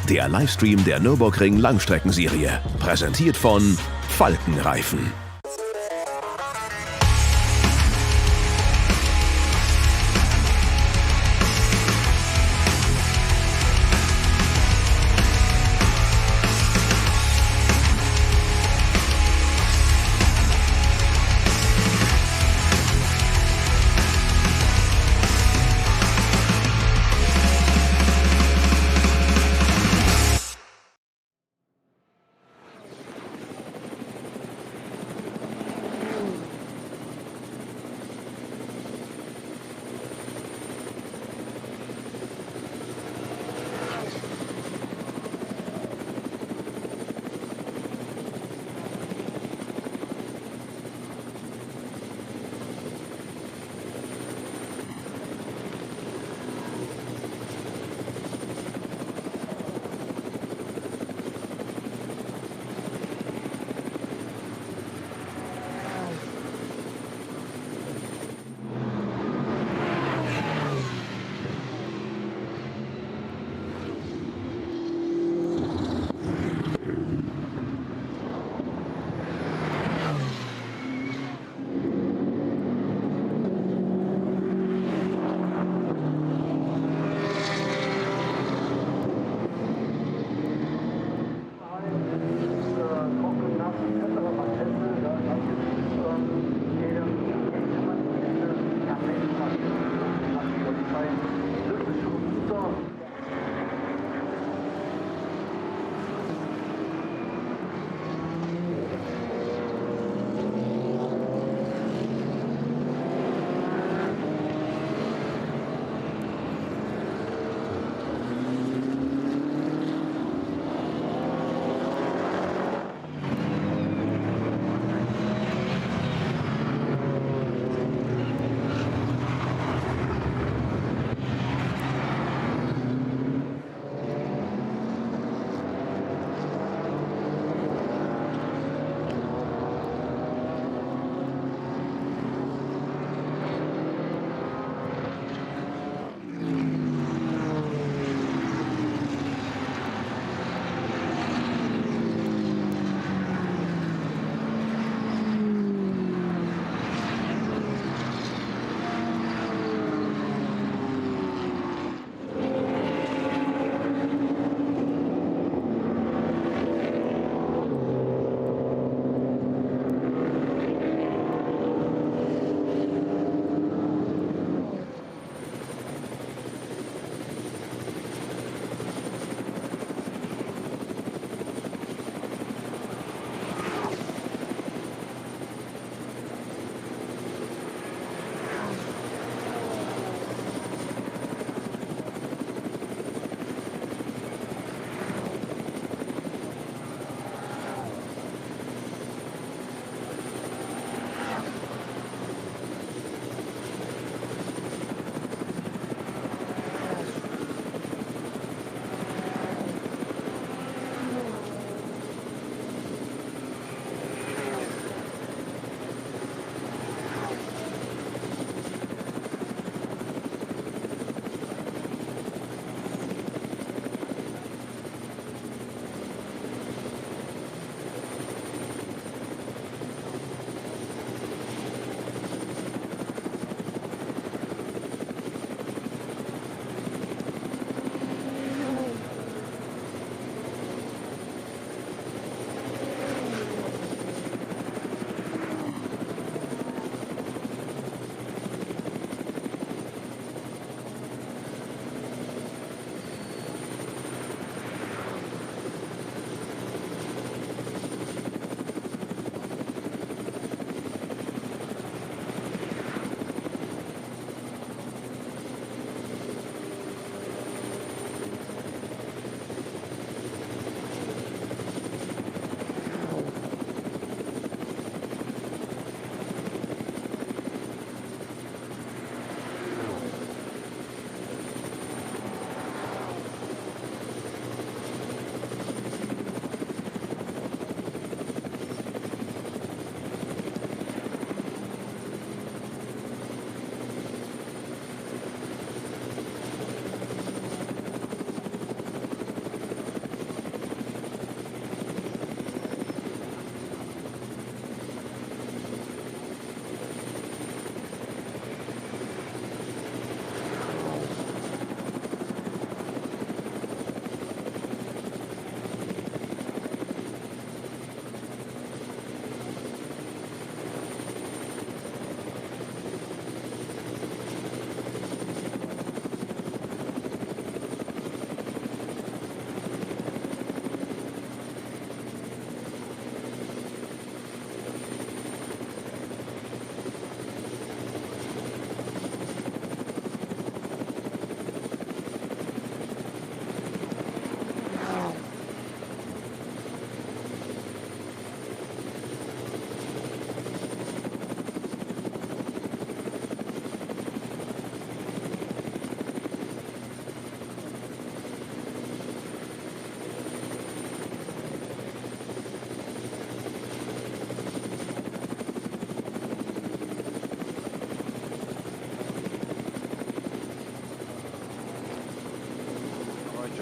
der Livestream der Nürburgring Langstreckenserie. Präsentiert von Falkenreifen.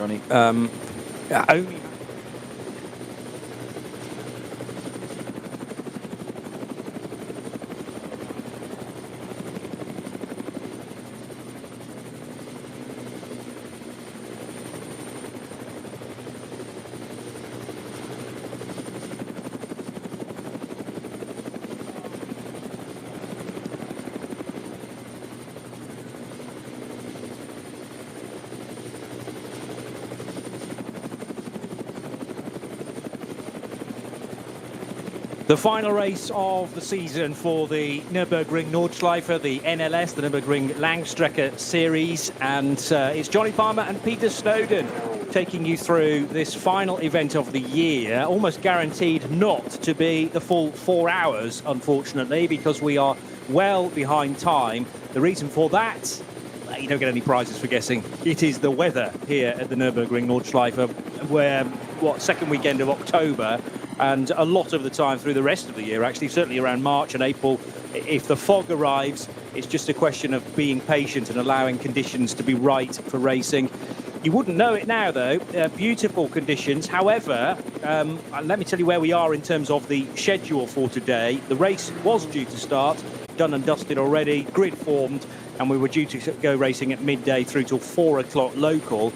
Johnny. Only the final race of the season for the Nürburgring Nordschleife, the NLS, the Nürburgring Langstrecke Series. And it's Johnny Palmer and Peter Snowden taking you through this final event of the year. Almost guaranteed not to be the full 4 hours, unfortunately, because we are well behind time. The reason for that, you don't get any prizes for guessing. It is the weather here at the Nürburgring Nordschleife, where, second weekend of October, and a lot of the time through the rest of the year, actually, certainly around March and April. If the fog arrives, it's just a question of being patient and allowing conditions to be right for racing. You wouldn't know it now, though. Beautiful conditions. However, let me tell you where we are in terms of the schedule for today. The race was due to start, done and dusted already, grid formed, and we were due to go racing at midday through till 4 o'clock local.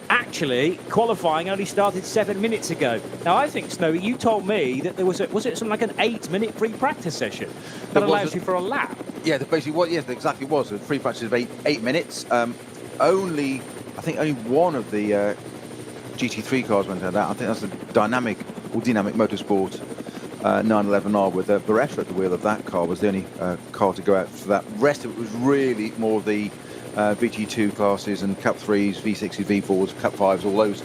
Actually, qualifying only started 7 minutes ago. Now, I think, Snowy, you told me that there was it something like an 8-minute free practice session that allows you for a lap? Yeah, basically what, yes, exactly was. A free practice of eight minutes. Only one of the GT3 cars went out. I think that's the dynamic motorsport 911R with Beretta at the wheel of that car was the only car to go out for that. The rest of it was really more the VT2 classes and Cup 3s, V60s, V4s, Cup 5s, all those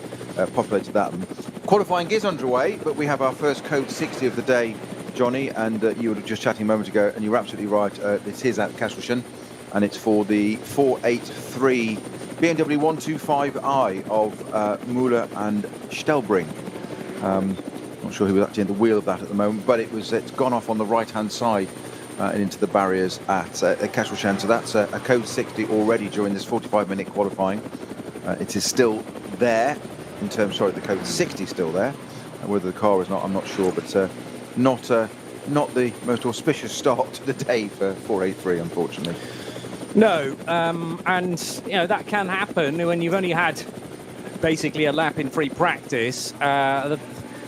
populated that. Qualifying is underway, but we have our first Code 60 of the day, Johnny, and you were just chatting a moment ago, and you're absolutely right. It is at Kesselchen, and it's for the 483 BMW 125i of Müller and Stelbring. Not sure who was actually in the wheel of that at the moment, but it's gone off on the right-hand side and into the barriers at Kesselchen. So that's a Code 60 already during this 45-minute qualifying. It is still there in terms, the Code 60 still there. Whether the car is not, I'm not sure, but not the most auspicious start to the day for 483, unfortunately. No, and that can happen when you've only had basically a lap in free practice.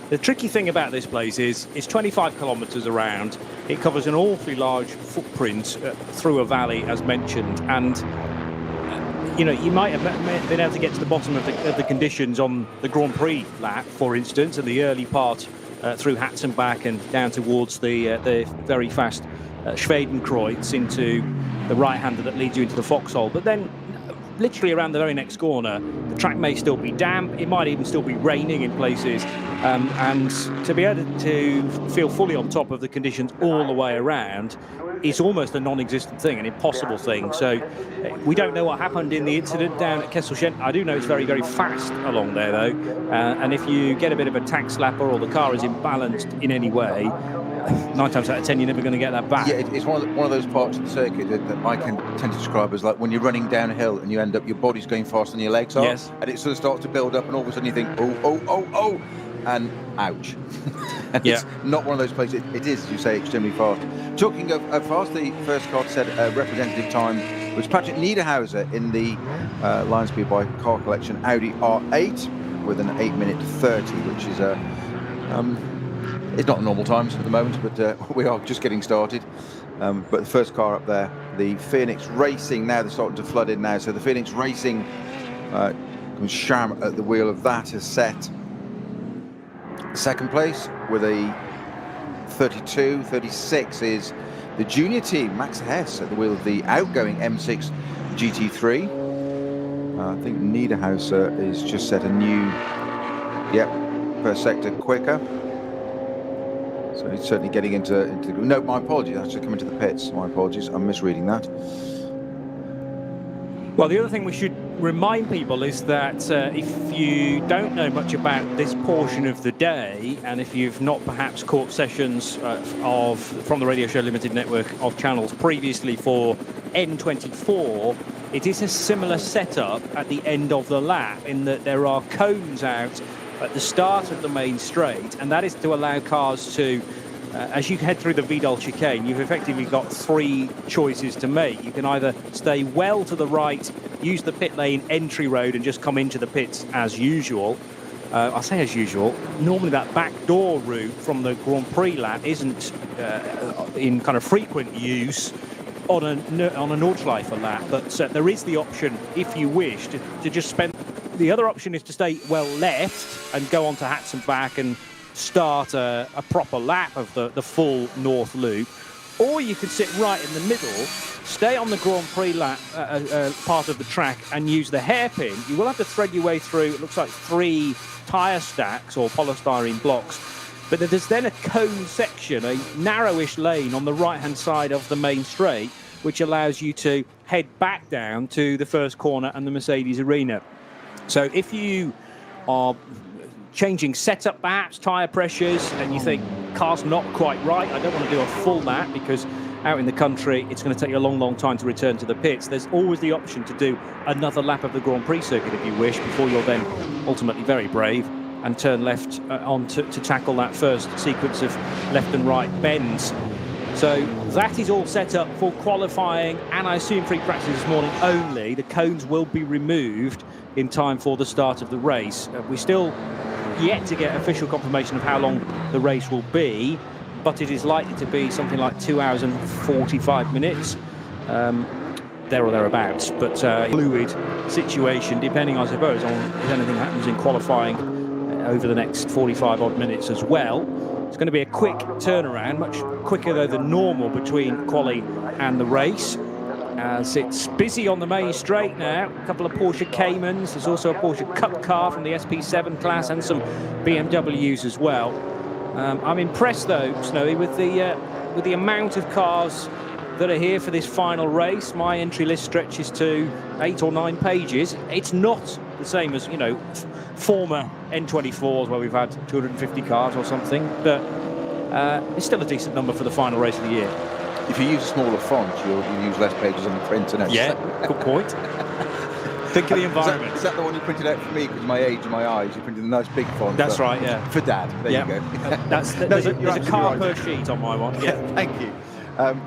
The tricky thing about this place is it's 25 kilometres around. It covers an awfully large footprint through a valley, as mentioned, and you might have been able to get to the bottom of the conditions on the Grand Prix lap, for instance, in the early part through Hatzenbach and down towards the very fast Schwedenkreuz into the right-hander that leads you into the foxhole. But then, literally around the very next corner, the track may still be damp. It might even still be raining in places. And to be able to feel fully on top of the conditions all the way around is almost a non-existent thing, an impossible thing. So we don't know what happened in the incident down at Kesselchen. I do know it's very, very fast along there, though. And if you get a bit of a tack slapper or the car is imbalanced in any way, 9 times out of 10, you're never going to get that back. Yeah, it's one of those parts of the circuit that I can tend to describe as like when you're running downhill and you end up, your body's going faster than your legs are. Yes. And it sort of starts to build up, and all of a sudden you think, oh, and ouch. And yeah. It's not one of those places. It is, as you say, extremely fast. Talking of fast, the first car to set representative time was Patrick Niederhauser in the Lion Speed by Car Collection Audi R8 with an 8-minute 30, which is it's not normal times at the moment, but we are just getting started. But the first car up there, the Phoenix Racing, now they're starting to flood in now. So the Phoenix Racing, Sham at the wheel of that, has set second place with a 32. 36 is the junior team, Max Hess, at the wheel of the outgoing M6 GT3. I think Niederhauser is just set a new, per sector quicker. So he's certainly getting into no, my apologies, I should come into the pits. My apologies, I'm misreading that. Well, the other thing we should remind people is that if you don't know much about this portion of the day, and if you've not perhaps caught sessions from the Radio Show Limited network of channels previously for N24, it is a similar setup at the end of the lap, in that there are cones out at the start of the main straight, and that is to allow cars to, as you head through the Vidal chicane, you've effectively got 3 choices to make. You can either stay well to the right, use the pit lane entry road and just come into the pits as usual. I say as usual, normally that backdoor route from the Grand Prix lap isn't in kind of frequent use on a Nordschleife lap, but there is the option, if you wish, to just spend. The other option is to stay well left and go on to Hatzenbach and start a proper lap of the full North Loop, or you could sit right in the middle, stay on the Grand Prix lap part of the track and use the hairpin. You will have to thread your way through, it looks like 3 tyre stacks or polystyrene blocks, but there's then a cone section, a narrowish lane on the right-hand side of the main straight, which allows you to head back down to the first corner and the Mercedes arena. So if you are changing setup, perhaps tyre pressures, and you think car's not quite right, I don't want to do a full lap because out in the country it's going to take you a long time to return to the pits, there's always the option to do another lap of the Grand Prix circuit if you wish, before you're then ultimately very brave and turn left on to tackle that first sequence of left and right bends. So that is all set up for qualifying, and I assume free practice this morning only. The cones will be removed in time for the start of the race. We're still yet to get official confirmation of how long the race will be, but it is likely to be something like 2 hours and 45 minutes, there or thereabouts. But fluid situation, depending, I suppose, on if anything happens in qualifying over the next 45 odd minutes as well. It's going to be a quick turnaround, much quicker though than normal between quali and the race, as it's busy on the main straight now. A couple of Porsche Caymans, there's also a Porsche Cup car from the SP7 class and some BMWs as well. I'm impressed though, Snowy, with the amount of cars that are here for this final race. My entry list stretches to 8 or 9 pages. It's not the same as, you know, former N24s where we've had 250 cars or something, but it's still a decent number for the final race of the year. If you use a smaller font, you'll use less pages on the print. Yeah, good point. Think of the environment. Is that the one you printed out for me? Because my age and my eyes, you printed a nice big font. That's right, yeah. For Dad. There you go. There's a car per sheet on my one. Yeah, thank you.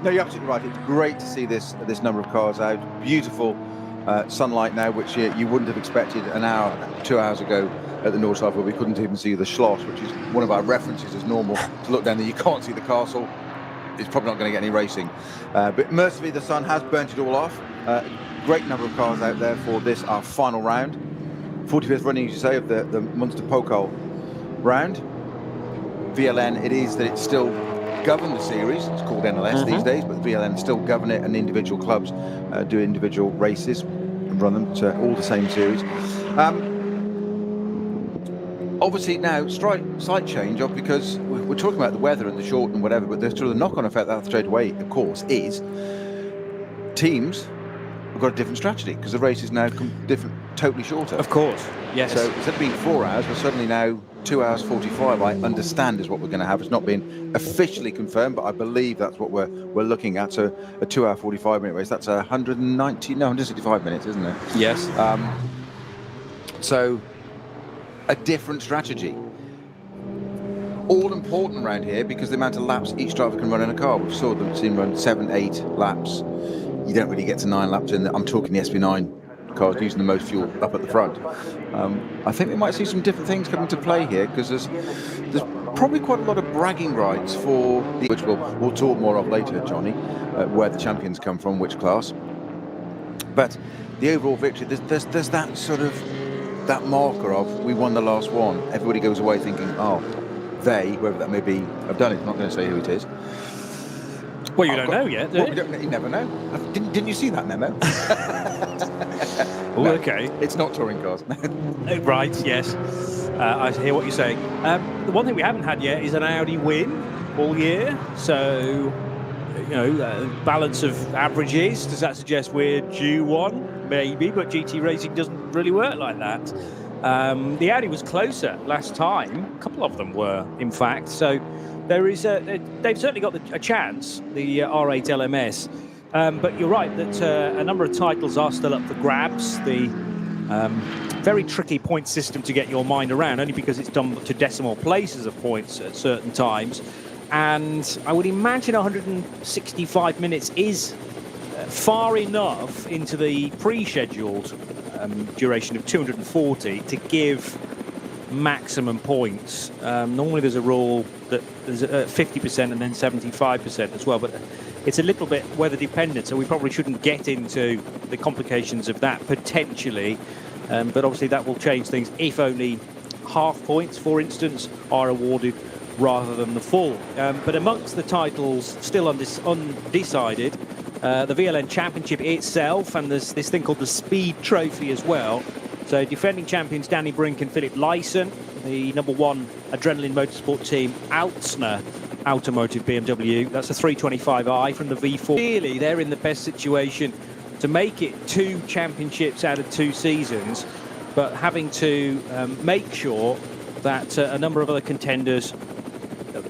No, you're absolutely right. It's great to see this number of cars out. Beautiful sunlight now, which you wouldn't have expected an hour, 2 hours ago at the Nordschleife, where we couldn't even see the Schloss, which is one of our references as normal. To look down there, you can't see the castle. It's probably not going to get any racing. But mercifully, the sun has burnt it all off. Great number of cars out there for this, our final round. 45th running, as you say, of the Munster Pokal round. VLN, it is that it's still govern the series. It's called NLS these days, but the VLN still govern it, and individual clubs do individual races and run them to all the same series. Obviously now, slight change up, because we're talking about the weather and the short and whatever, but there's sort of the knock-on effect that straight away, of course, is teams have got a different strategy, because the race is now different, totally shorter. Of course, yes. So instead of being 4 hours, we're suddenly now 2 hours 45, I understand, is what we're going to have. It's not been officially confirmed, but I believe that's what we're looking at. So a 2 hour 45 minute race, that's 165 minutes, isn't it? Yes. So a different strategy. All important around here, because the amount of laps each driver can run in a car. We've saw them seen run 7, 8 laps. You don't really get to 9 laps in. I'm talking the SP9 cars using the most fuel up at the front. I think we might see some different things come into play here, because there's probably quite a lot of bragging rights for the, which we'll talk more of later, Johnny, where the champions come from, which class. But the overall victory, there's that sort of that marker of we won the last one. Everybody goes away thinking, oh, they, whoever that may be, have done it. I'm not going to say who it is. Well, you don't know yet, do you? You never know. Didn't you see that memo? Oh, no, okay. It's not touring cars. Right, yes. I hear what you're saying. The one thing we haven't had yet is an Audi win all year. So, you know, balance of averages. Does that suggest we're due one? Maybe, but GT racing doesn't really work like that. The Audi was closer last time. A couple of them were, in fact. So there is they've certainly got a chance, the R8 LMS, But you're right that a number of titles are still up for grabs. The very tricky point system to get your mind around, only because it's done to decimal places of points at certain times. And I would imagine 165 minutes is far enough into the pre-scheduled duration of 240 to give maximum points. Normally there's a rule that there's 50% and then 75% as well, but it's a little bit weather dependent, so we probably shouldn't get into the complications of that potentially. But obviously that will change things if only half points, for instance, are awarded rather than the full. But amongst the titles still undecided, the VLN Championship itself, and there's this thing called the Speed Trophy as well. So defending champions Danny Brink and Philip Lyson, the #1 Adrenaline Motorsport team, Altsner Automotive BMW. That's a 325i from the V4. Clearly, they're in the best situation to make it 2 championships out of 2 seasons, but having to make sure that a number of other contenders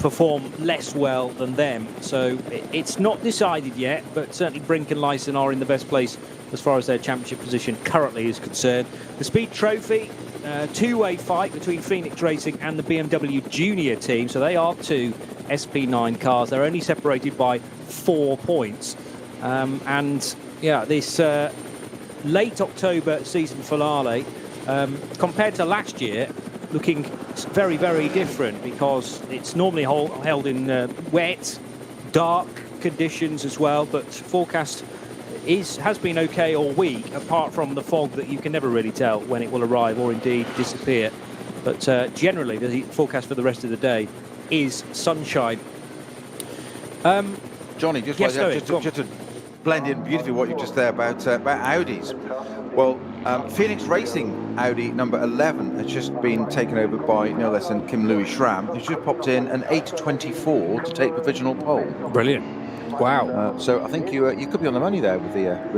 perform less well than them. So it's not decided yet, but certainly Brink and Lyson are in the best place as far as their championship position currently is concerned. The Speed Trophy, two-way fight between Phoenix Racing and the BMW Junior team. So they are 2 SP9 cars. They're only separated by 4 points. And yeah, this late October season finale, compared to last year, looking very, very different, because it's normally held in wet, dark conditions as well, but forecast has been okay all week, apart from the fog that you can never really tell when it will arrive or indeed disappear. But generally the forecast for the rest of the day is sunshine. Johnny, just to blend in beautifully what you just there about Audis. Well, Phoenix Racing Audi number 11 has just been taken over by NLS and Kim Louis Schramm, who's just popped in an 8:24 to take provisional pole. Brilliant. Wow. So I think you could be on the money there with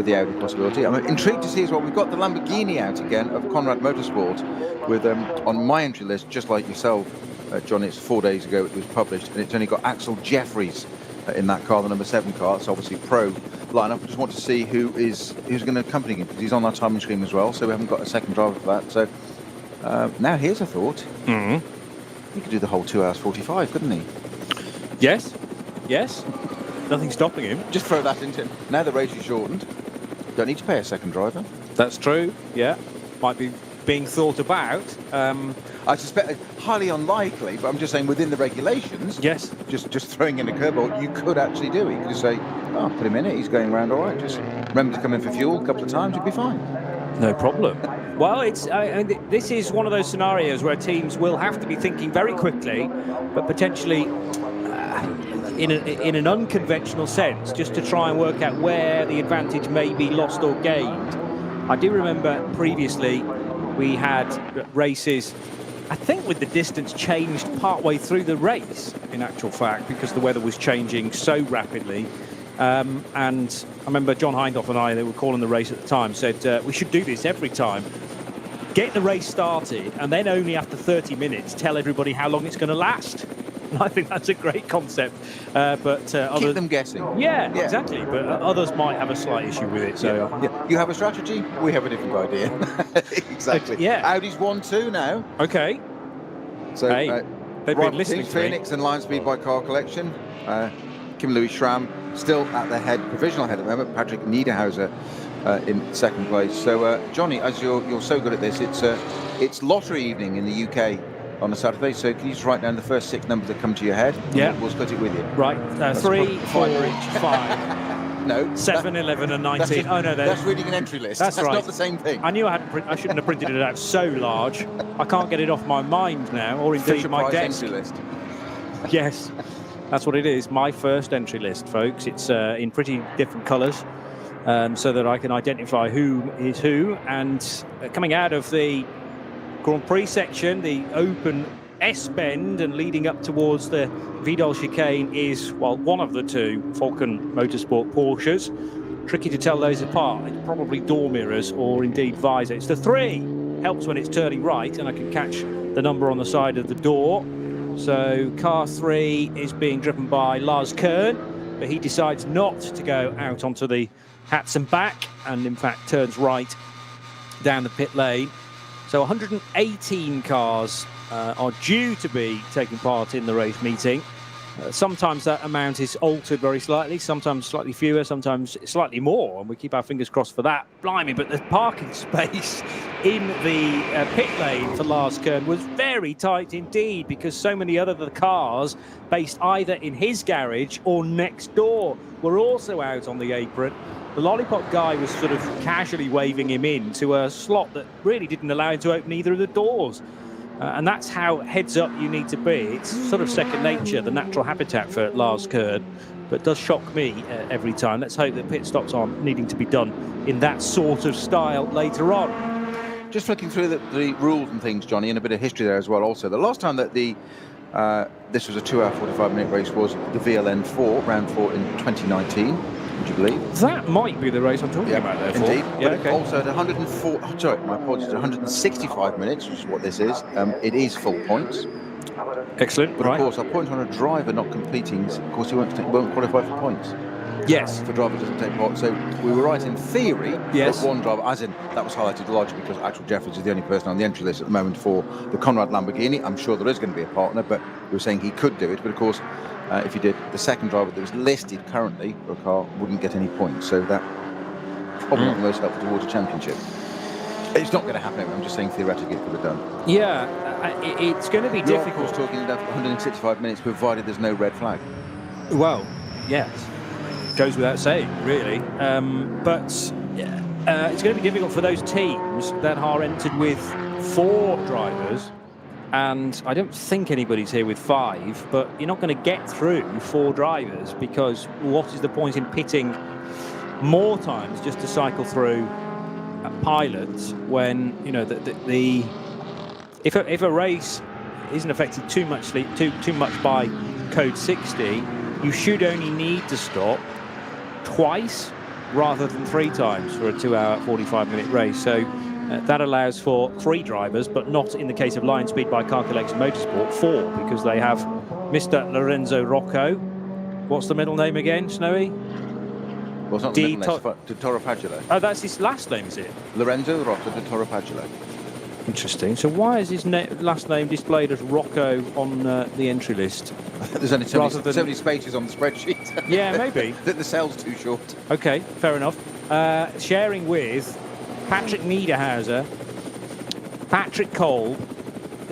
the Audi possibility. I'm intrigued to see as well. We've got the Lamborghini out again of Conrad Motorsport, with on my entry list, just like yourself, John. It's 4 days ago it was published, and it's only got Axel Jeffries in that car, the number 7 car. It's obviously pro lineup. I just want to see who's going to accompany him, because he's on our timing screen as well. So we haven't got a second driver for that. So now here's a thought. He could do the whole 2 hours 45, couldn't he? Yes. Yes. Nothing stopping him. Just throw that into. Now the race is shortened. Don't need to pay a second driver. That's true. Yeah. Might be being thought about. I suspect highly unlikely, but I'm just saying within the regulations. Yes. Just throwing in a curveball, you could actually do it. You could just say, "Oh, put him in it. He's going around all right. Just remember to come in for fuel a couple of times. You'll be fine." No problem. Well, this is one of those scenarios where teams will have to be thinking very quickly, but potentially in an unconventional sense, just to try and work out where the advantage may be lost or gained. I do remember previously we had races, I think, with the distance changed partway through the race, in actual fact, because the weather was changing so rapidly. And I remember John Hindhoff and I, they were calling the race at the time, said we should do this every time. Get the race started, and then only after 30 minutes tell everybody how long it's going to last. And I think that's a great concept. But keep them guessing. Yeah, exactly. But others might have a slight issue with it. So yeah. You have a strategy, we have a different idea. Exactly. Yeah. Audi's 1-2 now. Okay. So hey, they've been listening to Phoenix and Line Speed by Car Collection. Kim Louis Schramm still at the head, provisional head at the moment. Patrick Niederhauser in second place. So Johnny, as you're so good at this, it's lottery evening in the UK on a Saturday. So can you just write down the first 6 numbers that come to your head? Yeah. We'll split it with you. Right. 3, 4, 5. No. 7, 11 and 19. Oh no, that's reading an entry list. That's right. Not the same thing. I knew I shouldn't have printed it out so large. I can't get it off my mind now, or indeed Fisher my Price desk. entry list. Yes, that's what it is. My first entry list, folks. It's in pretty different colours, so that I can identify who is who. And coming out of the Grand Prix section, the open S-bend and leading up towards the Vidal chicane is, well, one of the 2 Falcon Motorsport Porsches. Tricky to tell those apart. It's probably door mirrors or indeed visor. It's the 3. Helps when it's turning right, and I can catch the number on the side of the door. So car 3 is being driven by Lars Kern, but he decides not to go out onto the hats and back, and in fact turns right down the pit lane. So 118 cars are due to be taking part in the race meeting. Sometimes that amount is altered very slightly, sometimes slightly fewer, sometimes slightly more, and we keep our fingers crossed for that. Blimey, but the parking space in the pit lane for Lars Kern was very tight indeed, because so many other of the cars based either in his garage or next door were also out on the apron. The lollipop guy was sort of casually waving him in to a slot that really didn't allow him to open either of the doors. And that's how heads up you need to be. It's sort of second nature, the natural habitat for Lars Kern, but does shock me every time. Let's hope that pit stops aren't needing to be done in that sort of style later on. Just flicking through the rules and things, Johnny, and a bit of history there as well. Also, the last time that this was a 2-hour 45-minute race was the VLN 4, round 4 in 2019. Would you believe? That might be the race I'm talking about there. Indeed. Yeah, but okay. Also at 165 minutes, which is what this is, it is full points. Excellent. But right. of course, our point on a driver not completing, of course, he won't qualify for points. Yes. If a driver doesn't take part. So we were right in theory. Yes. That one driver, as in that was highlighted largely because Axel Jeffers is the only person on the entry list at the moment for the Conrad Lamborghini. I'm sure there is going to be a partner, but we were saying he could do it. But of course, if he did, the second driver that was listed currently for a car wouldn't get any points. So that probably not the most helpful towards a championship. It's not going to happen. I'm just saying theoretically it could have done. Yeah, it's going to be You're difficult. of course talking about 165 minutes, provided there's no red flag. Well, yes, goes without saying, really. But it's going to be difficult for those teams that are entered with 4 drivers, and I don't think anybody's here with 5, but you're not going to get through 4 drivers, because what is the point in pitting more times just to cycle through pilots when, you know, if a race isn't affected too much by code 60, you should only need to stop twice rather than 3 times for a 2-hour 45-minute race. So that allows for 3 drivers, but not in the case of Lion Speed by Car Collection Motorsport 4, because they have Mr. Lorenzo Rocco. What's the middle name again, Snowy? Well, it's not the middle name, it's Toro Padula. Oh, that's his last name, is it? Lorenzo Rocco de Toro Padula. Interesting. So why is his last name displayed as Rocco on the entry list? There's only so many spaces on the spreadsheet. Yeah, maybe. The cell's too short. Okay, fair enough. Sharing with Patrick Niederhauser, Patrick Cole,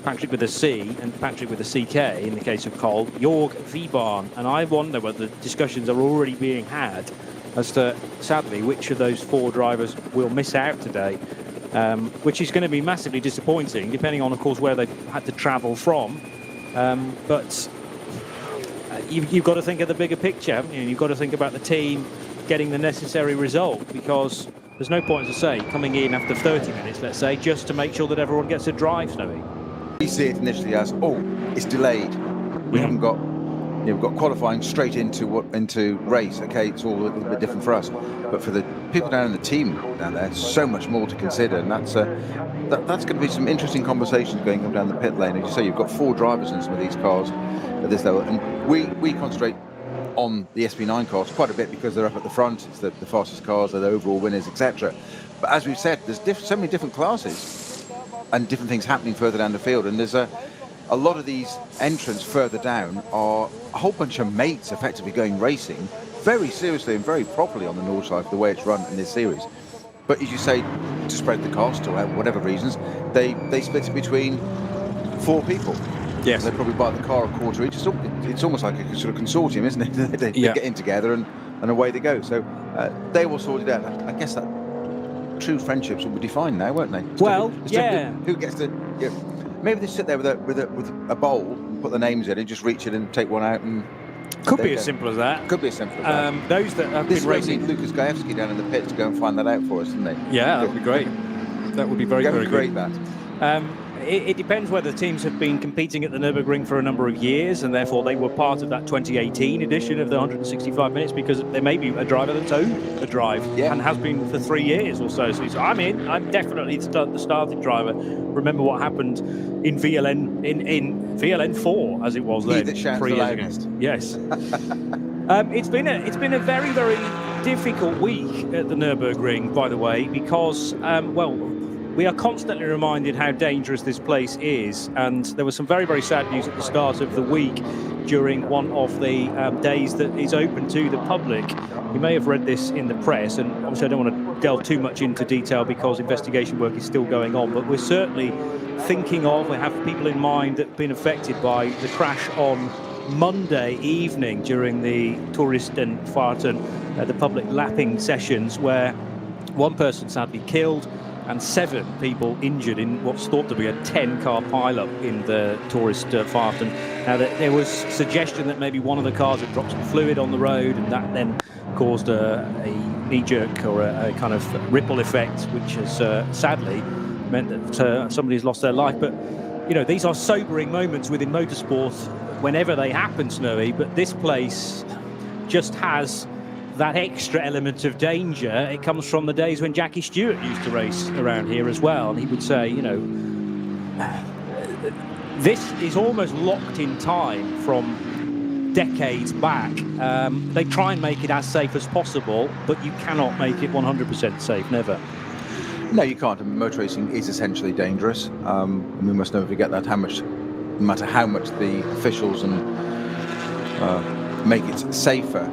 Patrick with a C and Patrick with a CK in the case of Cole, Jorg Vibarn. And I wonder whether discussions are already being had as to, sadly, which of those 4 drivers will miss out today, which is going to be massively disappointing, depending on, of course, where they've had to travel from. But you've got to think of the bigger picture, haven't you? You've got to think about the team getting the necessary result, because there's no point, as I say, coming in after 30 minutes, let's say, just to make sure that everyone gets a drive, Snowy. We see it initially as, oh, it's delayed. We haven't got, we've got qualifying straight into race. Okay, it's all a little bit different for us, but for the people down in the team down there, so much more to consider, and that's going to be some interesting conversations going up down the pit lane. As you say, you've got 4 drivers in some of these cars at this level, and we concentrate on the SP9 cars quite a bit because they're up at the front. It's the fastest cars, they're the overall winners, etc. But as we've said, there's so many different classes and different things happening further down the field, and there's a lot of these entrants further down are a whole bunch of mates effectively going racing very seriously and very properly on the North side for the way it's run in this series. But as you say, to spread the cost or whatever reasons, they split it between 4 people. Yes. They probably buy the car a quarter each. It's almost like a sort of consortium, isn't it? They get in together and away they go. So they will sort it out. I guess that true friendships will be defined now, won't they? Who gets to? Maybe they sit there with a bowl and put the names in and just reach it and take one out and. Could be as simple as that. Could be as simple as that. Those that have been racing. Lucas Gajewski down in the pit to go and find that out for us, didn't they? Yeah, that would be great. That would be very great. That. It depends whether teams have been competing at the Nürburgring for a number of years, and therefore they were part of that 2018 edition of the 165 minutes, because there may be a driver that's owned a drive and has been for 3 years or so. So I'm in. I'm definitely the starting driver. Remember what happened in VLN in VLN 4 as it was then. He that shouts 3 the years loudest. ago. Yes. It's been a very, very difficult week at the Nürburgring, by the way, because well, we are constantly reminded how dangerous this place is, and there was some very, very sad news at the start of the week during one of the days that is open to the public. You may have read this in the press, and obviously I don't want to delve too much into detail because investigation work is still going on, but we're certainly thinking of, we have people in mind that have been affected by the crash on Monday evening during the Touristenfahrten, the public lapping sessions, where one person sadly killed and 7 people injured in what's thought to be a 10-car pile-up in the Touristenfahrten. Now, there was suggestion that maybe one of the cars had dropped some fluid on the road, and that then caused a knee-jerk or a kind of ripple effect, which has sadly meant that somebody's lost their life. But, you know, these are sobering moments within motorsport whenever they happen, Snowy, but this place just has that extra element of danger. It comes from the days when Jackie Stewart used to race around here as well, and he would say, you know, this is almost locked in time from decades back. They try and make it as safe as possible, but you cannot make it 100% safe, never. No, you can't. Motor racing is essentially dangerous. And we must never forget that, no matter how much the officials and make it safer,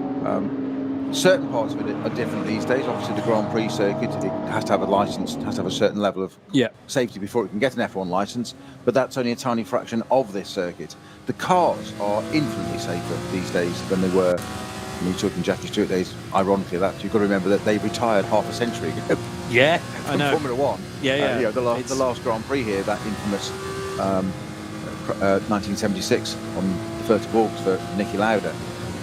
certain parts of it are different these days. Obviously, the Grand Prix circuit, it has to have a license, it has to have a certain level of safety before it can get an F1 license, but that's only a tiny fraction of this circuit. The cars are infinitely safer these days than they were when we took in Jackie Stewart days. Ironically, that you've got to remember that they retired half a century ago. Yeah, I know. Formula One. Yeah. You know, the last Grand Prix here, that infamous 1976 on the 1st of August for Niki Lauda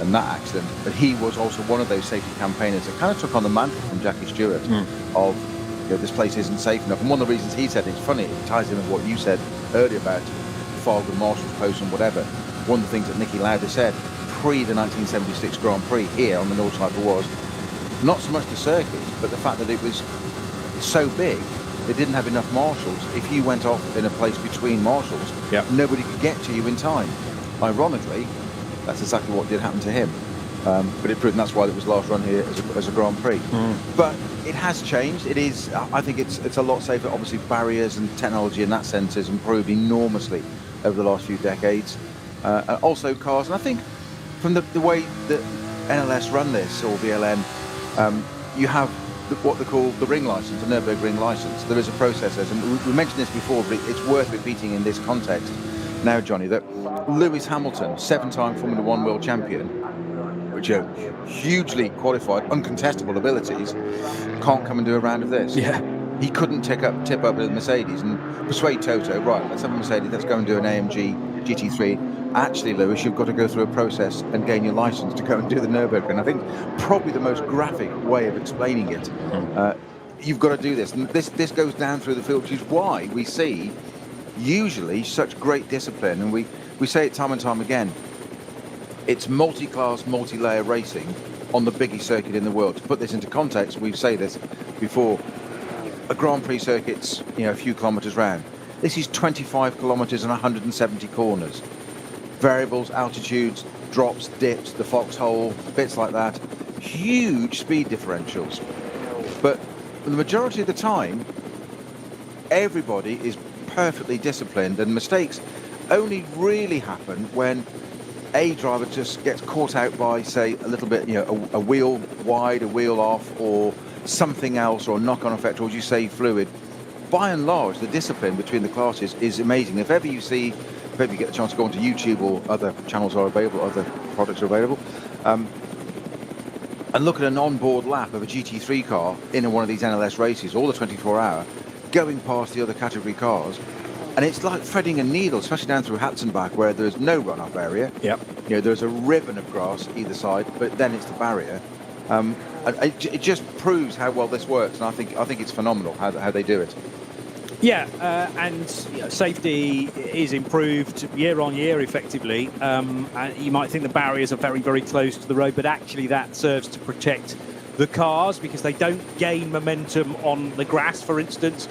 and that accident. But he was also one of those safety campaigners that kind of took on the mantle from Jackie Stewart of, you know, this place isn't safe enough. And one of the reasons he said, it's funny, it ties in with what you said earlier about fog and marshal's post and whatever. One of the things that Niki Lauda said pre the 1976 Grand Prix here on the Nordschleife was not so much the circuit, but the fact that it was so big they didn't have enough marshals. If you went off in a place between marshals, nobody could get to you in time. Ironically, that's exactly what did happen to him. But it proved, and that's why it was last run here as a Grand Prix. But it has changed. It is, I think it's a lot safer. Obviously, barriers and technology in that sense has improved enormously over the last few decades. And also cars, and I think from the way that NLS run this, or VLN, you have what they call the ring license, the Nürburgring license. There is a process, and we mentioned this before, but it's worth repeating in this context now, Johnny, that Lewis Hamilton, 7-time Formula One world champion, which are hugely qualified, uncontestable abilities, can't come and do a round of this. Yeah. He couldn't tip up with a Mercedes and persuade Toto, right, let's have a Mercedes, let's go and do an AMG GT3. Actually, Lewis, you've got to go through a process and gain your license to go and do the Nürburgring. I think probably the most graphic way of explaining it. You've got to do this. And this goes down through the field, which is why we see usually such great discipline. And we say it time and time again. It's multi-class, multi-layer racing on the biggest circuit in the world. To put this into context, we say this before, a Grand Prix circuit's, you know, a few kilometres round. This is 25 kilometres and 170 corners. Variables, altitudes, drops, dips, the foxhole, bits like that. Huge speed differentials. But the majority of the time, everybody is perfectly disciplined, and mistakes only really happen when a driver just gets caught out by, say, a little bit, you know, a wheel wide, a wheel off, or something else, or a knock-on effect, or as you say, fluid. By and large, the discipline between the classes is amazing. If ever you see, if ever you get the chance to go onto YouTube, or other channels are available, other products are available, and look at an onboard lap of a GT3 car in one of these NLS races, all the 24-hour, going past the other category cars, and it's like threading a needle, especially down through Hatzenbach, where there's no runoff area. You know, there's a ribbon of grass either side, but then it's the barrier. And it just proves how well this works, and I think it's phenomenal how they do it. Yeah, and you know, safety is improved year on year, effectively. And you might think the barriers are very, very close to the road, but actually that serves to protect the cars because they don't gain momentum on the grass, for instance.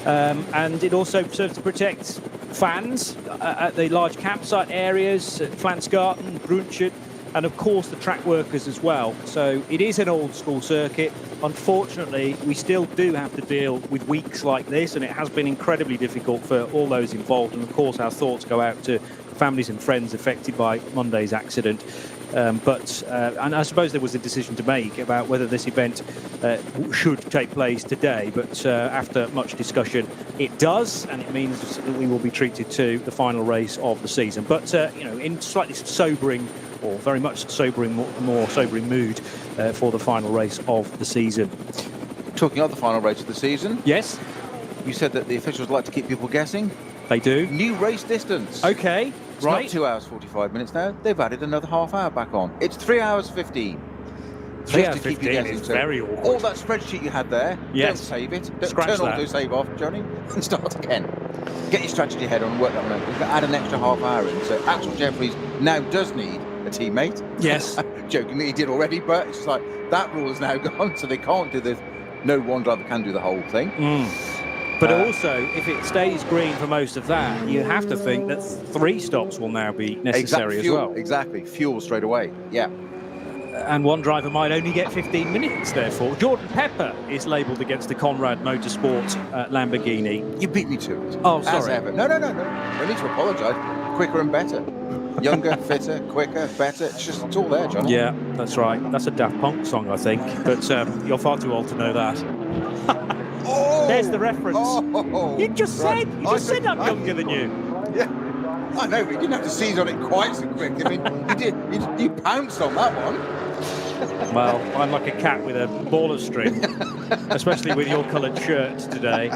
And it also serves to protect fans at the large campsite areas, at Flansgarten, Brunschert, and of course the track workers as well. So it is an old school circuit. Unfortunately, we still do have to deal with weeks like this, and it has been incredibly difficult for all those involved. And of course, our thoughts go out to families and friends affected by Monday's accident. And I suppose there was a decision to make about whether this event should take place today, but after much discussion it does, and it means that we will be treated to the final race of the season. But in slightly sobering, or very much sobering, more sobering mood for the final race of the season. Talking of the final race of the season, yes, you said that the officials like to keep people guessing. They do. New race distance. Okay. It's right. not 2 hours 45 minutes now. They've added another half hour back on. It's 3 hours 15. 3 Just hours to keep 15 you guessing. is So very awkward. all that spreadsheet you had there, Yes. don't save it. Don't Scratch turn that. auto-save off, Johnny, and start again. Get your strategy head on and work that one out. We've got to add an extra half hour in. So Axel Jeffries now does need a teammate. Yes. Jokingly, he did already, but it's just like that rule is now gone, so they can't do the... No one driver can do the whole thing. But also, if it stays green for most of that, you have to think that 3 stops will now be necessary as well. Exactly, fuel straight away, yeah. And one driver might only get 15 minutes, therefore. Jordan Pepper is labelled against the Conrad Motorsport Lamborghini. You beat me to it. Oh, As sorry. ever. No. No need to apologise. Quicker and better. Younger, fitter, quicker, better. It's all there, Johnny. Yeah, that's right. That's a Daft Punk song, I think. But you're far too old to know that. Oh! There's the reference. Oh! You just said I'm younger than you. Yeah. I know, but you didn't have to seize on it quite so quick. I mean, you pounced on that one. Well, I'm like a cat with a ball of string, especially with your coloured shirt today.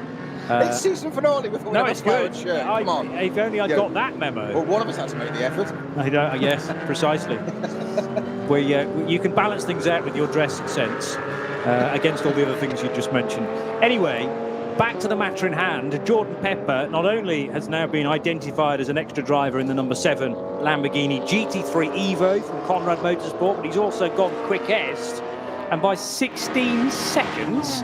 It's season finale before we have it's a flowered good. shirt. Come on. If only I'd got that memo. Well, one of us had to make the effort. Yes, precisely. You can balance things out with your dress sense against all the other things you just mentioned. Anyway, back to the matter in hand. Jordan Pepper not only has now been identified as an extra driver in the number 7 Lamborghini GT3 Evo from Conrad Motorsport, but he's also gone quickest, and by 16 seconds.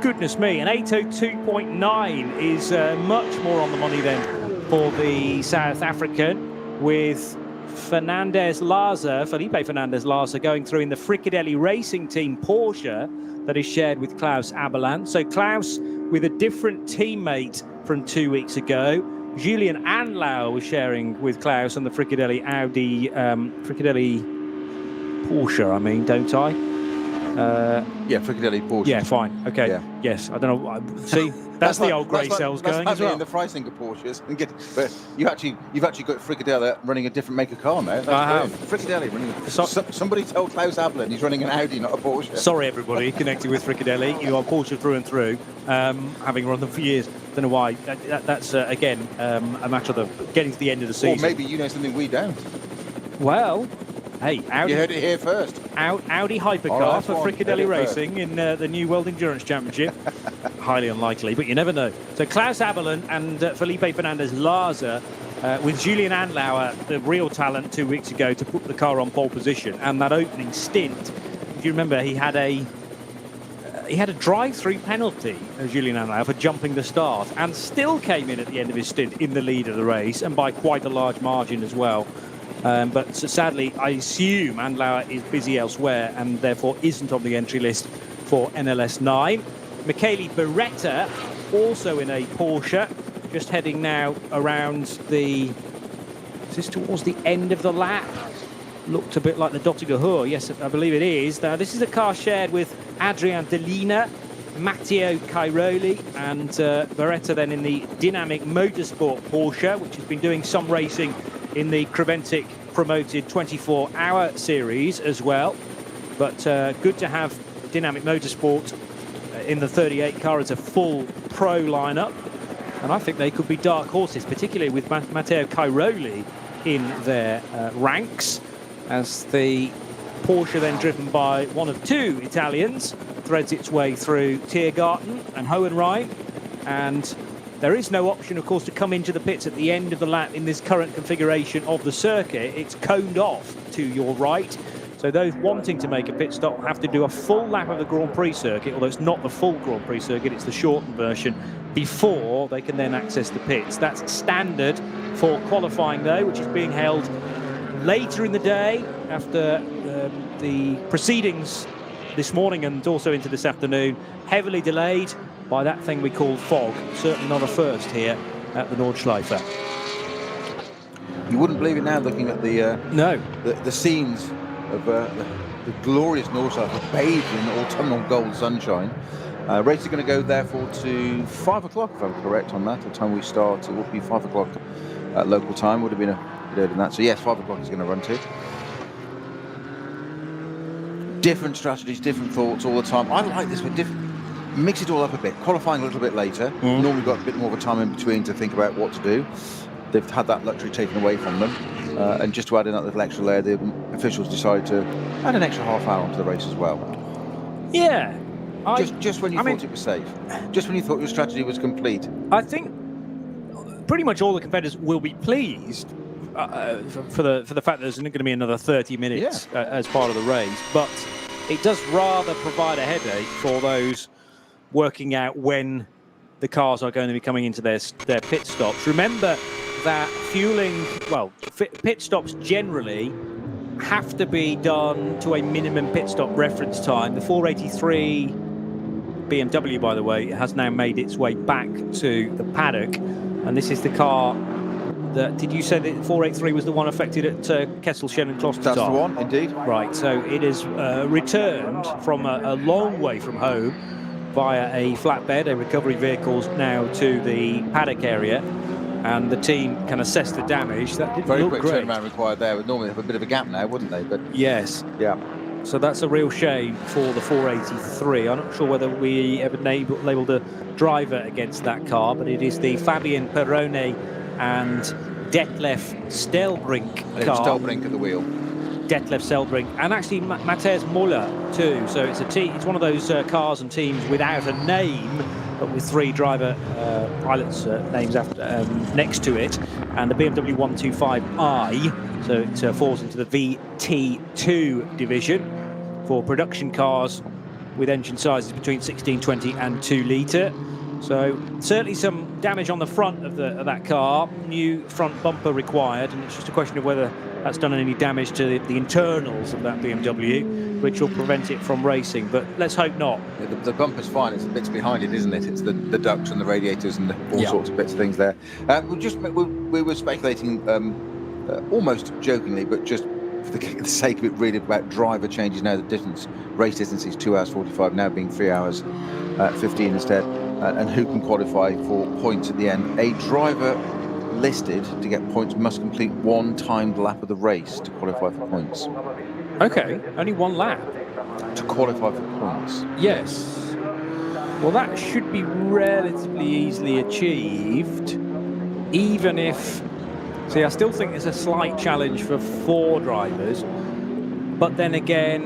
Goodness me, an 8:02.9 is much more on the money than for the South African, with Felipe Fernandez Larsa going through in the Fricadelli Racing Team Porsche that is shared with Klaus Aberland. So Klaus with a different teammate from 2 weeks ago. Julian Anlauer was sharing with Klaus on the Fricadelli Fricadelli Porsche, don't I? Yeah, Fricadelli Porsche. Yeah, fine. Okay. Yeah. Yes, I don't know. See, that's the old grey cells going as well. In the Freisinger Porsches, but you've actually got Fricadelli running a different make of car now. That's I have. Fricadelli running. Somebody told Klaus Aberland he's running an Audi, not a Porsche. Sorry, everybody connected with Fricadelli. You are Porsche through and through, having run them for years. Don't know why. That's again a matter of getting to the end of the season. Or maybe you know something we don't. Well. Hey, Audi, you heard it here first. Audi hypercar for Fricadelli Racing in the new World Endurance Championship. Highly unlikely, but you never know. So Klaus Aberland and Felipe Fernandez Larsa, with Julian Anlauer, the real talent 2 weeks ago, to put the car on pole position. And that opening stint, if you remember, he had a drive-through penalty, Julian Anlauer, for jumping the start, and still came in at the end of his stint in the lead of the race, and by quite a large margin as well. But sadly, I assume Anlauer is busy elsewhere and therefore isn't on the entry list for NLS9. Michele Beretta, also in a Porsche, just heading now around is this towards the end of the lap? Looked a bit like the Dottiger. Yes, I believe it is. Now, this is a car shared with Adrian Delina, Matteo Cairoli, and Beretta then in the Dynamic Motorsport Porsche, which has been doing some racing in the Creventic promoted 24-hour series as well. But good to have Dynamic Motorsport in the 38 car as a full pro lineup. And I think they could be dark horses, particularly with Matteo Cairoli in their ranks, as the Porsche, then driven by one of 2 Italians, threads its way through Tiergarten and Hohenrhein. And there is no option, of course, to come into the pits at the end of the lap in this current configuration of the circuit. It's coned off to your right. So those wanting to make a pit stop have to do a full lap of the Grand Prix circuit, although it's not the full Grand Prix circuit, it's the shortened version, before they can then access the pits. That's standard for qualifying, though, which is being held later in the day, after the proceedings this morning and also into this afternoon, heavily delayed by that thing we call fog. Certainly not a first here at the Nordschleife. You wouldn't believe it now, looking at the No. the scenes of the glorious Nordschleife bathed in autumnal gold sunshine. Race is going to go therefore to 5 o'clock, if I'm correct on that. The time we start, it will be 5 o'clock at local time. Would have been a bit earlier than that. So yes, 5 o'clock is going to run to. Different strategies, different thoughts all the time. I like this one. Mix it all up a bit. Qualifying a little bit later. Normally got a bit more of a time in between to think about what to do. They've had that luxury taken away from them. And just to add in that little extra layer, the officials decided to add an extra half hour onto the race as well. Yeah. Just when you thought it was safe. Just when you thought your strategy was complete. I think pretty much all the competitors will be pleased for the fact that there's going to be another 30 minutes as part of the race. But it does rather provide a headache for those working out when the cars are going to be coming into their pit stops. Remember that pit stops generally have to be done to a minimum pit stop reference time. The 483 BMW, by the way, has now made its way back to the paddock, and this is the car that, did you say that 483 was the one affected at Kesselchen and Klostertal? That's the one, indeed. Right, so it is returned from a long way from home via a flatbed, a recovery vehicles now to the paddock area, and the team can assess the damage. That didn't look great. Very quick turnaround required there. Would normally have a bit of a gap now, wouldn't they? But yes. Yeah. So that's a real shame for the 483. I'm not sure whether we ever labelled a driver against that car, but it is the Fabian Perrone and Detlef Stelbrink car. Stelbrink at the wheel. Detlef Stelbrink, and actually Matthias Müller too. So it's a team. It's one of those cars and teams without a name, but with three driver pilots' names after next to it, and the BMW 125i. So it falls into the VT2 division for production cars with engine sizes between 1620 and 2 litre. So certainly some damage on the front of that car. New front bumper required, and it's just a question of whether that's done any damage to the internals of that BMW, which will prevent it from racing. But let's hope not. Yeah, the bumper's fine. It's the bits behind it, isn't it? It's the ducts and the radiators and all sorts of bits of things there. We were speculating almost jokingly, but just for the sake of it, really, about driver changes now. The race distance is 2 hours 45, now being 3 hours 15 instead. And who can qualify for points at the end? A driver listed to get points must complete one timed lap of the race to qualify for points. Okay, only one lap to qualify for points. Yes. Well, that should be relatively easily achieved, even if. See, I still think there's a slight challenge for 4 drivers, but then again,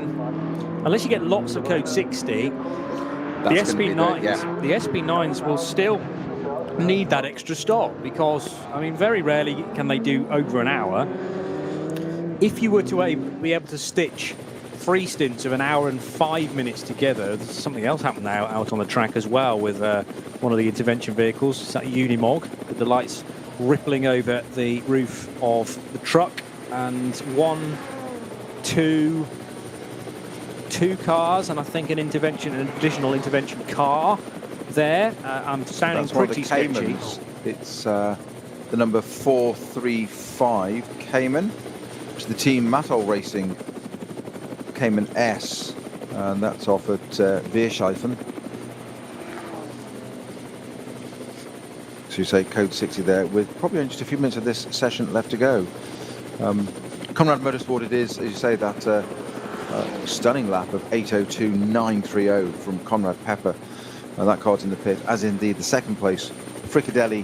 unless you get lots of code 60, the SP9s will still need that extra stop, because I mean, very rarely can they do over an hour. If you were to be able to stitch 3 stints of 1 hour and 5 minutes together, there's something else happened now out on the track as well with one of the intervention vehicles. It's that Unimog with the lights rippling over the roof of the truck, and two cars, and I think an additional intervention car there. I'm sounding pretty sketchy. It's the number 435 Cayman, which is the Team Mattol Racing Cayman S, and that's off at Weerscheifen. So you say code 60 there, with probably only just a few minutes of this session left to go. Conrad Motorsport, it is, as you say, that stunning lap of 8:02.930 from Conrad Pepper. That car's in the pit, as indeed the second place Fricadelli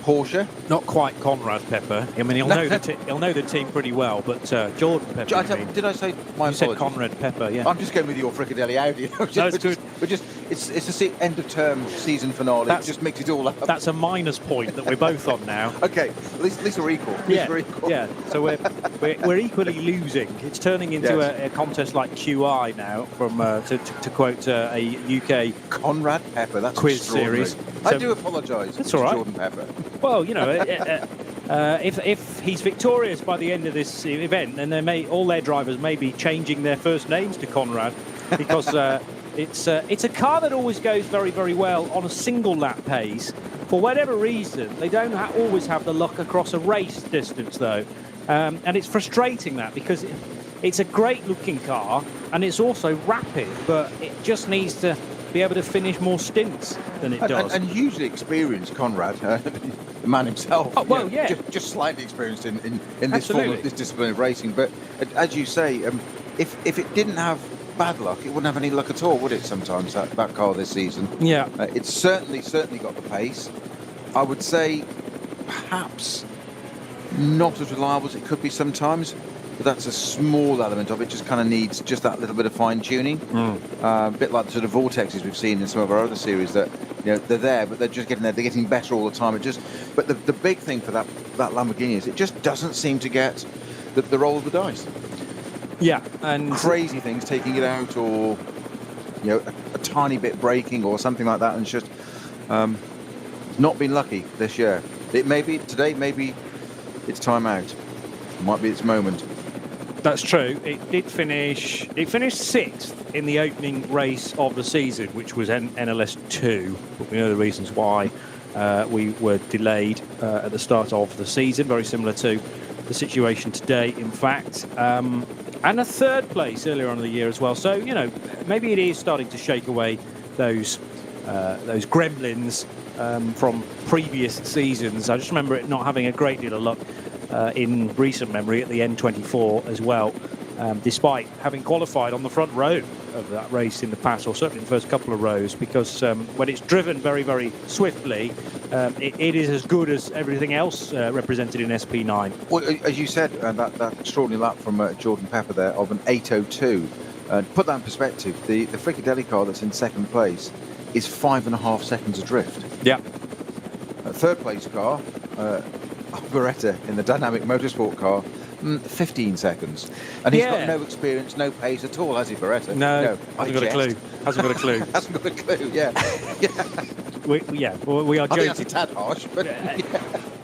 Porsche. Not quite Conrad Pepper. I mean, he'll know the team pretty well, but Jordan Pepper. Did I say my You said Conrad Pepper, yeah. I'm just going with your Fricadelli Audi. No, it's good. It's the end of term season finale. Just mix it all up. That's a minus point that we're both on now. Okay, at least we're equal. Yeah. So we're equally losing. It's turning into a contest like QI now, from to quote a UK Conrad Pepper. That's quiz series. I do apologise. That's all right. Jordan Pepper. Well, you know, if he's victorious by the end of this event, then all their drivers may be changing their first names to Conrad, because it's a car that always goes very, very well on a single lap pace. For whatever reason, they don't always have the luck across a race distance, though. And it's frustrating that, because it's a great looking car and it's also rapid, but it just needs to be able to finish more stints than it does. And hugely experienced, Conrad, the man himself. Oh, well, yeah. Just slightly experienced in this form of this discipline of racing. But as you say, if it didn't have bad luck, it wouldn't have any luck at all, would it? Sometimes that car this season. Yeah. It's certainly got the pace. I would say perhaps not as reliable as it could be sometimes, but that's a small element of it. Just kind of needs just that little bit of fine tuning. A bit like the sort of vortexes we've seen in some of our other series, that they're there, but they're just getting there. They're getting better all the time. But the big thing for that Lamborghini is it just doesn't seem to get the roll of the dice. Yeah, and crazy things, taking it out, or a tiny bit braking or something like that, and it's just not been lucky this year. It may be today, maybe it's time out. It might be its moment. That's true. It did finish. It finished 6th in the opening race of the season, which was NLS9. But we know the reasons why we were delayed at the start of the season. Very similar to the situation today, in fact. And a 3rd place earlier on in the year as well. So maybe it is starting to shake away those gremlins from previous seasons. I just remember it not having a great deal of luck in recent memory at the N24 as well, despite having qualified on the front row of that race in the past, or certainly the first couple of rows, because when it's driven very, very swiftly, it is as good as everything else represented in SP9. Well, as you said, that extraordinary lap from Jordan Pepper there of an 8:02. Put that in perspective, the Frickadelli car that's in 2nd place is 5.5 seconds adrift. Yeah. 3rd place car, Beretta in the dynamic motorsport car, 15 seconds. And he's got no experience, no pace at all, has he, Beretta? No, hasn't got a clue. Hasn't got a clue. Hasn't got a clue, yeah. We are joking. I think that's a tad harsh, but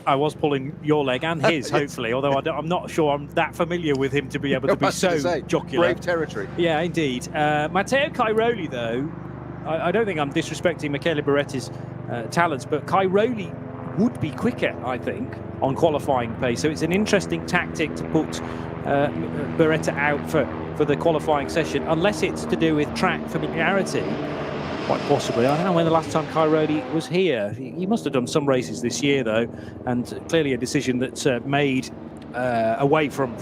I was pulling your leg and his, hopefully, although I'm not sure I'm that familiar with him to be able to be so jocular. Brave territory. Yeah, indeed. Matteo Cairoli, though, I don't think I'm disrespecting Michele Beretta's talents, but Cairoli would be quicker, I think, on qualifying pace. So it's an interesting tactic to put Beretta out for the qualifying session, unless it's to do with track familiarity. Quite possibly. I don't know when the last time Cairoli was here. He must have done some races this year, though, and clearly a decision that's made away from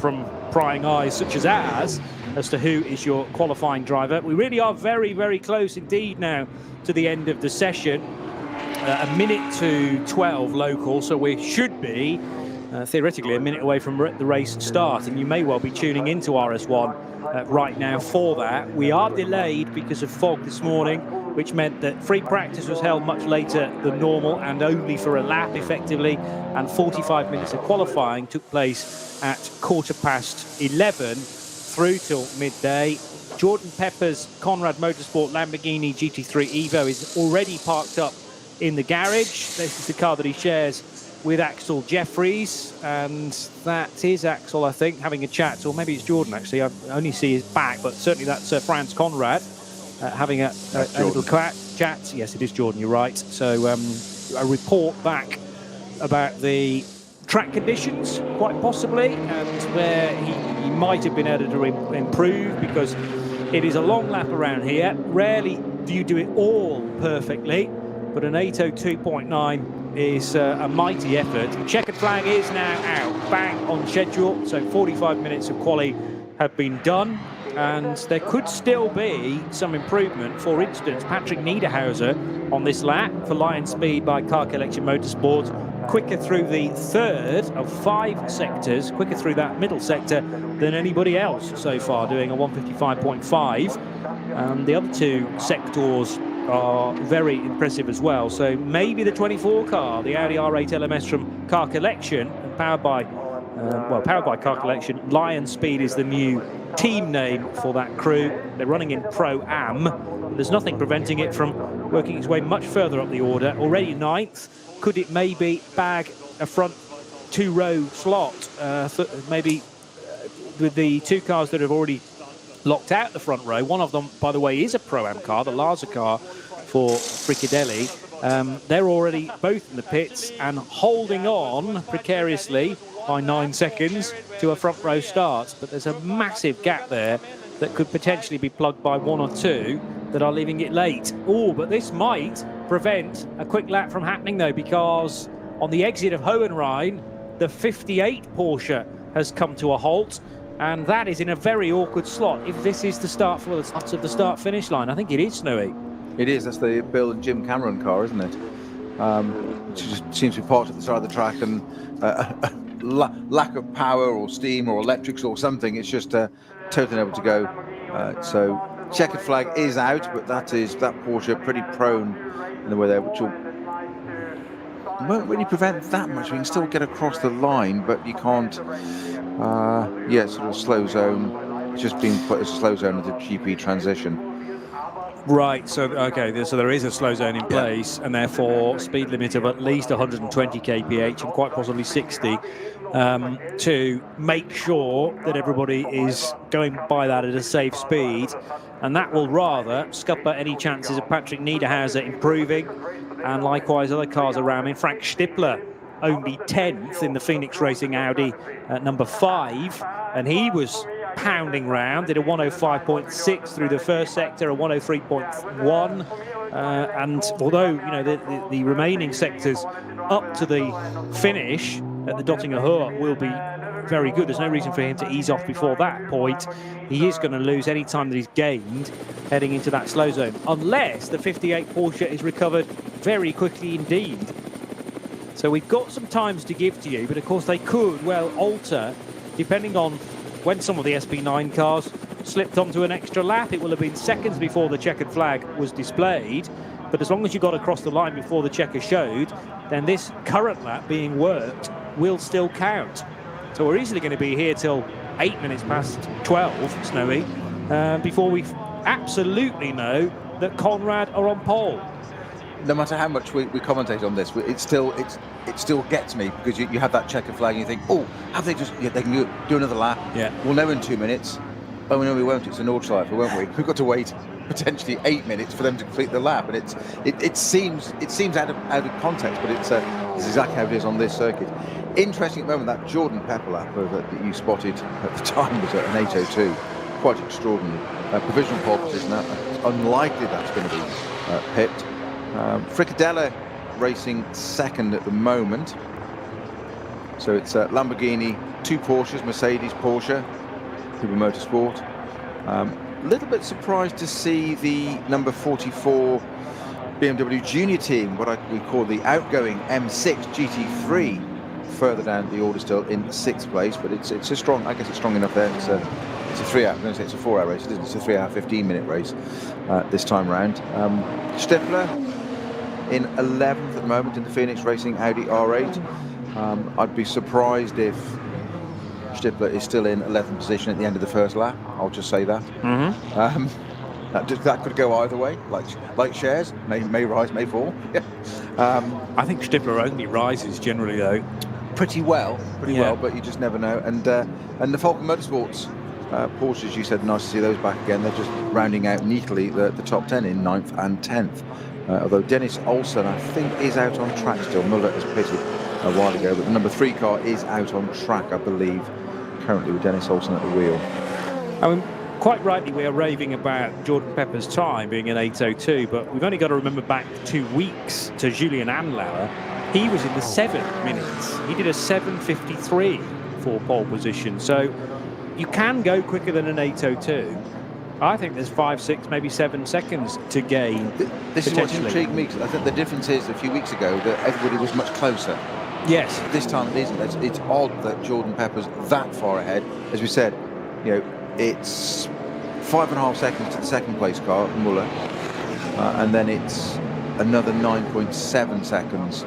prying eyes such as ours as to who is your qualifying driver. We really are very, very close indeed now to the end of the session. A minute to 12 local, so we should be theoretically a minute away from the race start, and you may well be tuning into RS1 right now for that. We are delayed because of fog this morning, which meant that free practice was held much later than normal and only for a lap effectively, and 45 minutes of qualifying took place at 11:15 through till midday. Jordan Pepper's Conrad Motorsport Lamborghini GT3 Evo is already parked up in the garage. This is the car that he shares with Axel Jeffries, and that is Axel, I think, having a chat, or maybe it's Jordan actually. I only see his back, but certainly that's Franz Conrad having a little chat. Yes, it is Jordan, you're right. So a report back about the track conditions, quite possibly, and where he might have been able to improve, because it is a long lap around here. Rarely do you do it all perfectly, but an 8:02.9 is a mighty effort. The checkered flag is now out, bang on schedule, so 45 minutes of quali have been done, and there could still be some improvement. For instance, Patrick Niederhauser on this lap for Lion Speed by Car Collection Motorsport, quicker through the 3rd of 5 sectors, quicker through that middle sector than anybody else so far, doing a 1:55.5. The other 2 sectors are very impressive as well. So maybe the 24 car, the Audi R8 LMS from Car Collection, powered by Car Collection. Lion Speed is the new team name for that crew. They're running in Pro-Am. There's nothing preventing it from working its way much further up the order. Already 9th. Could it maybe bag a front two-row slot, maybe with the two cars that have already locked out the front row. One of them, by the way, is a Pro-Am car, the Larsa car for Fricadelli. They're already both in the pits and holding on precariously by 9 seconds to a front row start. But there's a massive gap there that could potentially be plugged by one or two that are leaving it late. Oh, but this might prevent a quick lap from happening, though, because on the exit of Hohenrhein, the 58 Porsche has come to a halt, and that is in a very awkward slot. If this is the start for the start of the start-finish line, I think it is, Snowy. It is. That's the Bill and Jim Cameron car, isn't it? Which just seems to be parked at the side of the track, and lack of power or steam or electrics or something. It's just totally unable to go. So checkered flag is out, but that Porsche pretty prone in the way there, which won't really prevent that much. We can still get across the line, but you can't. Sort of slow zone. It's just being put as a slow zone of the GP transition. Right, so there is a slow zone in place, and therefore speed limit of at least 120 kph and quite possibly 60 to make sure that everybody is going by that at a safe speed, and that will rather scupper any chances of Patrick Niederhauser improving, and likewise other cars around him. Frank Stippler only 10th in the Phoenix Racing Audi at number 5, and he was pounding round, did a 105.6 through the first sector, a 103.1, and although the remaining sectors up to the finish at the Dottinger Hohe will be very good, there's no reason for him to ease off before that point. He is going to lose any time that he's gained heading into that slow zone, unless the 58 Porsche is recovered very quickly indeed. So we've got some times to give to you, but of course they could well alter depending on when some of the SP9 cars slipped onto an extra lap. It will have been seconds before the checkered flag was displayed, but as long as you got across the line before the checker showed, then this current lap being worked will still count. So we're easily going to be here till 8 minutes past 12, Snowy, before we absolutely know that Conrad are on pole. No matter how much we commentate on this, it still gets me, because you have that checker flag and you think, oh, have they just, they can do another lap? Yeah. We'll know in 2 minutes. Oh, no, we won't. It's a Nordschleife, won't we? We've got to wait potentially 8 minutes for them to complete the lap, and it seems out of context, but it's exactly how it is on this circuit. Interesting at the moment, that Jordan Pepper lap that you spotted at the time was at an 8:02. Quite extraordinary. Provisional pole position. It's unlikely that's going to be pipped. Fricadelli racing second at the moment. So it's Lamborghini, 2 Porsches, Mercedes, Porsche, Cooper Motorsport. A little bit surprised to see the number 44 BMW Junior team, what we call the outgoing M6 GT3, further down the order, still in 6th place. But it's a strong, I guess it's strong enough there. It's a 3-hour, I'm going to say it's a 4-hour race, it isn't. It's a 3-hour, 15-minute race this time round. Stippler in 11th at the moment in the Phoenix Racing Audi R8. I'd be surprised if Stippler is still in 11th position at the end of the first lap. I'll just say that. That could go either way, like shares, may rise, may fall. I think Stippler only rises generally, though. Pretty well, but you just never know. And the Falcon Motorsports Porsches, you said, nice to see those back again. They're just rounding out neatly the top 10 in 9th and 10th. Although Dennis Olsen, I think, is out on track still. Muller has pitted a while ago, but the number 3 car is out on track, I believe, currently with Dennis Olsen at the wheel. I mean, quite rightly, we are raving about Jordan Pepper's time being an 8:02, but we've only got to remember back 2 weeks to Julian Anlauer. He was in the 7 minutes. He did a 7:53 for pole position. So you can go quicker than an 8:02. I think there's 5, 6, maybe 7 seconds to gain. This is what's intrigued me. I think the difference is a few weeks ago that everybody was much closer. Yes. This time it isn't. It's odd that Jordan Pepper's that far ahead. As we said, it's 5.5 seconds to the second place car, Muller, and then it's another 9.7 seconds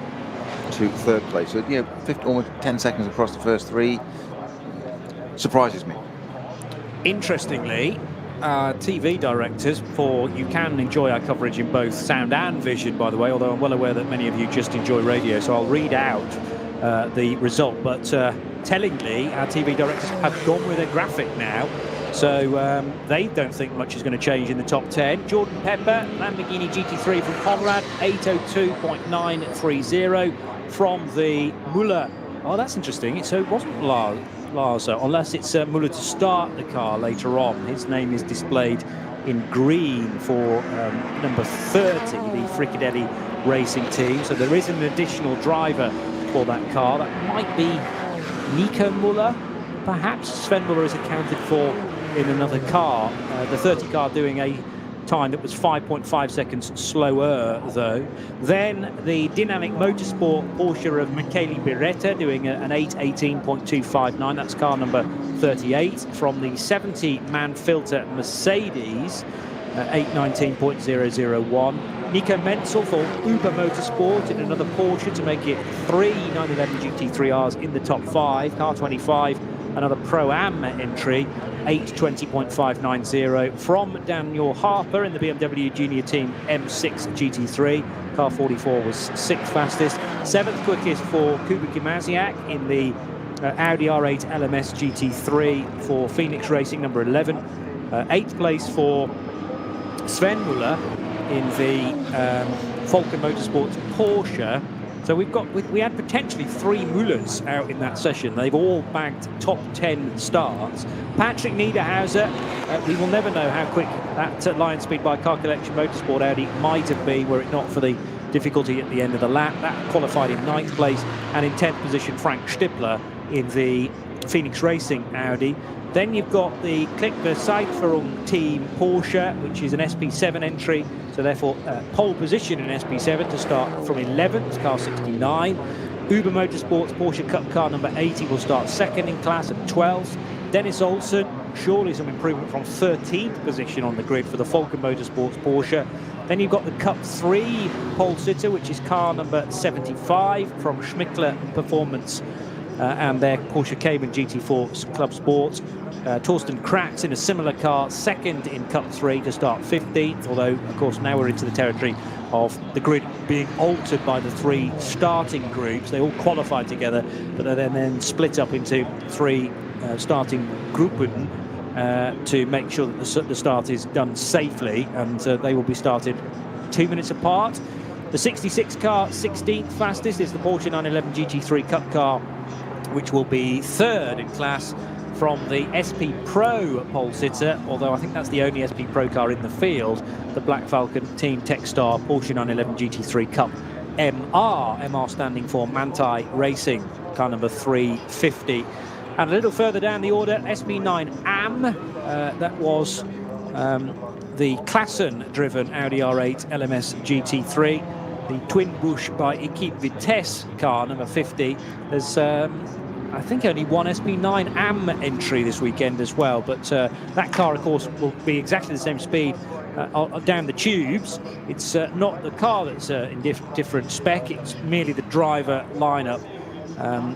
to third place. So, 50, almost 10 seconds across the first 3 surprises me. Interestingly, TV directors, you can enjoy our coverage in both sound and vision, by the way, although I'm well aware that many of you just enjoy radio, so I'll read out the result. But tellingly, our TV directors have gone with a graphic now. So they don't think much is going to change in the top 10. Jordan Pepper, Lamborghini GT3 from Conrad, 802.930 from the Muller. Oh, that's interesting. So it wasn't Lars, unless it's Muller to start the car later on. His name is displayed in green for number 30, the Fricadelli Racing team. So there is an additional driver for that car. That might be Nico Muller, perhaps. Sven Muller is accounted for in another car. The 30 car doing a time that was 5.5 seconds slower, though. Then the Dynamic Motorsport Porsche of Michele Beretta doing an 8:18.259. That's car number 38. From the 70-man filter Mercedes, 8:19.001. Nico Menzel for Uber Motorsport in another Porsche to make it 3 911 GT3Rs in the top 5. Car 25, another Pro-Am entry, 8:20.590 from Daniel Harper in the BMW Junior Team M6 GT3. Car 44 was 6th fastest. 7th quickest for Kuba Kimasiak in the Audi R8 LMS GT3 for Phoenix Racing, number 11. 8th place for Sven Muller in the Falcon Motorsports Porsche. So we had potentially 3 Mullers out in that session. They've all bagged top 10 starts. Patrick Niederhauser, we will never know how quick that Lion Speed by Car Collection Motorsport Audi might have been were it not for the difficulty at the end of the lap. That qualified in 9th place, and in 10th position Frank Stippler in the Phoenix Racing Audi. Then you've got the Klick-Verseitferung team Porsche, which is an SP7 entry, so therefore pole position in SP7 to start from 11th, car 69. Uber Motorsports Porsche Cup car number 80 will start 2nd in class at 12th. Dennis Olsen, surely some improvement from 13th position on the grid for the Falcon Motorsports Porsche. Then you've got the Cup 3 pole sitter, which is car number 75 from Schmickler Performance and their Porsche Cayman GT4 Club Sport. Torsten Kratz in a similar car, 2nd in Cup 3 to start 15th, although of course now we're into the territory of the grid being altered by the 3 starting groups. They all qualify together, but they're then split up into 3 starting Gruppen to make sure that the start is done safely, and they will be started 2 minutes apart. The 66 car, 16th fastest, is the Porsche 911 GT3 Cup car, which will be 3rd in class from the SP Pro pole sitter, although I think that's the only SP Pro car in the field, the Black Falcon Team Techstar Porsche 911 GT3 Cup MR standing for Manthey Racing, car number 350. And a little further down the order, SP9 AM, that was the Klassen-driven Audi R8 LMS GT3, the Twin Bush by Equipe Vitesse car number 50. There's I think only one SP9 AM entry this weekend as well, but that car of course will be exactly the same speed down the tubes. It's not the car that's in different spec, it's merely the driver lineup.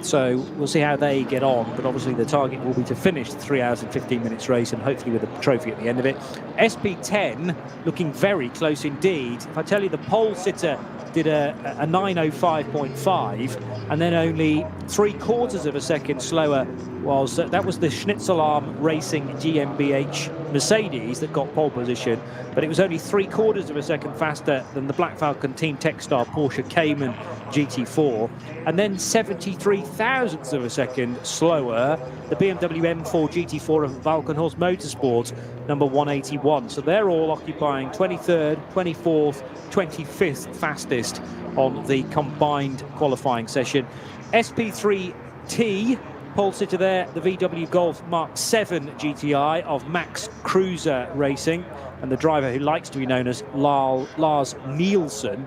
So we'll see how they get on, but obviously the target will be to finish the 3 hours and 15 minutes race, and hopefully with a trophy at the end of it. SP10 looking very close indeed. If I tell you the pole sitter did a 9:05.5, and then only 3/4 of a second slower was that was the Schnitzelarm Racing GmbH Mercedes that got pole position, but it was only 3/4 of a second faster than the Black Falcon Team Techstar Porsche Cayman GT4, and then 73 thousandths of a second slower the BMW M4 GT4 of Valkenhorst Motorsport, number 181. So they're all occupying 23rd, 24th, 25th fastest on the combined qualifying session. SP3T pole sitter there, the VW Golf Mark 7 GTI of Max Cruiser Racing, and the driver who likes to be known as Lars Nielsen,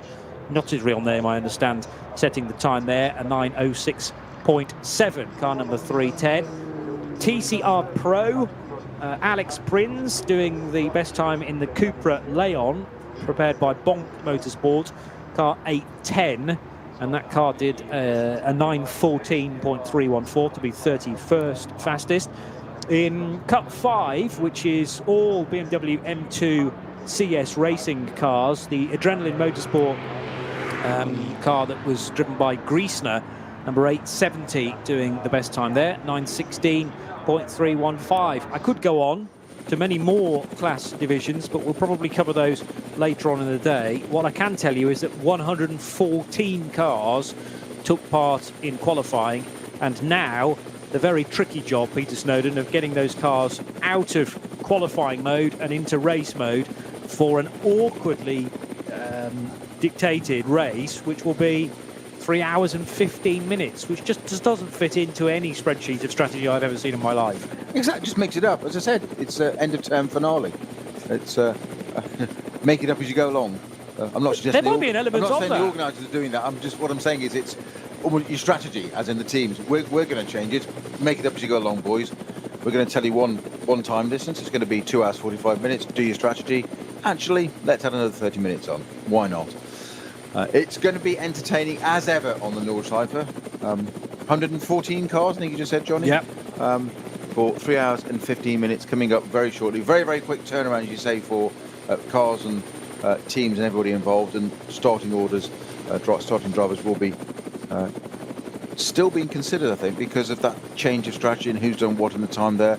not his real name I understand, setting the time there, a 9:06.7, car number 310. TCR Pro, Alex Prins doing the best time in the Cupra Leon, prepared by Bonk Motorsport, car 8:10, and that car did a 9:14.314 to be 31st fastest. In Cup 5, which is all BMW M2 CS racing cars, the Adrenaline Motorsport car that was driven by Griesner Number 870 doing the best time there, 9:16.315. I could go on to many more class divisions, but we'll probably cover those later on in the day. What I can tell you is that 114 cars took part in qualifying, and now the very tricky job, Peter Snowden, of getting those cars out of qualifying mode and into race mode for an awkwardly dictated race, which will be 3 hours and 15 minutes, which just doesn't fit into any spreadsheet of strategy I've ever seen in my life. Exactly, just mix it up. As I said, it's end of term finale. It's make it up as you go along. I'm not suggesting there might be an element I'm not of saying that. the organisers are doing that. What I'm saying is it's your strategy, as in the teams. We're going to change it. Make it up as you go along, boys. We're going to tell you one time distance. It's going to be 2 hours 45 minutes. Do your strategy. Actually, let's add another 30 minutes on. Why not? It's going to be entertaining as ever on the Nordschleife. 114 cars, I think you just said, Johnny. Yep. For 3 hours and 15 minutes coming up very shortly. Very, very quick turnaround, as you say, for cars and teams and everybody involved. And starting orders, starting drivers will be still being considered, I think, because of that change of strategy and who's done what in the time there.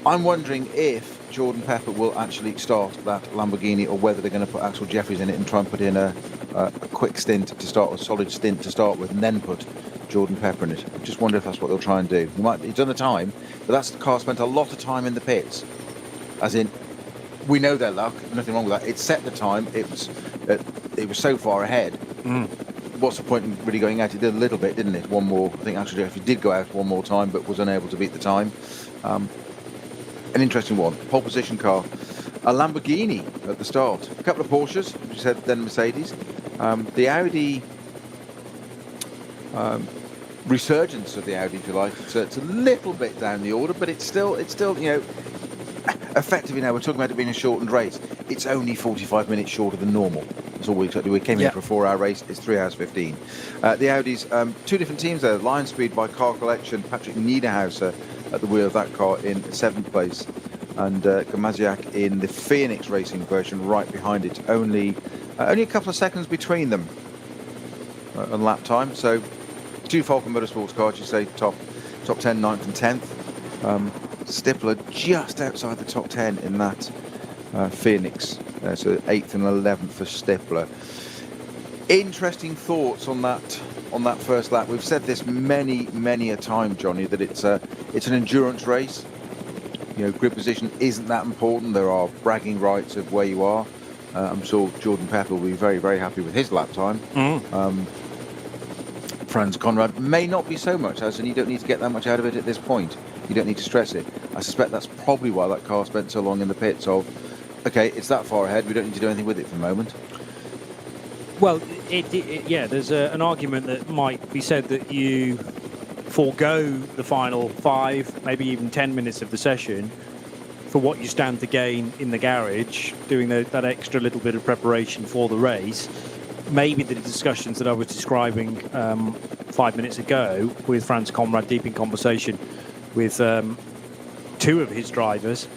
I'm wondering if Jordan Pepper will actually start that Lamborghini, or whether they're going to put Axel Jeffries in it and try and put in a quick stint to start, a solid stint to start with, and then put Jordan Pepper in it. I just wonder if that's what they'll try and do. He's done the time, but that's the car spent a lot of time in the pits. As in, we know their luck, nothing wrong with that. It set the time. It was so far ahead. What's the point in really going out? It did a little bit, didn't it? One more. I think Axel Jeffries did go out one more time, but was unable to beat the time. An interesting one. Pole position car. A Lamborghini at the start. A couple of Porsches, as you said, then Mercedes. The Audi resurgence of the Audi, if you like. It's a little bit down the order, but it's still, effectively now we're talking about it being a shortened race. It's only 45 minutes shorter than normal. That's all we expected. We came in for a 4-hour race. It's 3 hours 15. The Audis, two different teams there. Lion Speed by Car Collection. Patrick Niederhauser at the wheel of that car in 7th place, and Gamaziak in the Phoenix Racing version right behind it. Only a couple of seconds between them on lap time. So two Falcon Motorsports cars, you say, top 10, 9th and 10th. Stippler just outside the top 10 in that Phoenix. So 8th and 11th for Stippler. Interesting thoughts on that first lap. We've said this many a time, Johnny, that it's an endurance race. Grid position isn't that important. There are bragging rights of where you are. I'm sure Jordan Pepper will be very, very happy with his lap time. Franz Conrad may not be so much, as in you don't need to get that much out of it at this point. You don't need to stress it. I suspect that's probably why that car spent so long in the pits of, okay, it's that far ahead, we don't need to do anything with it for the moment. Well, there's an argument that might be said that you forego the final 5, maybe even 10 minutes of the session for what you stand to gain in the garage, doing that extra little bit of preparation for the race. Maybe the discussions that I was describing 5 minutes ago with Franz Conrad, deep in conversation with 2 of his drivers,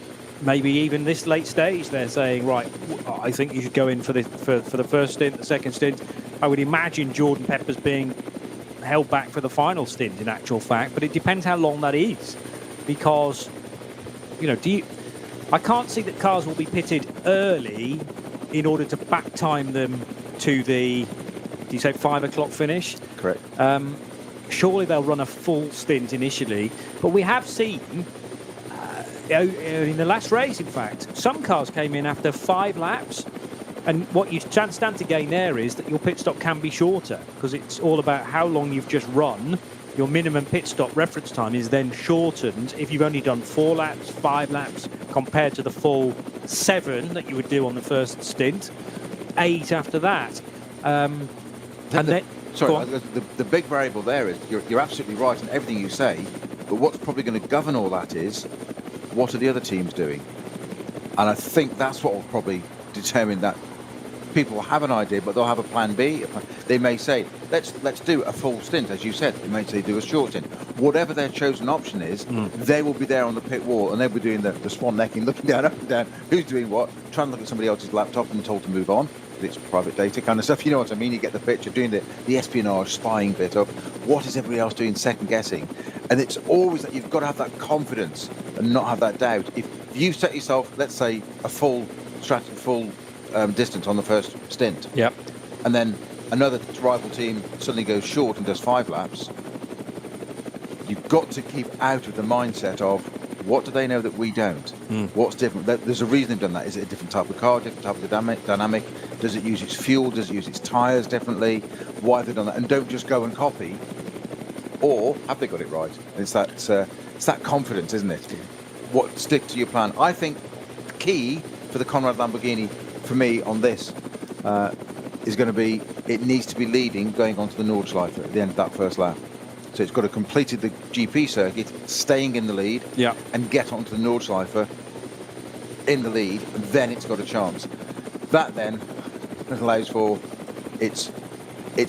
maybe even this late stage, they're saying, right, I think you should go in for the first stint, the second stint. I would imagine Jordan Pepper's being held back for the final stint, in actual fact, but it depends how long that is, because I can't see that cars will be pitted early in order to back time them to the, do you say 5 o'clock finish? Correct. Surely they'll run a full stint initially, but we have seen in the last race, in fact, some cars came in after 5 laps, and what you stand to gain there is that your pit stop can be shorter, because it's all about how long you've just run. Your minimum pit stop reference time is then shortened if you've only done 4 laps, 5 laps, compared to the full 7 that you would do on the first stint, 8 after that. The big variable there is, you're absolutely right in everything you say, but what's probably going to govern all that is, what are the other teams doing? And I think that's what will probably determine that. People will have an idea, but they'll have a plan B. They may say, let's do a full stint, as you said. They may say do a short stint. Whatever their chosen option is, they will be there on the pit wall, and they'll be doing the swan necking, looking down, up and down, who's doing what, trying to look at somebody else's laptop and told to move on. it's private data kind of stuff. You know what I mean? You get the picture, doing the espionage spying bit of what is everybody else doing, second guessing. And it's always that you've got to have that confidence and not have that doubt. If you set yourself, let's say, a full distance on the first stint, Yep. and then another rival team suddenly goes short and does 5 laps, you've got to keep out of the mindset of what do they know that we don't? What's different? There's a reason they've done that. Is it a different type of car, different type of dynamic? Does it use its fuel? Does it use its tyres differently? Why have they done that? And don't just go and copy. Or have they got it right? It's that confidence, isn't it? Stick to your plan. I think the key for the Conrad Lamborghini, for me, on this, is going to be it needs to be leading going on to the Nordschleife at the end of that first lap. So it's got to completed the GP circuit, staying in the lead, and get onto the Nordschleife in the lead, and then it's got a chance. That then allows for it's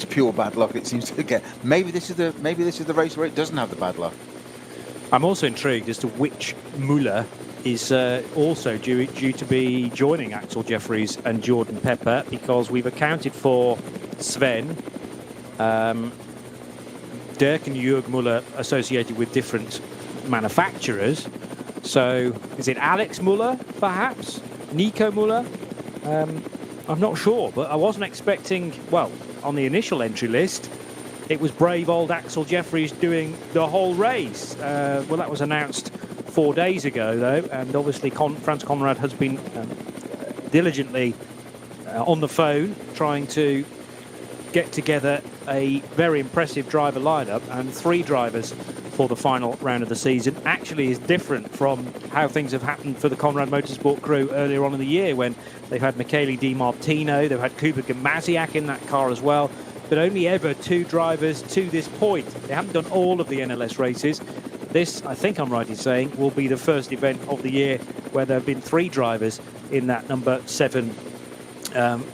pure bad luck. It seems to get. Maybe this is the race where it doesn't have the bad luck. I'm also intrigued as to which Muller is also due to be joining Axel Jeffries and Jordan Pepper, because we've accounted for Sven, Dirk and Jörg Muller associated with different manufacturers. So is it Alex Muller, perhaps? Nico Muller? I'm not sure, but I wasn't expecting, well, on the initial entry list, it was brave old Axel Jeffries doing the whole race. Well, that was announced 4 days ago, though, and obviously Franz Conrad has been diligently on the phone trying to get together a very impressive driver lineup, and 3 drivers for the final round of the season actually is different from how things have happened for the Conrad Motorsport crew earlier on in the year, when they've had Michele Di Martino, they've had Kuba Gamaziak in that car as well, but only ever 2 drivers to this point. They haven't done all of the NLS races. This, I think I'm right in saying, will be the first event of the year where there have been 3 drivers in that number 7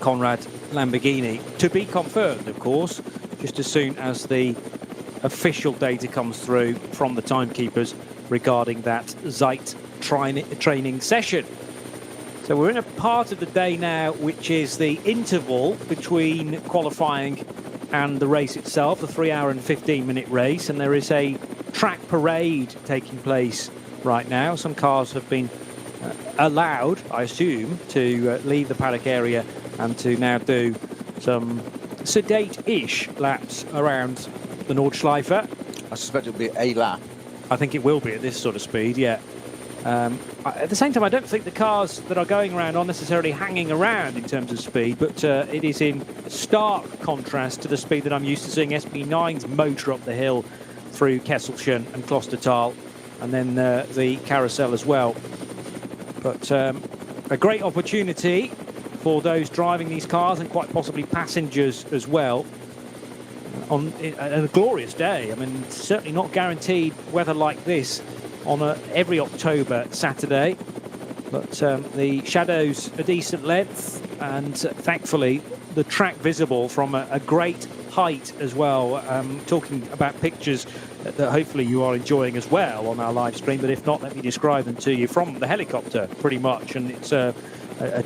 Conrad Lamborghini, to be confirmed, of course, just as soon as the official data comes through from the timekeepers regarding that Zeit training session. So we're in a part of the day now which is the interval between qualifying and the race itself, the 3-hour and 15-minute race, and there is a track parade taking place right now. Some cars have been allowed, I assume, to leave the paddock area and to now do some sedate-ish laps around the Nordschleife. I suspect it'll be a lap. I think it will be at this sort of speed, yeah. At the same time, I don't think the cars that are going around are necessarily hanging around in terms of speed, but it is in stark contrast to the speed that I'm used to seeing SP9's motor up the hill through Kesselchen and Klostertal, and then the carousel as well. But a great opportunity for those driving these cars, and quite possibly passengers as well, on a glorious day. I mean, certainly not guaranteed weather like this on every October Saturday, but the shadows a decent length, and thankfully the track visible from a great height as well. Talking about pictures that hopefully you are enjoying as well on our live stream, but if not, let me describe them to you from the helicopter pretty much, and it's a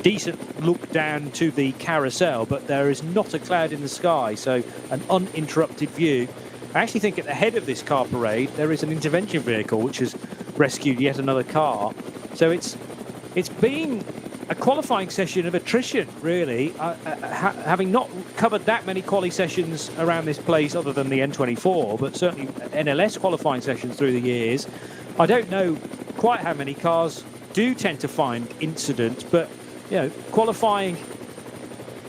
decent look down to the carousel, but there is not a cloud in the sky, so an uninterrupted view. I actually think at the head of this car parade there is an intervention vehicle which has rescued yet another car. So it's been a qualifying session of attrition, really, having not covered that many quali sessions around this place other than the N24, but certainly NLS qualifying sessions through the years. I don't know quite how many cars do tend to find incidents, but you know, qualifying,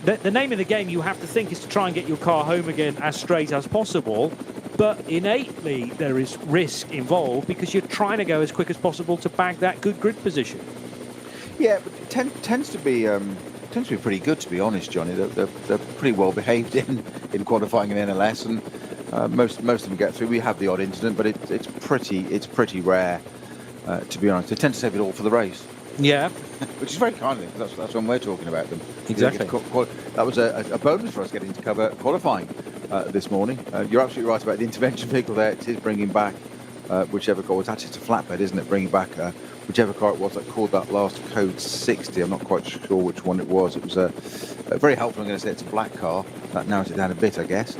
the name of the game, you have to think, is to try and get your car home again as straight as possible, but innately there is risk involved because you're trying to go as quick as possible to bag that good grid position. Yeah, but it tends to be pretty good, to be honest, Johnny. They're pretty well behaved in qualifying in NLS, and most of them get through. We have the odd incident, but it's pretty rare, to be honest. They tend to save it all for the race. Yeah, which is very kind of them, because that's when we're talking about them. Exactly. That was a bonus for us getting to cover qualifying this morning. You're absolutely right about the intervention vehicle there. It is bringing back whichever car. It's actually a flatbed, isn't it? Bringing back whichever car it was that called that last code 60. I'm not quite sure which one it was. It was a very helpful. I'm going to say it's a black car. That narrows it down a bit, I guess.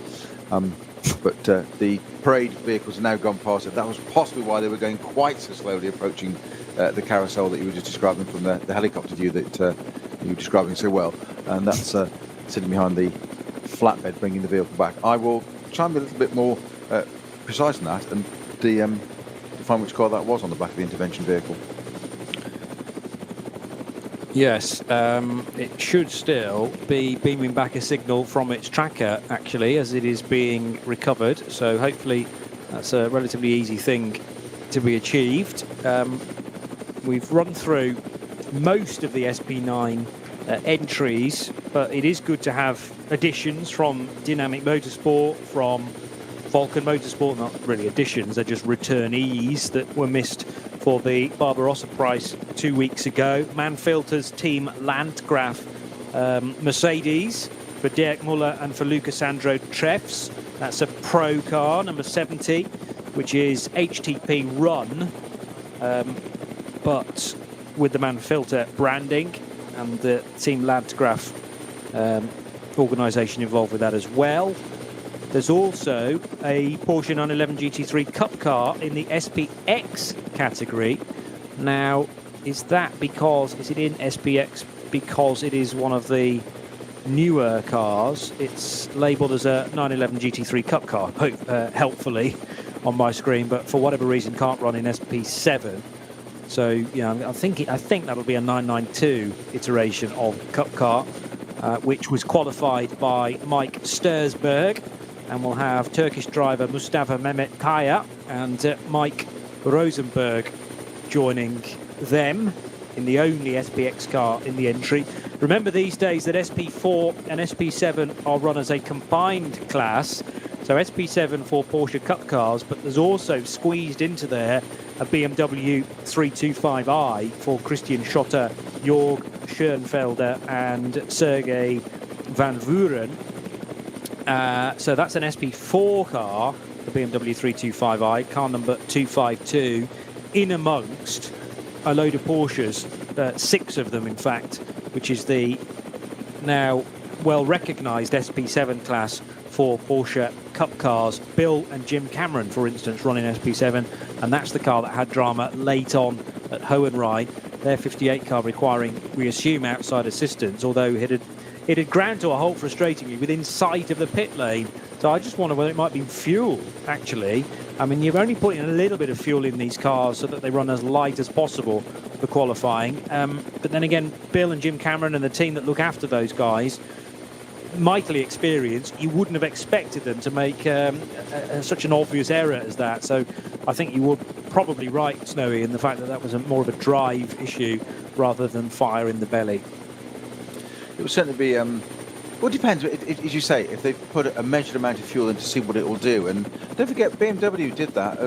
But the parade vehicles have now gone past it. That was possibly why they were going quite so slowly, approaching the carousel that you were just describing from the helicopter view that you were describing so well. And that's sitting behind the flatbed, bringing the vehicle back. I will try and be a little bit more precise than that and define which car that was on the back of the intervention vehicle. Yes, it should still be beaming back a signal from its tracker, actually, as it is being recovered. So hopefully that's a relatively easy thing to be achieved. We've run through most of the SP9 entries, but it is good to have additions from Dynamic Motorsport, from Vulcan Motorsport. Not really additions, they're just returnees that were missed for the Barbarossa prize 2 weeks ago. Manfilter's team Landgraf Mercedes for Dirk Muller and for Lucasandro Treffs. That's a pro car, number 70, which is HTP run, but with the Manfilter branding, and the team Landgraf organisation involved with that as well. There's also a Porsche 911 GT3 Cup car in the SPX category. Now, is it in SPX because it is one of the newer cars? It's labelled as a 911 GT3 Cup car, helpfully on my screen, but for whatever reason can't run in SP7. So, yeah, I think that'll be a 992 iteration of Cup car, which was qualified by Mike Stursberg. And we'll have Turkish driver Mustafa Mehmet Kaya and Mike Rosenberg joining them in the only SPX car in the entry. Remember these days that SP4 and SP7 are run as a combined class. So SP7 for Porsche Cup cars, but there's also squeezed into there a BMW 325i for Christian Schotter, Jorg Schoenfelder and Sergei Van Vuren. So that's an SP4 car, the BMW 325i, car number 252, in amongst a load of Porsches, 6 of them in fact, which is the now well-recognised SP7 class for Porsche Cup cars. Bill and Jim Cameron, for instance, run in SP7, and that's the car that had drama late on at Hohenrhein, their 58 car requiring, we assume, outside assistance, although it had ground to a halt frustratingly within sight of the pit lane. So I just wonder whether it might be fuel, actually. I mean, you're only putting a little bit of fuel in these cars so that they run as light as possible for qualifying. But then again, Bill and Jim Cameron and the team that look after those guys, mightily experienced, you wouldn't have expected them to make such an obvious error as that. So I think you were probably right, Snowy, in the fact that that was more of a drive issue rather than fire in the belly. It will certainly be, well, it depends, as you say, if they put a measured amount of fuel in to see what it will do. And don't forget, BMW did that,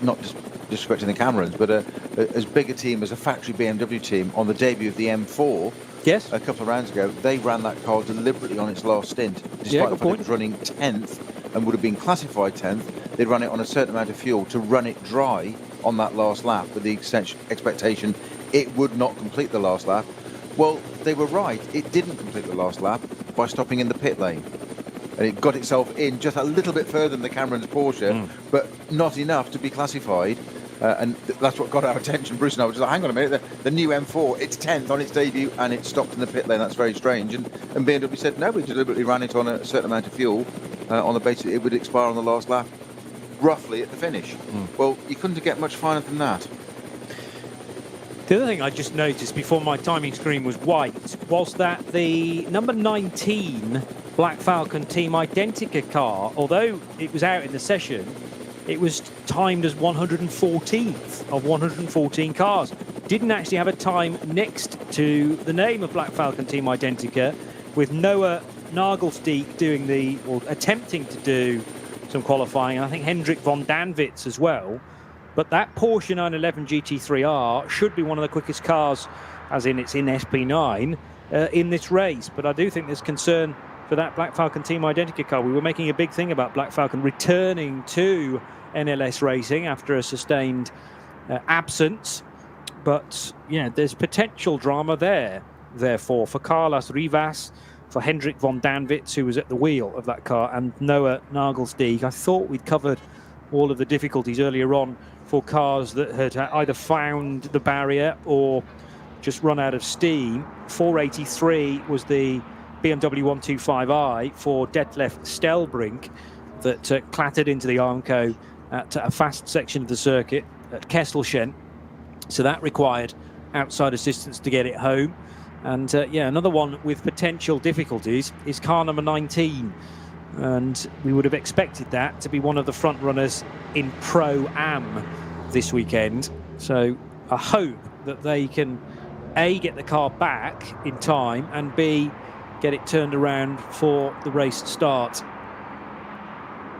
not just disrespecting the Camerons, but as big a team as a factory BMW team on the debut of the M4. Yes. A couple of rounds ago, they ran that car deliberately on its last stint, despite the fact it was running 10th and would have been classified 10th. They'd run it on a certain amount of fuel to run it dry on that last lap with the expectation it would not complete the last lap. Well, they were right. It didn't complete the last lap by stopping in the pit lane. And it got itself in just a little bit further than the Cameron's Porsche, but not enough to be classified. And that's what got our attention. Bruce and I were just like, hang on a minute, the new M4, it's 10th on its debut and it stopped in the pit lane. That's very strange. And BMW said, no, we deliberately ran it on a certain amount of fuel on the basis it would expire on the last lap, roughly at the finish. Well, you couldn't get much finer than that. The other thing I just noticed before my timing screen was white was that the number 19 Black Falcon Team Identica car, although it was out in the session, it was timed as 114th of 114 cars. Didn't actually have a time next to the name of Black Falcon Team Identica, with Noah Nagelsteeg doing attempting to do some qualifying. I think Hendrik von Danwitz as well. But that Porsche 911 GT3R should be one of the quickest cars, as in it's in SP9, in this race. But I do think there's concern for that Black Falcon Team Identica car. We were making a big thing about Black Falcon returning to NLS racing after a sustained absence. But yeah, there's potential drama there, therefore, for Carlos Rivas, for Hendrik von Danwitz, who was at the wheel of that car, and Noah Nagelsteig. I thought we'd covered all of the difficulties earlier on for cars that had either found the barrier or just run out of steam. 483 was the BMW 125i for Detlef Stelbrink that clattered into the Armco at a fast section of the circuit at Kesselchen. So that required outside assistance to get it home. And yeah, another one with potential difficulties is car number 19. And we would have expected that to be one of the front runners in Pro-Am this weekend. So I hope that they can A, get the car back in time, and B, get it turned around for the race start.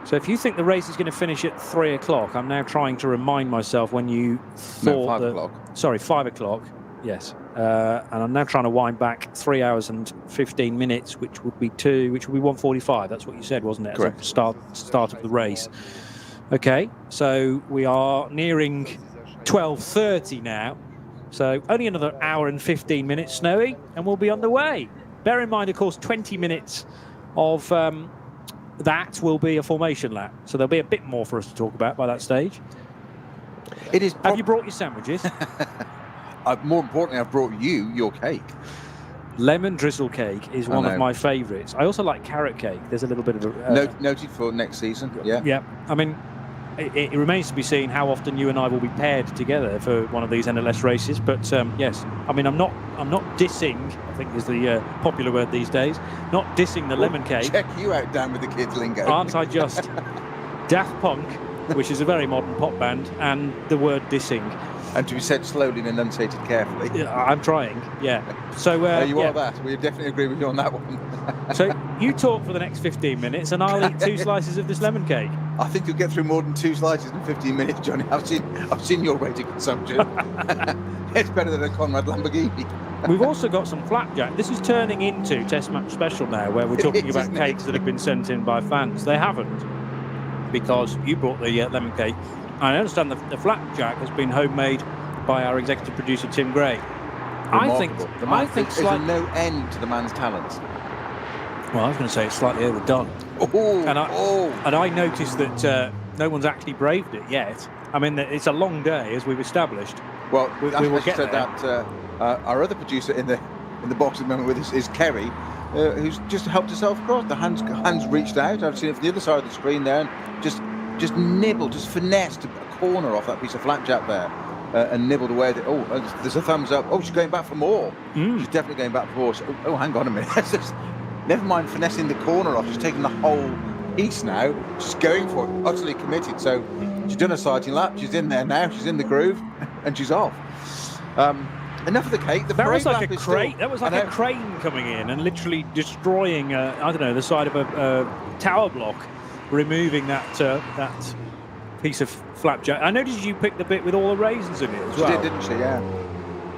So if you think the race is going to finish at 3 o'clock, I'm now trying to remind myself when you thought 5 o'clock. Sorry, 5 o'clock, yes. And I'm now trying to wind back 3 hours and 15 minutes, which would be 1:45. That's what you said, wasn't it? Correct. As a start of the race. Okay, so we are nearing 12:30 now. So only another hour and 15 minutes, Snowy, and we'll be on the way. Bear in mind, of course, 20 minutes of that will be a formation lap. So there'll be a bit more for us to talk about by that stage. It is. Have you brought your sandwiches? More importantly, I've brought you your cake. Lemon drizzle cake is one of my favourites. I also like carrot cake. There's a little bit of a... Noted for next season, yeah. Yeah, I mean, it remains to be seen how often you and I will be paired together for one of these NLS races. But yes, I mean, I'm not dissing, I think is the popular word these days, not dissing the lemon cake. Check you out, Dan, with the kids' lingo. Aren't I just? Daft Punk, which is a very modern pop band, and the word dissing. And to be said slowly and enunciated carefully. Yeah, I'm trying, yeah. So you are that. We definitely agree with you on that one. So you talk for the next 15 minutes and I'll eat 2 slices of this lemon cake. I think you'll get through more than 2 slices in 15 minutes, Johnny. I've seen your rate of consumption. It's better than a Conrad Lamborghini. We've also got some flapjack. This is turning into Test Match Special now, where we're talking about cakes that have been sent in by fans. They haven't, because you brought the lemon cake. I understand the flapjack has been homemade by our executive producer Tim Gray. Remarkable. I think there's no end to the man's talents. Well, I was going to say it's slightly overdone. And I noticed that no one's actually braved it yet. I mean, it's a long day, as we've established. Well, we will get said there. that our other producer in the box at the moment with us is Kerry, who's just helped herself across. The hands reached out. I've seen it from the other side of the screen there, and just nibbled, just finessed a corner off that piece of flapjack there, and nibbled away. There's a thumbs up. Oh, she's going back for more. She's definitely going back for more. So, hang on a minute. Never mind finessing the corner off. She's taking the whole piece now. She's going for it, utterly committed. So she's done a sighting lap. She's in there now. She's in the groove, and she's off. Enough of the cake. That was like a crane. That was like a crane coming in and literally destroying, I don't know, the side of a tower block, removing that piece of flapjack. I noticed you picked the bit with all the raisins in it as well. She did, didn't she? Yeah.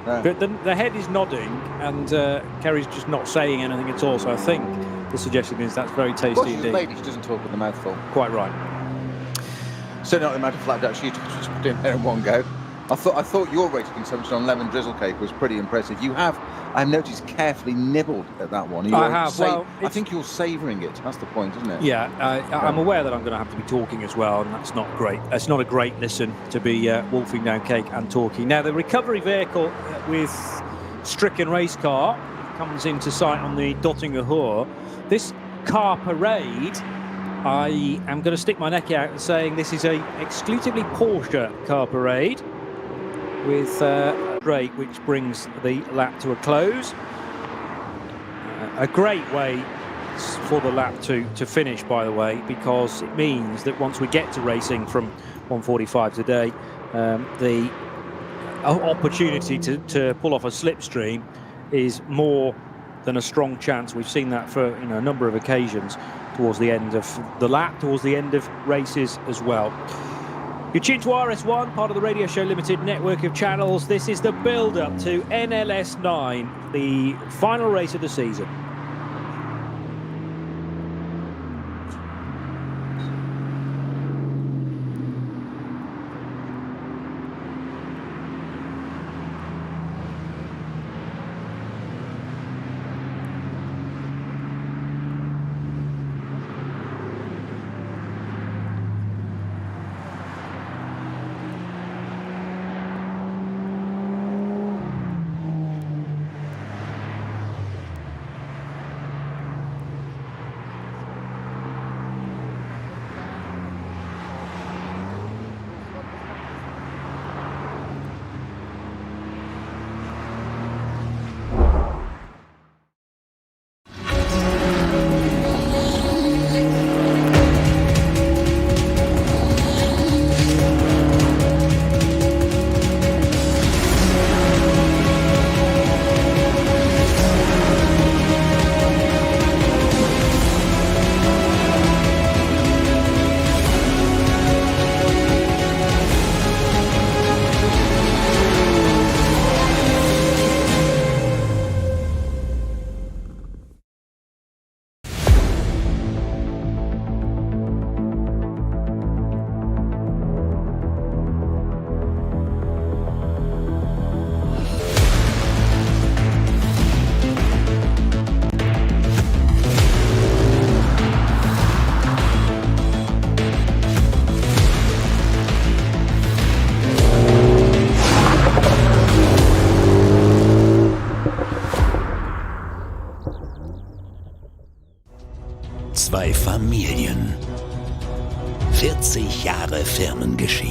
No. But the head is nodding, and Kerry's just not saying anything at all. So I think the suggestion is that's very tasty She's indeed. a lady. She doesn't talk with the mouth full. Quite right. Certainly not the amount of flapjack she just put in there in one go. I thought your rate of consumption on lemon drizzle cake was pretty impressive. I've noticed, carefully nibbled at that one. I have. I think you're savouring it. That's the point, isn't it? Yeah, I'm aware that I'm going to have to be talking as well, and that's not great. It's not a great listen to be wolfing down cake and talking. Now, the recovery vehicle with stricken race car comes into sight on the Dottinger Hoor. This car parade, I am going to stick my neck out and saying this is a exclusively Porsche car parade, with Drake, which brings the lap to a close. A great way for the lap to finish, by the way, because it means that once we get to racing from 1:45 today, the opportunity to pull off a slipstream is more than a strong chance. We've seen that for a number of occasions towards the end of the lap, towards the end of races as well. You're tuned to RS1, part of the Radio Show Limited network of channels. This is the build-up to NLS9, the final race of the season.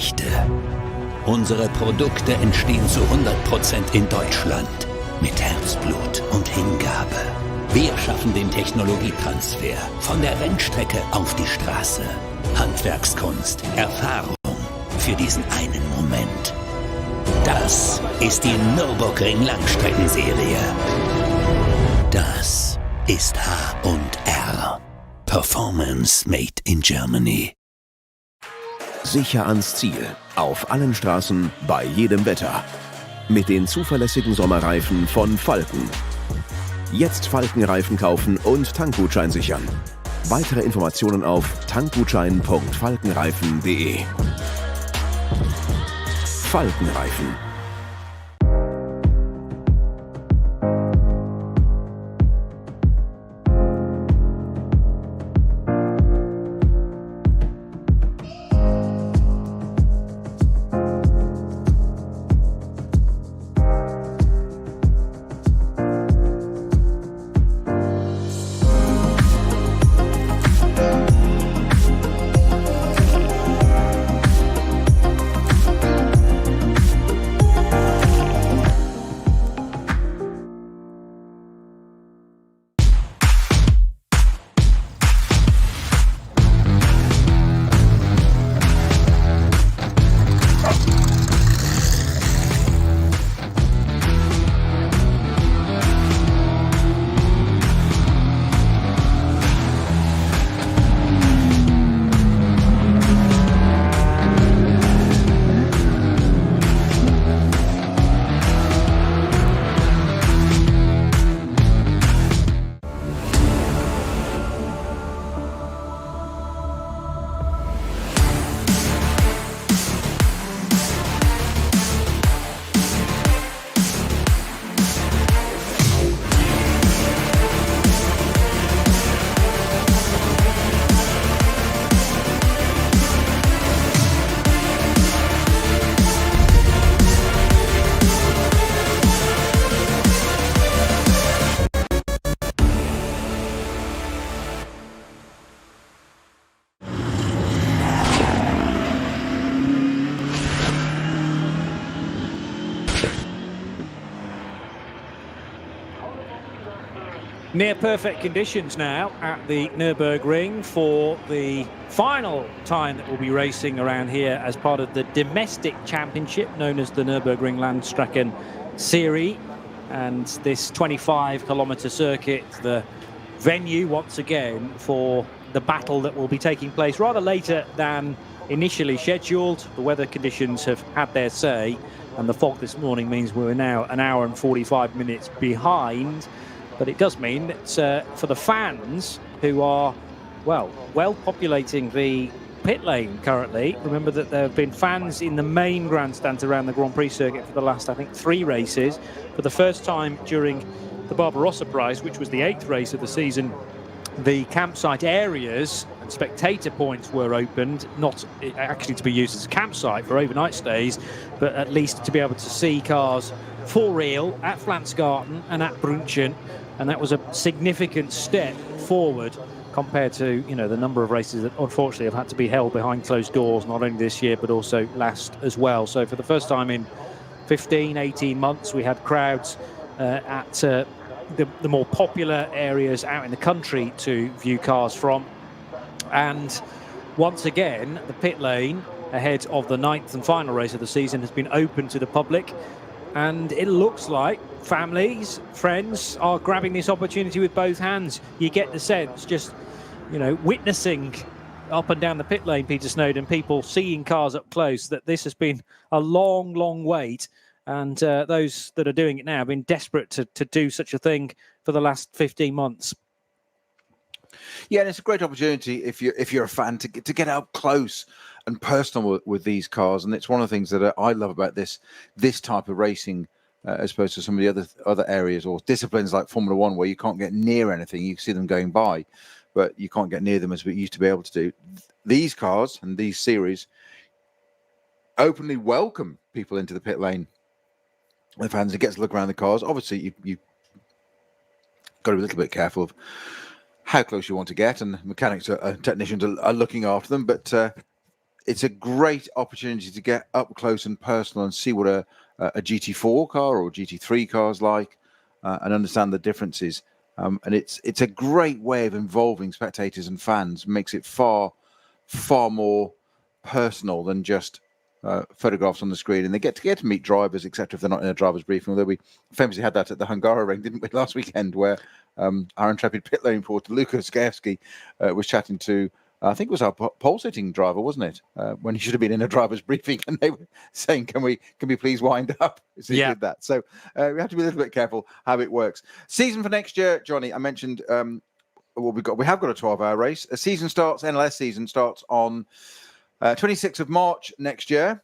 Geschichte. Unsere Produkte entstehen zu 100% in Deutschland. Mit Herzblut und Hingabe. Wir schaffen den Technologietransfer von der Rennstrecke auf die Straße. Handwerkskunst, Erfahrung für diesen einen Moment. Das ist die Nürburgring Langstreckenserie. Das ist H&R. Performance made in Germany. Sicher ans Ziel. Auf allen Straßen, bei jedem Wetter. Mit den zuverlässigen Sommerreifen von Falken. Jetzt Falkenreifen kaufen und Tankgutschein sichern. Weitere Informationen auf tankgutschein.falkenreifen.de. Falkenreifen. Near perfect conditions now at the Nürburgring for the final time that we'll be racing around here as part of the domestic championship known as the Nürburgring Langstrecken Series. And this 25-kilometre circuit, the venue once again for the battle that will be taking place rather later than initially scheduled. The weather conditions have had their say, and the fog this morning means we're now an hour and 45 minutes behind. But it does mean that for the fans who are, well populating the pit lane currently, remember that there have been fans in the main grandstands around the Grand Prix circuit for the last, I think, 3 races. For the first time during the Barbarossa Prize, which was the 8th race of the season, the campsite areas and spectator points were opened, not actually to be used as a campsite for overnight stays, but at least to be able to see cars for real at Flansgarten and at Brunchen. And that was a significant step forward compared to, you know, the number of races that unfortunately have had to be held behind closed doors, not only this year but also last as well. So for the first time in 15, 18 months, we had crowds at the more popular areas out in the country to view cars from. And once again, the pit lane ahead of the 9th and final race of the season has been open to the public. And it looks like families, friends are grabbing this opportunity with both hands. You get the sense, just, you know, witnessing up and down the pit lane, Peter Snowden, people seeing cars up close, that this has been a long, long wait. And those that are doing it now have been desperate to do such a thing for the last 15 months. Yeah, and it's a great opportunity if you're a fan to get up close and personal with these cars. And it's one of the things that I love about this type of racing, as opposed to some of the other areas or disciplines like Formula One, where you can't get near anything. You can see them going by, but you can't get near them as we used to be able to do. These cars and these series openly welcome people into the pit lane. The fans, it gets to look around the cars. Obviously, you got to be a little bit careful of how close you want to get, and mechanics and technicians are looking after them. But it's a great opportunity to get up close and personal and see what a GT4 car or GT3 car is like, and understand the differences. And it's a great way of involving spectators and fans. Makes it far more personal than just photographs on the screen, and they get to meet drivers, etc. if they're not in a driver's briefing. Although we famously had that at the Hungaroring, didn't we, last weekend, where our intrepid pit lane reporter Luka Skierski was chatting to, I think it was our pole sitting driver, wasn't it? When he should have been in a driver's briefing, and they were saying, "Can we please wind up?" So he did that. So we have to be a little bit careful how it works. Season for next year, Johnny. I mentioned we have got a 12-hour race. NLS season starts on 26th of March next year,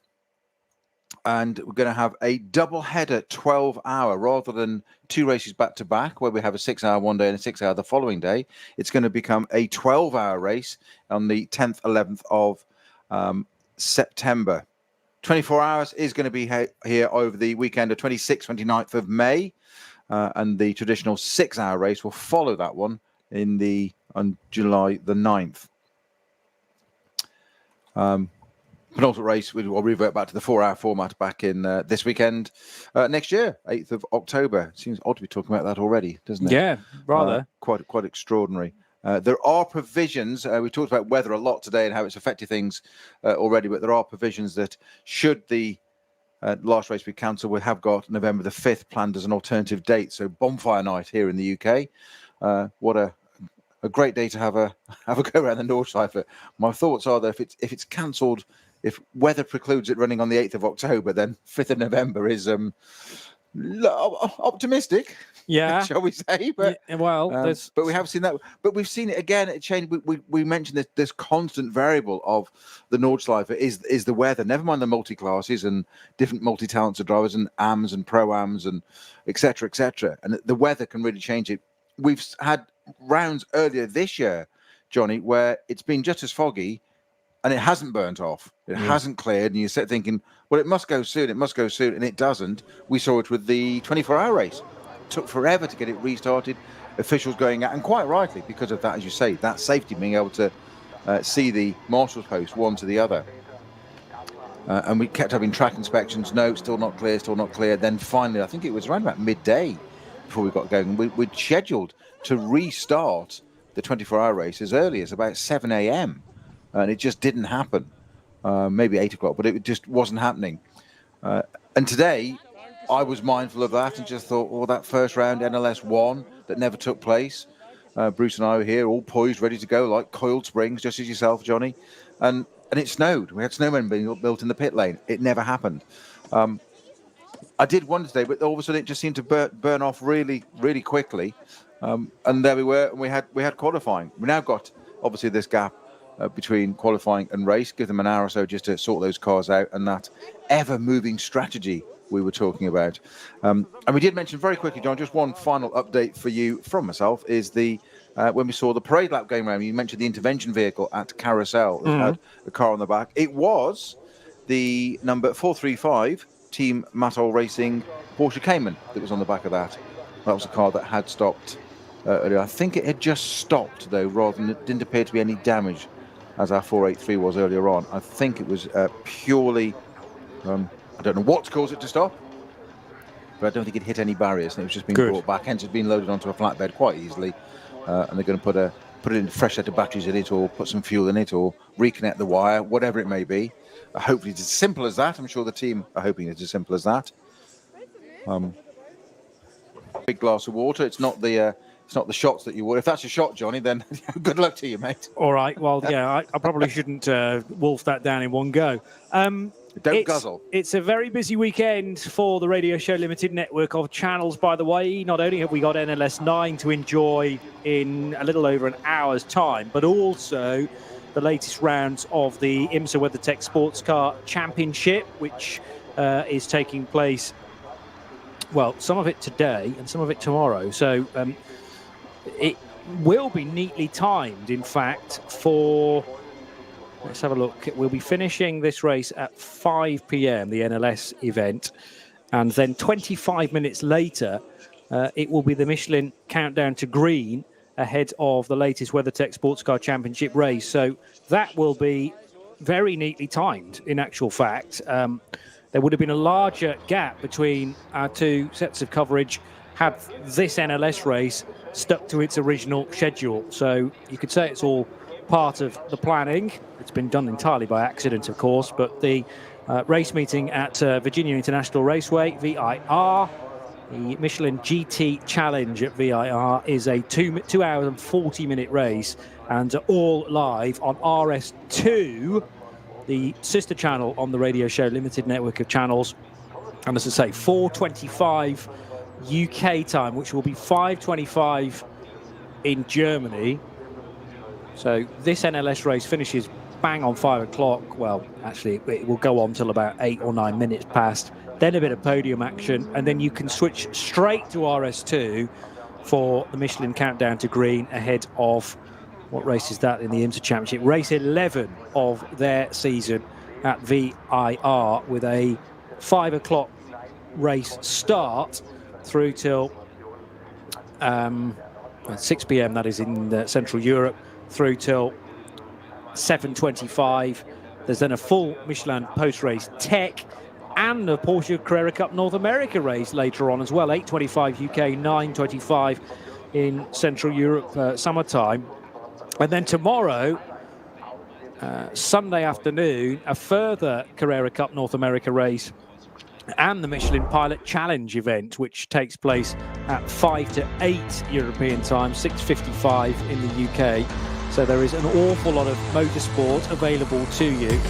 and we're going to have a double-header 12-hour rather than 2 races back-to-back, where we have a 6-hour one day and a 6-hour the following day. It's going to become a 12-hour race on the 10th, 11th of September. 24 hours is going to be here over the weekend of 26th, 29th of May, and the traditional 6-hour race will follow that one on July the 9th. Penultimate race, we'll revert back to the 4-hour format back in this weekend next year, 8th of October. Seems odd to be talking about that already, doesn't it? Yeah, rather. Quite extraordinary. There are provisions. We talked about weather a lot today and how it's affected things already, but there are provisions that should the last race be cancelled, we have got November the 5th planned as an alternative date. So bonfire night here in the UK. What a great day to have a go around the Nordschleife. My thoughts are that if it's cancelled, if weather precludes it running on the 8th of October, then 5th of November is optimistic. Yeah, shall we say? But but we have seen that. But we've seen it again. It changed. We mentioned this constant variable of the Nordschleife is the weather. Never mind the multi classes and different multi talented drivers and AMs and pro AMs and etc. And the weather can really change it. We've had rounds earlier this year, Johnny, where it's been just as foggy and it hasn't burnt off. It hasn't cleared. And you sit thinking, well, it must go soon. And it doesn't. We saw it with the 24-hour race. It took forever to get it restarted. Officials going out, and quite rightly, because of that, as you say, that safety, being able to see the marshal's post one to the other. And we kept having track inspections. No, still not clear. Then finally, I think it was around about midday before we got going. We'd scheduled to restart the 24-hour race as early as about 7 a.m. And it just didn't happen. Maybe 8 o'clock, but it just wasn't happening. And today, I was mindful of that and just thought, well, that first round, NLS1, that never took place. Bruce and I were here, all poised, ready to go, like coiled springs, just as yourself, Johnny. And it snowed. We had snowmen being built in the pit lane. It never happened. I did wonder today, but all of a sudden it just seemed to burn off really, really quickly. And there we were, and we had qualifying. We now got, obviously, this gap between qualifying and race. Give them an hour or so just to sort those cars out, and that ever-moving strategy we were talking about. And we did mention very quickly, John, just one final update for you from myself is when we saw the parade lap going around. You mentioned the intervention vehicle at Carousel that had a car on the back. It was the number 435 Team Mattol Racing Porsche Cayman that was on the back of that. That was a car that had stopped earlier. I think it had just stopped, though, rather than it didn't appear to be any damage, as our 483 was earlier on. I think it was purely, I don't know what caused it to stop, but I don't think it hit any barriers, and it was just being brought back. Hence, it's been loaded onto a flatbed quite easily, and they're going to put it in a fresh set of batteries in it, or put some fuel in it, or reconnect the wire, whatever it may be. Hopefully, it's as simple as that. I'm sure the team are hoping it's as simple as that. Big glass of water. It's not the shots that you would. If that's a shot, Johnny, then good luck to you, mate. All right. Well, yeah, I probably shouldn't wolf that down in one go. Don't guzzle. It's a very busy weekend for the Radio Show Limited network of channels, by the way. Not only have we got NLS9 to enjoy in a little over an hour's time, but also the latest rounds of the IMSA WeatherTech Sports Car Championship, which is taking place, well, some of it today and some of it tomorrow. So it will be neatly timed, in fact, for... Let's have a look. We'll be finishing this race at 5 p.m., the NLS event. And then 25 minutes later, it will be the Michelin Countdown to Green ahead of the latest WeatherTech Sports Car Championship race. So that will be very neatly timed, in actual fact. There would have been a larger gap between our two sets of coverage had this NLS race stuck to its original schedule. So you could say it's all part of the planning. It's been done entirely by accident, of course, but the race meeting at Virginia International Raceway, VIR, the Michelin GT Challenge at VIR is a 2 hour and 40-minute race, and all live on RS2, the sister channel on the radio show limited network of channels. And as I say, 4:25 UK time, which will be 5:25 in Germany. So this NLS race finishes bang on 5 o'clock. Well, actually, it will go on till about 8 or 9 minutes past. Then a bit of podium action, and then you can switch straight to RS2 for the Michelin Countdown to Green ahead of, what race is that in the IMSA Championship? Race 11 of their season at VIR, with a 5 o'clock race start through till 6 p.m. that is in Central Europe, through till 7:25. There's then a full Michelin post-race tech and the Porsche Carrera Cup North America race later on as well. 8:25 UK, 9:25 in Central Europe summertime. And then tomorrow, Sunday afternoon, a further Carrera Cup North America race and the Michelin Pilot Challenge event, which takes place at 5 to 8 European time, 6:55 in the UK. So there is an awful lot of motorsport available to you.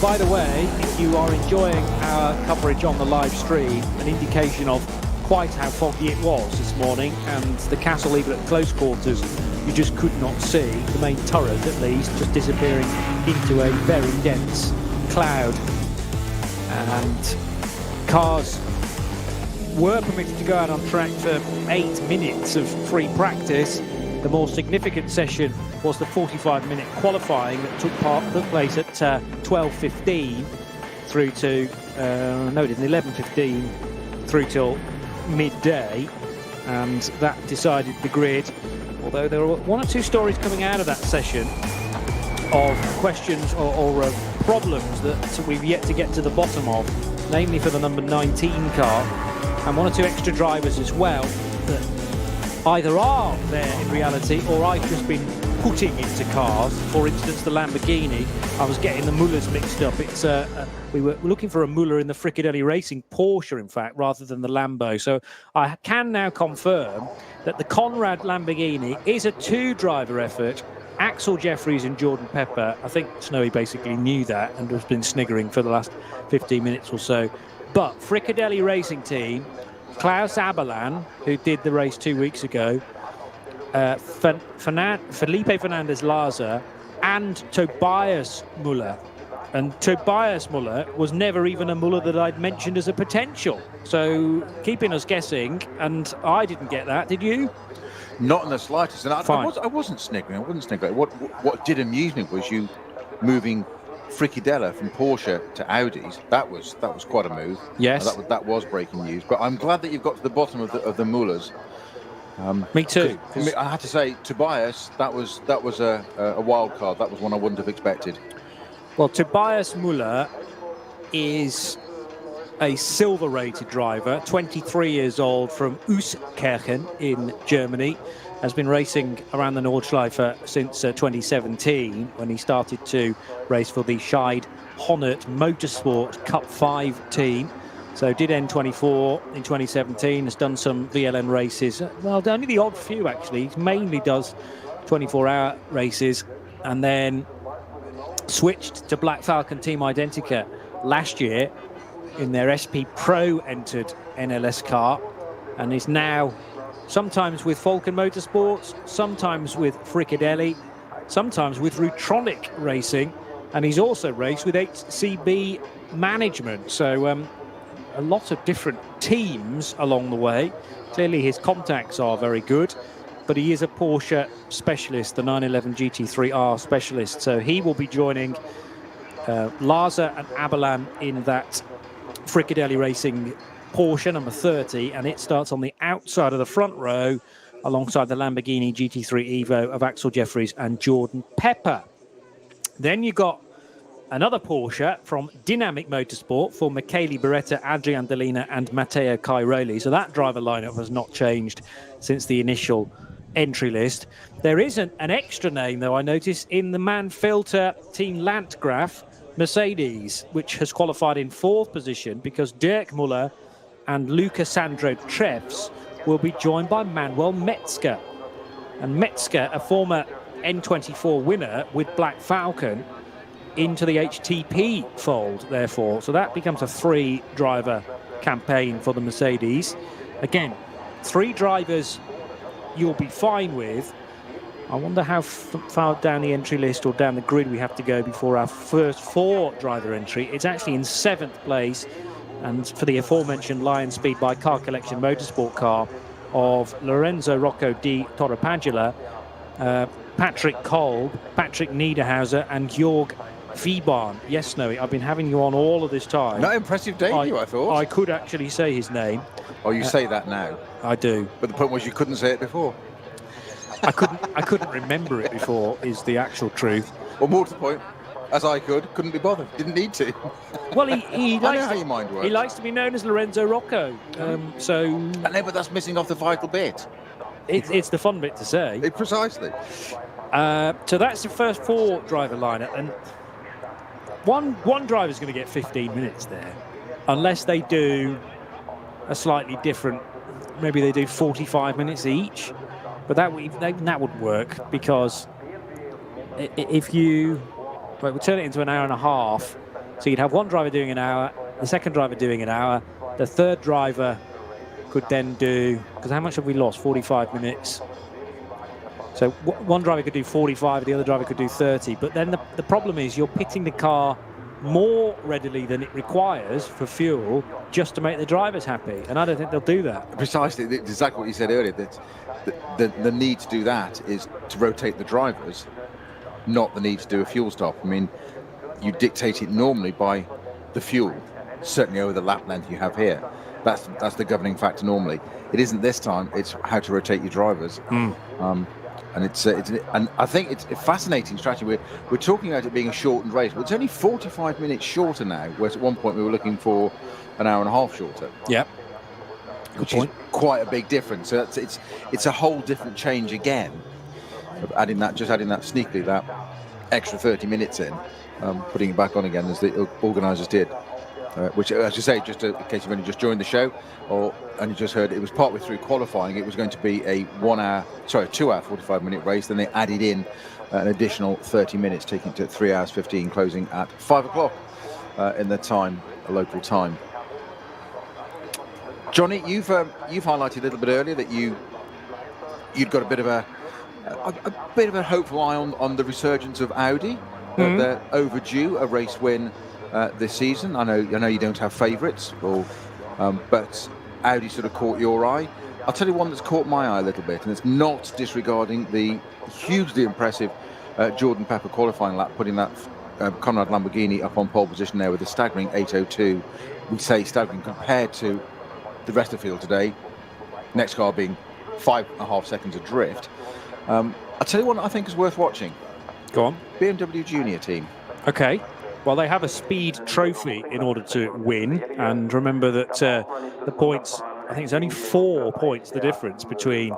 By the way, if you are enjoying our coverage on the live stream, an indication of quite how foggy it was this morning, and the castle, even at close quarters, you just could not see, the main turret at least, just disappearing into a very dense cloud. And cars were permitted to go out on track for 8 minutes of free practice. The more significant session was the 45-minute qualifying that took place at 12:15 through to, no, it didn't, 11:15 through till midday, and that decided the grid. Although there were one or two stories coming out of that session of questions or problems that we've yet to get to the bottom of, namely for the number 19 car, and one or two extra drivers as well that either are there in reality or I've just been putting into cars. For instance, the Lamborghini, I was getting the Mullers mixed up. It's we were looking for a Muller in the Fricadelli Racing Porsche, in fact, rather than the Lambo. So I can now confirm that the Conrad Lamborghini is a 2-driver effort. Axel Jeffries and Jordan Pepper. I think Snowy basically knew that and has been sniggering for the last 15 minutes or so. But Fricadelli Racing Team, Klaus Aberlan, who did the race 2 weeks ago, Felipe Fernandez-Laza, and Tobias Muller. And Tobias Muller was never even a Muller that I'd mentioned as a potential. So keeping us guessing, and I didn't get that, did you? Not in the slightest. And I wasn't sniggering. What did amuse me was you moving Fricadelli from Porsche to Audis. That was quite a move. Yes, that was breaking news. But I'm glad that you've got to the bottom of the Mullers. Me too. I have to say, Tobias, that was a wild card. That was one I wouldn't have expected. Well, Tobias Muller is a silver-rated driver, 23 years old, from Euskirchen in Germany. Has been racing around the Nordschleife since 2017, when he started to race for the Scheid Honert Motorsport Cup 5 team. So did N24 in 2017, has done some VLN races. Well, only the odd few, actually. He mainly does 24-hour races, and then switched to Black Falcon Team Identica last year in their SP Pro entered NLS car, and is now sometimes with Falcon Motorsports, sometimes with Fricadelli, sometimes with Rutronic Racing, and he's also raced with HCB Management. So a lot of different teams along the way. Clearly his contacts are very good, but he is a Porsche specialist, the 911 GT3R specialist. So he will be joining Laza and Aberlan in that Fricadelli Racing Porsche number 30, and it starts on the outside of the front row alongside the Lamborghini GT3 Evo of Axel Jeffries and Jordan Pepper. Then you got another Porsche from Dynamic Motorsport for Michele Beretta, Adrian Delina and Matteo Cairoli. So that driver lineup has not changed since the initial entry list. There is an extra name, though, I notice, in the Manfilter Team Landgraf Mercedes, which has qualified in 4th position because Dirk Muller and Luca Sandro Treffs will be joined by Manuel Metzger. And Metzger, a former N24 winner with Black Falcon, into the HTP fold, therefore. So that becomes a 3-driver campaign for the Mercedes. Again, 3 drivers you'll be fine with. I wonder how far down the entry list or down the grid we have to go before our first 4-driver entry. It's actually in 7th place, and for the aforementioned Lion Speed by Car Collection Motorsport car of Lorenzo Rocco di Torrepadula, Patrick Kolb, Patrick Niederhauser and Jörg Vibarn. Yes, Snowy, I've been having you on all of this time. No impressive debut, I thought. I could actually say his name. Oh, you say that now? I do. But the point was you couldn't say it before. I couldn't remember it before, is the actual truth. Well, more to the point, as I couldn't be bothered. Didn't need to. Well, he I likes know how your mind works. He likes to be known as Lorenzo Rocco. So I know, but that's missing off the vital bit. it's the fun bit to say. Precisely. So that's the first 4-driver lineup, and one driver's going to get 15 minutes there, unless they do a slightly different. Maybe they do 45 minutes each, but that wouldn't work, because if you we turn it into an hour and a half, so you'd have one driver doing an hour, the second driver doing an hour, the third driver could then do, because how much have we lost? 45 minutes. So one driver could do 45, the other driver could do 30. But then the problem is you're pitting the car more readily than it requires for fuel just to make the drivers happy. And I don't think they'll do that. Precisely, exactly what you said earlier, that the need to do that is to rotate the drivers, not the need to do a fuel stop. I mean, you dictate it normally by the fuel, certainly over the lap length you have here. That's the governing factor normally. It isn't this time, it's how to rotate your drivers. And and I think it's a fascinating strategy. We're talking about it being a shortened race, but it's only 45 minutes shorter now, whereas at one point we were looking for an hour and a half shorter. Yep. Which is quite a big difference. So it's a whole different change again. Adding that sneakily, that extra 30 minutes in, putting it back on again as the organisers did. Which, as you say, just in case you've only just joined the show, or only just heard, it was partway through qualifying. It was going to be a 2-hour 45-minute race. Then they added in an additional 30 minutes, taking it to 3 hours 15, closing at 5 o'clock in the time, a local time. Johnny, you've highlighted a little bit earlier that you'd got a bit of a hopeful eye on the resurgence of Audi. They're overdue a race win this season. I know you don't have favourites, but Audi sort of caught your eye. I'll tell you one that's caught my eye a little bit, and it's not disregarding the hugely impressive Jordan Pepper qualifying lap, putting that Conrad Lamborghini up on pole position there with a staggering 8:02. We say staggering compared to the rest of the field today. Next car being 5.5 seconds adrift. I'll tell you one I think is worth watching. Go on. BMW Junior team. Okay. Well, they have a speed trophy in order to win, and remember that the points, I think it's only 4 points the difference between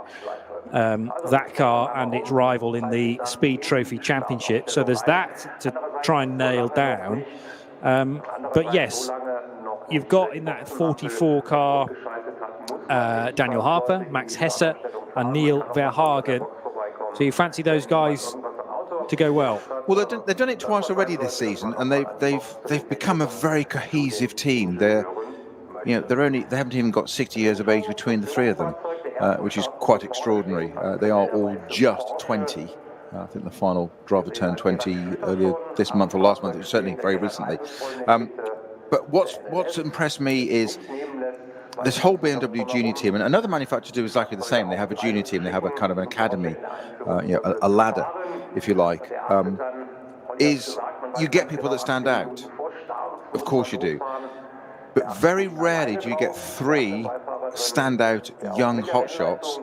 that car and its rival in the Speed Trophy Championship. So there's that to try and nail down. But yes, you've got in that 44 car Daniel Harper, Max Hesse and Neil Verhagen. So you fancy those guys to go well? Well, they've done it twice already this season, and they've become a very cohesive team. They haven't even got 60 years of age between the three of them, which is quite extraordinary. They are all just 20. I think the final driver turned 20 earlier this month or last month. It was certainly very recently. But what's impressed me is this whole BMW junior team, and another manufacturer do exactly the same. They have a junior team, they have a kind of an academy, a ladder, if you like. Is you get people that stand out. Of course you do. But very rarely do you get 3 standout young hotshots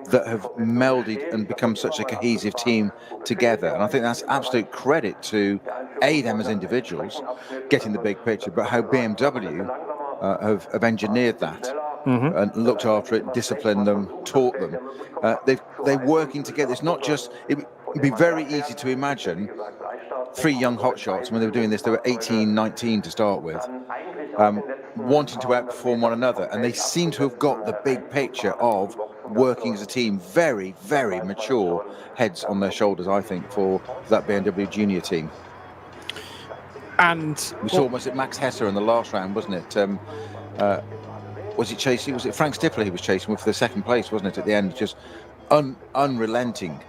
that have melded and become such a cohesive team together. And I think that's absolute credit to them as individuals getting the big picture, but how BMW have engineered that and looked after it, disciplined them, taught them. They're working together. It's not just. It'd be very easy to imagine three young hotshots when they were doing this. They were 18, 19 to start with, wanting to outperform one another, and they seem to have got the big picture of working as a team. Very, very mature heads on their shoulders, I think, for that BMW Junior team. And we saw almost at Max Hesser in the last round, wasn't it? Was it chasing? Was it Frank Stippler he was chasing with for the second place, wasn't it? At the end, just unrelenting,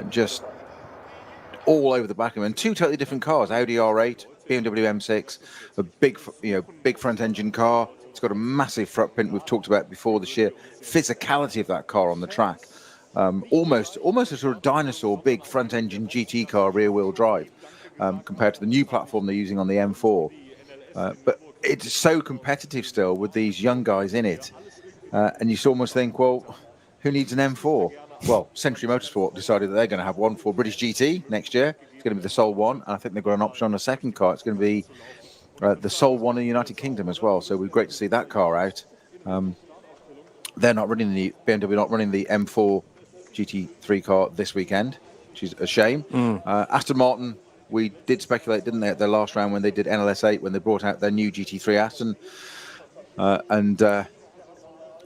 just all over the back of him. And two totally different cars: Audi R8, BMW M6, a big front engine car. It's got a massive footprint. We've talked about before, the sheer physicality of that car on the track. Almost a sort of dinosaur, big front engine GT car, rear wheel drive, compared to the new platform they're using on the M4. But it's so competitive still with these young guys in it. And you almost think, well, who needs an M4? Well, Century Motorsport decided that they're going to have one for British GT next year. It's going to be the sole one. And I think they've got an option on a second car. It's going to be the sole one in the United Kingdom as well. So we're great to see that car out. They're not running BMW not running the M4 GT3 car this weekend, which is a shame. Aston Martin, we did speculate, didn't they, at their last round when they did NLS8, when they brought out their new GT3 Aston, and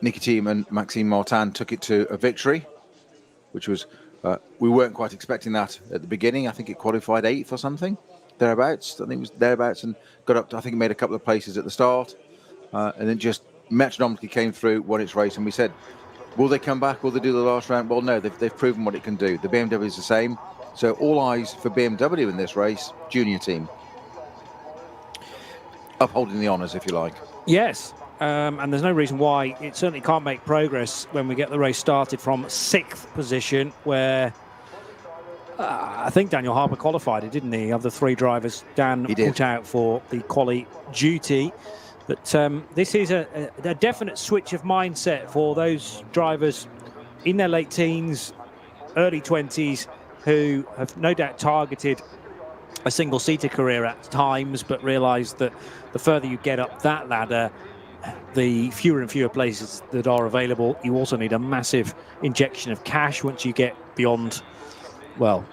Niki Team and Maxime Martin took it to a victory, which was, we weren't quite expecting that at the beginning. I think it qualified 8th or something, thereabouts. I think it was thereabouts, and got up to, I think it made a couple of places at the start, and then just metronomically came through, won its race, and we said, will they come back? Will they do the last round? Well, no, they've proven what it can do. The BMW is the same. So all eyes for BMW in this race, junior team. Upholding the honours, if you like. Yes, and there's no reason why it certainly can't make progress when we get the race started from 6th position, where I think Daniel Harper qualified it, didn't he? Of the three drivers, Dan put out for the quali duty. But this is a definite switch of mindset for those drivers in their late teens, early 20s, who have no doubt targeted a single-seater career at times, but realised that the further you get up that ladder, the fewer and fewer places that are available. You also need a massive injection of cash once you get beyond, well,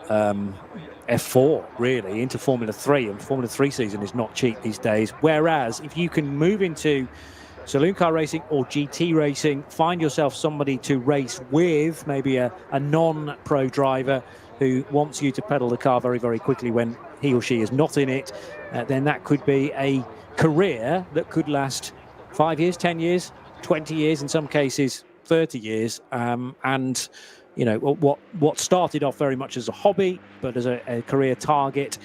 F4 really into Formula 3, and Formula 3 season is not cheap these days. Whereas if you can move into saloon car racing or GT racing, find yourself somebody to race with, maybe a non-pro driver who wants you to pedal the car very, very quickly when he or she is not in it, then that could be a career that could last 5 years, 10 years, 20 years, in some cases 30 years. And you know, what started off very much as a hobby, but as a career target,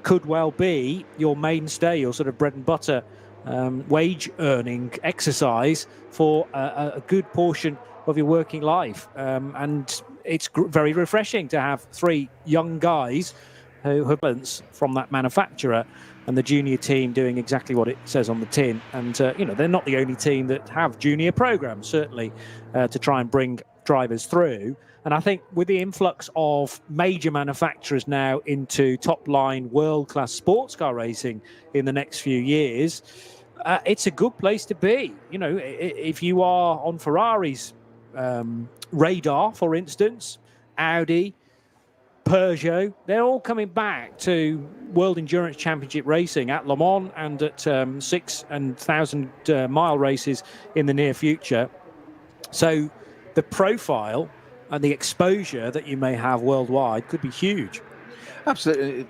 could well be your mainstay, your sort of bread and butter wage earning exercise for a good portion of your working life. And it's very refreshing to have three young guys who have balance from that manufacturer, and the junior team doing exactly what it says on the tin. And you know, they're not the only team that have junior programs, certainly, to try and bring drivers through. And I think with the influx of major manufacturers now into top-line world-class sports car racing in the next few years, it's a good place to be. You know, if you are on Ferrari's radar, for instance, Audi, Peugeot, they're all coming back to World Endurance Championship racing at Le Mans and at 6,000 and 1,000 mile races in the near future. So the profile and the exposure that you may have worldwide could be huge. Absolutely.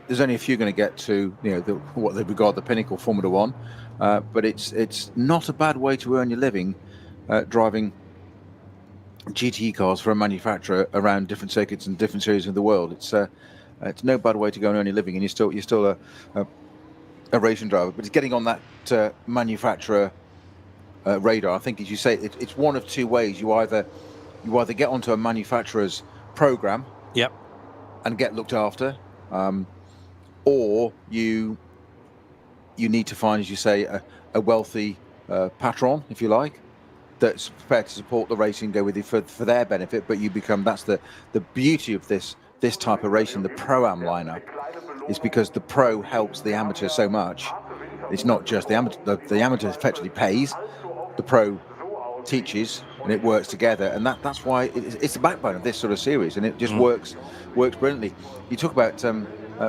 There's only a few going to get to, you know, what they regard the pinnacle, Formula One, but it's not a bad way to earn your living driving GT cars for a manufacturer around different circuits and different series of the world. It's no bad way to go and earn your living, and you're still a racing driver. But it's getting on that manufacturer radar. I think, as you say, it's one of two ways. You either get onto a manufacturer's program, yep, and get looked after, or you need to find, as you say, a wealthy patron, if you like, that's prepared to support the racing, go with you for their benefit, but you become, that's the beauty of this type of racing, the Pro-Am lineup, is because the pro helps the amateur so much. It's not just the amateur. The amateur effectively pays, the pro teaches, and it works together. And that's why it's the backbone of this sort of series, and it just works brilliantly. You talk about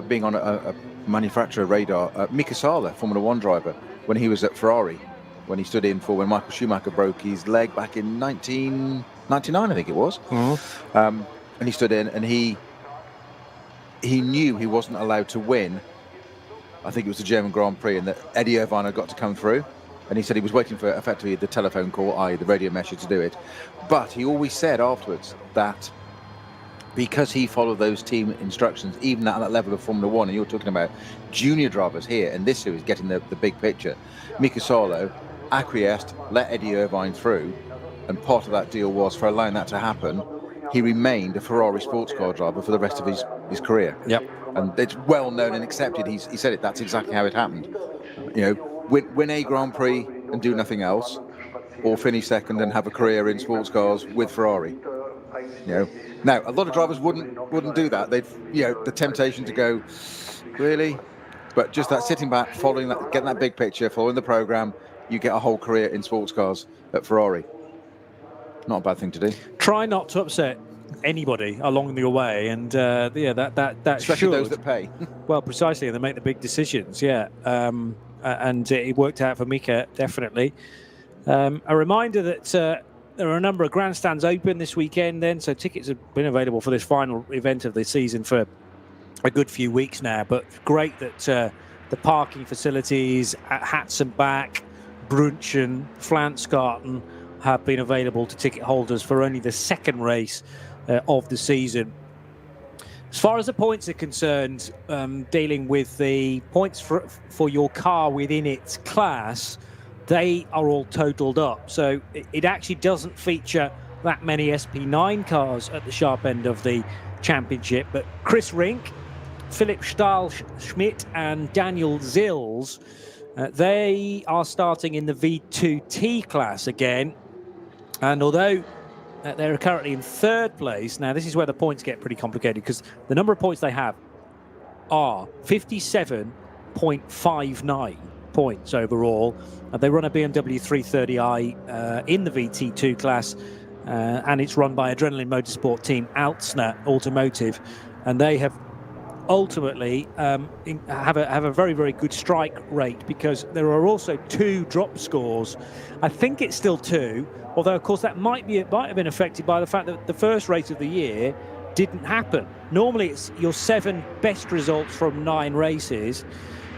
being on a manufacturer radar. Mika Sala, Formula One driver, when he was at Ferrari, when he stood in for when Michael Schumacher broke his leg back in 1999, I think it was. And he stood in, and he knew he wasn't allowed to win. I think it was the German Grand Prix, and that Eddie Irvine had got to come through. And he said he was waiting for effectively the telephone call, i.e. the radio message, to do it. But he always said afterwards that because he followed those team instructions, even at that level of Formula One, and you're talking about junior drivers here in this series getting the big picture, Mika Salo acquiesced, let Eddie Irvine through, and part of that deal was, for allowing that to happen, he remained a Ferrari sports car driver for the rest of his career. Yep. And it's well known and accepted. He said it. That's exactly how it happened. You know, win a Grand Prix and do nothing else, or finish second and have a career in sports cars with Ferrari. You know, now a lot of drivers wouldn't do that. They'd, you know, the temptation to go, really, but just that sitting back, following that, getting that big picture, following the program, you get a whole career in sports cars at Ferrari. Not a bad thing to do. Try not to upset anybody along the way, and yeah, that especially should, those that pay. well, precisely, and they make the big decisions. Yeah, and it worked out for Mika, definitely. A reminder that there are a number of grandstands open this weekend, then, so tickets have been available for this final event of the season for a good few weeks now. But great that the parking facilities at Hatzenbach, Brunchen, Flansgarten have been available to ticket holders for only the second race of the season. As far as the points are concerned, dealing with the points for your car within its class, they are all totaled up. So it actually doesn't feature that many SP9 cars at the sharp end of the championship. But Chris Rink, Philipp Stahl-Schmidt and Daniel Zils, they are starting in the V2T class again. And although they're currently in third place, now this is where the points get pretty complicated, because the number of points they have are 57.59 points overall. They run a BMW 330i in the VT2 class, and it's run by Adrenaline Motorsport team Altsna Automotive, and they have ultimately have a very, very good strike rate, because there are also 2 drop scores. I think it's still 2, although of course that might have been affected by the fact that the first race of the year didn't happen. Normally it's your 7 best results from 9 races.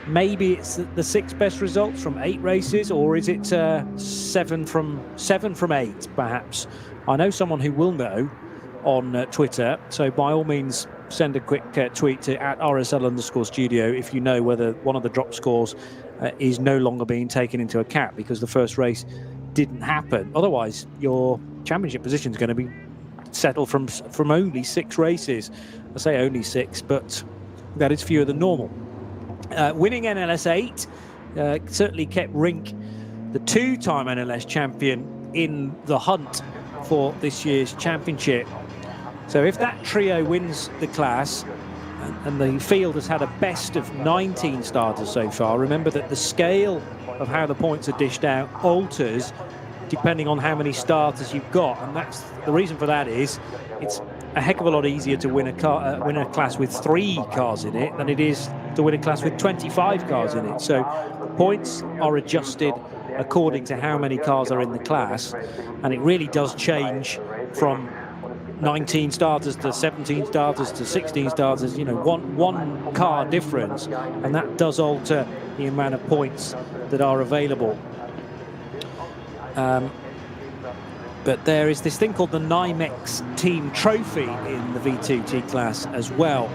Maybe it's the 6 best results from 8 races, or is it 7 from 8 perhaps? I know someone who will know on Twitter, so by all means send a quick tweet to @RSL_studio if you know whether one of the drop scores is no longer being taken into account because the first race didn't happen. Otherwise, your championship position is going to be settled from only 6 races. I say only 6, but that is fewer than normal. Winning NLS 8 certainly kept Rink, the 2-time NLS champion, in the hunt for this year's championship. So if that trio wins the class, and the field has had a best of 19 starters so far, remember that the scale of how the points are dished out alters depending on how many starters you've got, and that's the reason for that is it's a heck of a lot easier to win a class with 3 cars in it than it is to win a class with 25 cars in it. So points are adjusted according to how many cars are in the class, and it really does change from 19 starters to 17 starters to 16 starters, you know, one car difference, and that does alter the amount of points that are available. But there is this thing called the NYMEX Team Trophy in the V2T class as well,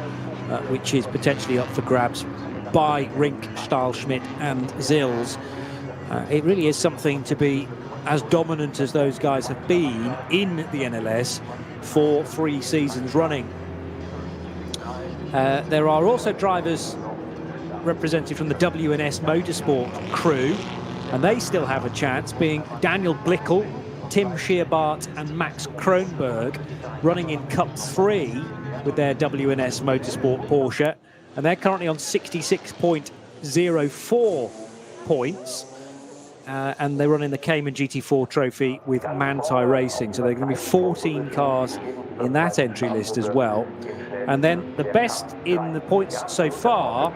which is potentially up for grabs by Rink, Stahl-Schmidt and Zils. It really is something to be as dominant as those guys have been in the NLS for 3 seasons running. There are also drivers represented from the WNS Motorsport crew, and they still have a chance, being Daniel Blickel, Tim Scheerbart and Max Kronberg, running in Cup 3 with their WNS Motorsport Porsche. and they're currently on 66.04 points. And they run in the Cayman GT4 trophy with Manti Racing. So there are going to be 14 cars in that entry list as well. And then the best in the points so far,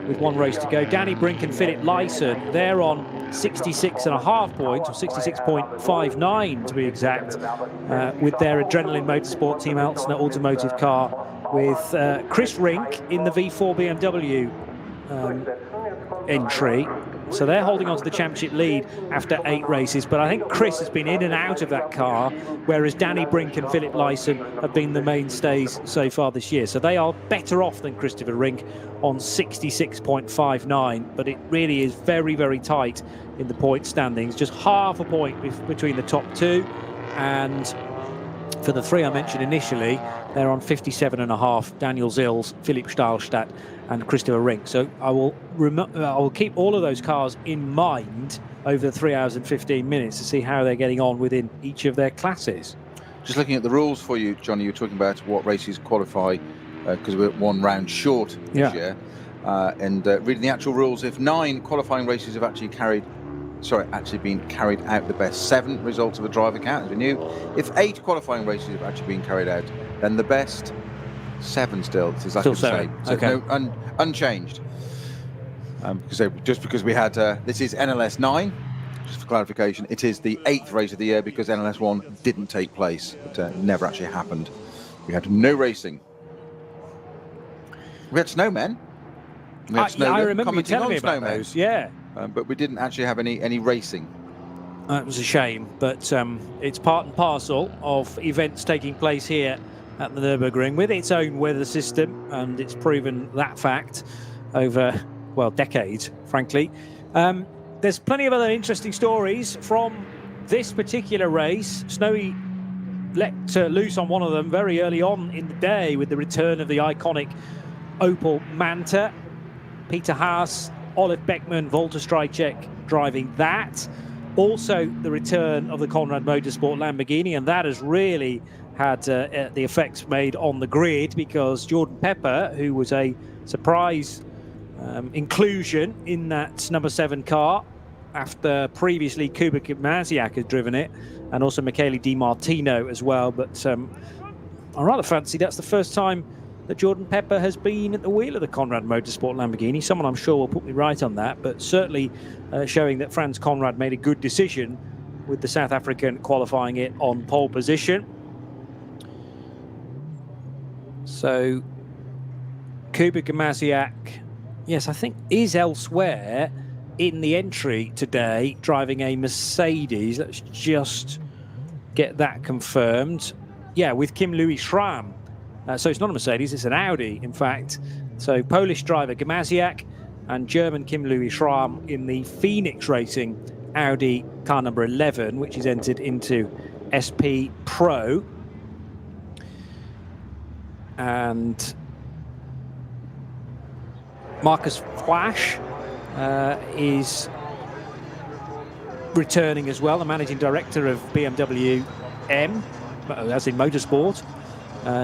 with one race to go, Danny Brink and Philip Lyson, they're on 66.5 points, or 66.59 to be exact, with their Adrenaline Motorsport Team Elstner automotive car, with Chris Rink in the V4 BMW entry. So they're holding on to the championship lead after 8 races, but I think Chris has been in and out of that car, whereas Danny Brink and Philip Lyson have been the mainstays so far this year. So they are better off than Christopher Rink on 66.59, but it really is very, very tight in the point standings. Just half a point between the top 2, and for the 3 I mentioned initially, they're on 57.5, Daniel Zils, Philipp Stahlstadt and Christopher Rink. So I will keep all of those cars in mind over the 3 hours and 15 minutes to see how they're getting on within each of their classes. Just looking at the rules for you, Johnny, you were talking about what races qualify, because we're 1 round short this year. And reading the actual rules, if 9 qualifying races have actually been carried out, the best 7 results of a driver count, as we knew. If 8 qualifying races have actually been carried out, then the best 7 still. It's exactly the same. So okay. No, unchanged. Just because we had, this is NLS9, just for clarification, it is the 8th race of the year because NLS1 didn't take place. It never actually happened. We had no racing. We had snowmen. We had I remember you telling me about those, yeah. But we didn't actually have any racing. It was a shame, but it's part and parcel of events taking place here at the Nürburgring with its own weather system, and it's proven that fact over, well, decades, frankly. There's plenty of other interesting stories from this particular race. Snowy let loose on one of them very early on in the day with the return of the iconic Opel Manta. Peter Haas, Olive Beckman, Walter Strycek driving that. Also the return of the Conrad Motorsport Lamborghini, and that has really had the effects made on the grid, because Jordan Pepper, who was a surprise inclusion in that number 7 car after previously Kuba Maziak had driven it, and also Michele Di Martino as well, but I rather fancy that's the first time that Jordan Pepper has been at the wheel of the Conrad Motorsport Lamborghini. Someone I'm sure will put me right on that, but certainly showing that Franz Conrad made a good decision with the South African qualifying it on pole position. So Kuba Maziak, yes, I think is elsewhere in the entry today, driving a Mercedes. Let's just get that confirmed. Yeah, with Kim Louis Schramm. So it's not a Mercedes, it's an Audi, in fact. So Polish driver Gamaziak and German Kim Louis Schramm in the Phoenix Racing Audi car number 11, which is entered into SP Pro. And Marcus Flash is returning as well, the managing director of BMW M, as in motorsport.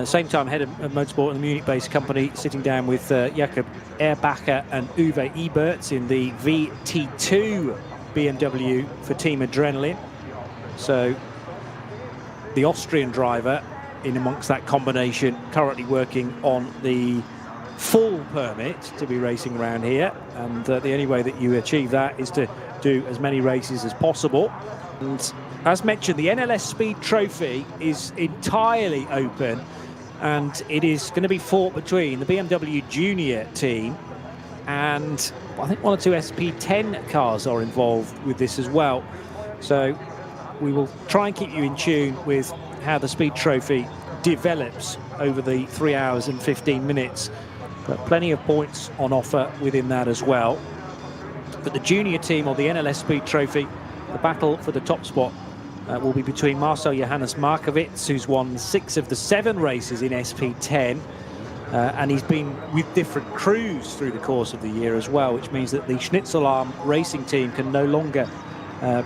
Same time, head of motorsport in the Munich-based company, sitting down with Jakob Erbacher and Uwe Eberts in the VT2 BMW for Team Adrenaline. So the Austrian driver in amongst that combination, currently working on the full permit to be racing around here, and the only way that you achieve that is to do as many races as possible. And as mentioned, the NLS Speed Trophy is entirely open, and it is going to be fought between the BMW Junior team and I think 1 or 2 SP10 cars are involved with this as well. So we will try and keep you in tune with how the Speed Trophy develops over the 3 hours and 15 minutes. But plenty of points on offer within that as well. But the Junior team, or the NLS Speed Trophy, the battle for the top spot will be between Marcel Johannes Markowitz, who's won 6 of the 7 races in SP10, and he's been with different crews through the course of the year as well, which means that the Schnitzelarm racing team can no longer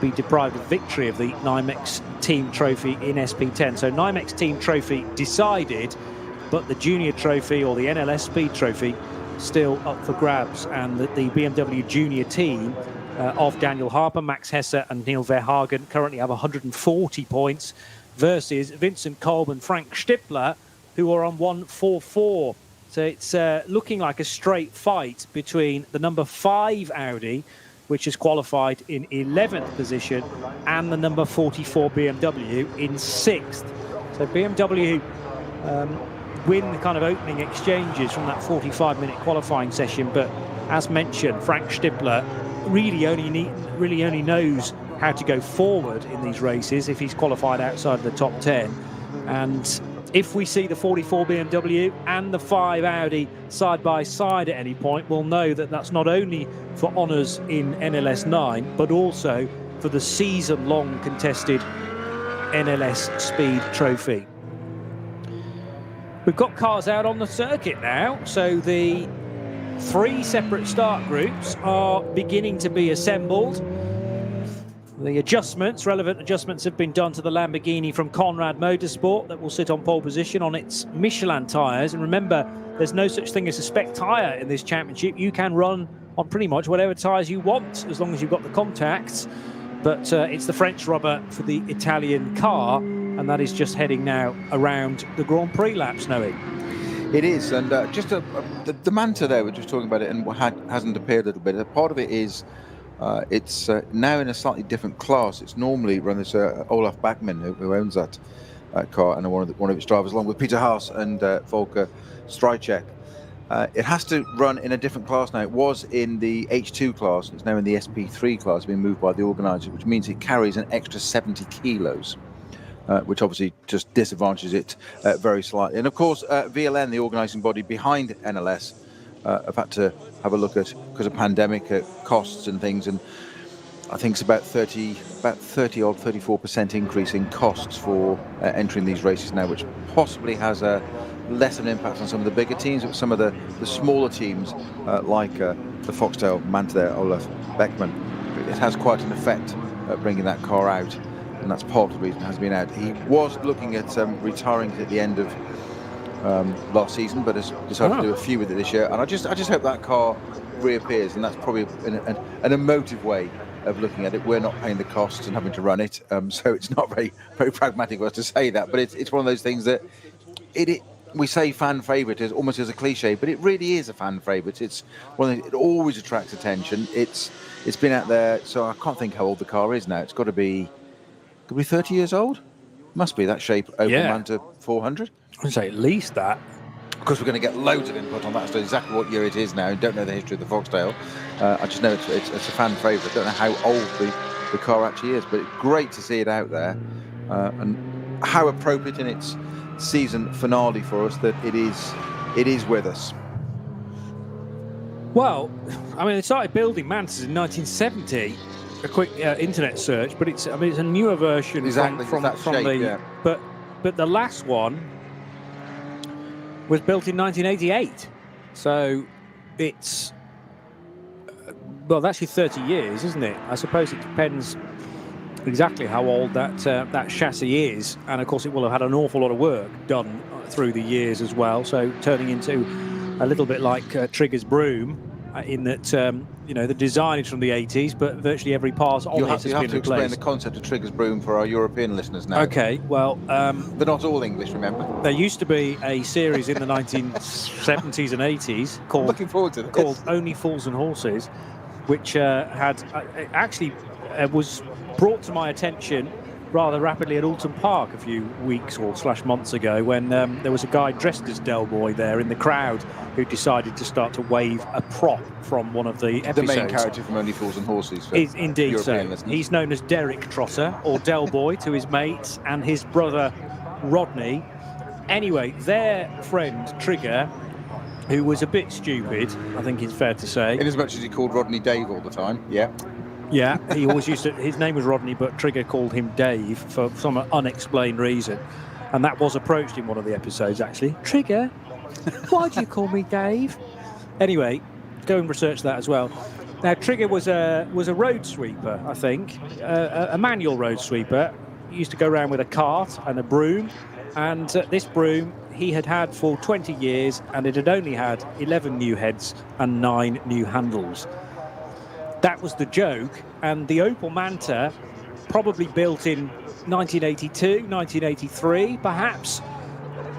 be deprived of victory of the NYMEX Team Trophy in SP10. So NYMEX Team Trophy decided, but the Junior Trophy, or the NLS Speed Trophy, still up for grabs, and the BMW junior team of Daniel Harper, Max Hesse and Neil Verhagen currently have 140 points versus Vincent Kolb and Frank Stippler, who are on 144. So it's looking like a straight fight between the number 5 Audi, which has qualified in 11th position, and the number 44 BMW in 6th. So BMW win the kind of opening exchanges from that 45-minute qualifying session, but as mentioned, Frank Stippler really only knows how to go forward in these races if he's qualified outside of the top 10. And if we see the 44 BMW and the 5 Audi side by side at any point, we'll know that that's not only for honours in NLS9, but also for the season-long contested NLS Speed Trophy. We've got cars out on the circuit now, so the 3 separate start groups are beginning to be assembled. The relevant adjustments have been done to the Lamborghini from Conrad Motorsport that will sit on pole position on its Michelin tyres. And remember, there's no such thing as a spec tyre in this championship. You can run on pretty much whatever tyres you want, as long as you've got the contacts. But it's the French rubber for the Italian car, and that is just heading now around the Grand Prix lap, Snowy. It is, and just the Manta there, we're just talking about it, and hasn't appeared a little bit. Part of it is it's now in a slightly different class. It's normally run this Olaf Bachmann, who owns that car, and one of its drivers, along with Peter Haas and Volker Strycek. It has to run in a different class now. It was in the H2 class. It's now in the SP3 class. It's been moved by the organiser, which means it carries an extra 70 kilos. Which obviously just disadvantages it very slightly. And of course, VLN, the organising body behind NLS, have had to have a look at, because of pandemic, costs and things. And I think it's about 34% increase in costs for entering these races now, which possibly has less of an impact on some of the bigger teams, but some of the smaller teams like the Foxtail Manta there, Olaf Beckman, it has quite an effect at bringing that car out. And that's part of the reason it has been out. He was looking at retiring at the end of last season, but has decided to do a few with it this year. And I just hope that car reappears, and that's probably an emotive way of looking at it. We're not paying the costs and having to run it, so it's not very pragmatic of us to say that. But it's one of those things that we say fan favourite is almost as a cliche, but it really is a fan favourite. It's one of the, it always attracts attention. It's been out there, so I can't think how old the car is now. It's got to be. Could be 30 years old? Must be that shape Opel Manta 400. I'd say at least that. Of course, we're going to get loads of input on that, so exactly what year it is now. I don't know the history of the Foxtail. I just know it's a fan favourite. I don't know how old the car actually is, but it's great to see it out there. And how appropriate in its season finale for us that it is with us. Well, I mean, they started building Mantas in 1970. A quick internet search, but it's a newer version from the shape, but the last one was built in 1988, so it's well, that's actually 30 years, isn't it? I suppose it depends exactly how old that chassis is, and of course it will have had an awful lot of work done through the years as well, so turning into a little bit like Trigger's Broom. In that, the design is from the 80s, but virtually every part on it has been replaced. You have to explain the concept of Trigger's Broom for our European listeners now. Okay, well... they're not all English, remember? There used to be a series in the 1970s and 80s called, looking forward to this. Called Only Fools and Horses, which was brought to my attention rather rapidly at Alton Park a few weeks or months ago, when there was a guy dressed as Del Boy there in the crowd who decided to start to wave a prop from one of the episodes. The main character from Only Fools and Horses. Is indeed so. He's known as Derek Trotter, or Del Boy to his mates, and his brother Rodney. Anyway, their friend Trigger, who was a bit stupid, I think it's fair to say. In as much as he called Rodney Dave all the time, yeah. Yeah, he always used to, his name was Rodney, but Trigger called him Dave for some unexplained reason. And that was approached in one of the episodes, actually. Trigger, why do you call me Dave? Anyway, go and research that as well. Now, Trigger was a road sweeper, I think, a manual road sweeper. He used to go around with a cart and a broom, And this broom he had had for 20 years, and it had only had 11 new heads and 9 new handles. That was the joke. And the Opel Manta, probably built in 1982, 1983, perhaps.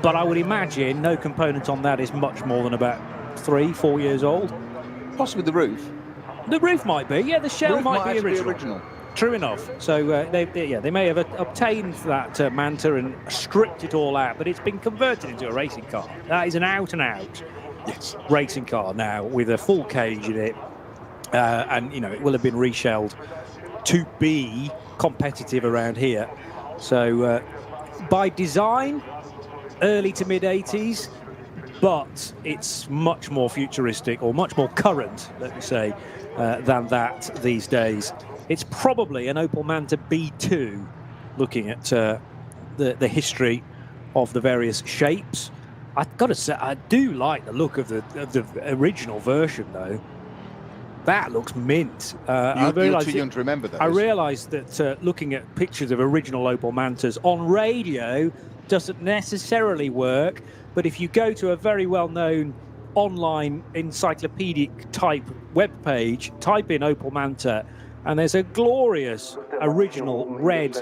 But I would imagine no component on that is much more than about 3-4 years old. Possibly the roof. The roof might be, yeah. The shell Roof might be actually original. True enough. So they may have obtained that Manta and stripped it all out, but it's been converted into a racing car. That is an out-and-out racing car now with a full cage in it, and it will have been reshelled to be competitive around here. So by design, early to mid 80s, but it's much more futuristic, or much more current, let me say, than that these days. It's probably an Opel Manta B2, looking at the history of the various shapes. I've got to say, I do like the look of the original version, though. That looks mint. You're too young to remember those. I realised that looking at pictures of original Opel Mantas on radio doesn't necessarily work, but if you go to a very well-known online encyclopedic type web page, type in Opel Manta, and there's a glorious original red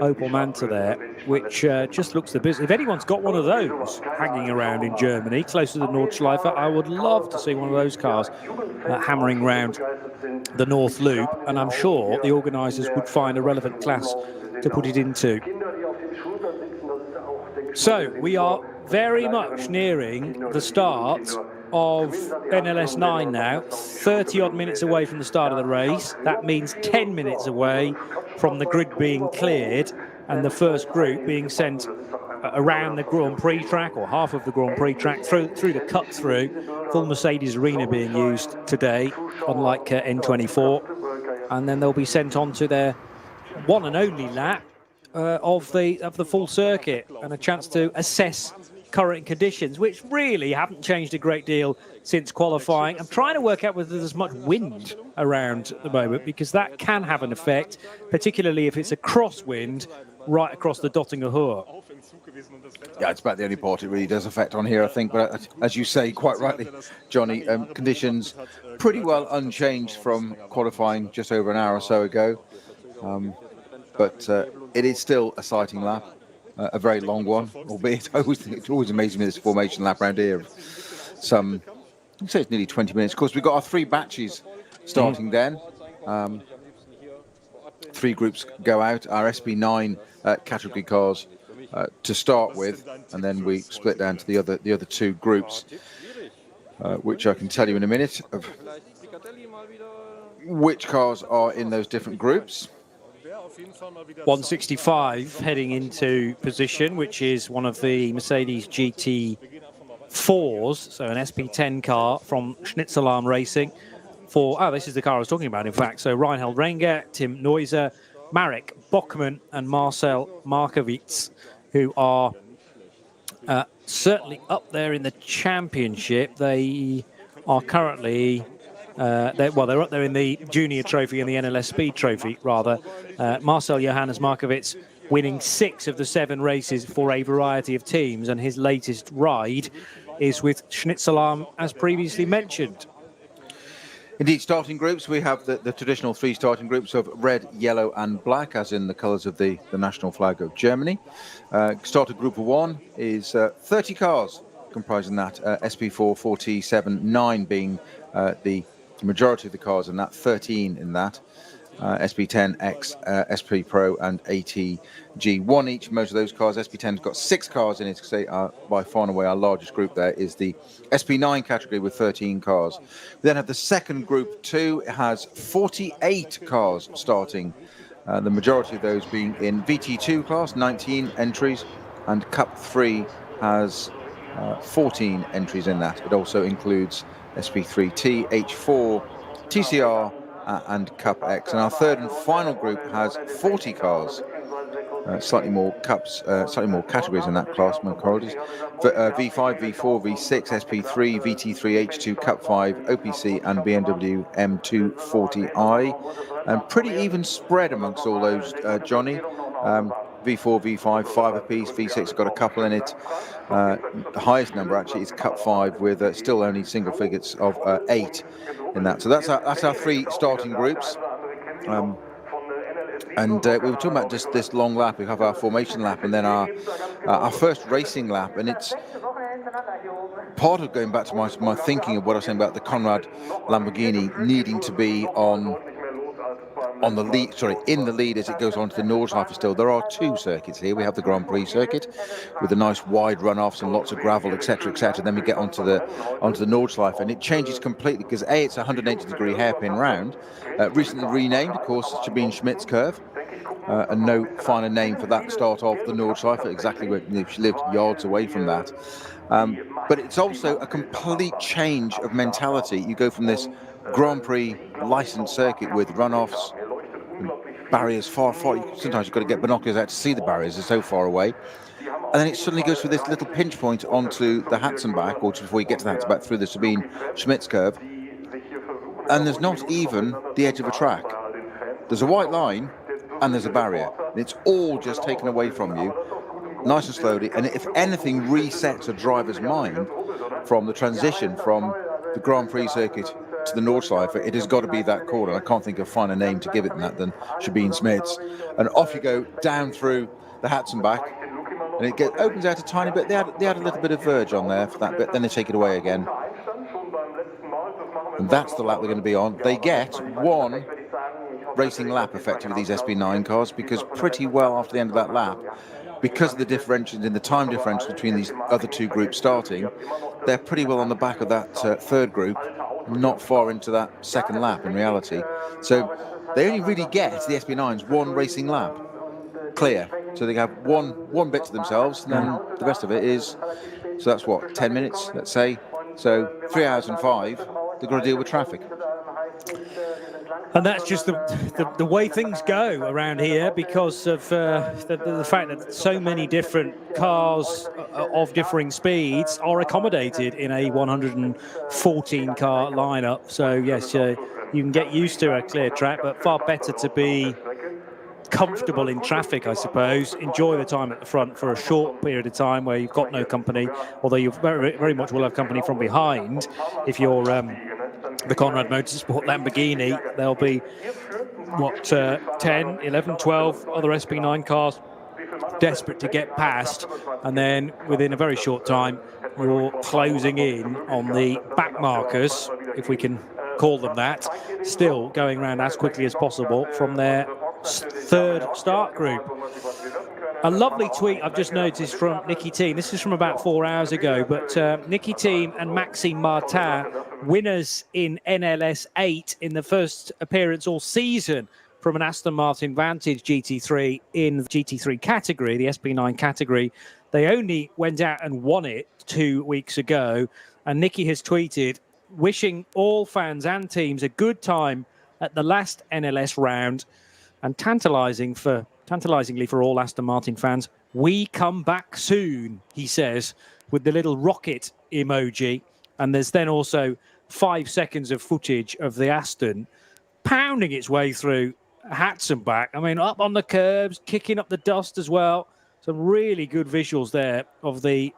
Opel Manta there, which just looks the business. If anyone's got one of those hanging around in Germany, close to the Nordschleife, I would love to see one of those cars hammering around the North Loop, and I'm sure the organisers would find a relevant class to put it into. So we are very much nearing the start of NLS9 now, 30 odd minutes away from the start of the race. That means 10 minutes away from the grid being cleared and the first group being sent around the Grand Prix track, or half of the Grand Prix track, through the cut through. Full Mercedes arena being used today, unlike N24, and then they'll be sent on to their one and only lap of the full circuit, and a chance to assess current conditions, which really haven't changed a great deal since qualifying. I'm trying to work out whether there's much wind around at the moment, because that can have an effect, particularly if it's a crosswind right across the Dottinger Hohe. Yeah, it's about the only part it really does affect on here, I think. But as you say, quite rightly, Johnny, conditions pretty well unchanged from qualifying just over an hour or so ago. But it is still a sighting lap. A very long one, albeit I always think it always amazes me this formation lap round here. I'd say it's nearly 20 minutes. Of course, we've got our 3 batches starting then. 3 groups go out. Our SP9 category cars to start with, and then we split down to the other 2 groups, which I can tell you in a minute of which cars are in those different groups. 165 heading into position, which is one of the Mercedes GT4s, so an SP10 car from Schnitzelarm Racing. This is the car I was talking about, in fact. So Reinhard Renger, Tim Neuser, Marek Bockman and Marcel Markowitz, who are certainly up there in the championship. They are currently they're up there in the Junior Trophy and the NLS Speed Trophy, rather. Marcel Johannes Markowitz winning 6 of the 7 races for a variety of teams, and his latest ride is with Schnitzelarm, as previously mentioned. Indeed, starting groups, we have the traditional 3 starting groups of red, yellow and black, as in the colours of the national flag of Germany. Starter group of 1 is 30 cars comprising that, SP4, 47, 9 being the majority of the cars, and that 13 in that. SP10, X, SP Pro and ATG, 1 each. Most of those cars, SP10's got 6 cars in it, because they are by far and away our largest group. There is the SP9 category with 13 cars. We then have the second group 2. It has 48 cars starting, the majority of those being in VT2 class, 19 entries, and Cup 3 has 14 entries in that. It also includes SP3T, H4, TCR and Cup X. And our third and final group has 40 cars, slightly more cups, slightly more categories in that class, my apologies. V5, V4, V6, SP3, VT3, H2, Cup 5, OPC and BMW M240i. And pretty even spread amongst all those, Johnny. V4, V5, 5 apiece. V6 got a couple in it. The highest number actually is Cup 5 with still only single figures of 8 in that. So that's our 3 starting groups. And we were talking about just this long lap. We have our formation lap and then our first racing lap. And it's part of going back to my thinking of what I was saying about the Conrad Lamborghini needing to be on the lead, in the lead as it goes on to the Nordschleife still. There are 2 circuits here. We have the Grand Prix circuit with the nice wide runoffs and lots of gravel, etc., etc. Then we get onto the Nordschleife, and it changes completely because A, it's a 180-degree hairpin round, recently renamed, of course, Sabine Schmidt's curve, and no finer name for that start of the Nordschleife, exactly where she lived yards away from that. But it's also a complete change of mentality. You go from this Grand Prix licensed circuit with runoffs, barriers far. Sometimes you've got to get binoculars out to see the barriers, they're so far away. And then it suddenly goes through this little pinch point onto the Hatzenbach, or just before you get to the Hatzenbach, through the Sabine Schmidt's curve. And there's not even the edge of a track. There's a white line and there's a barrier. And it's all just taken away from you, nice and slowly. And if anything resets a driver's mind from the transition from the Grand Prix circuit to the Nordschleife, it has got to be that corner. I can't think of a finer name to give it than Sabine Schmidt's. And off you go down through the Hatzenbach, and it opens out a tiny bit. They had a little bit of verge on there for that bit, then they take it away again. And that's the lap they're going to be on. They get 1 racing lap effectively, these SB9 cars, because pretty well after the end of that lap, because of the differentials in the time differential between these other 2 groups starting, they're pretty well on the back of that 3rd group, not far into that 2nd lap in reality. So they only really get the SB9s 1 racing lap clear. So they have one bit to themselves, and then the rest of it is, so that's what, 10 minutes, let's say. So 3 hours and 5, they've got to deal with traffic. And that's just the way things go around here because of the fact that so many different cars of differing speeds are accommodated in a 114-car lineup. So, yes, you can get used to a clear track, but far better to be comfortable in traffic, I suppose. Enjoy the time at the front for a short period of time where you've got no company, although you very, very much will have company from behind. If you're the Conrad Motorsport Lamborghini, there'll be, 10, 11, 12 other SB9 cars desperate to get past, and then within a very short time you're closing in on the back markers, if we can call them that, still going around as quickly as possible from their 3rd start group. A lovely tweet I've just noticed from Nicky Thiem. This is from about 4 hours ago, but Nicky Thiem and Maxime Martin, winners in NLS 8 in the first appearance all season from an Aston Martin Vantage GT3 in the GT3 category, the SB9 category. They only went out and won it 2 weeks ago. And Nicky has tweeted, wishing all fans and teams a good time at the last NLS round, and tantalisingly for all Aston Martin fans, we come back soon, he says, with the little rocket emoji. And there's then also 5 seconds of footage of the Aston pounding its way through Hatzenbach. I mean, up on the curbs, kicking up the dust as well. Some really good visuals there of the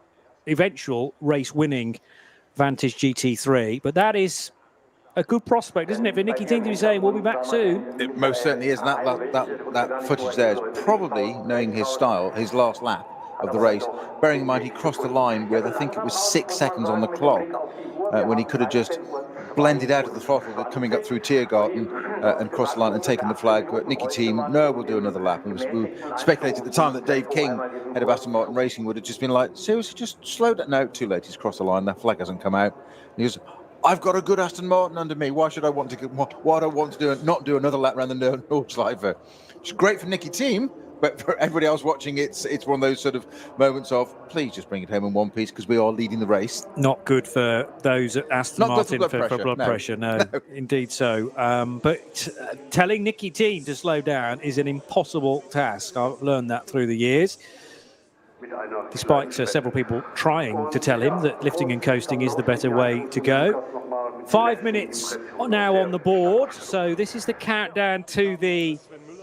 eventual race-winning Vantage GT3. But that is a good prospect, isn't it, for Nicky Thiem to be saying we'll be back soon? It most certainly is. And that footage there is probably, knowing his style, his last lap of the race. Bearing in mind he crossed the line with, I think it was 6 seconds on the clock, when he could have just blended out of the throttle coming up through Tiergarten and crossed the line and taken the flag. But Nicky Thiem, no, we'll do another lap. And we speculated at the time that Dave King, head of Aston Martin Racing, would have just been like, seriously, just slow down. No, too late. He's crossed the line. That flag hasn't come out. And he goes, I've got a good Aston Martin under me. Why should I want to? Why do I want to not do another lap around the Nordschleife? It's great for Nicky Thiem, but for everybody else watching, it's one of those sort of moments of, please just bring it home in one piece because we are leading the race. Not good for those at Aston Martin for blood pressure. No, indeed so. But telling Nicky Thiem to slow down is an impossible task. I've learned that through the years. Despite several people trying to tell him that lifting and coasting is the better way to go. 5 minutes now on the board. So this is the countdown to the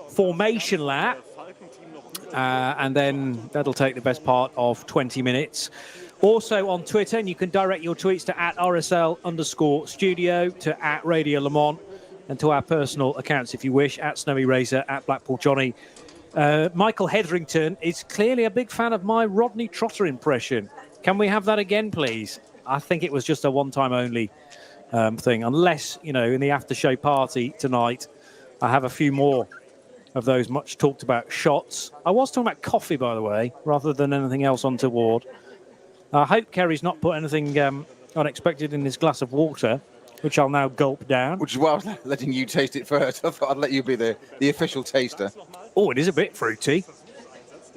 formation lap. and then that'll take the best part of 20 minutes. Also on Twitter, and you can direct your tweets to @RSL_studio, to @Radio Le Mans, and to our personal accounts if you wish, @Snowy Razor, @Blackpool Johnny. Michael Hetherington is clearly a big fan of my Rodney Trotter impression. Can we have that again, please? I think it was just a one-time only thing, unless, you know, in the after-show party tonight, I have a few more of those much talked about shots. I was talking about coffee, by the way, rather than anything else untoward. I hope Kerry's not put anything unexpected in this glass of water, which I'll now gulp down. Which is why I was letting you taste it first. I thought I'd let you be the official taster. Oh, it is a bit fruity.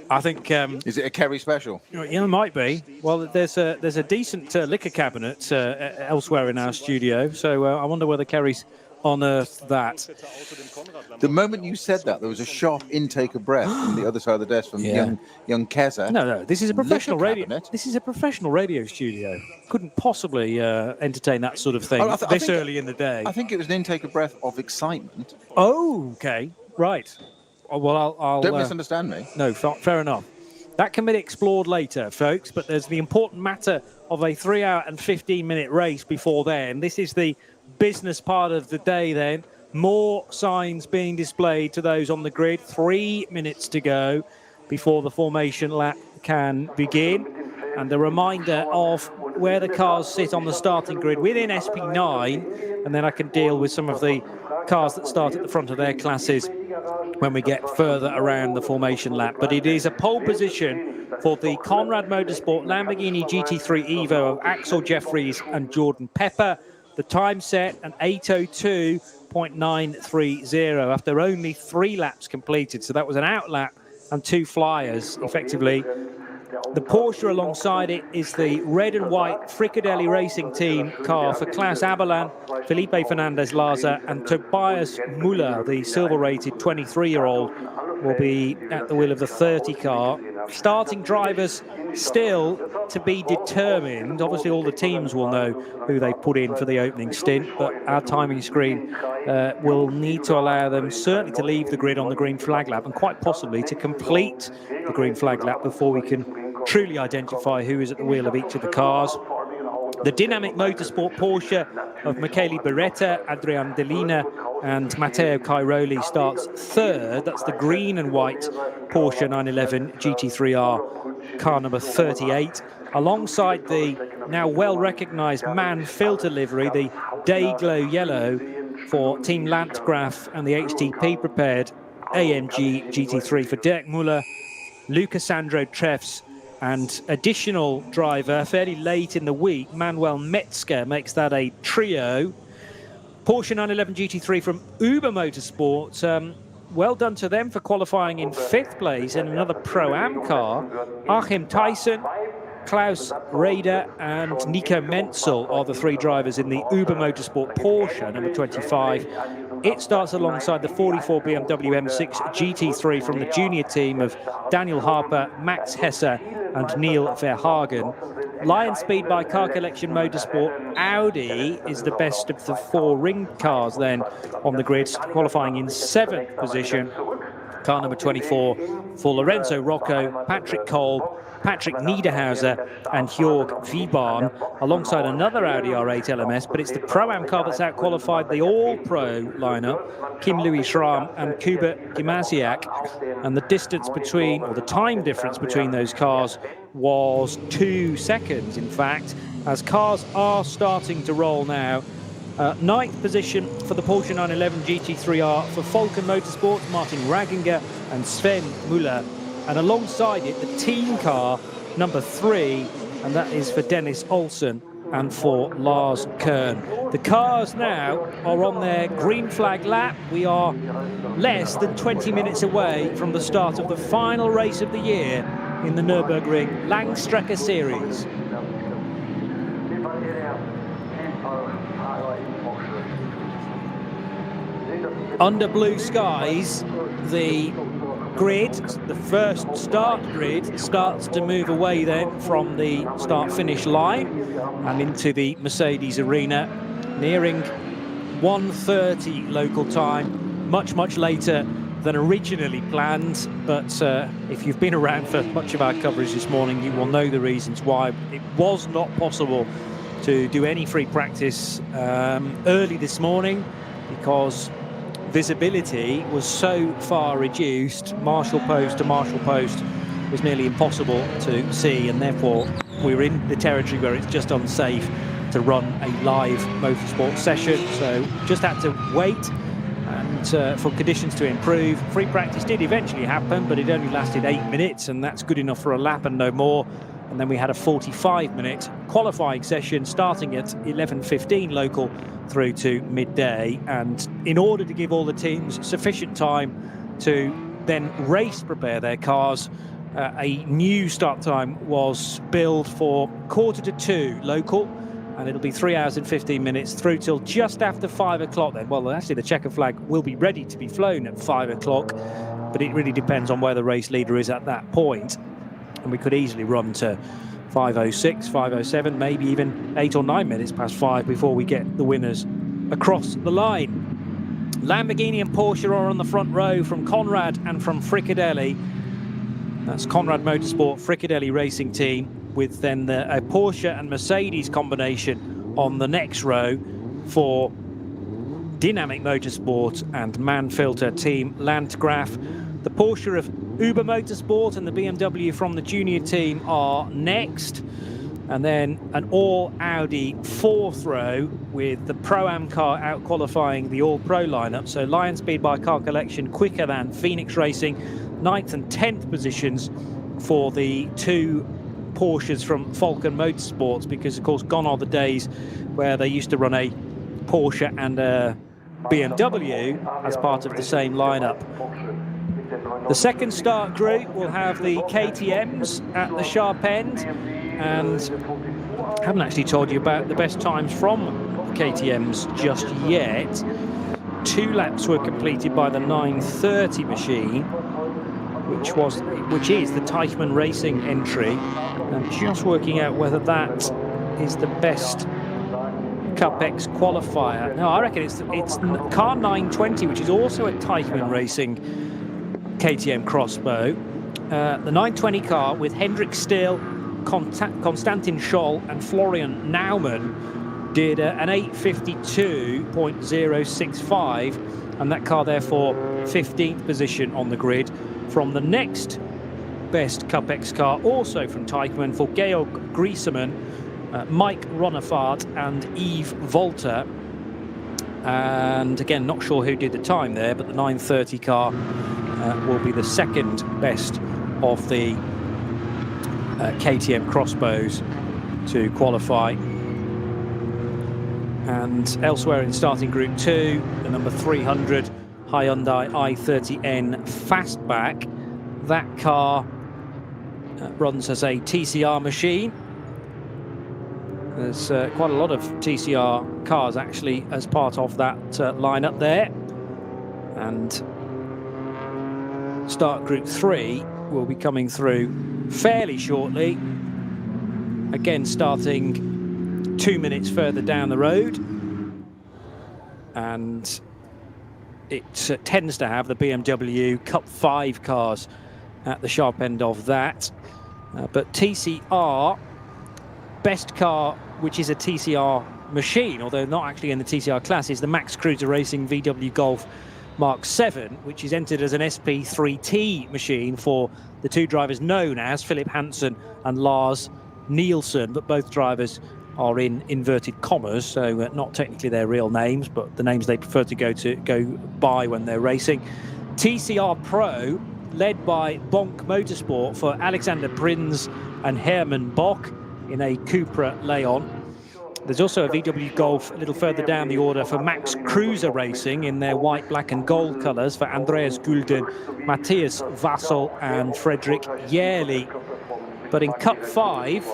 I think. Is it a Kerry special? Yeah, it might be. Well, there's a decent liquor cabinet elsewhere in our studio, so I wonder whether Kerry's unearthed that. The moment you said that, there was a sharp intake of breath from the other side of the desk from young Keza. No, this is a professional radio. This is a professional radio studio. Couldn't possibly entertain that sort of thing this early in the day. I think it was an intake of breath of excitement. Oh, okay, right. Oh, well, I'll don't misunderstand me. No, fair enough. That can be explored later, folks. But there's the important matter of a 3-hour and 15-minute race before then. This is the business part of the day then. More signs being displayed to those on the grid. 3 minutes to go before the formation lap can begin. And a reminder of where the cars sit on the starting grid within SP9. And then I can deal with some of the cars that start at the front of their classes when we get further around the formation lap. But it is a pole position for the Conrad Motorsport Lamborghini GT3 Evo of Axel Jeffries and Jordan Pepper. The time set, an 8:02.930 after only 3 laps completed. So that was an out lap and 2 flyers, effectively. The Porsche alongside it is the red and white Fricadelli Racing Team car for Klaus Aberlan, Felipe Fernandez-Laza and Tobias Müller, the silver-rated 23-year-old, will be at the wheel of the 30 car. Starting drivers still to be determined. Obviously, all the teams will know who they put in for the opening stint, but our timing screen will need to allow them certainly to leave the grid on the green flag lap and quite possibly to complete the green flag lap before we can truly identify who is at the wheel of each of the cars. The Dynamic Motorsport Porsche of Michele Beretta, Adrian Delina and Matteo Cairoli starts third. That's the green and white Porsche 911 GT3R car number 38. Alongside the now well-recognised MAN filter livery, the Dayglow Yellow for Team Landgraf and the HTP prepared AMG GT3 for Dirk Müller, Luca Sandro Treffs, and additional driver fairly late in the week, Manuel Metzger, makes that a trio. Porsche 911 GT3 from Uber Motorsport. Well done to them for qualifying in 5th place in another Pro-Am car. Achim Tyson, Klaus Rader and Nico Menzel are the 3 drivers in the Uber Motorsport Porsche number 25. It starts alongside the 44 BMW M6 GT3 from the junior team of Daniel Harper, Max Hesse and Neil Verhagen. Lion Speed by Car Collection Motorsport Audi is the best of the 4 ring cars then on the grid, qualifying in 7th position. Car number 24 for Lorenzo Rocco, Patrick Kolb, Patrick Niederhauser and Jörg Wiebahn, alongside another Audi R8 LMS, but it's the Pro-Am car that's out-qualified the All-Pro lineup, Kim Louis Schramm and Kuba Gimasiak, and the distance between, or the time difference between those cars was 2 seconds, in fact, as cars are starting to roll now. 9th position for the Porsche 911 GT3R for Falken Motorsport, Martin Raginger and Sven Müller. And alongside it, the team car, number 3, and that is for Dennis Olsen and for Lars Kern. The cars now are on their green flag lap. We are less than 20 minutes away from the start of the final race of the year in the Nürburgring Langstrecke Series. Under blue skies, the grid, the first start grid, starts to move away then from the start-finish line and into the Mercedes arena, nearing 1:30 local time, much later than originally planned, but if you've been around for much of our coverage this morning, you will know the reasons why. It was not possible to do any free practice early this morning because visibility was so far reduced. Marshal post to marshal post was nearly impossible to see, and therefore we were in the territory where it's just unsafe to run a live motorsport session, so just had to wait and for conditions to improve. Free practice did eventually happen, but it only lasted 8 minutes, and that's good enough for a lap and no more. And then we had a 45-minute qualifying session starting at 11:15 local through to midday. And in order to give all the teams sufficient time to then race prepare their cars, a new start time was billed for 1:45 local, and it'll be 3 hours and 15 minutes through till just after 5 o'clock then. Well, actually the checker flag will be ready to be flown at 5 o'clock, but it really depends on where the race leader is at that point. And we could easily run to 5:06, 5:07, maybe even 8 or 9 minutes past 5 before we get the winners across the line. Lamborghini and Porsche are on the front row from Conrad and from Fricadelli. That's Conrad Motorsport, Fricadelli Racing Team, with then a Porsche and Mercedes combination on the next row for Dynamic Motorsport and Manfilter Team Landgraf. The Porsche of Uber Motorsport and the BMW from the junior team are next. And then an all-Audi fourth row with the Pro-Am car out-qualifying the all-pro lineup. So Lion Speed by car collection quicker than Phoenix Racing. 9th and 10th positions for the two Porsches from Falcon Motorsports, because of course gone are the days where they used to run a Porsche and a BMW as part of the same lineup. The second start group will have the KTMs at the sharp end, and I haven't actually told you about the best times from KTMs just yet. 2 laps were completed by the 9:30 machine, which is the Teichmann Racing entry. I'm just working out whether that is the best Cup X qualifier. No, I reckon it's car 920, which is also a Teichmann Racing KTM Crossbow. The 920 car with Hendrik Still, Konstantin Scholl and Florian Naumann did an 8:52.065, and that car therefore 15th position on the grid. From the next best Cup X car, also from Teichmann, for Georg Griesemann, Mike Ronefart and Yves Volter. And again, not sure who did the time there, but the 930 car will be the second best of the KTM Crossbows to qualify. And elsewhere in starting Group 2, the number 300 Hyundai i30N Fastback. That car runs as a TCR machine. There's quite a lot of TCR cars actually as part of that lineup there. And start Group 3 will be coming through fairly shortly. Again, starting 2 minutes further down the road. And it tends to have the BMW Cup 5 cars at the sharp end of that. But TCR, best car, which is a TCR machine, although not actually in the TCR class, is the Max Cruiser Racing VW Golf Mark 7, which is entered as an SP3T machine for the two drivers known as Philip Hansen and Lars Nielsen, but both drivers are in inverted commas, so not technically their real names, but the names they prefer to go by when they're racing. TCR Pro, led by Bonk Motorsport, for Alexander Prinz and Hermann Bock in a Cupra Leon. There's also a VW Golf a little further down the order for Max Cruiser Racing in their white, black and gold colours for Andreas Gulden, Matthias Wassel and Frederick Jährli. But in Cup 5,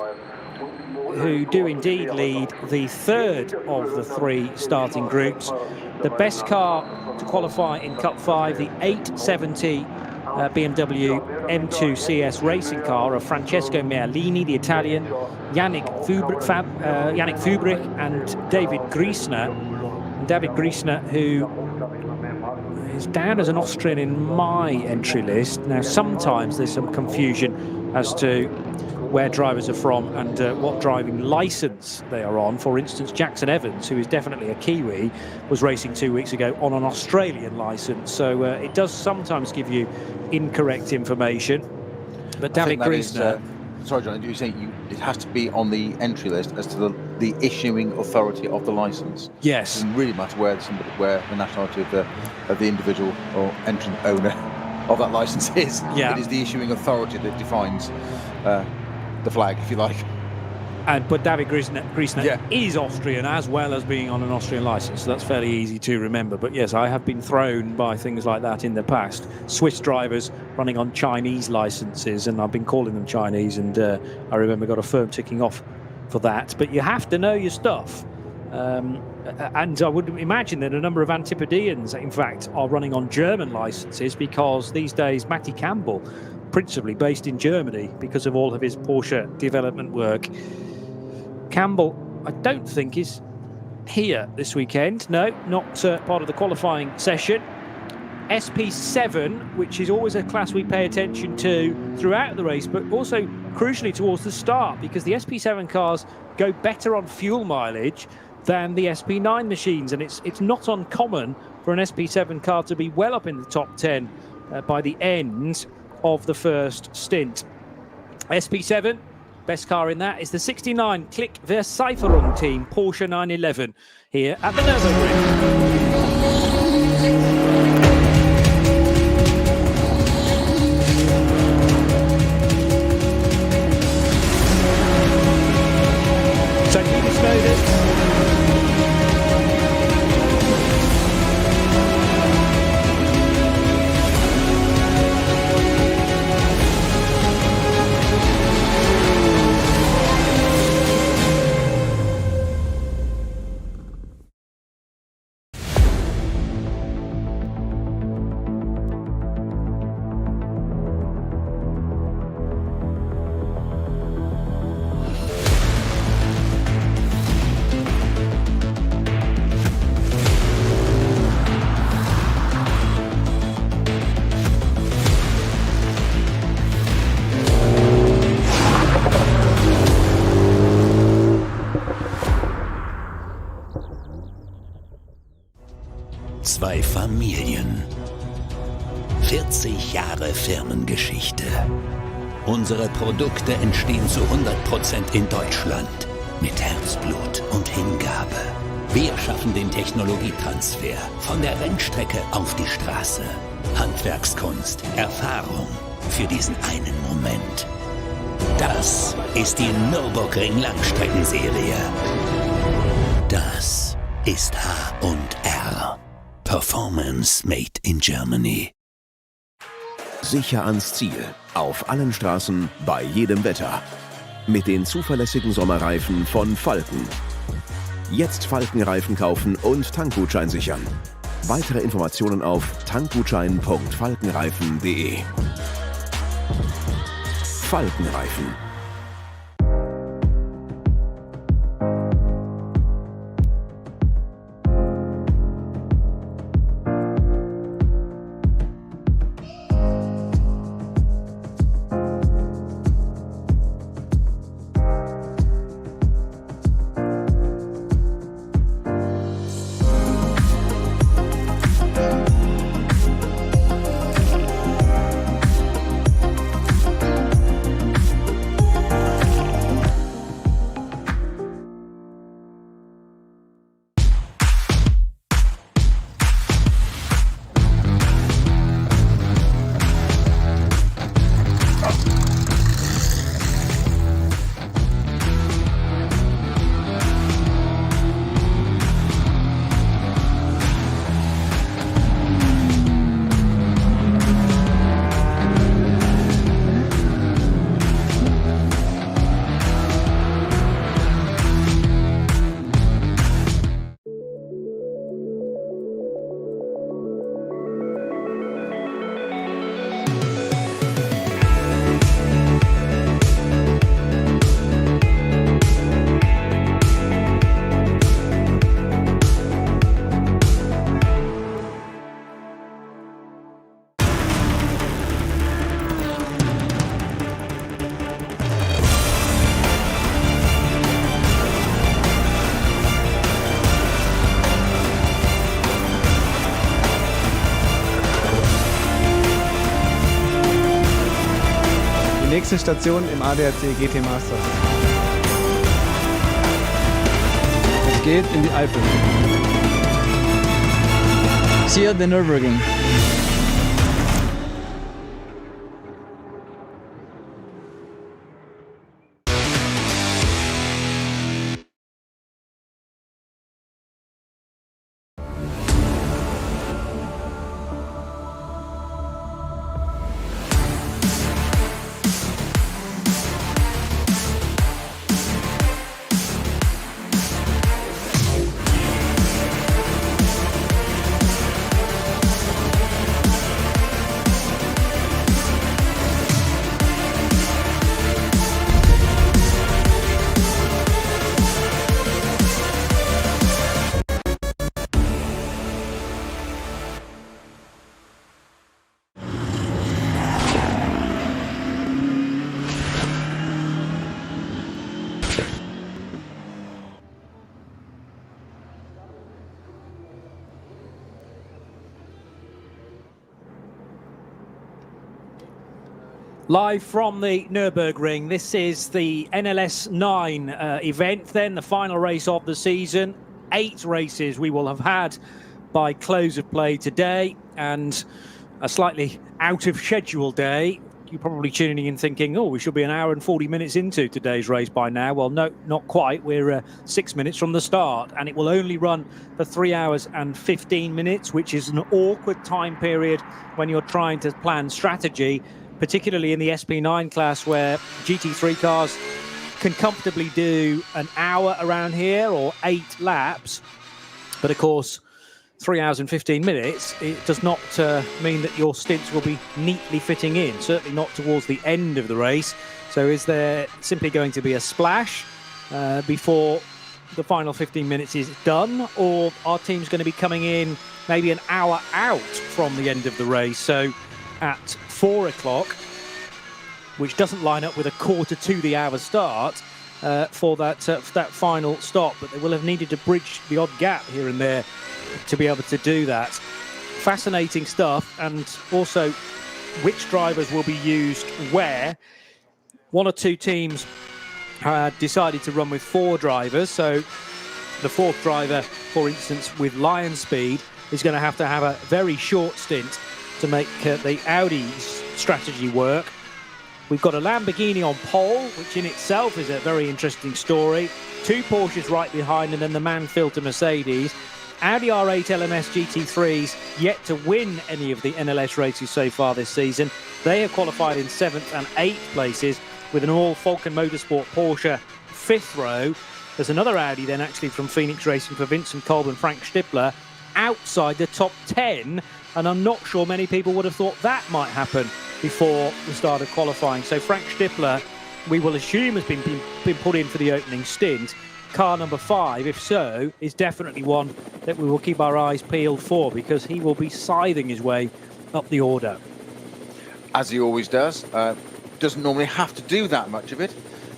who do indeed lead the third of the 3 starting groups, the best car to qualify in Cup 5, the 870 BMW M2 CS racing car of Francesco Merlini, the Italian, Yannick Fubrich and David Griesner. And David Griesner, who is down as an Austrian in my entry list. Now, sometimes there's some confusion as to where drivers are from and what driving licence they are on. For instance, Jackson Evans, who is definitely a Kiwi, was racing 2 weeks ago on an Australian licence. So it does sometimes give you incorrect information. But David Griesner... sorry, John, you're saying it has to be on the entry list as to the issuing authority of the licence. Yes. It doesn't really matter where the nationality of the individual or entrant owner of that licence is. Yeah. It is the issuing authority that defines the flag, if you like. But David Griesner is Austrian as well as being on an Austrian licence, so that's fairly easy to remember. But yes, I have been thrown by things like that in the past. Swiss drivers running on Chinese licences, and I've been calling them Chinese, and I remember got a firm ticking off for that. But you have to know your stuff. And I would imagine that a number of Antipodeans, in fact, are running on German licences, because these days Matty Campbell, principally based in Germany because of all of his Porsche development work. Campbell, I don't think, is here this weekend. No, not part of the qualifying session. SP7, which is always a class we pay attention to throughout the race, but also crucially towards the start, because the SP7 cars go better on fuel mileage than the SP9 machines, and it's not uncommon for an SP7 car to be well up in the top 10 by the end of the first stint. SP7, best car in that is the 69 Klick Versicherung team Porsche 911 here at the Nürburgring. So Peter Snowden. Zwei Familien. 40 Jahre Firmengeschichte. Unsere Produkte entstehen zu 100% in Deutschland. Mit Herzblut und Hingabe. Wir schaffen den Technologietransfer von der Rennstrecke auf die Straße. Handwerkskunst, Erfahrung für diesen einen Moment. Das ist die Nürburgring Langstreckenserie. Das ist H&R. Performance made in Germany. Sicher ans Ziel. Auf allen Straßen, bei jedem Wetter. Mit den zuverlässigen Sommerreifen von Falken. Jetzt Falkenreifen kaufen und Tankgutschein sichern. Weitere Informationen auf tankgutschein.falkenreifen.de. Falkenreifen. nächste Station im ADAC GT Masters. Es geht in die Eifel. See you at the Nürburgring. Live from the Nürburgring, this is the NLS9 event, then the final race of the season. 8 races we will have had by close of play today, and a slightly out of schedule day. You're probably tuning in thinking, oh, we should be an hour and 40 minutes into today's race by now. Well, no, not quite. We're 6 minutes from the start, and it will only run for 3 hours and 15 minutes, which is an awkward time period when you're trying to plan strategy, particularly in the SP9 class, where GT3 cars can comfortably do an hour around here or 8 laps. But of course, 3 hours and 15 minutes, it does not mean that your stints will be neatly fitting in, certainly not towards the end of the race. So is there simply going to be a splash before the final 15 minutes is done, or our team's going to be coming in maybe an hour out from the end of the race? So at 4 o'clock, which doesn't line up with a quarter to the hour start for that final stop, but they will have needed to bridge the odd gap here and there to be able to do that. Fascinating stuff, and also which drivers will be used where. 1 or 2 teams decided to run with 4 drivers, so the 4th driver, for instance, with Lion Speed, is going to have a very short stint to make the Audi's strategy work. We've got a Lamborghini on pole, which in itself is a very interesting story. 2 Porsches right behind, and then the man-filter Mercedes. Audi R8 LMS GT3s yet to win any of the NLS races so far this season. They have qualified in 7th and 8th places, with an all-Falcon Motorsport Porsche 5th row. There's another Audi then actually from Phoenix Racing for Vincent Kolb and Frank Stippler outside the top 10, and I'm not sure many people would have thought that might happen before the start of qualifying. So Frank Stippler, we will assume, has been put in for the opening stint. Car number 5, if so, is definitely one that we will keep our eyes peeled for, because he will be scything his way up the order. As he always does. Doesn't normally have to do that much of it.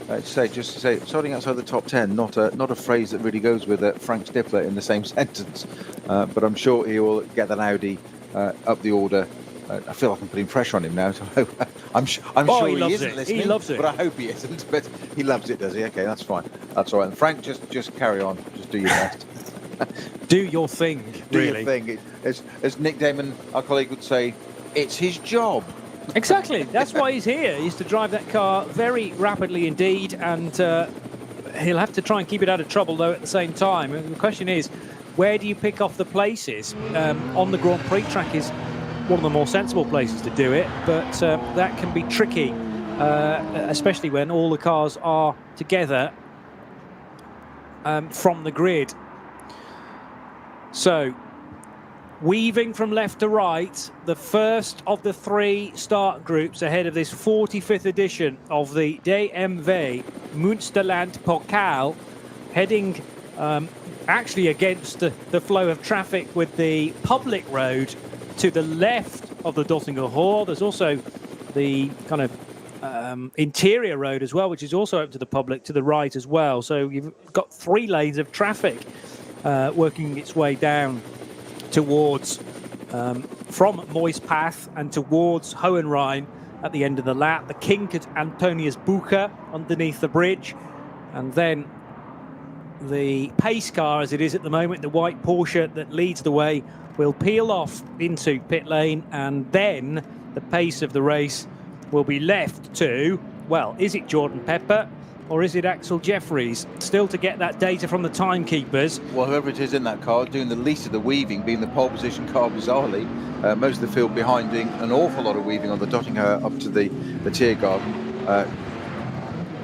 Just to say, starting outside the top 10, not a phrase that really goes with Frank Stippler in the same sentence. But I'm sure he will get that Audi up the order. I feel like I'm putting pressure on him now. So I'm sure he isn't listening. He loves it. But I hope he isn't. But he loves it, does he? Okay, that's fine. That's all right. And Frank, just carry on. Just do your best. Do your thing, really. Do your thing. As Nick Damon, our colleague, would say, it's his job. Exactly. That's why he's here. He's to drive that car very rapidly indeed, and he'll have to try and keep it out of trouble, though, at the same time. And the question is, where do you pick off the places? On the Grand Prix track is one of the more sensible places to do it, but that can be tricky, especially when all the cars are together from the grid. So, weaving from left to right, the first of the 3 start groups ahead of this 45th edition of the DMV Münsterland Pokal, heading actually against the flow of traffic with the public road to the left of the Dottinger Hall. There's also the kind of interior road as well, which is also open to the public to the right as well. So you've got 3 lanes of traffic working its way down towards from Moispath and towards Hohenrhein at the end of the lap. The kink at Antonius Bucher underneath the bridge. And then the pace car, as it is at the moment, the white Porsche that leads the way, will peel off into pit lane, and then the pace of the race will be left to, well, is it Jordan Pepper or is it Axel Jeffries? Still to get that data from the timekeepers. Well, whoever it is in that car doing the least of the weaving, being the pole position car bizarrely, most of the field behind doing an awful lot of weaving on the dotting her up to the Tiergarten.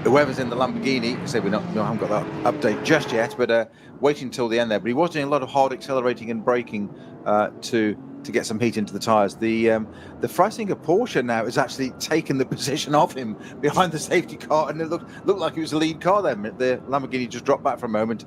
Whoever's in the Lamborghini, say we haven't got that update just yet, but waiting until the end there. But he was doing a lot of hard accelerating and braking to get some heat into the tyres. The Freisinger Porsche now has actually taken the position of him behind the safety car, and it looked like it was the lead car then. The Lamborghini just dropped back for a moment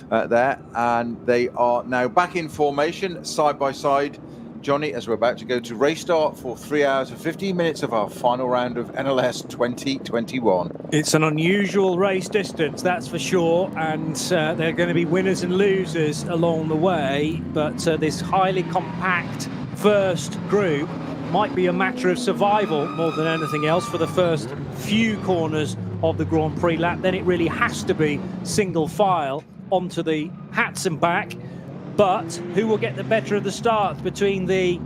there, and they are now back in formation, side by side, Johnny, as we're about to go to race start for 3 hours and 15 minutes of our final round of NLS 2021. It's an unusual race distance, that's for sure, and there are going to be winners and losers along the way, but this highly compact first group might be a matter of survival more than anything else for the first few corners of the Grand Prix lap. Then it really has to be single file onto the hats and back. But who will get the better of the start between the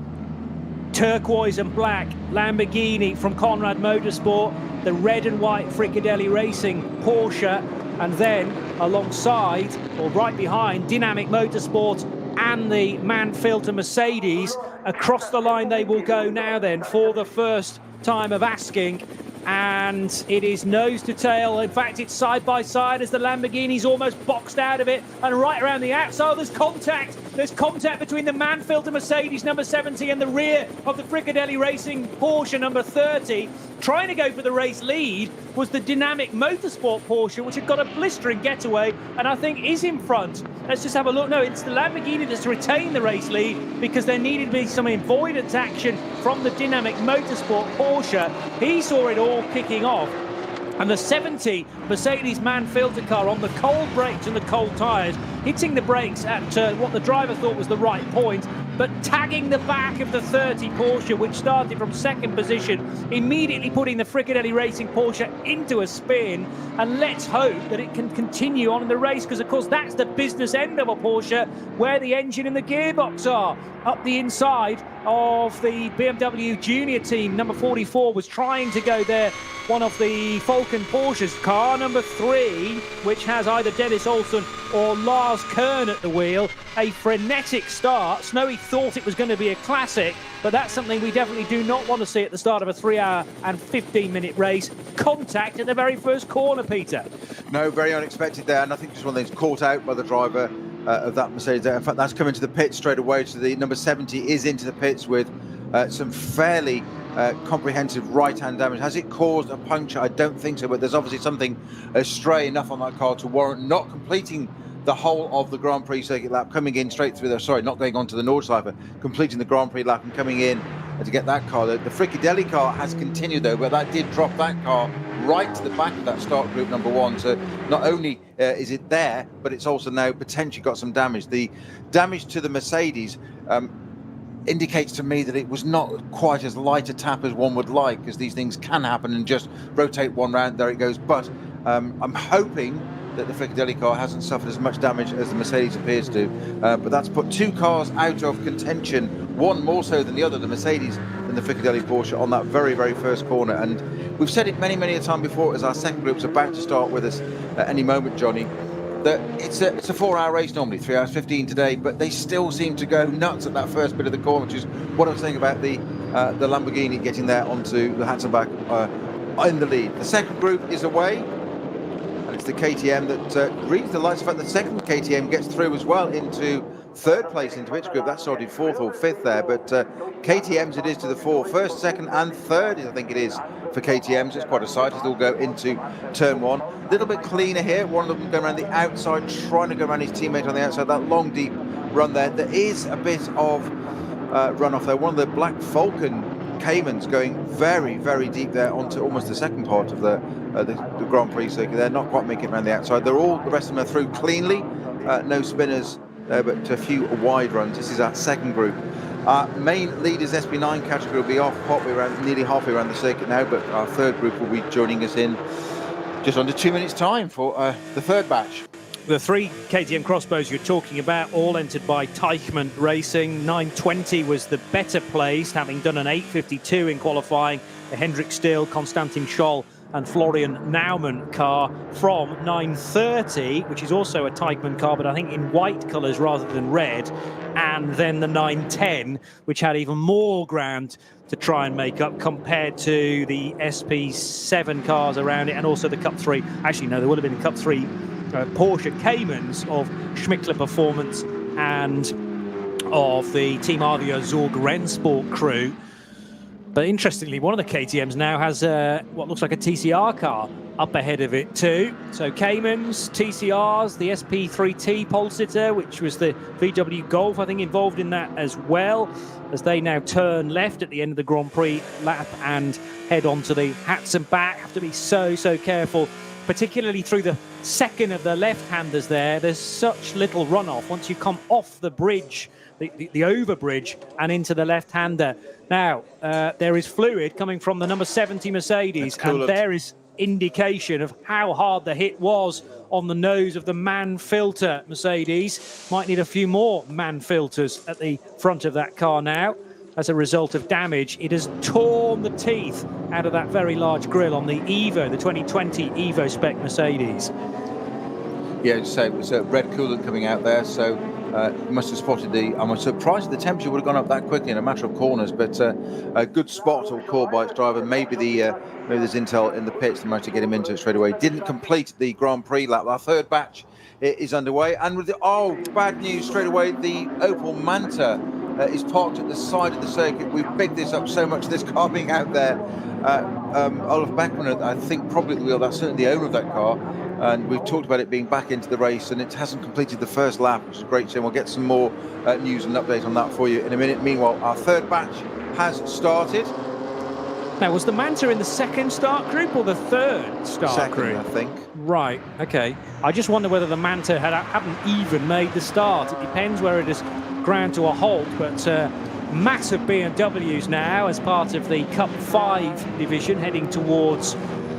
turquoise and black Lamborghini from Conrad Motorsport, the red and white Fricadelli Racing Porsche, and then alongside, or right behind, Dynamic Motorsport and the Mann-Filter Mercedes. Across the line they will go now then for the first time of asking. And it is nose to tail. In fact, it's side by side as the Lamborghini's almost boxed out of it, and right around the outside there's contact. There's contact between the Mann-Filter Mercedes number 70 and the rear of the Fricadelli Racing Porsche number 30. Trying to go for the race lead was the Dynamic Motorsport Porsche, which had got a blistering getaway and I think is in front. Let's just have a look. No, it's the Lamborghini that's retained the race lead because there needed to be some avoidance action from the Dynamic Motorsport Porsche. He saw it all kicking off. And the 70 Mercedes Mann-Filter car on the cold brakes and the cold tyres, hitting the brakes at what the driver thought was the right point, but tagging the back of the 30 Porsche, which started from second position, immediately putting the Fricadelli Racing Porsche into a spin. And let's hope that it can continue on in the race, because of course that's the business end of a Porsche, where the engine and the gearbox are. Up the inside of the BMW Junior team, number 44 was trying to go there. One of the Falcon Porsches, car number 3, which has either Dennis Olsen or Lars Kern at the wheel. A frenetic start. Snowy thought it was going to be a classic, but that's something we definitely do not want to see at the start of a 3 hour and 15-minute race. Contact at the very first corner, Peter. No, very unexpected there, and I think just one of those caught out by the driver of that Mercedes there. In fact, that's coming to the pits straight away. So the number 70 is into the pits with some fairly comprehensive right-hand damage. Has it caused a puncture? I don't think so, but there's obviously something stray enough on that car to warrant not completing the whole of the Grand Prix circuit lap, coming in straight through there. Sorry, not going on to the Nordschleife, completing the Grand Prix lap and coming in to get that car. The Fricadelli car has continued though, but that did drop that car right to the back of that start group number 1. So not only is it there, but it's also now potentially got some damage. The damage to the Mercedes indicates to me that it was not quite as light a tap as one would like, because these things can happen and just rotate one round, there it goes. But I'm hoping that the Fricadelli car hasn't suffered as much damage as the Mercedes appears to. But that's put 2 cars out of contention, one more so than the other, the Mercedes and the Fricadelli Porsche, on that very, very first corner. And we've said it many, many a time before, as our second group's about to start with us at any moment, Johnny, that it's a 4-hour race normally, 3 hours 15 today, but they still seem to go nuts at that first bit of the corner, which is what I was saying about the Lamborghini getting there onto the Hatzenbach in the lead. The second group is away, and it's the KTM that reads the lights. In fact, the second KTM gets through as well into third place into its group. That started 4th or 5th there, but KTM's it is to the 4. First, second and third is, I think it is, for KTM's. It's quite a sight as they'll go into turn 1. A little bit cleaner here. One of them going around the outside, trying to go around his teammate on the outside. That long, deep run there. There is a bit of runoff there. One of the Black Falcon Caymans going very, very deep there onto almost the second part of the Grand Prix circuit. They're not quite making it around the outside. The rest of them are through cleanly. No spinners, but a few wide runs. This is our second group. Our main leaders SP9 category will be off nearly halfway around the circuit now, but our third group will be joining us in just under 2 minutes' time for the third batch. The three KTM crossbows you're talking about, all entered by Teichmann Racing. 920 was the better placed, having done an 852 in qualifying. The Hendrik Still, Konstantin Scholl and Florian Naumann car from 930, which is also a Teichmann car, but I think in white colours rather than red. And then the 910, which had even more ground to try and make up compared to the SP7 cars around it, and also the Cup 3. Actually, no, there would have been a Cup 3 Porsche Caymans of Schmickler Performance and of the Team Adia Zorg Rennsport crew. But interestingly, one of the KTMs now has what looks like a TCR car up ahead of it too. So Caymans, TCRs, the SP3T Polesitter, which was the VW Golf, I think, involved in that as well, as they now turn left at the end of the Grand Prix lap and head on to the Hatson back. Have to be so careful, particularly through the second of the left-handers there. There's such little runoff once you come off the bridge, the overbridge, and into the left-hander. Now, there is fluid coming from the number 70 Mercedes, and there is indication of how hard the hit was on the nose of the man filter Mercedes. Might need a few more man filters at the front of that car now. As a result of damage, it has torn the teeth out of that very large grille on the Evo, the 2020 Evo spec Mercedes. Yeah, so it was a red coolant coming out there, so you must have spotted I'm surprised the temperature would have gone up that quickly in a matter of corners, but a good spot or call by its driver. Maybe there's intel in the pits that managed to get him into it straight away. Didn't complete the Grand Prix lap. Our third batch is underway, and with bad news straight away, the Opel Manta is parked at the side of the circuit. We've bigged this up so much, this car being out there. Olaf Beckman, I think, probably the wheel. That's certainly the owner of that car. And we've talked about it being back into the race, and it hasn't completed the first lap, which is great. So we'll get some more news and update on that for you in a minute. Meanwhile, our third batch has started. Now, was the Manta in the second start group or the third start group? I think. Right, okay. I just wonder whether the Manta hadn't even made the start. It depends where it has ground to a halt, but massive BMWs now as part of the Cup 5 division heading towards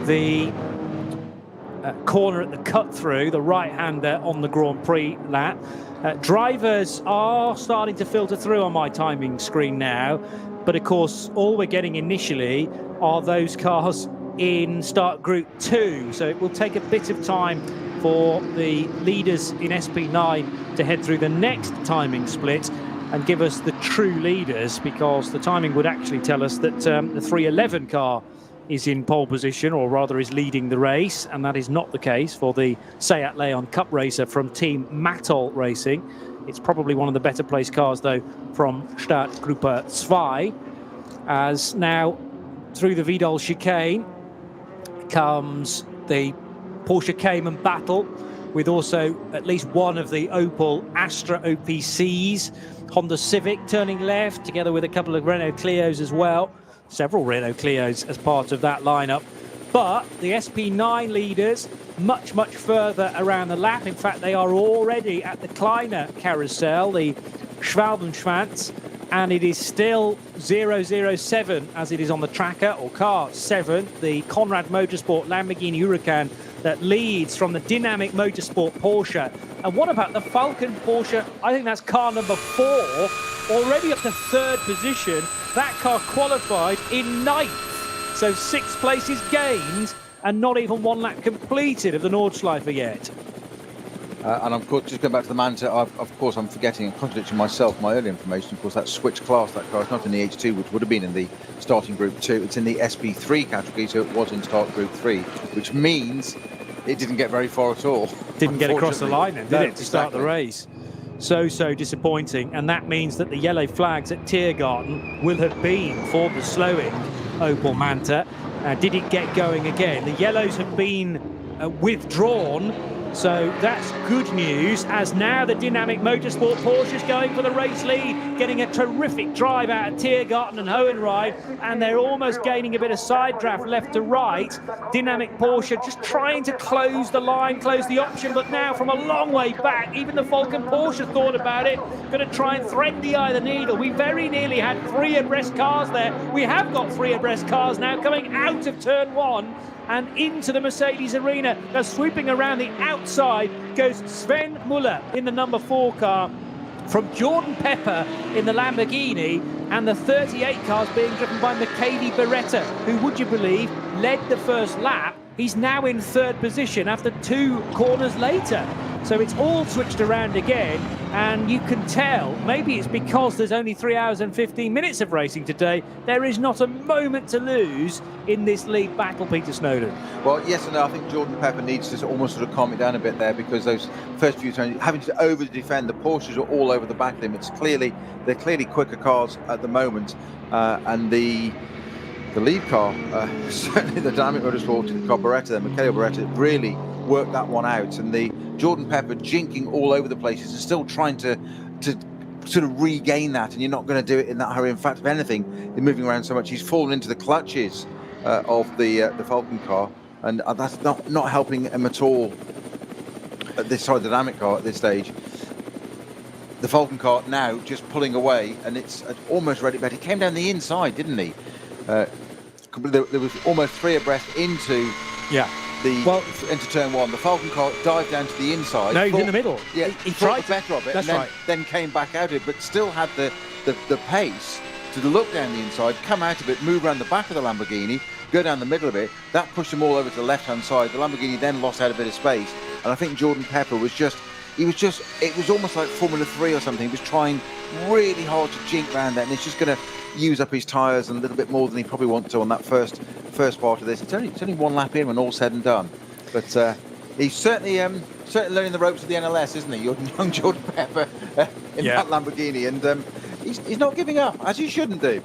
the corner at the cut-through, the right-hander on the Grand Prix lap. Drivers are starting to filter through on my timing screen now, but of course all we're getting initially are those cars in start group 2, so it will take a bit of time for the leaders in SP9 to head through the next timing split and give us the true leaders, because the timing would actually tell us that the 311 car is in pole position, or rather is leading the race, and that is not the case for the Seat Leon Cup racer from Team Matol Racing. It's probably one of the better placed cars though from Startgruppe 2, as now through the Vidal chicane comes the Porsche Cayman battle, with also at least one of the Opel Astra OPCs, Honda Civic turning left, together with a couple of Renault Clios as well. Several Renault Clios as part of that lineup. But the SP9 leaders much further around the lap. In fact, they are already at the Kleiner carousel, the Schwalbenschwanz, and it is still 007 as it is on the tracker, or car 7, the Conrad Motorsport Lamborghini Huracan that leads from the Dynamic Motorsport Porsche. And what about the Falcon Porsche? I think that's car number 4, already up to third position. That car qualified in 9th, so 6 places gained and not even one lap completed of the Nordschleife yet. And of course, just going back to the Manta, of course I'm forgetting and contradicting myself, my early information. Of course, that's switch class. That car is not in the H2, which would have been in the starting group 2. It's in the SP3 category, so it was in start group 3, which means it didn't get very far at all. Didn't get across the line then, did it, to start exactly. the race? So disappointing, and that means that the yellow flags at Tiergarten will have been for the slowing Opel Manta. Did it get going again? The yellows have been withdrawn So that's good news, as now the Dynamic Motorsport Porsche's going for the race lead, getting a terrific drive out of Tiergarten and Hohenride, and they're almost gaining a bit of side draft left to right. Dynamic Porsche just trying to close the line, close the option, but now from a long way back, even the Falcon Porsche thought about it, going to try and thread the eye of the needle. We very nearly had 3 abreast cars there. We have got 3 abreast cars now coming out of turn 1 and into the Mercedes arena. Now swooping around the outside goes Sven Muller in the number 4 car, from Jordan Pepper in the Lamborghini, and the 38 cars being driven by Michele Beretta, who, would you believe, led the first lap. He's now in 3rd position after 2 corners later. So it's all switched around again, and you can tell, maybe it's because there's only 3 hours and 15 minutes of racing today, there is not a moment to lose in this lead battle, Peter Snowden. Well, yes and no. I think Jordan Pepper needs to almost sort of calm it down a bit there, because those first few turns, having to over-defend, the Porsches are all over the back of him. They're clearly quicker cars at the moment, and the lead car, certainly the Dynamic Motorsport car, Beretta, Michele Beretta, really worked that one out, and the Jordan Pepper jinking all over the places and still trying to sort of regain that, and you're not going to do it in that hurry. In fact, if anything, they're moving around so much, he's fallen into the clutches of the Falcon car, and that's not helping him at all at this side of the Dynamic car at this stage. The Falcon car now just pulling away, and it's almost ready, but he came down the inside, didn't he? There was almost 3 abreast into into turn 1. The Falcon car dived down to the inside. No, he was in the middle. Yeah, he tried better of it, that's and then came back out of it, but still had the pace to look down the inside, come out of it, move around the back of the Lamborghini, go down the middle of it. That pushed him all over to the left-hand side. The Lamborghini then lost out a bit of space, and I think Jordan Pepper was just, it was almost like Formula 3 or something. He was trying really hard to jink around that, and it's just going to use up his tyres a little bit more than he probably wants to on that first part of this. It's only 1 lap in when all's said and done, but he's certainly learning the ropes of the NLS, isn't he? Young Jordan Pepper in that Lamborghini, and he's not giving up, as he shouldn't do.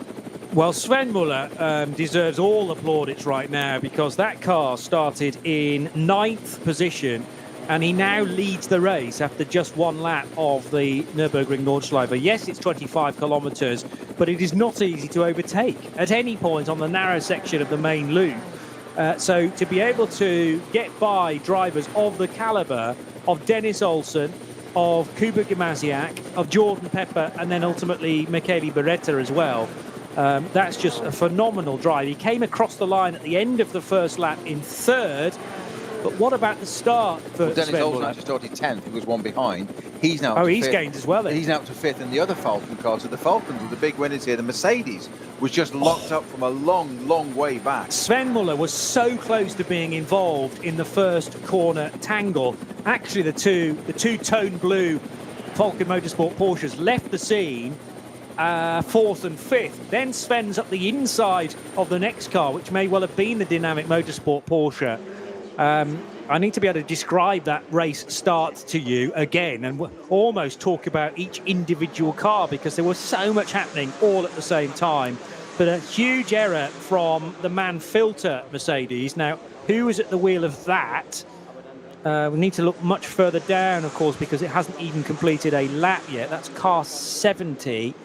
Well, Sven Muller deserves all the plaudits right now, because that car started in 9th position, and he now leads the race after just 1 lap of the Nürburgring Nordschleife. Yes, it's 25 kilometres, but it is not easy to overtake at any point on the narrow section of the main loop. So to be able to get by drivers of the calibre of Dennis Olsen, of Kuba Gimasiak, of Jordan Pepper, and then ultimately Michele Beretta as well, that's just a phenomenal drive. He came across the line at the end of the first lap in 3rd. But what about the start for Dennis Sven Olsen Muller? actually started 10th. He was 1 behind. He's now he's gained as well then. He's now up to 5th in the other Falcon car. So the Falcons are the big winners here. The Mercedes was just locked up from a long way back. Sven Muller was so close to being involved in the first corner tangle. Actually, the two tone blue Falcon Motorsport Porsches left the scene 4th and 5th. Then Sven's up the inside of the next car, which may well have been the Dynamic Motorsport Porsche. I need to be able to describe that race start to you again and almost talk about each individual car, because there was so much happening all at the same time. But a huge error from the Mann-Filter Mercedes. Now, who was at the wheel of that? We need to look much further down, of course, because it hasn't even completed a lap yet. That's car 70.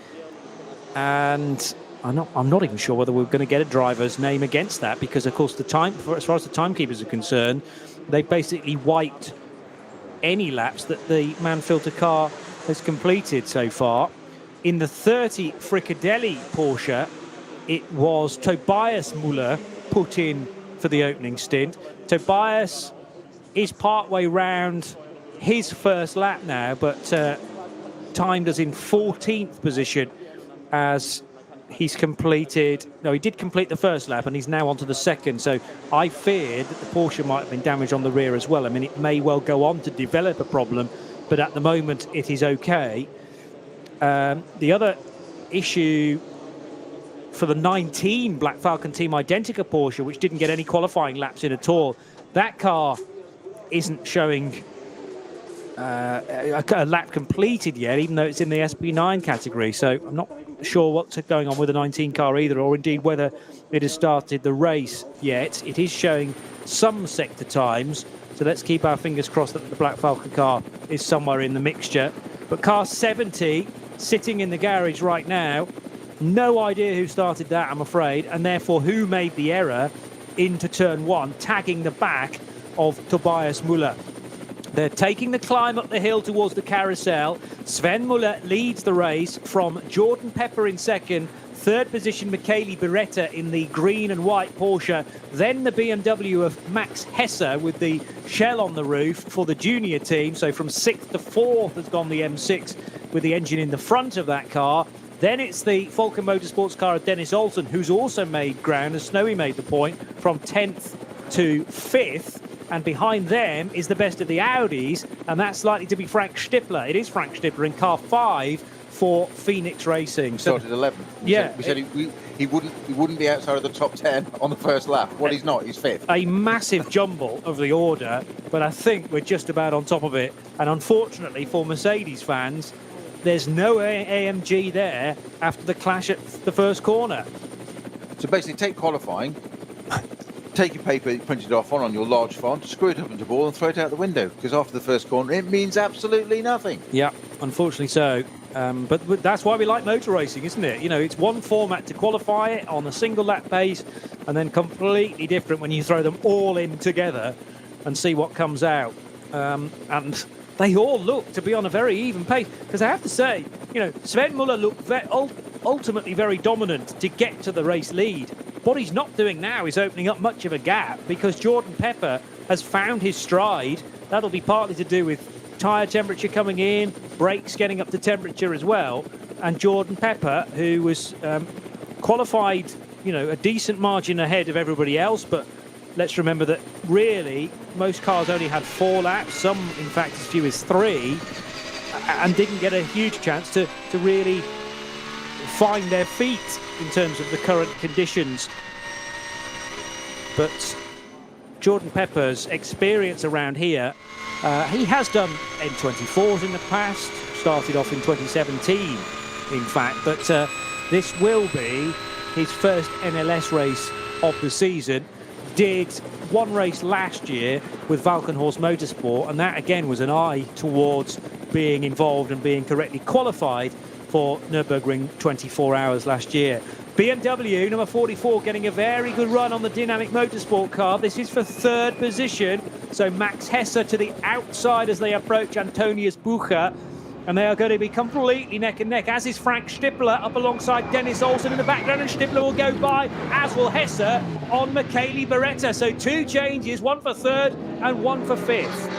And I'm not even sure whether we're going to get a driver's name against that, because, of course, as far as the timekeepers are concerned, they basically wiped any laps that the Mann-Filter car has completed so far. In the 30 Fricadelli Porsche, it was Tobias Muller put in for the opening stint. Tobias is partway round his first lap now, but timed us in 14th position as he's completed. No, he did complete the first lap, and he's now onto the second. So I feared that the Porsche might have been damaged on the rear as well. I mean, it may well go on to develop a problem, but at the moment it is okay. The other issue for the 19 Black Falcon Team Identica Porsche, which didn't get any qualifying laps in at all, that car isn't showing a lap completed yet, even though it's in the SP9 category. So I'm not sure what's going on with the 19 car either, or indeed whether it has started the race yet. It is showing some sector times, So let's keep our fingers crossed that the Black Falcon car is somewhere in the mixture. But car 70 sitting in the garage right now. No idea who started that, I'm afraid, and therefore who made the error into turn 1, tagging the back of Tobias Muller. They're taking the climb up the hill towards the carousel. Sven Muller leads the race from Jordan Pepper in second. Third position, Michele Beretta in the green and white Porsche. Then the BMW of Max Hesse with the shell on the roof for the junior team. So from 6th to 4th has gone the M6 with the engine in the front of that car. Then it's the Falcon Motorsports car of Dennis Olsen, who's also made ground, as Snowy made the point, from 10th to 5th. And behind them is the best of the Audis, and that's likely to be Frank Stippler. It is Frank Stippler in car 5 for Phoenix Racing. So, Started 11th. Yeah. We said he wouldn't be outside of the top 10 on the first lap. Well, he's not. He's 5th. A massive jumble of the order, but I think we're just about on top of it. And unfortunately for Mercedes fans, there's no AMG there after the clash at the first corner. So basically, take qualifying, take your paper, print it off on your large font, screw it up into ball and throw it out the window, because after the first corner, it means absolutely nothing. Yeah, unfortunately so. But that's why we like motor racing, isn't it? You know, it's one format to qualify it on a single lap pace, and then completely different when you throw them all in together and see what comes out. And they all look to be on a very even pace, because I have to say, you know, Sven Muller looked ultimately very dominant to get to the race lead. What he's not doing now is opening up much of a gap, because Jordan Pepper has found his stride. That'll be partly to do with tyre temperature coming in, brakes getting up to temperature as well. And Jordan Pepper, who was qualified, you know, a decent margin ahead of everybody else, but let's remember that really most cars only had 4 laps, some in fact as few as 3, and didn't get a huge chance to really find their feet in terms of the current conditions. But Jordan Pepper's experience around here, he has done N24s in the past, started off in 2017 in fact, but this will be his first NLS race of the season. Did one race last year with Valkenhorst Motorsport, and that again was an eye towards being involved and being correctly qualified for Nürburgring 24 hours last year. BMW number 44 getting a very good run on the dynamic motorsport car. This is for 3rd position, so Max Hesse to the outside as they approach Antonius Bucher, and they are going to be completely neck and neck, as is Frank Stippler up alongside Dennis Olsen in the background, and Stippler will go by, as will Hesse on Michele Beretta. So 2 changes, one for 3rd and one for 5th.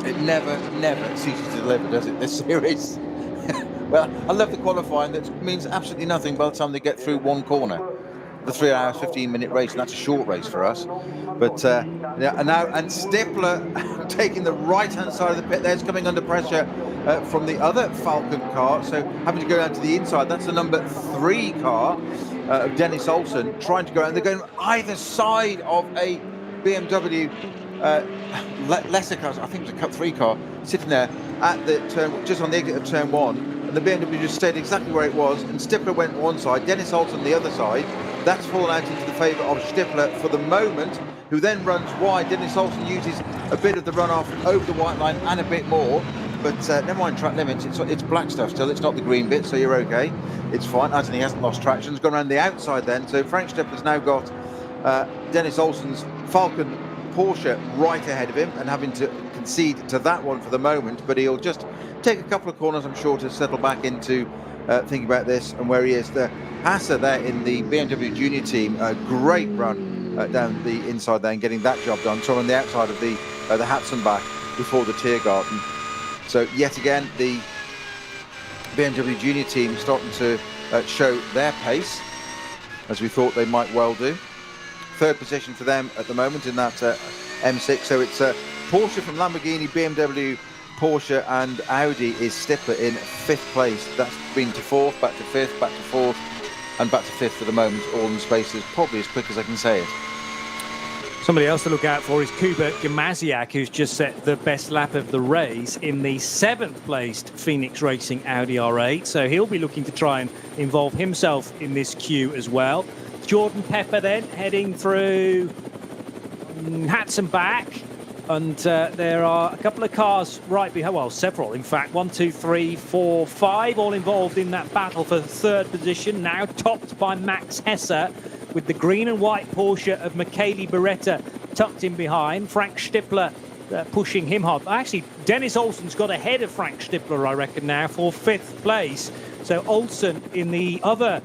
It never ceases to deliver, does it, this series? Well, I love the qualifying. That means absolutely nothing by the time they get through one corner. The 3 hours, 15-minute race, and that's a short race for us. But yeah, and Stippler taking the right-hand side of the pit. There's coming under pressure from the other Falcon car, so having to go down to the inside. That's the number 3 car of Dennis Olsen trying to go around. They're going either side of a BMW lesser car. I think it was a Cup 3 car sitting there at the turn, just on the exit of turn 1. And the BMW just stayed exactly where it was, and Stippler went one side, Dennis Olsen the other side. That's fallen out into the favour of Stippler for the moment, who then runs wide. Dennis Olsen uses a bit of the runoff over the white line and a bit more, but never mind track limits. It's black stuff still, it's not the green bit, so you're okay. It's fine. Anthony hasn't lost traction, has gone around the outside then, so Frank Stippler's now got Dennis Olsen's Falcon Porsche right ahead of him, and having to concede to that one for the moment, but he'll just take a couple of corners, I'm sure, to settle back into thinking about this and where he is. The Hesse there in the BMW Junior team, a great run down the inside there and getting that job done. So on the outside of the Hatzenbach before the Tiergarten. So yet again, the BMW Junior team starting to show their pace, as we thought they might well do. 3rd position for them at the moment in that M6. So it's Porsche from Lamborghini, BMW, Porsche and Audi is Stippler in 5th place. That's been to 4th, back to 5th, back to 4th, and back to 5th for the moment, all in spaces, probably as quick as I can say it. Somebody else to look out for is Kubert Gemasiak, who's just set the best lap of the race in the 7th placed Phoenix Racing Audi R8. So he'll be looking to try and involve himself in this queue as well. Jordan Pepper then heading through Hatson back, and there are a couple of cars right behind, well, several in fact, 1, 2, 3, 4, 5, all involved in that battle for third position, now topped by Max Hesse, with the green and white Porsche of Michele Beretta tucked in behind. Frank Stippler pushing him hard. Actually, Dennis Olsen's got ahead of Frank Stippler, I reckon, now for 5th place. So Olsen in the other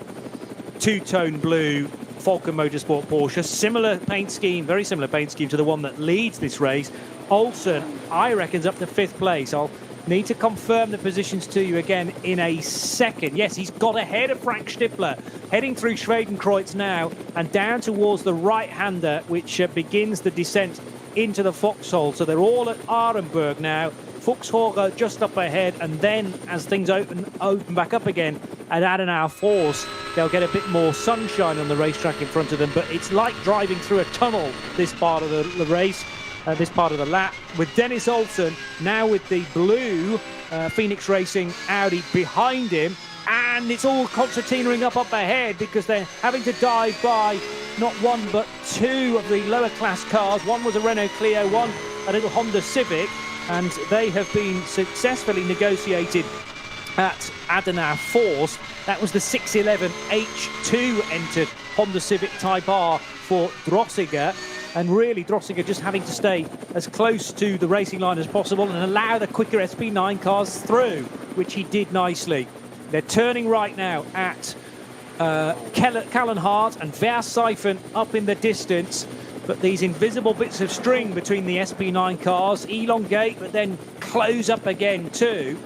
two-tone blue Falcon Motorsport Porsche, similar paint scheme, very similar paint scheme to the one that leads this race. Olsen, I reckon, is up to 5th place. I'll need to confirm the positions to you again in a second. Yes, he's got ahead of Frank Stippler, heading through Schwedenkreuz now and down towards the right-hander, which begins the descent into the foxhole. So they're all at Arenberg now. Fuchshofer just up ahead, and then as things open back up again at Adenauer Force, they'll get a bit more sunshine on the racetrack in front of them. But it's like driving through a tunnel, this part of the race, this part of the lap, with Dennis Olsen now with the blue Phoenix Racing Audi behind him. And it's all concertinaing up ahead because they're having to dive by not one but two of the lower class cars. One was a Renault Clio, one a little Honda Civic, and they have been successfully negotiated at Adenauer Force. That was the 611 H2 entered Honda Civic Type R for Drossiger. And really, Drossiger just having to stay as close to the racing line as possible and allow the quicker SP9 cars through, which he did nicely. They're turning right now at Kallenhardt and Versyfen up in the distance. But these invisible bits of string between the SP9 cars elongate, but then close up again too.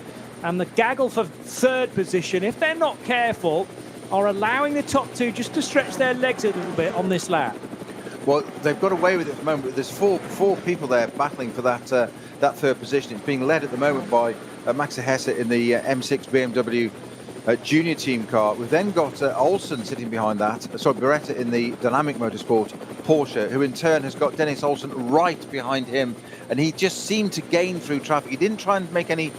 And the gaggle for third position, if they're not careful, are allowing the top two just to stretch their legs a little bit on this lap. Well, they've got away with it at the moment. There's four people there battling for that third position. It's being led at the moment by Max Hesse in the M6 BMW junior team car. We've then got Olsen sitting behind that. Beretta in the Dynamic Motorsport Porsche, who in turn has got Dennis Olsen right behind him. And he just seemed to gain through traffic. He didn't try and make any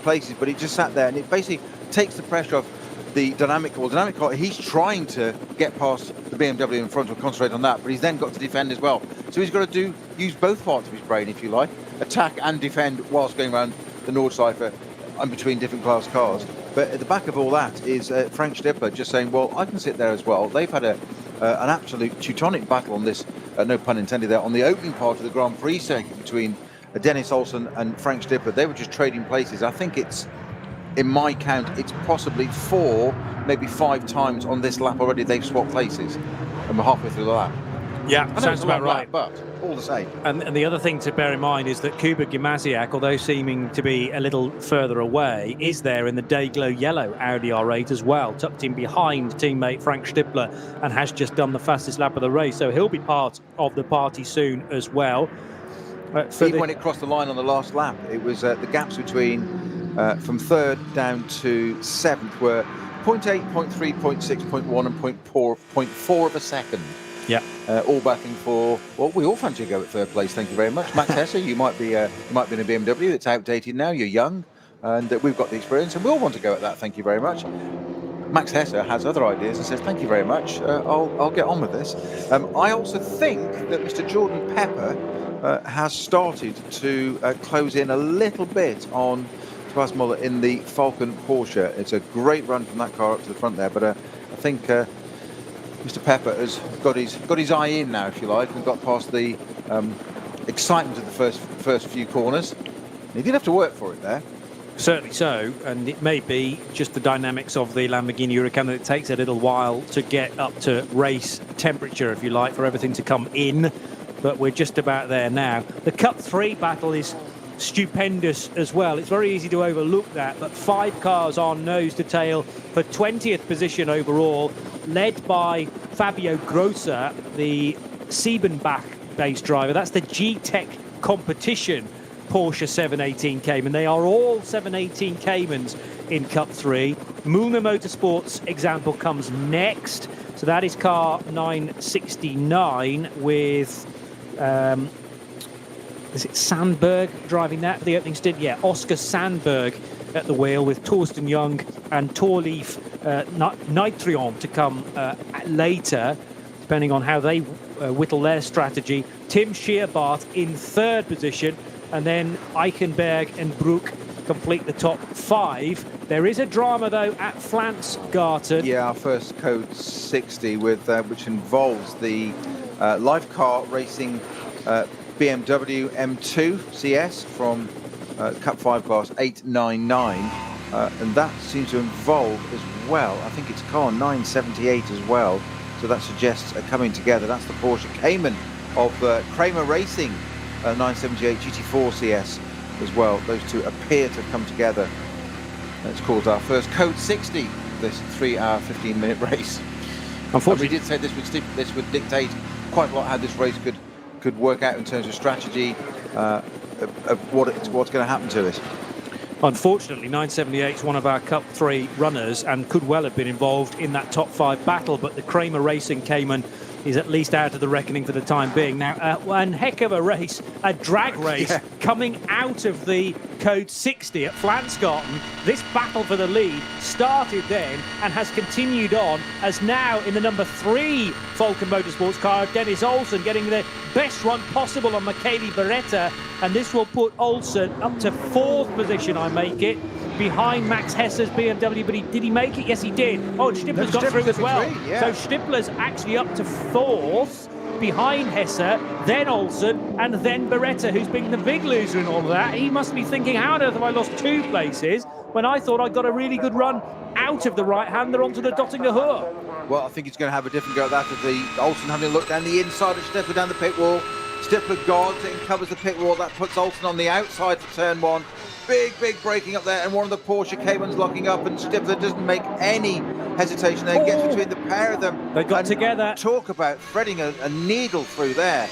places, but he just sat there, and it basically takes the pressure off the dynamic car. He's trying to get past the BMW in front, or concentrate on that, but he's then got to defend as well. So he's got to use both parts of his brain, if you like, attack and defend whilst going around the Nordschleife and between different class cars. But at the back of all that is Frank Stippler just saying, well, I can sit there as well. They've had an absolute Teutonic battle on this, no pun intended there, on the opening part of the Grand Prix circuit between Dennis Olsen and Frank Stippler. They were just trading places. I think it's, in my count, it's possibly 4, maybe 5 times on this lap already they've swapped places, and we're halfway through the lap. Yeah, sounds about right. Lap, but all the same. And the other thing to bear in mind is that Kuba Gimasiak, although seeming to be a little further away, is there in the Dayglow yellow Audi R8 as well, tucked in behind teammate Frank Stippler, and has just done the fastest lap of the race. So he'll be part of the party soon as well. Even when it crossed the line on the last lap, it was the gaps between from third down to 7th were 0.8, 0.3, 0.6, 0.1 and 0.4 of a second. Yeah. All battling for, well, we all fancy a go at third place, thank you very much. Max Hesse, you might be in a BMW that's outdated now, you're young, and we've got the experience, and we all want to go at that, thank you very much. Max Hesse has other ideas and says, thank you very much, I'll get on with this. I also think that Mr. Jordan Pepper has started to close in a little bit on Tobias Muller in the Falcon Porsche. It's a great run from that car up to the front there, but I think Mr. Pepper has got his eye in now, if you like, and got past the excitement of the first few corners. He did have to work for it there. Certainly so, and it may be just the dynamics of the Lamborghini Huracan that it takes a little while to get up to race temperature, if you like, for everything to come in, but we're just about there now. The Cup 3 battle is stupendous as well. It's very easy to overlook that, but 5 cars are nose to tail for 20th position overall, led by Fabio Grosser, the Siebenbach base driver. That's the G-Tech competition Porsche 718 Cayman. They are all 718 Caymans in Cup 3. Mühlner Motorsports example comes next. So that is car 969 with is it Sandberg driving that for the opening stint? Yeah, Oscar Sandberg at the wheel with Torsten Young and Torleif Nitrion to come later, depending on how they whittle their strategy. Tim Scheerbart in third position, and then Eichenberg and Broek complete the top 5. There is a drama, though, at Flansgarten. Yeah, our first code 60, with which involves the live car racing BMW M2 CS from Cup 5 class 899, and that seems to involve as well, I think it's car 978 as well, so that suggests a coming together. That's the Porsche Cayman of Kramer Racing 978 GT4 CS as well. Those two appear to have come together. It's called our first code 60, this 3-hour 15-minute race. Unfortunately, we did say this would dictate quite a lot how this race could work out in terms of strategy, of what's going to happen to it. Unfortunately, 978 is one of our Cup 3 runners and could well have been involved in that top 5 battle, but the Kramer Racing Cayman is at least out of the reckoning for the time being. Now, one heck of a race, a drag race, coming out of the code 60 at Flansgarten. This battle for the lead started then and has continued on, as now in the number 3 Falcon Motorsports car, Dennis Olsen getting the best run possible on Michele Beretta, and this will put Olsen up to 4th position, I make it, behind Max Hesse's BMW. But did he make it? Yes, he did. Oh, and Stippler's got through as well. So Stippler's actually up to 4th, behind Hesse, then Olsen, and then Beretta, who's been the big loser in all of that. He must be thinking, how on earth have I lost 2 places when I thought I got a really good run out of the right-hander onto the Dottinger Hoor? Well, I think he's going to have a different go at that, with the Olsen having a look down the inside of Stippler down the pit wall. Stippler guards it and covers the pit wall. That puts Olsen on the outside for turn 1. Big braking up there, and one of the Porsche Caymans locking up, and Stippler doesn't make any hesitation there. Gets between the pair of them. They got together. Talk about threading a needle through there.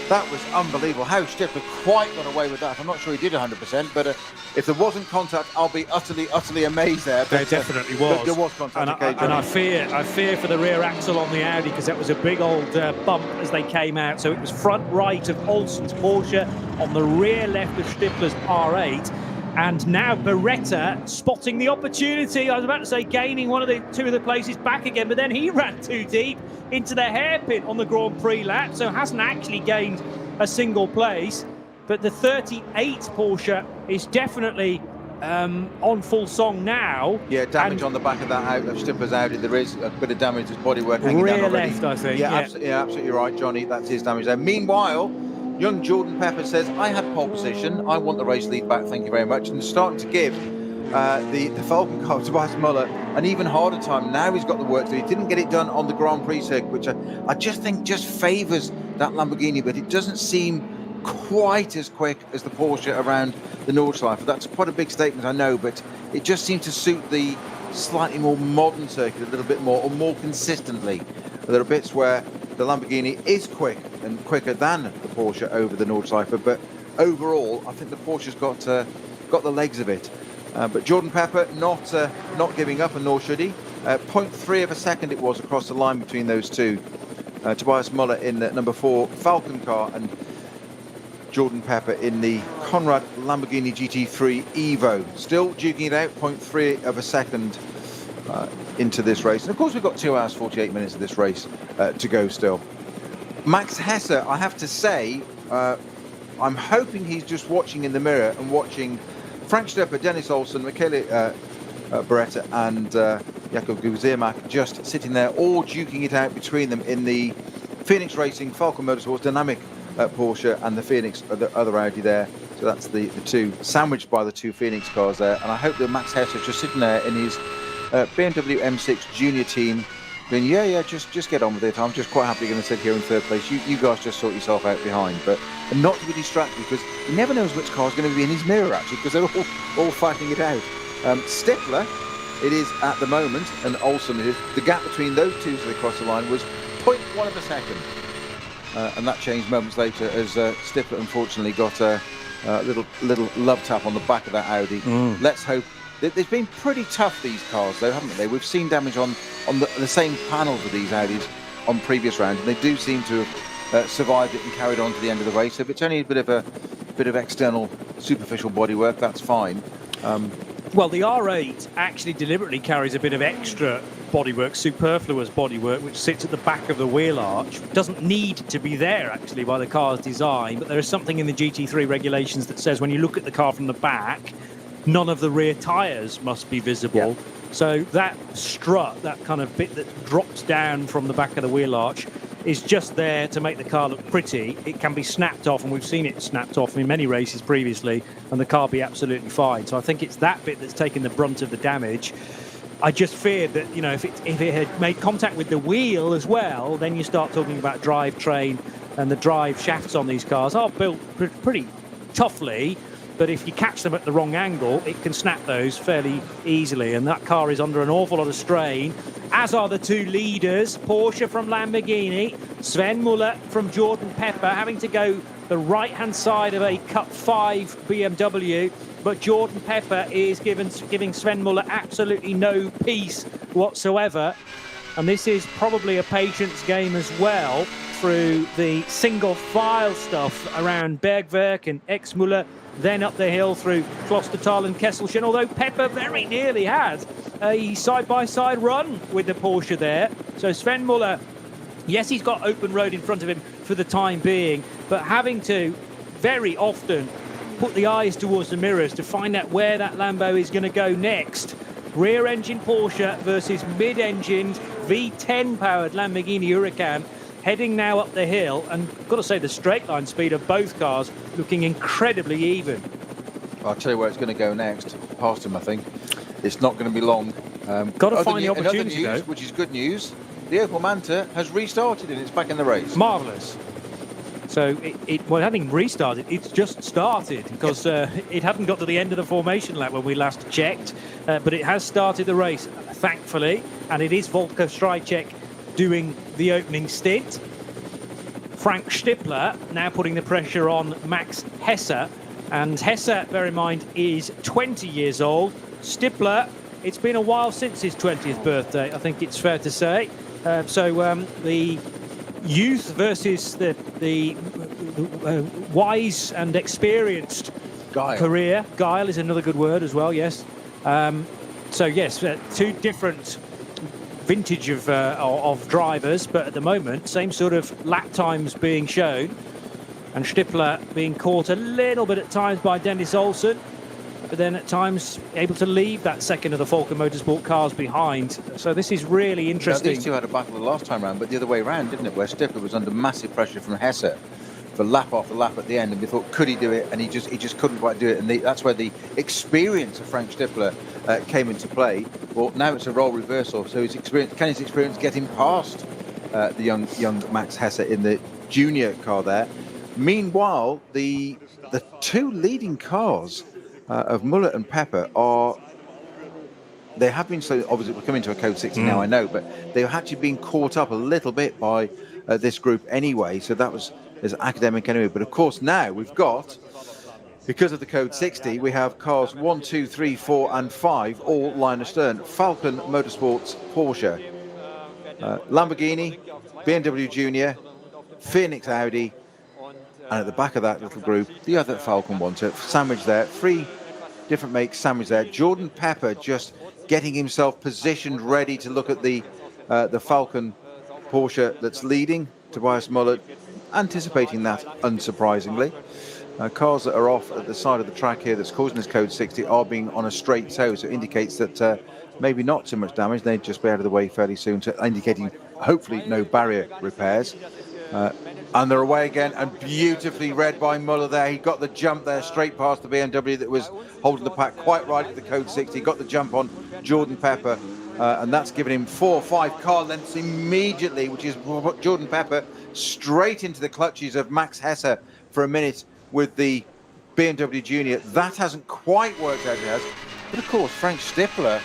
That was unbelievable. How Stippler quite got away with that. I'm not sure he did 100%, but if there wasn't contact, I'll be utterly amazed there. There definitely was. There was contact. And I fear for the rear axle on the Audi, because that was a big old bump as they came out. So it was front right of Olsen's Porsche, on the rear left of Stippler's R8. And now Beretta spotting the opportunity. I was about to say gaining two of the places back again, but then he ran too deep into the hairpin on the Grand Prix lap, so hasn't actually gained a single place. But the 38 Porsche is definitely on full song now. Yeah, damage on the back of that out of Stippler's Audi. There is a bit of damage, his bodywork hanging down already. Left, I think. Yeah, absolutely right, Johnny. That's his damage there. Meanwhile, young Jordan Pepper says, I had pole position, I want the race lead back, thank you very much, and starting to give the Falcon car, Tobias Muller, an even harder time. Now he's got the work to do. He didn't get it done on the Grand Prix circuit, which I just think just favours that Lamborghini, but it doesn't seem quite as quick as the Porsche around the Nordschleife. That's quite a big statement, I know, but it just seems to suit the slightly more modern circuit a little bit more, or more consistently. There are bits where the Lamborghini is quick and quicker than the Porsche over the Nordschleife, but overall, I think the Porsche's got the legs of it. But Jordan Pepper not giving up, and nor should he. 0.3 of a second it was across the line between those two. Tobias Muller in the number 4 Falcon car, and Jordan Pepper in the Conrad Lamborghini GT3 Evo. Still duking it out, 0.3 of a second into this race. And of course, we've got 2 hours 48 minutes of this race to go still. Max Hesse, I have to say, I'm hoping he's just watching in the mirror and watching Frank Stepper, Dennis Olsen, Michele Beretta and Jakob Guzermak just sitting there, all duking it out between them in the Phoenix Racing, Falcon Motorsports, Dynamic Porsche, and the Phoenix, the other Audi there. So that's the two, sandwiched by the 2 Phoenix cars there. And I hope that Max Hesse is just sitting there in his BMW M6 junior team, going, yeah, just get on with it. I'm just quite happily going to sit here in 3rd place. You guys just sort yourself out behind. But and not to be distracted, because he never knows which car is going to be in his mirror, actually, because they're all fighting it out. Stippler, it is at the moment, and Olsen, it is, the gap between those two as they cross the line was 0.1 of a second. And that changed moments later as Stippler unfortunately got a little love tap on the back of that Audi. Let's hope. They've been pretty tough, these cars, though, haven't they? We've seen damage on the same panels of these Audis on previous rounds, and they do seem to have survived it and carried on to the end of the race. So if it's only a bit of external, superficial bodywork, that's fine. Well, the R8 actually deliberately carries a bit of extra bodywork, superfluous bodywork, which sits at the back of the wheel arch. Doesn't need to be there, actually, by the car's design, but there is something in the GT3 regulations that says when you look at the car from the back, none of the rear tyres must be visible. Yeah. So that strut, that kind of bit that drops down from the back of the wheel arch, is just there to make the car look pretty. It can be snapped off, and we've seen it snapped off in many races previously, and the car be absolutely fine. So I think it's that bit that's taken the brunt of the damage. I just feared that, you know, if it had made contact with the wheel as well, then you start talking about drivetrain, and the drive shafts on these cars are built pretty toughly. But if you catch them at the wrong angle, it can snap those fairly easily. And that car is under an awful lot of strain, as are the two leaders, Porsche from Lamborghini, Sven Muller from Jordan Pepper, having to go the right-hand side of a Cut 5 BMW. But Jordan Pepper is giving Sven Muller absolutely no peace whatsoever. And this is probably a patience game as well, through the single file stuff around Bergwerk and Exmuller, then up the hill through Klostertal and Kesselchen, although Pepper very nearly had a side-by-side run with the Porsche there. So Sven Muller, yes, he's got open road in front of him for the time being, but having to very often put the eyes towards the mirrors to find out where that Lambo is going to go next. Rear-engine Porsche versus mid-engined V10-powered Lamborghini Huracan, heading now up the hill, and got to say the straight line speed of both cars looking incredibly even. I'll tell you where it's going to go next. Past him, I think. It's not going to be long. Got to find the opportunity, news, though. which is good news. The Opel Manta has restarted and it's back in the race. Marvellous. So it hadn't restarted, it's just started, because it hadn't got to the end of the formation lap when we last checked, but it has started the race, thankfully, and it is Volker Strycek doing the opening stint. Frank Stippler now putting the pressure on Max Hesse, and Hesse, bear in mind, is 20 years old. Stippler, it's been a while since his 20th birthday, I think it's fair to say. The youth versus the wise and experienced career. Guile is another good word as well, yes. Two different vintage of drivers, but at the moment, same sort of lap times being shown, and Stippler being caught a little bit at times by Dennis Olsen, but then at times able to leave that second of the Falken Motorsport cars behind. So this is really interesting. Now, these two had a battle the last time round, but the other way around, didn't it? Where Stippler was under massive pressure from Hesse for lap after lap at the end, and we thought, could he do it? And he just couldn't quite do it. And that's where the experience of Frank Stippler came into play. Well, now it's a role reversal. So his experience get him past the young Max Hesse in the junior car there? Meanwhile, the two leading cars of Muller and Pepper they have been, so obviously we're coming to a Code 60 now, I know, but they've actually been caught up a little bit by this group anyway, so that was as academic anyway. But of course now we've got, because of the Code 60, we have cars 1, 2, 3, 4 and 5 all line astern. Falken Motorsports, Porsche, Lamborghini, BMW Junior, Phoenix Audi, and at the back of that little group, the other Falken one. So sandwich there, 3 different makes sandwich there. Jordan Pepper just getting himself positioned, ready to look at the Falken Porsche that's leading. Tobias Muller anticipating that, unsurprisingly. Cars that are off at the side of the track here that's causing this Code 60 are being on a straight tow, so it indicates that maybe not too much damage. They'd just be out of the way fairly soon, so indicating hopefully no barrier repairs. And they're away again, and beautifully read by Muller there. He got the jump there straight past the BMW that was holding the pack quite right at the Code 60. Got the jump on Jordan Pepper, and that's given him 4 or 5 car lengths immediately, which is Jordan Pepper straight into the clutches of Max Hesse for a minute with the BMW Junior. That hasn't quite worked out yet. But of course, Frank Stippler,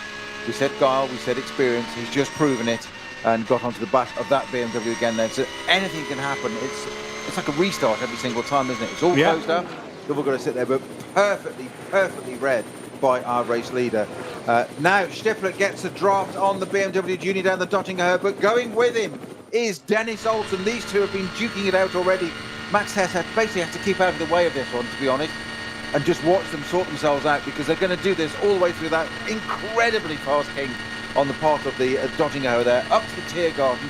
we said guile, we said experience, he's just proven it and got onto the back of that BMW again then. So anything can happen. It's like a restart every single time, isn't it? It's all closed up. We've got to sit there, but perfectly read by our race leader. Now Stippler gets a draft on the BMW Junior down the Dottinger, but going with him is Dennis Olsen. These two have been duking it out already. Max Hesse basically has to keep out of the way of this one, to be honest. and just watch them sort themselves out, because they're going to do this all the way through that incredibly fast kink on the part of the Dottinghauer there, up to the Tiergarten,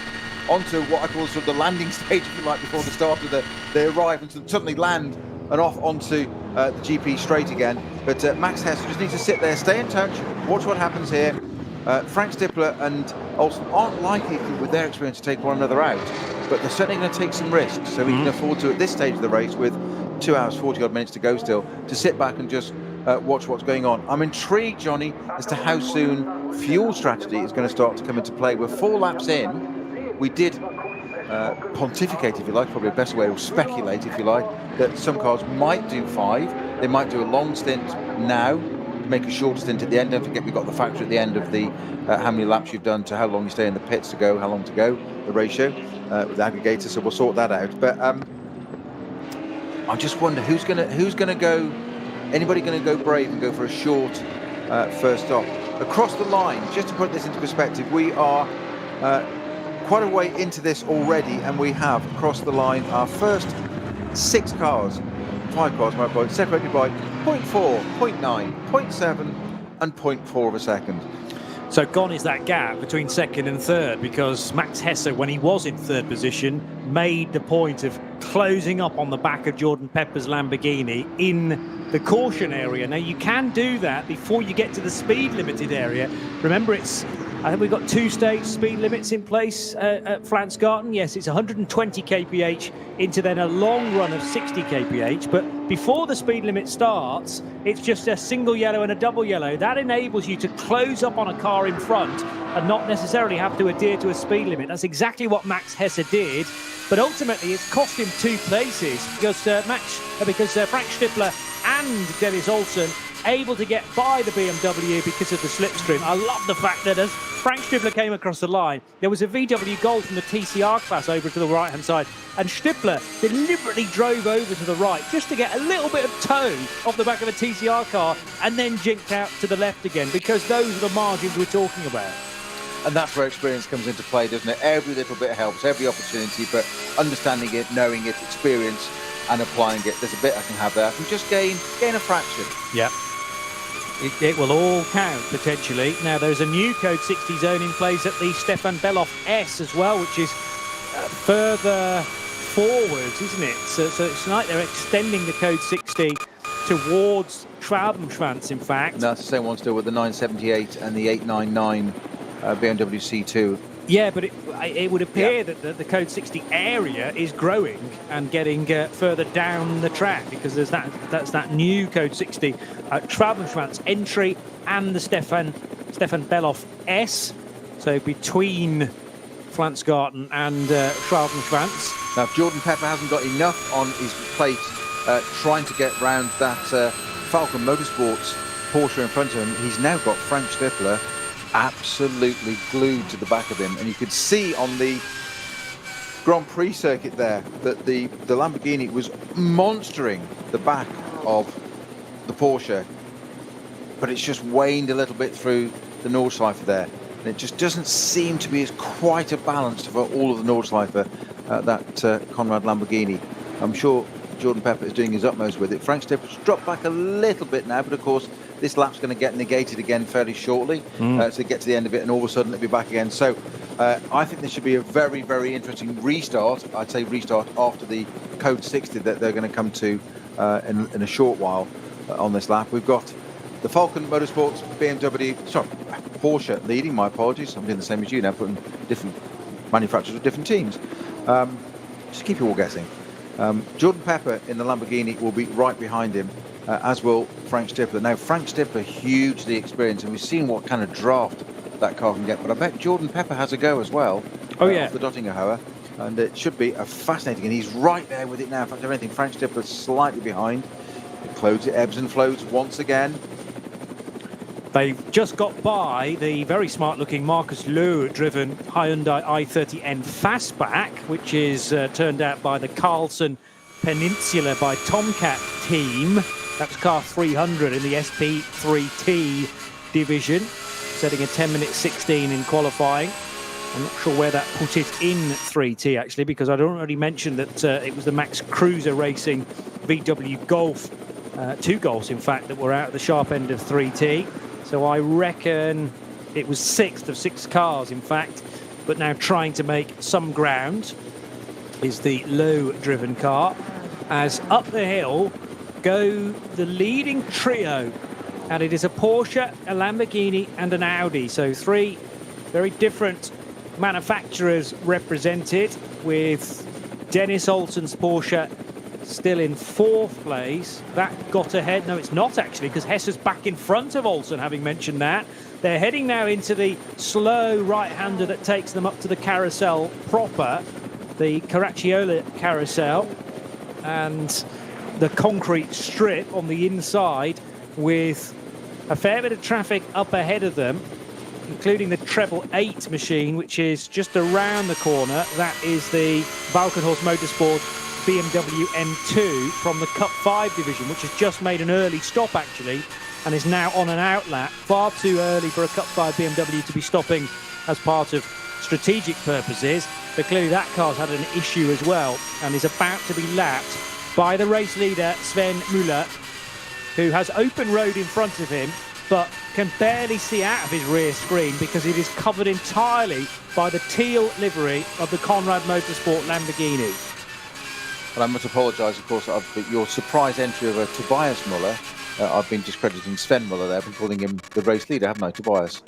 onto what I call sort of the landing stage, if you like, before the start of they arrive and suddenly land and off onto the GP straight again. But Max Hesse just needs to sit there, stay in touch, watch what happens here. Frank Stippler and Olsen aren't likely, with their experience, to take one another out, but they're certainly going to take some risks, so we can afford to, at this stage of the race, with 2 hours 40 odd minutes to go still, to sit back and just watch what's going on. I'm intrigued, Johnny, as to how soon fuel strategy is going to start to come into play. We're 4 laps in. We did pontificate, if you like, probably a better way, or speculate, if you like, that some cars might do 5. They might do a long stint now, make a short stint at the end. Don't forget, we've got the factor at the end of the how many laps you've done to how long you stay in the pits to go, how long to go, the ratio with the aggregator. So we'll sort that out. But I just wonder who's gonna go. Anybody going to go brave and go for a short first stop across the line? Just to put this into perspective, we are quite a way into this already, and we have crossed the line our first 5 cars, my point, separated by 0.4, 0.9, 0.7 and 0.4 of a second. So gone is that gap between second and third, because Max Hesse, when he was in third position, made the point of closing up on the back of Jordan Pepper's Lamborghini in the caution area. Now, you can do that before you get to the speed limited area. Remember, I think we've got 2 stage speed limits in place at Flansgarten. Yes, it's 120 kph into then a long run of 60 kph. But before the speed limit starts, it's just a single yellow and a double yellow. That enables you to close up on a car in front and not necessarily have to adhere to a speed limit. That's exactly what Max Hesse did. But ultimately, it's cost him 2 places, because Frank Stippler and Dennis Olsen able to get by the BMW because of the slipstream. I love the fact that as Frank Stippler came across the line, there was a VW Golf in the TCR class over to the right-hand side, and Stippler deliberately drove over to the right just to get a little bit of toe off the back of a TCR car, and then jinked out to the left again, because those are the margins we're talking about. And that's where experience comes into play, doesn't it? Every little bit helps, every opportunity, but understanding it, knowing it, experience, and applying it. There's a bit I can have there. I can just gain a fraction. Yeah. It will all count, potentially. Now, there's a new Code 60 zone in place at the Stefan Beloff S as well, which is further forwards, isn't it? So it's like they're extending the Code 60 towards Schwabenschwanz, in fact. No, it's the same one still, with the 978 and the 899 BMW C2. Yeah, but it would appear that the Code 60 area is growing and getting further down the track, because that's that new Code 60 Schwabenschwanz entry and the Stefan Beloff S. So between Flansgarten and Schwabenschwanz. Now, if Jordan Pepper hasn't got enough on his plate trying to get round that Falcon Motorsports Porsche in front of him, he's now got Frank Stippler absolutely glued to the back of him, and you could see on the Grand Prix circuit there that the Lamborghini was monstering the back of the Porsche, but it's just waned a little bit through the Nordschleife there, and it just doesn't seem to be as quite a balance for all of the Nordschleife, that Conrad Lamborghini. I'm sure Jordan Pepper is doing his utmost with it. Frank Stippler's dropped back a little bit now, but of course this lap's going to get negated again fairly shortly, to get to the end of it, and all of a sudden it'll be back again. So I think this should be a very, very interesting restart. I'd say restart after the Code 60 that they're going to come to in a short while on this lap. We've got the Falcon Motorsports Porsche leading. My apologies, I'm doing the same as you now, putting different manufacturers with different teams. Just keep you all guessing. Jordan Pepper in the Lamborghini will be right behind him, as will Frank Stippler. Now, Frank Stippler, hugely experienced, and we've seen what kind of draft that car can get, but I bet Jordan Pepper has a go as well. Oh, yeah. Off the Dottinghauer, and it should be a fascinating, and he's right there with it now. In fact, if anything, Frank Stippler's slightly behind. It closes, it ebbs and flows once again. They've just got by the very smart-looking Marcus Loh-driven Hyundai i30N Fastback, which is turned out by the Carlson Peninsula by Tomcat team. That's car 300 in the SP3T division, setting a 10-minute 16 in qualifying. I'm not sure where that put it in 3T, actually, because I'd already mentioned that it was the Max Cruiser Racing VW Golf 2 goals, in fact, that were out at the sharp end of 3T. So I reckon it was 6th of 6 cars, in fact, but now trying to make some ground is the low-driven car. As up the hill go the leading trio, and it is a Porsche, a Lamborghini and an Audi. So 3 very different manufacturers represented, with Dennis Olsen's Porsche still in 4th place. That got ahead. No, it's not actually, because Hesse's back in front of Olsen, having mentioned that. They're heading now into the slow right-hander that takes them up to the carousel proper, the Caracciolo carousel, and the concrete strip on the inside, with a fair bit of traffic up ahead of them, including the treble 8 machine, which is just around the corner. That is the Valkenhorst Motorsport BMW M2 from the Cup 5 division, which has just made an early stop actually, and is now on an outlap. Far too early for a Cup 5 BMW to be stopping as part of strategic purposes, but clearly that car's had an issue as well, and is about to be lapped by the race leader Sven Müller, who has open road in front of him, but can barely see out of his rear screen because it is covered entirely by the teal livery of the Conrad Motorsport Lamborghini. And I must apologise, of course, your surprise entry of Tobias Müller. I've been discrediting Sven Müller there. I've been calling him the race leader, haven't I, Tobias?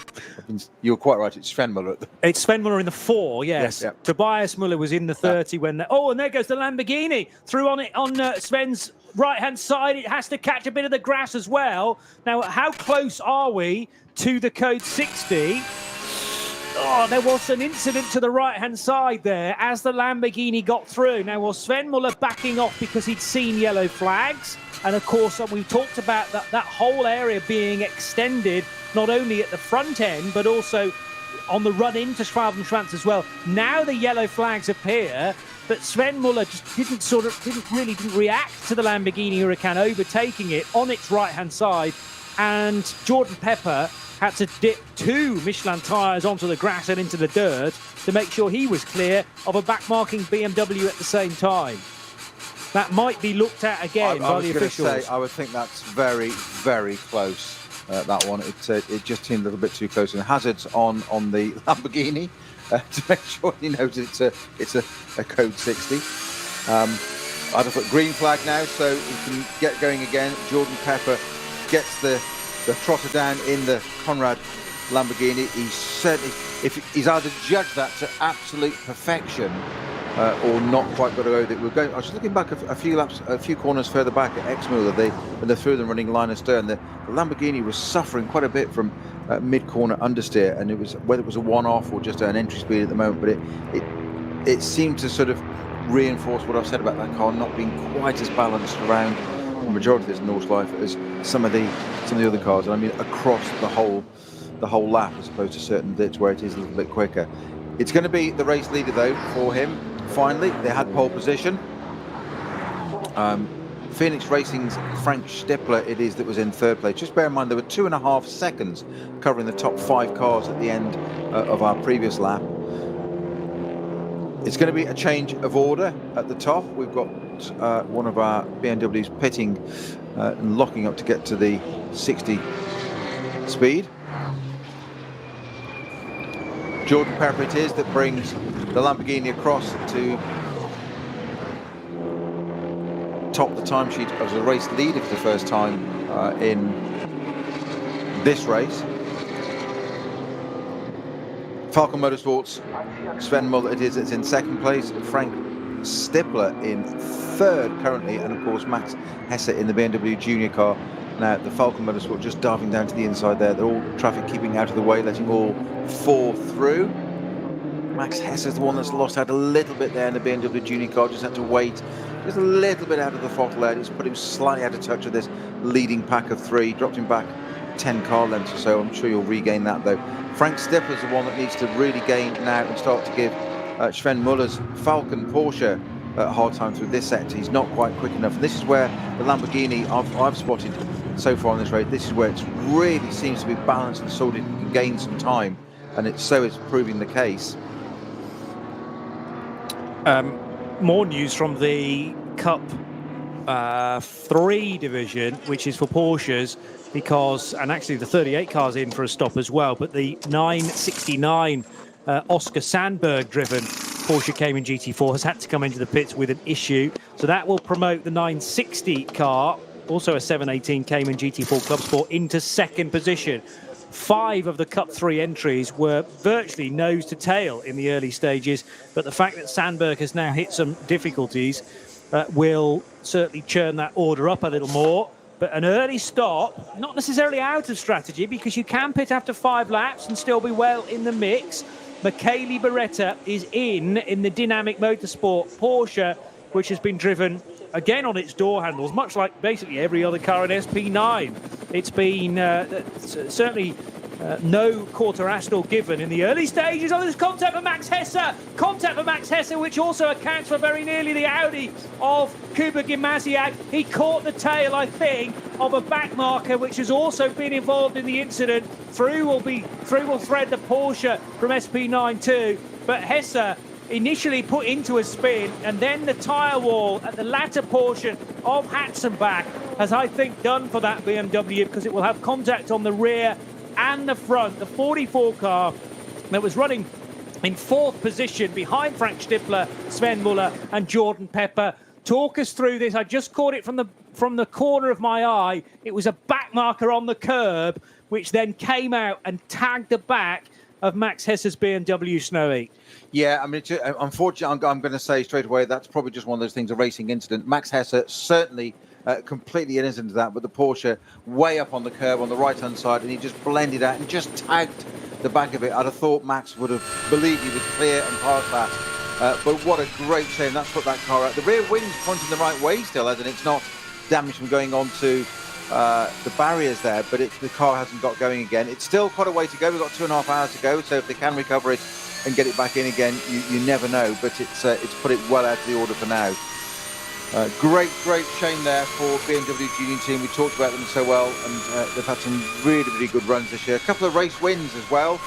You're quite right, it's Sven Müller. It's Sven Müller in the 4, yes. Yeah. Tobias Müller was in the 30 when... Oh, and there goes the Lamborghini. Through on it on Sven's right-hand side. It has to catch a bit of the grass as well. Now, how close are we to the code 60? Oh, there was an incident to the right-hand side there as the Lamborghini got through. Now, was Sven Müller backing off because he'd seen yellow flags? And, of course, we talked about that whole area being extended, not only at the front end, but also on the run into Schwalbenschwanz as well. Now the yellow flags appear, but Sven Müller just didn't react to the Lamborghini Huracan overtaking it on its right-hand side. And Jordan Pepper had to dip 2 Michelin tyres onto the grass and into the dirt to make sure he was clear of a back-marking BMW at the same time. That might be looked at again by the officials. I would think that's very, very close, that one. It just seemed a little bit too close. And hazards on the Lamborghini to make sure he knows it's a code 60. I'd have put green flag now, so he can get going again. Jordan Pepper gets the trotter down in the Conrad Lamborghini. He said if he's either judged that to absolute perfection or not quite got away with it. I was just looking back a few corners further back at Exmüller, when they threw them running line astern. The Lamborghini was suffering quite a bit from mid-corner understeer, and it was whether it was a one-off or just an entry speed at the moment, but it seemed to sort of reinforce what I've said about that car not being quite as balanced around the majority of this Nordschleife as some of the other cars. And I mean across the whole lap, as opposed to certain bits where it is a little bit quicker. It's going to be the race leader though for him. Finally, they had pole position. Phoenix Racing's Frank Stippler it is that was in 3rd place. Just bear in mind there were 2.5 seconds covering the top 5 cars at the end of our previous lap. It's going to be a change of order at the top. We've got one of our BMWs pitting and locking up to get to the 60 speed. Jordan Pepper it is that brings the Lamborghini across to top the timesheet as a race leader for the first time in this race. Falcon Motorsports, Sven Müller it is, it's in 2nd place. Frank Stippler in 3rd currently, and of course Max Hesse in the BMW Junior car. Now the Falcon Motorsport just diving down to the inside there. They're all traffic keeping out of the way, letting all 4 through. Max Hesse is the one that's lost out a little bit there in the BMW Junior car, just had to wait just a little bit out of the throttle there. It's put him slightly out of touch with this leading pack of 3, dropped him back 10 car lengths or so. I'm sure you'll regain that though. Frank Stippler's the one that needs to really gain now and start to give Sven Müller's Falcon Porsche a hard time through this sector. He's not quite quick enough. And this is where the Lamborghini I've spotted so far on this race, this is where it really seems to be balanced and sorted and gain some time, and it's proving the case. More news from the Cup 3 division, which is for Porsches, because, and actually the 38 car's in for a stop as well, but the 969 Oscar Sandberg driven Porsche Cayman GT4 has had to come into the pits with an issue. So that will promote the 960 car, also a 718 Cayman GT4 Club Sport, into 2nd position. 5 of the Cup 3 entries were virtually nose to tail in the early stages, but the fact that Sandberg has now hit some difficulties will certainly churn that order up a little more. But an early stop, not necessarily out of strategy, because you can pit after 5 laps and still be well in the mix. Michele Beretta is in the Dynamic Motorsport Porsche, which has been driven again on its door handles, much like basically every other car in SP9. It's been certainly no quarter astal given in the early stages. Oh, there's contact for Max Hesse. Contact for Max Hesse, which also accounts for very nearly the Audi of Kuba Gimasiak. He caught the tail, I think, of a back marker, which has also been involved in the incident. Through will thread the Porsche from SP9 too, but Hesse initially put into a spin, and then the tyre wall at the latter portion of Hatzenbach has, I think, done for that BMW, because it will have contact on the rear and the front. The 44 car that was running in 4th position behind Frank Stippler, Sven Muller and Jordan Pepper. Talk us through this. I just caught it from the corner of my eye. It was a back marker on the curb, which then came out and tagged the back of Max Hesse's BMW Snowy. Yeah, I mean, unfortunately, I'm going to say straight away that's probably just one of those things, a racing incident. Max Hesse certainly completely innocent of that, but the Porsche way up on the curb on the right-hand side, and he just blended out and just tagged the back of it. I'd have thought Max would have believed he was clear and past that. But what a great shame. That's put that car out. The rear wing's pointing the right way still, hasn't it? It's not damaged from going on to the barriers there, but the car hasn't got going again. It's still quite a way to go. We've got 2.5 hours to go, so if they can recover it and get it back in again, you never know. But it's put it well out of the order for now. Great shame there for BMW Junior Team. We talked about them so well, and they've had some really, really good runs this year. A couple of race wins as well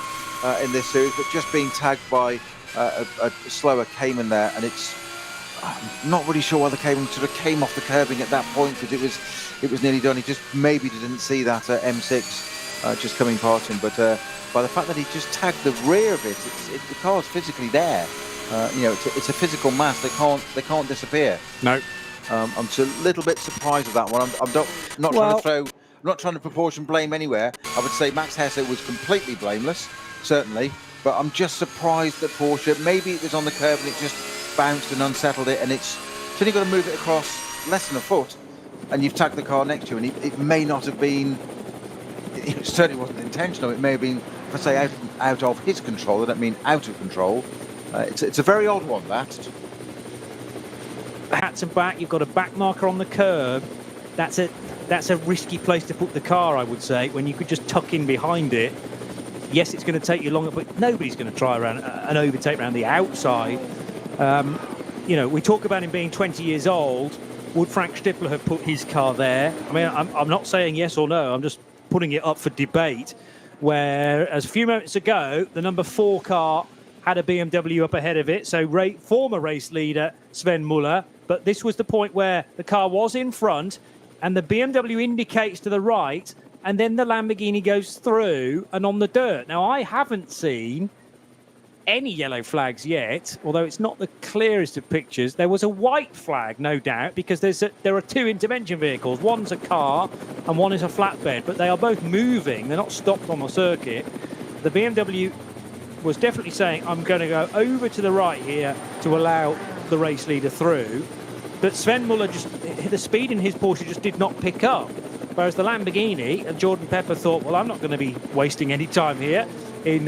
in this series, but just being tagged by a slower Cayman there, and I'm not really sure why the Cayman sort of came off the curbing at that point, because it was nearly done. He just maybe didn't see that M6 just coming past him, but by the fact that he just tagged the rear of it, the car's physically there. It's a physical mass. They can't disappear. No. I'm just a little bit surprised with that one. I'm not trying to proportion blame anywhere. I would say Max Hesse was completely blameless, certainly, but I'm just surprised that Porsche, maybe it was on the curb and it just bounced and unsettled it, and it's only got to move it across less than a foot, and you've tagged the car next to you, and it may not have been, it certainly wasn't intentional. It may have been, if I say out of his control, I don't mean out of control. It's a very odd one, that. Hatzenbach, you've got a back marker on the curb. That's a risky place to put the car, I would say, when you could just tuck in behind it. Yes, it's going to take you longer, but nobody's going to try around an overtake around the outside. We talk about him being 20 years old. Would Frank Stippler have put his car there? I mean, I'm not saying yes or no. I'm just putting it up for debate. Whereas a few moments ago, the number 4 car had a BMW up ahead of it, so former race leader Sven Muller, but this was the point where the car was in front and the BMW indicates to the right, and then the Lamborghini goes through and on the dirt. Now, I haven't seen any yellow flags yet, although it's not the clearest of pictures. There was a white flag, no doubt, because there are 2 intervention vehicles. One's a car and one is a flatbed, but they are both moving. They're not stopped on the circuit. The BMW was definitely saying, I'm going to go over to the right here to allow the race leader through. But Sven Muller, the speed in his Porsche just did not pick up. Whereas the Lamborghini, and Jordan Pepper thought, well, I'm not going to be wasting any time here in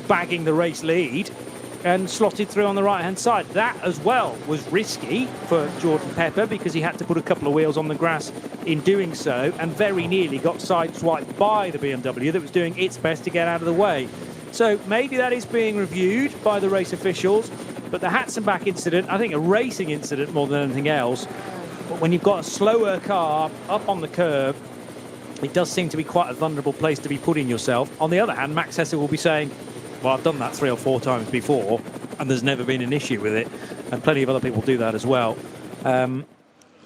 bagging the race lead, and slotted through on the right-hand side. That as well was risky for Jordan Pepper, because he had to put a couple of wheels on the grass in doing so, and very nearly got sideswiped by the BMW that was doing its best to get out of the way. So maybe that is being reviewed by the race officials, but the Hatzenbach incident, I think a racing incident more than anything else. But when you've got a slower car up on the curb, it does seem to be quite a vulnerable place to be putting yourself. On the other hand, Max Hesse will be saying, well, I've done that 3 or 4 times before, and there's never been an issue with it, and plenty of other people do that as well.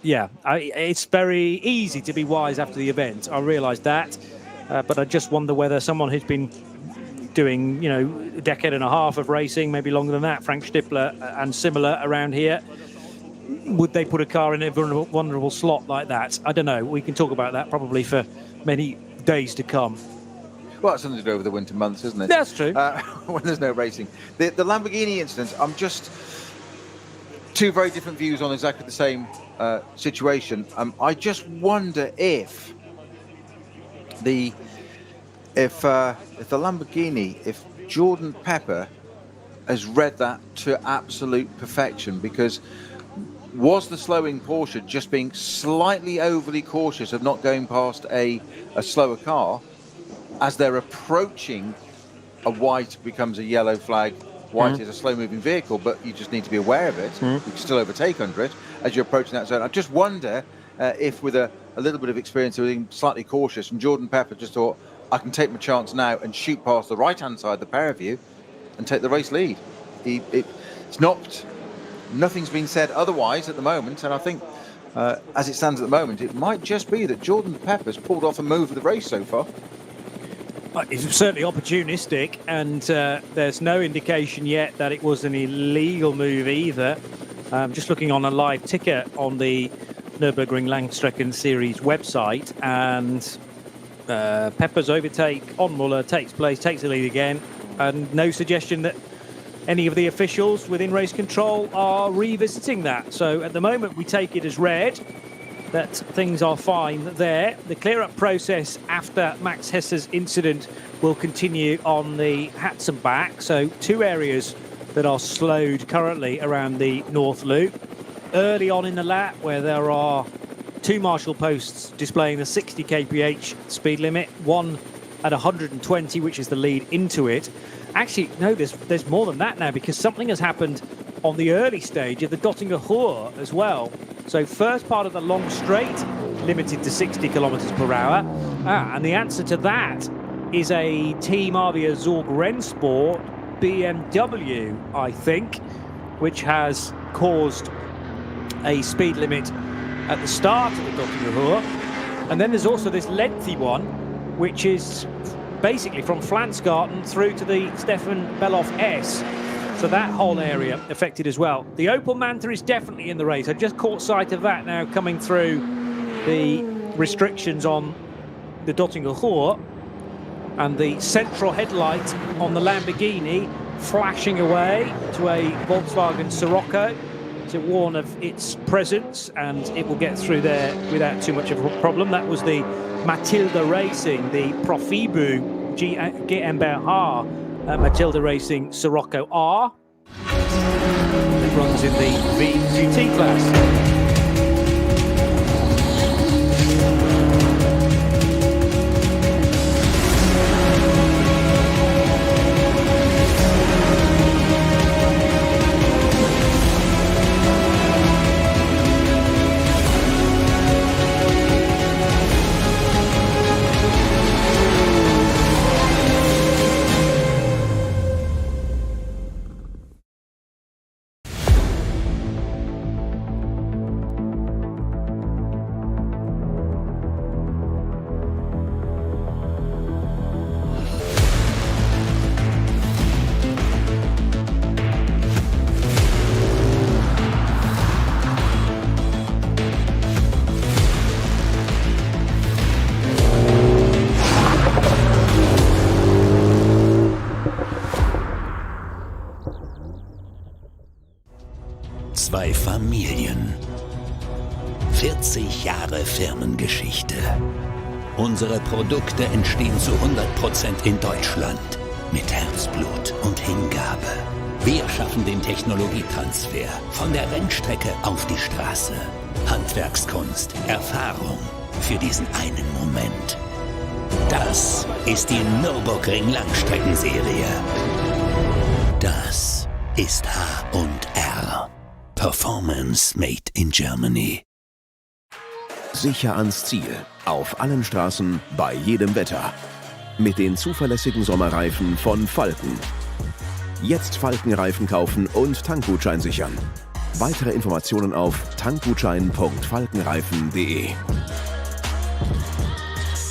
Yeah, it's very easy to be wise after the event. I realise that, but I just wonder whether someone who's been doing, a decade and a half of racing, maybe longer than that, Frank Stippler and similar around here, would they put a car in a vulnerable slot like that? I don't know. We can talk about that probably for many days to come. Well, it's something to do over the winter months, isn't it? That's true. When there's no racing. The Lamborghini incident, I'm just two very different views on exactly the same situation. I just wonder if the Lamborghini, if Jordan Pepper has read that to absolute perfection, because was the slowing Porsche just being slightly overly cautious of not going past a slower car as they're approaching a white becomes a yellow flag. White is a slow-moving vehicle, but you just need to be aware of it. You can still overtake under it as you're approaching that zone. I just wonder if with a little bit of experience of being slightly cautious, and Jordan Pepper just thought, I can take my chance now and shoot past the right-hand side, the pair of you, and take the race lead. Nothing's been said otherwise at the moment, and I think as it stands at the moment, it might just be that Jordan Pepper's pulled off a move of the race so far. It's certainly opportunistic, and there's no indication yet that it was an illegal move either. Just looking on a live ticker on the Nürburgring Langstrecken Series website, and Pepper's overtake on Muller takes place, takes the lead again, and no suggestion that any of the officials within race control are revisiting that. So at the moment, we take it as read that things are fine there. The clear-up process after Max Hesse's incident will continue on the Hatzenbach. So two areas that are slowed currently around the North Loop. Early on in the lap, where there are two marshal posts displaying the 60 kph speed limit, one at 120, which is the lead into it. Actually, no, there's more than that now, because something has happened on the early stage of the Dottinger Hohe as well. So first part of the long straight, limited to 60 kilometers per hour. And the answer to that is a Team Avia Zorg Rennsport BMW, I think, which has caused a speed limit at the start of the Dottinger Hohe. And then there's also this lengthy one, which is basically from Flansgarten through to the Stefan Beloff S. So that whole area affected as well. The Opel Manta is definitely in the race. I just caught sight of that now coming through the restrictions on the Dottinger Hohe, and the central headlight on the Lamborghini flashing away to a Volkswagen Sirocco to warn of its presence, and it will get through there without too much of a problem. That was the Matilda Racing, the Profibu GmbH Matilda Racing Sirocco R. It runs in the VGT class. Zwei Familien. 40 Jahre Firmengeschichte. Unsere Produkte entstehen zu 100% in Deutschland. Mit Herzblut und Hingabe. Wir schaffen den Technologietransfer von der Rennstrecke auf die Straße. Handwerkskunst, Erfahrung für diesen einen Moment. Das ist die Nürburgring Langstreckenserie. Das ist H&R. Performance made in Germany. Sicher ans Ziel. Auf allen Straßen, bei jedem Wetter. Mit den zuverlässigen Sommerreifen von Falken. Jetzt Falkenreifen kaufen und Tankgutschein sichern. Weitere Informationen auf tankgutschein.falkenreifen.de.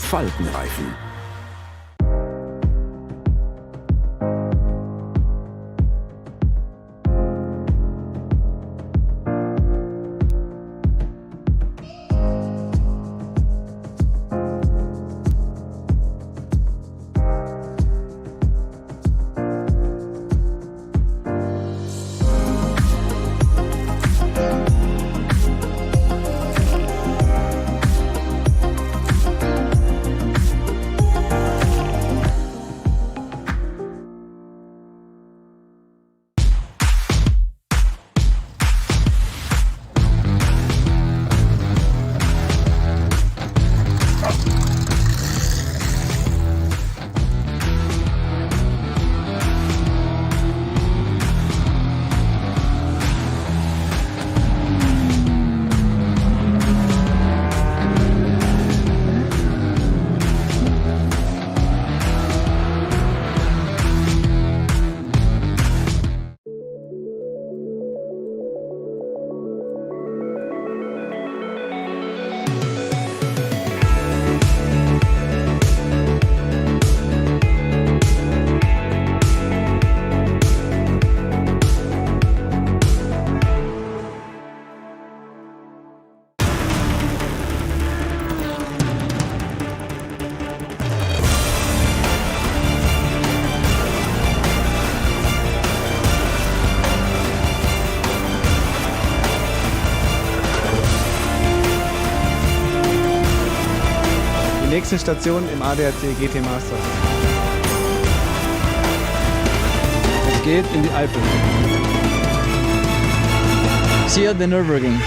Falkenreifen. Nächste Station im ADAC GT Masters. Es geht in die Alpen. See you at the Nürburgring.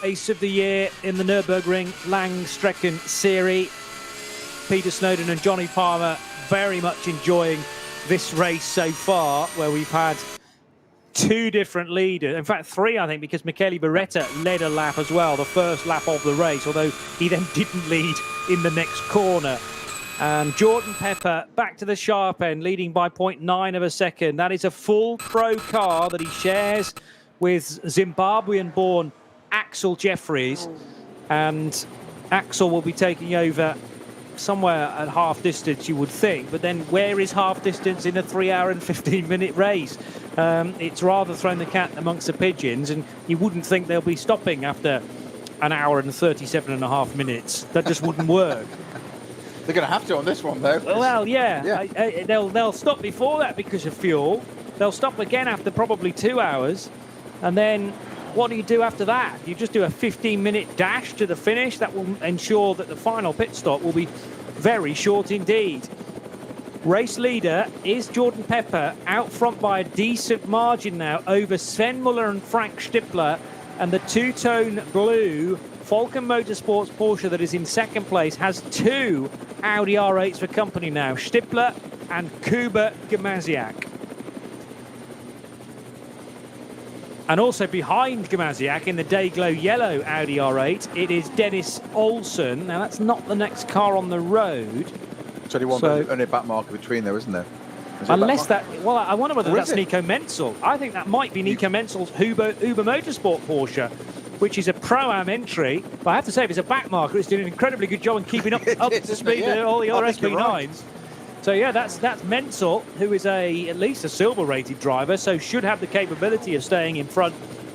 Race of the year in the Nürburgring Langstrecken Series. Peter Snowden and Johnny Palmer very much enjoying this race so far, where we've had two different leaders, in fact three I think, because Michele Beretta led a lap as well, the first lap of the race, although he then didn't lead in the next corner. And Jordan Pepper back to the sharp end, leading by 0.9 of a second. That is a full pro car that he shares with Zimbabwean-born Axel Jeffries, and Axel will be taking over somewhere at half distance, you would think, but then where is half distance in a 3 hour and 15-minute race? It's rather thrown the cat amongst the pigeons, and you wouldn't think they'll be stopping after an hour and 37.5 minutes. That just wouldn't work. They're going to have to on this one, though. Well, yeah. They'll stop before that because of fuel. They'll stop again after probably 2 hours, and then what do you do after that? You just do a 15-minute dash to the finish. That will ensure that the final pit stop will be very short indeed. Race leader is Jordan Pepper, out front by a decent margin now over Sven Muller and Frank Stippler, and the two-tone blue Falken Motorsports Porsche that is in second place has two Audi R8s for company now, Stippler and Kuba Gamaziak. And also behind Gamaziak in the Dayglow yellow Audi R8, it is Dennis Olsen. Now, that's not the next car on the road. It's only one, but only a back marker between there, isn't there? Unless that, well, I wonder whether that's Nico Menzel. I think that might be Nico Menzel's Uber Motorsport Porsche, which is a Pro-Am entry. But I have to say, if it's a back marker, it's doing an incredibly good job in keeping up to speed with all the other SP9s. Right. So yeah, that's Menzel, who is at least a silver-rated driver, so should have the capability of staying in front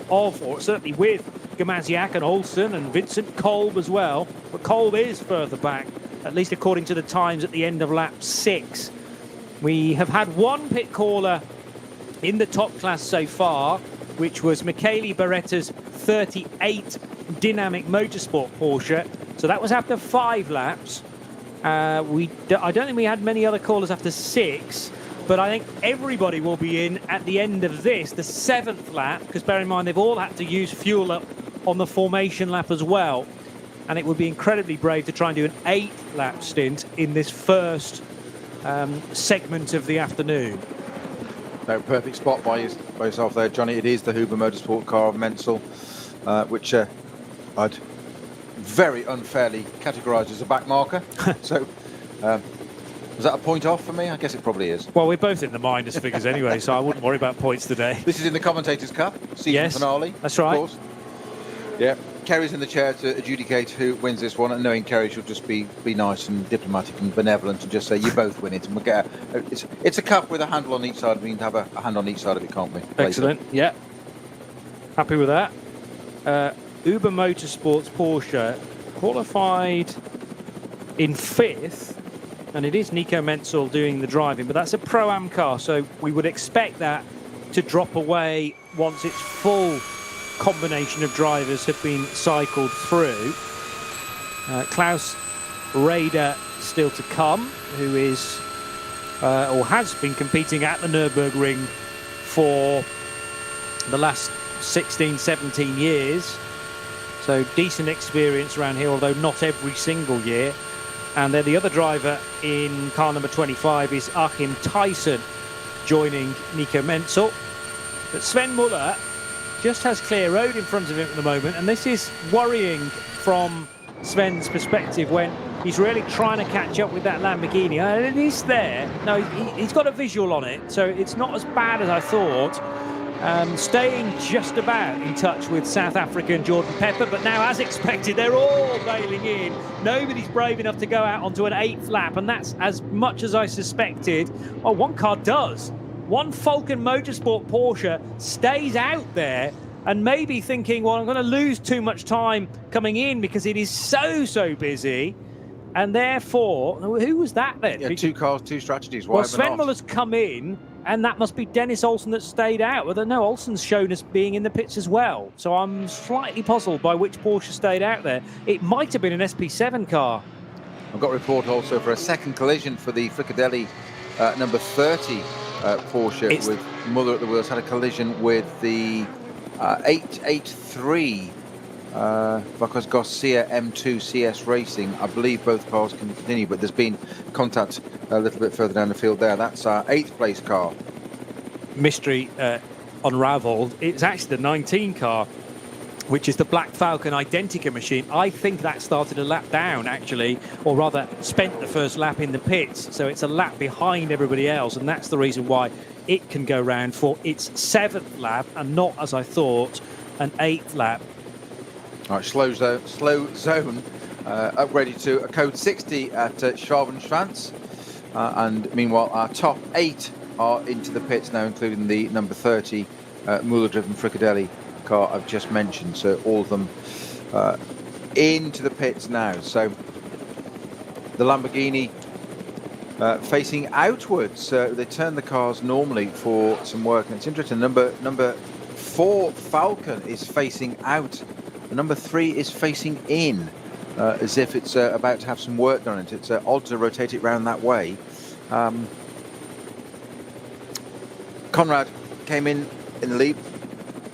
of, or certainly with, Gamaziak and Olsen and Vincent Kolb as well. But Kolb is further back, at least according to the times at the end of lap 6. We have had one pit caller in the top class so far, which was Michele Beretta's 38 Dynamic Motorsport Porsche. So that was after 5 laps. I don't think we had many other callers after 6, but I think everybody will be in at the end of this, the 7th lap, because bear in mind they've all had to use fuel up on the formation lap as well. And it would be incredibly brave to try and do an 8th lap stint in this first segment of the afternoon. No, perfect spot by yourself there, Johnny. It is the Huber Motorsport car of Menzel, which I'd very unfairly categorised as a back marker. So, was that a point off for me? I guess it probably is. Well, we're both in the minus figures anyway, so I wouldn't worry about points today. This is in the Commentators' Cup, season finale. That's right. Of course. Yeah, Kerry's in the chair to adjudicate who wins this one, and knowing Kerry, she'll just be nice and diplomatic and benevolent and just say you both win it, and we'll get it's a cup with a handle on each side. We can have a hand on each side of it, can't we? Excellent. Yeah. Happy with that. Uber Motorsports Porsche qualified in 5th, and it is Nico Menzel doing the driving, but that's a Pro-Am car, so we would expect that to drop away once its full combination of drivers have been cycled through. Klaus Rader still to come, who is or has been competing at the Nürburgring for the last 16, 17 years. So decent experience around here, although not every single year. And then the other driver in car number 25 is Achim Tyson, joining Nico Menzel. But Sven Muller just has clear road in front of him at the moment, and this is worrying from Sven's perspective when he's really trying to catch up with that Lamborghini. And it is there. No, he's got a visual on it, so it's not as bad as I thought. Staying just about in touch with South African Jordan Pepper, but now, as expected, they're all bailing in. Nobody's brave enough to go out onto an 8th lap, and that's as much as I suspected. Oh, one car does. One Falcon Motorsport Porsche stays out there and maybe thinking, well, I'm going to lose too much time coming in because it is so busy. And therefore, who was that then? Yeah, 2 cars, 2 strategies. Well, Sven Muller's come in, and that must be Dennis Olsen that stayed out. Well, no, Olsen's shown us being in the pits as well. So I'm slightly puzzled by which Porsche stayed out there. It might have been an SP7 car. I've got a report also for a second collision for the Fricadelli number 30 Porsche with Muller at the wheels. Had a collision with the 883 Vacos Garcia M2 CS Racing. I believe both cars can continue, but there's been contact a little bit further down the field there. That's our 8th place car. Mystery unravelled. It's actually the 19 car, which is the Black Falcon Identica machine. I think that started a lap down, actually, or rather spent the first lap in the pits. So it's a lap behind everybody else, and that's the reason why it can go round for its 7th lap and not, as I thought, an 8th lap. All right, slow zone, upgraded to a code 60 at Schwabenschwanz. And meanwhile, our top 8 are into the pits now, including the number 30 Muller-driven Fricadelli car I've just mentioned. So all of them into the pits now. So the Lamborghini facing outwards. They turn the cars normally for some work, and it's interesting. Number 4 Falcon is facing out. Number 3 is facing in, as if it's about to have some work done on it. It's odd to rotate it round that way. Conrad came in the lead,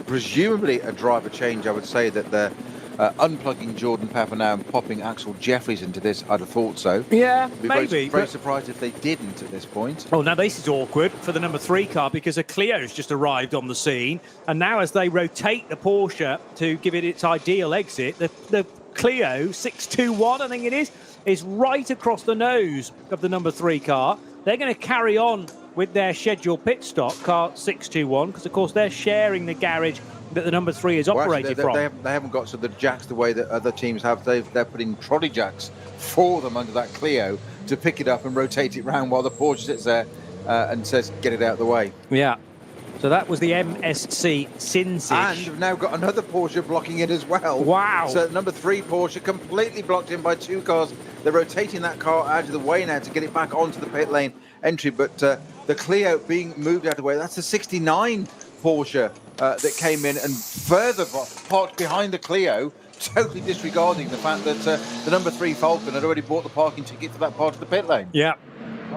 presumably a driver change. I would say that they're unplugging Jordan Pepper now and popping Axel Jeffries into this. I'd have thought so. Yeah, maybe. Very surprised if they didn't at this point. Oh, now this is awkward for the number 3 car because a Clio's just arrived on the scene, and now as they rotate the Porsche to give it its ideal exit, the Clio 621, I think it is right across the nose of the number 3 car. They're going to carry on with their scheduled pit stop, car 621, because of course they're sharing the garage that the number 3 is operated from. They haven't got the jacks the way that other teams have. They're putting trolley jacks for them under that Clio to pick it up and rotate it round while the Porsche sits there and says, get it out of the way. Yeah. So that was the MSC Sinzig. And we've now got another Porsche blocking it as well. Wow. So number 3 Porsche completely blocked in by 2 cars. They're rotating that car out of the way now to get it back onto the pit lane entry. But the Clio being moved out of the way. That's the 69 Porsche that came in and further parked behind the Clio, totally disregarding the fact that the number 3 Falcon had already bought the parking ticket for that part of the pit lane. Yeah.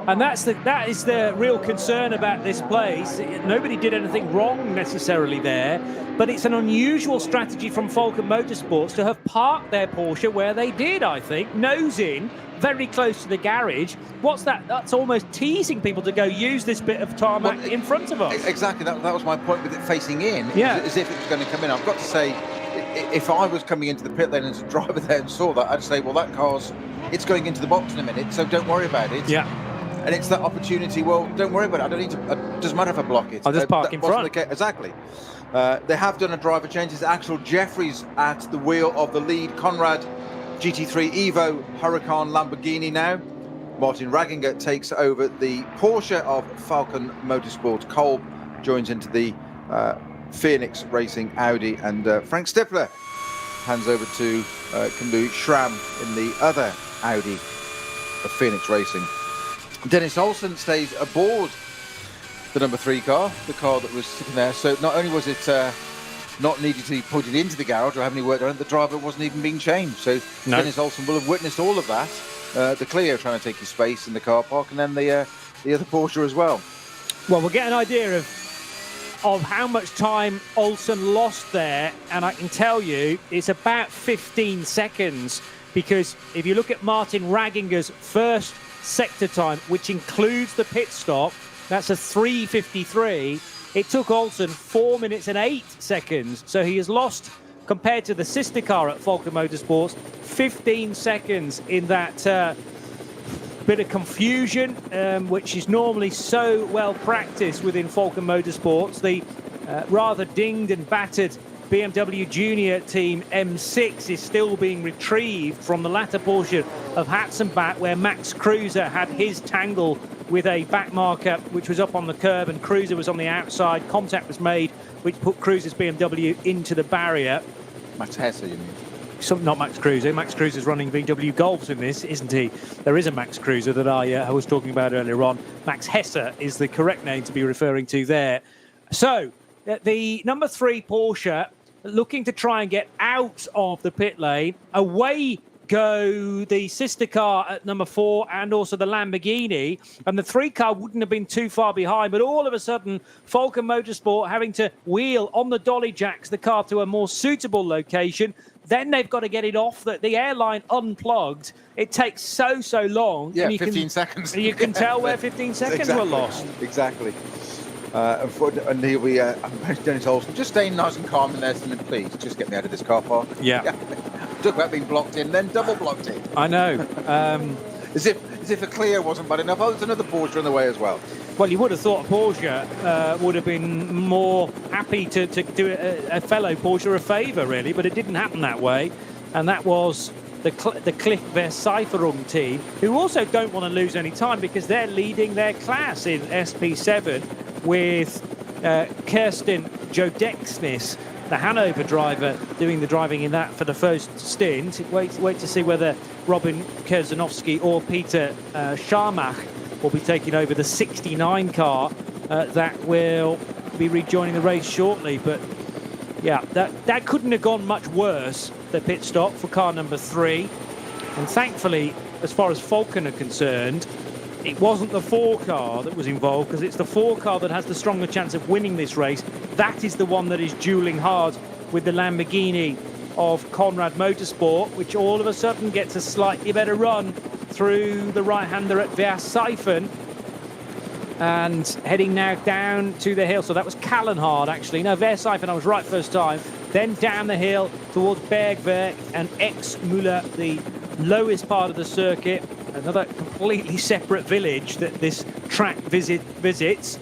And that is the real concern about this place. Nobody did anything wrong necessarily there, but it's an unusual strategy from Falcon Motorsports to have parked their Porsche where they did, I think, nose in, very close to the garage. What's that? That's almost teasing people to go use this bit of tarmac in front of us. Exactly, that was my point with it facing in, Yeah. as if it was going to come in. I've got to say, if I was coming into the pit lane as a driver there and saw that, I'd say, well, that car's, it's going into the box in a minute, so don't worry about it. Yeah. And it's that opportunity, well, don't worry about it. I don't need to, it doesn't matter if I block it. I'll just park in front. Exactly. They have done a driver change. It's Axel Jeffries at the wheel of the lead. Conrad GT3 Evo Huracan Lamborghini now. Martin Ragginger takes over the Porsche of Falcon Motorsport. Kolb joins into the Phoenix Racing Audi. And Frank Stifler hands over to Cambu Schramm in the other Audi of Phoenix Racing. Dennis Olsen stays aboard the number 3 car, the car that was sitting there. So not only was it not needed to be put into the garage or have any work done, the driver wasn't even being changed. So no. Dennis Olsen will have witnessed all of that. The Clio trying to take his space in the car park, and then the other Porsche as well. Well, we'll get an idea of how much time Olsen lost there, and I can tell you it's about 15 seconds, because if you look at Martin Ragginger's first sector time, which includes the pit stop, that's a 3:53. It took Olsen 4 minutes and 8 seconds. So he has lost, compared to the sister car at Falcon Motorsports, 15 seconds in that bit of confusion, which is normally so well practiced within Falcon Motorsports. The rather dinged and battered BMW Junior Team M6 is still being retrieved from the latter portion of Hatzenbach, where Max Kruse had his tangle with a back marker which was up on the curb, and Kruse was on the outside. Contact was made, which put Kruse's BMW into the barrier. Max Hesse, you mean? Not Max Kruse. Max Kruse is running VW Golfs in this, isn't he? There is a Max Kruse that I was talking about earlier on. Max Hesse is the correct name to be referring to there. So, the number 3 Porsche looking to try and get out of the pit lane. Away go the sister car at number 4 and also the Lamborghini, and the 3 car wouldn't have been too far behind, but all of a sudden Falcon Motorsport having to wheel on the dolly jacks the car to a more suitable location. Then they've got to get it off. The airline unplugged. It takes so long. Yeah, 15 seconds. You can tell where 15 seconds were lost. Exactly. And here we Dennis Olsen just staying nice and calm in there, saying, please just get me out of this car park. Yeah. Talk about being blocked in, then double blocked in. I know. As if a Clio wasn't bad enough. Oh, there's another Porsche on the way as well. Well, you would have thought Porsche would have been more happy to do a fellow Porsche a favour, really, but it didn't happen that way. And that was the Cliff Versicherung team, who also don't want to lose any time because they're leading their class in SP7 with Kirsten Jodexnis, the Hanover driver, doing the driving in that for the first stint. Wait to see whether Robin Kerzanowski or Peter Scharmach will be taking over the 69 car that will be rejoining the race shortly. But yeah, that couldn't have gone much worse, the pit stop for car number 3. And thankfully, as far as Falcon are concerned, it wasn't the 4 car that was involved, because it's the 4 car that has the stronger chance of winning this race. That is the one that is dueling hard with the Lamborghini of Conrad Motorsport, which all of a sudden gets a slightly better run through the right-hander at Versichen, and heading now down to the hill. So that was Kallenhard, actually. No, Versichen, I was right first time. Then down the hill towards Bergwerk and Exmüller, the lowest part of the circuit. Another completely separate village that this track visits.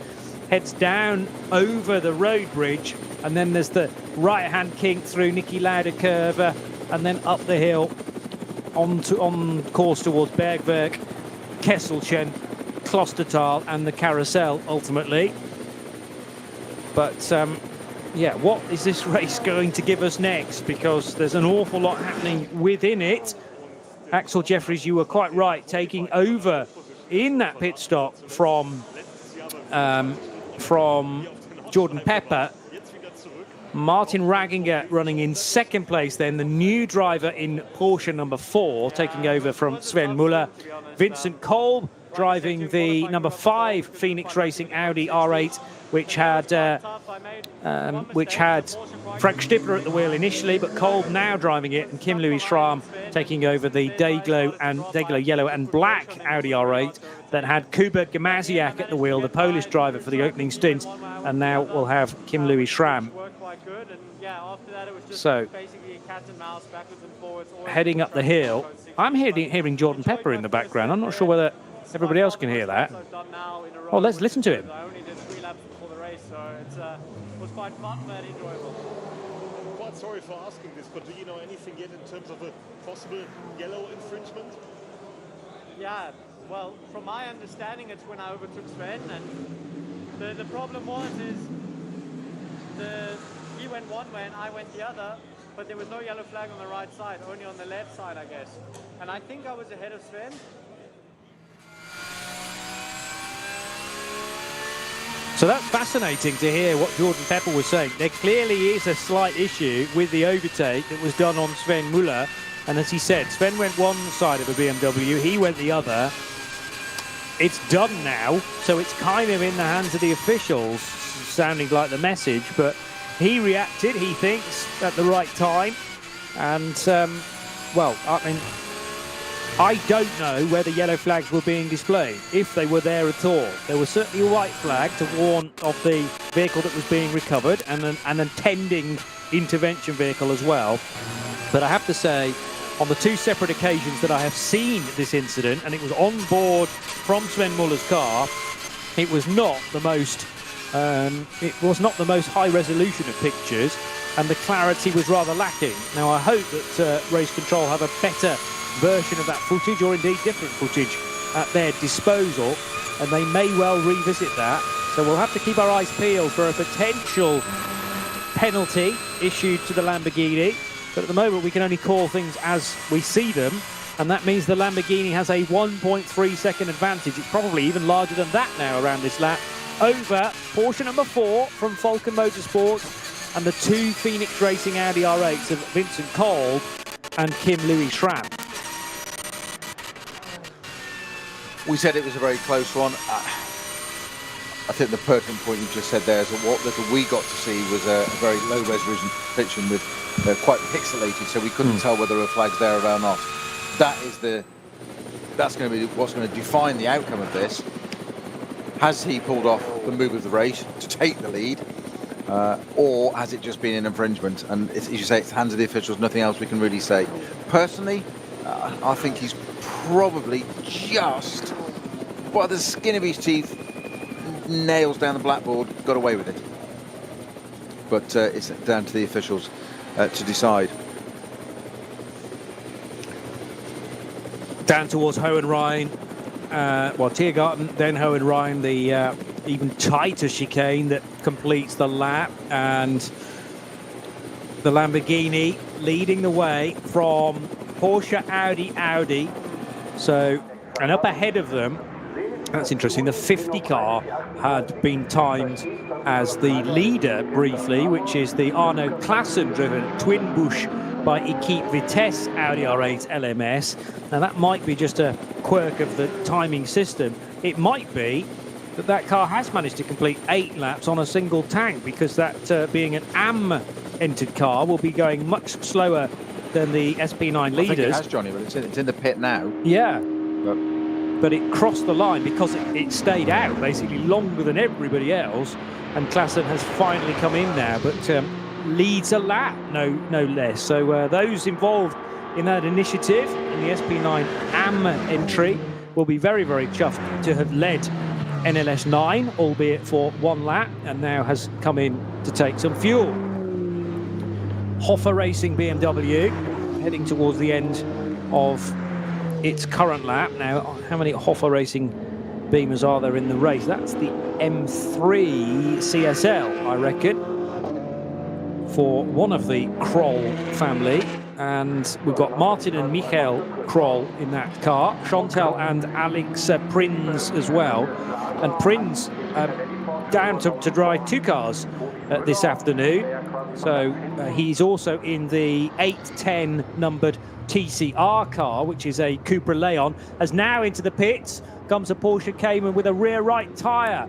Heads down over the road bridge, and then there's the right-hand kink through Niki Lauda curve, and then up the hill on course towards Bergwerk, Kesselchen, Klostertal, and the Carousel ultimately. But yeah, what is this race going to give us next? Because there's an awful lot happening within it. Axel Jeffries, you were quite right, taking over in that pit stop from Jordan Pepper. Martin Ragginger running in second place then, the new driver in Porsche number 4, taking over from Sven Muller. Vincent Kolb driving the number 5 Phoenix Racing Audi R8, which had Frank Stippler at the wheel initially, but Kolb now driving it, and Kim Louis Schramm taking over the Dayglow yellow and black Audi R8 that had Kuba Gamaziak at the wheel, the Polish driver for the opening stint, and now we'll have Kim Louis Schramm. So, heading up the hill, I'm hearing Jordan Pepper in the background. I'm not sure whether everybody else can hear that. Oh, let's listen to him. Quite sorry for asking this, but do you know anything yet in terms of a possible yellow infringement? Yeah, well, from my understanding, it's when I overtook Sven, and the problem is he went one way and I went the other, but there was no yellow flag on the right side, only on the left side, I guess. And I think I was ahead of Sven. So that's fascinating to hear what Jordan Pepper was saying. There clearly is a slight issue with the overtake that was done on Sven Muller. And as he said, Sven went one side of a BMW, he went the other. It's done now, so it's kind of in the hands of the officials, sounding like the message. But he reacted, he thinks, at the right time. And, well, I mean, I don't know whether yellow flags were being displayed, if they were there at all. There was certainly a white flag to warn of the vehicle that was being recovered, and an attending intervention vehicle as well. But I have to say, on the 2 separate occasions that I have seen this incident, and it was on board from Sven Muller's car, it was not the most high resolution of pictures, and the clarity was rather lacking. Now I hope that Race Control have a better version of that footage, or indeed different footage, at their disposal, and they may well revisit that. So we'll have to keep our eyes peeled for a potential penalty issued to the Lamborghini. But at the moment we can only call things as we see them, and that means the Lamborghini has a 1.3 second advantage. It's probably even larger than that now around this lap, over Porsche number 4 from Falcon Motorsports and the 2 Phoenix Racing Audi R8s of Vincent Kolb and Kim Louis Schramm. We said it was a very close one. I think the pertinent point you just said there is that what little we got to see was a very low resolution picture with quite pixelated, so we couldn't tell whether a flag's there or not. That's going to be what's going to define the outcome of this. Has he pulled off the move of the race to take the lead, or has it just been an infringement? And as you say, it's the hands of the officials, nothing else we can really say. Personally, I think he's probably just, by the skin of his teeth, nails down the blackboard, got away with it. But it's down to the officials to decide. Down towards Hohenrhein, Tiergarten, then Hohenrhein, the even tighter chicane that completes the lap, and the Lamborghini leading the way from Porsche, Audi. So, and up ahead of them, that's interesting, the 50 car had been timed as the leader briefly, which is the Arno Klassen driven twin bush by Equipe Vitesse Audi R8 LMS. Now that might be just a quirk of the timing system. It might be that car has managed to complete 8 laps on a single tank, because that being an AM entered car will be going much slower than the SP9 leaders. I think it has, Johnny, but it's in the pit now. Yeah, but it crossed the line because it stayed out basically longer than everybody else, and Klassen has finally come in now, but leads a lap, no less. So those involved in that initiative in the SP9 AM entry will be very, very chuffed to have led NLS9, albeit for 1 lap, and now has come in to take some fuel. Hoffa Racing BMW heading towards the end of its current lap. Now, how many Hoffa Racing Beamers are there in the race. That's the M3 CSL, I reckon, for one of the Kroll family. And we've got Martin and Michael Kroll in that car, Chantal and Alex Prins as well. And Prins down to drive 2 cars this afternoon. So he's also in the 810 numbered TCR car, which is a Cupra Leon. As now into the pits comes a Porsche Cayman with a rear right tyre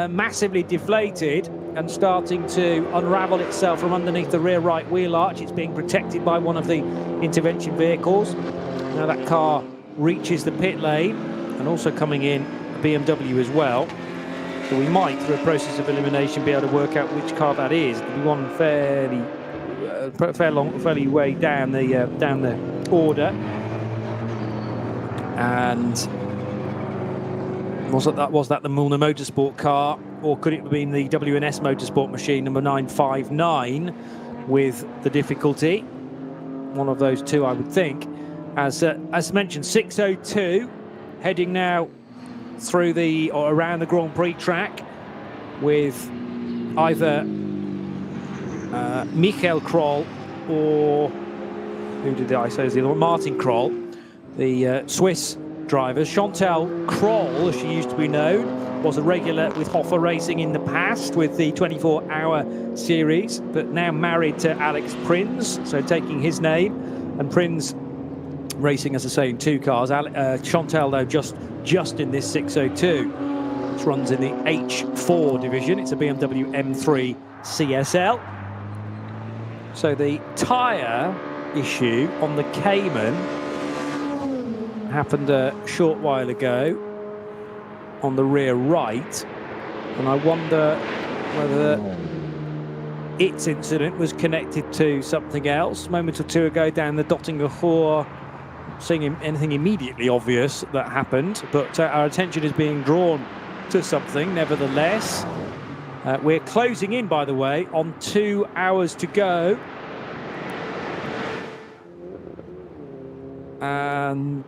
massively deflated and starting to unravel itself from underneath the rear right wheel arch. It's being protected by one of the intervention vehicles. Now that car reaches the pit lane, and also coming in a BMW as well. So we might, through a process of elimination, be able to work out which car that is. It'll be one fairly way down the order. And was that the Milner Motorsport car, or could it have been the WNS Motorsport machine number 959 with the difficulty? One of those two, I would think. As mentioned, 6:02, heading now through or around the Grand Prix track with either Michael Kroll or who did I say is the other one? Martin Kroll, the Swiss drivers. Chantal Kroll, as she used to be known, was a regular with Hoffa Racing in the past with the 24-hour series, but now married to Alex Prins, so taking his name. And Prins racing, as I say, in 2 cars. Chantal, though, just in this 602, which runs in the H4 division. It's a BMW M3 CSL. So the tyre issue on the Cayman happened a short while ago on the rear right, and I wonder whether its incident was connected to something else. A moment or two ago down the Dottinger Hoor, seeing anything immediately obvious that happened, but our attention is being drawn to something nevertheless. We're closing in, by the way, on 2 hours to go, and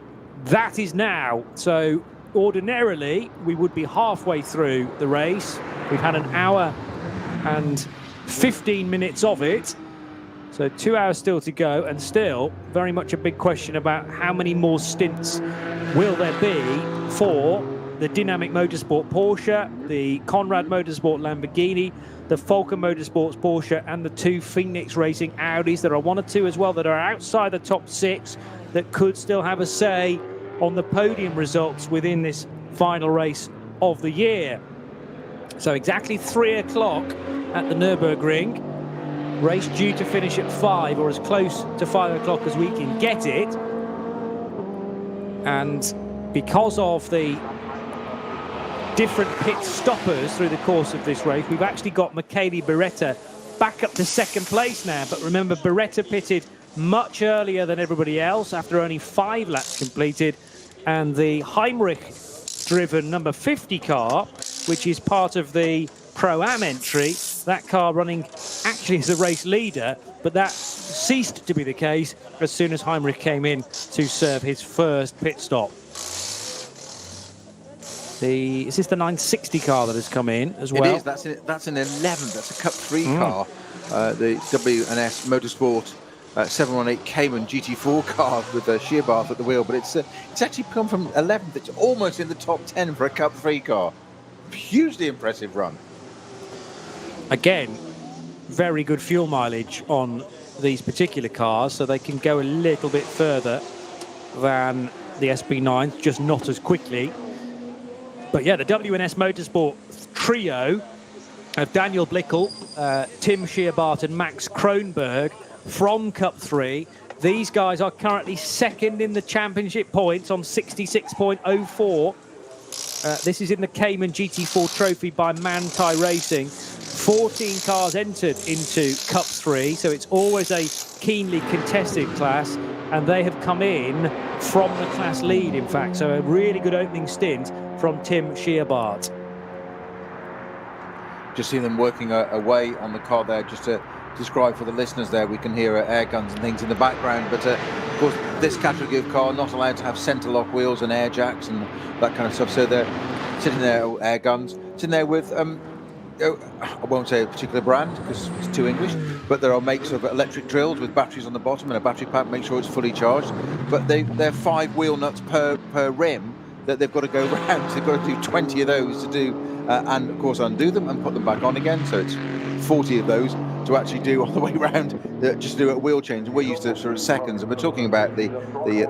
that is now. So ordinarily we would be halfway through the race. We've had an hour and 15 minutes of it, so 2 hours still to go, and still very much a big question about how many more stints will there be for the Dynamic Motorsport Porsche, the Conrad Motorsport Lamborghini, the Falken Motorsports Porsche, and the 2 Phoenix Racing Audis. There are 1 or 2 as well that are outside the top 6 that could still have a say on the podium results within this final race of the year. So exactly 3 o'clock at the Nürburgring. Race due to finish at 5, or as close to 5 o'clock as we can get it. And because of the different pit stoppers through the course of this race, we've actually got Michele Beretta back up to 2nd place now. But remember, Beretta pitted much earlier than everybody else after only 5 laps completed. And the Heinrich-driven number 50 car, which is part of the Pro-Am entry, that car running actually as a race leader, but that ceased to be the case as soon as Heinrich came in to serve his first pit stop. Is this the 960 car that has come in as well? It is. That's an 11. That's a Cup 3 car. The WNS Motorsport 718 Cayman GT4 car with a shear bar at the wheel, but it's actually come from 11th. It's almost in the top 10 for a Cup 3 car. Hugely impressive run. Again, Very good fuel mileage on these particular cars, so they can go a little bit further than the SB9s, just not as quickly. But yeah, the WNS Motorsport trio of Daniel Blickel, Tim Scheerbart and Max Kronberg from Cup 3. These guys are currently second in the championship points on 66.04. This is in the Cayman GT4 trophy by Manthai Racing. 14 cars entered into Cup 3, so it's always a keenly contested class, and they have come in from the class lead, in fact. So a really good opening stint from Tim Scheerbart. Just see them working away on the car there. Just to describe for the listeners there, we can hear air guns and things in the background, but of course this category of car not allowed to have centre lock wheels and air jacks and that kind of stuff, so they're sitting there, air guns, sitting there with, I won't say a particular brand because it's too English, but there are makes of electric drills with batteries on the bottom and a battery pack, make sure it's fully charged. But they're 5 wheel nuts per rim that they've got to go round. So they've got to do 20 of those to do, and of course undo them and put them back on again. So it's 40 of those to actually do on the way round, just to do a wheel change. And we're used to sort of seconds, and we're talking about the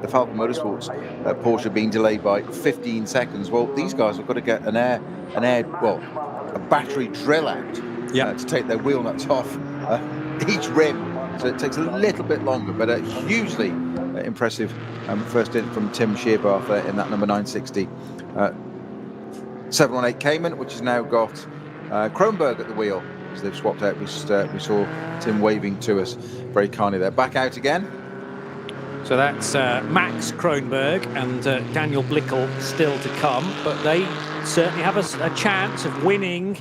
Falcon Motorsports Porsche being delayed by 15 seconds. Well, these guys have got to get a battery drill out to take their wheel nuts off each rim. So it takes a little bit longer, but hugely impressive first in from Tim Shearbath there in that number 960. 718 Cayman, which has now got Kronberg at the wheel. So they've swapped out. We saw Tim waving to us very kindly there. Back out again. So that's Max Kronberg and Daniel Blickel still to come, but they certainly have a chance of winning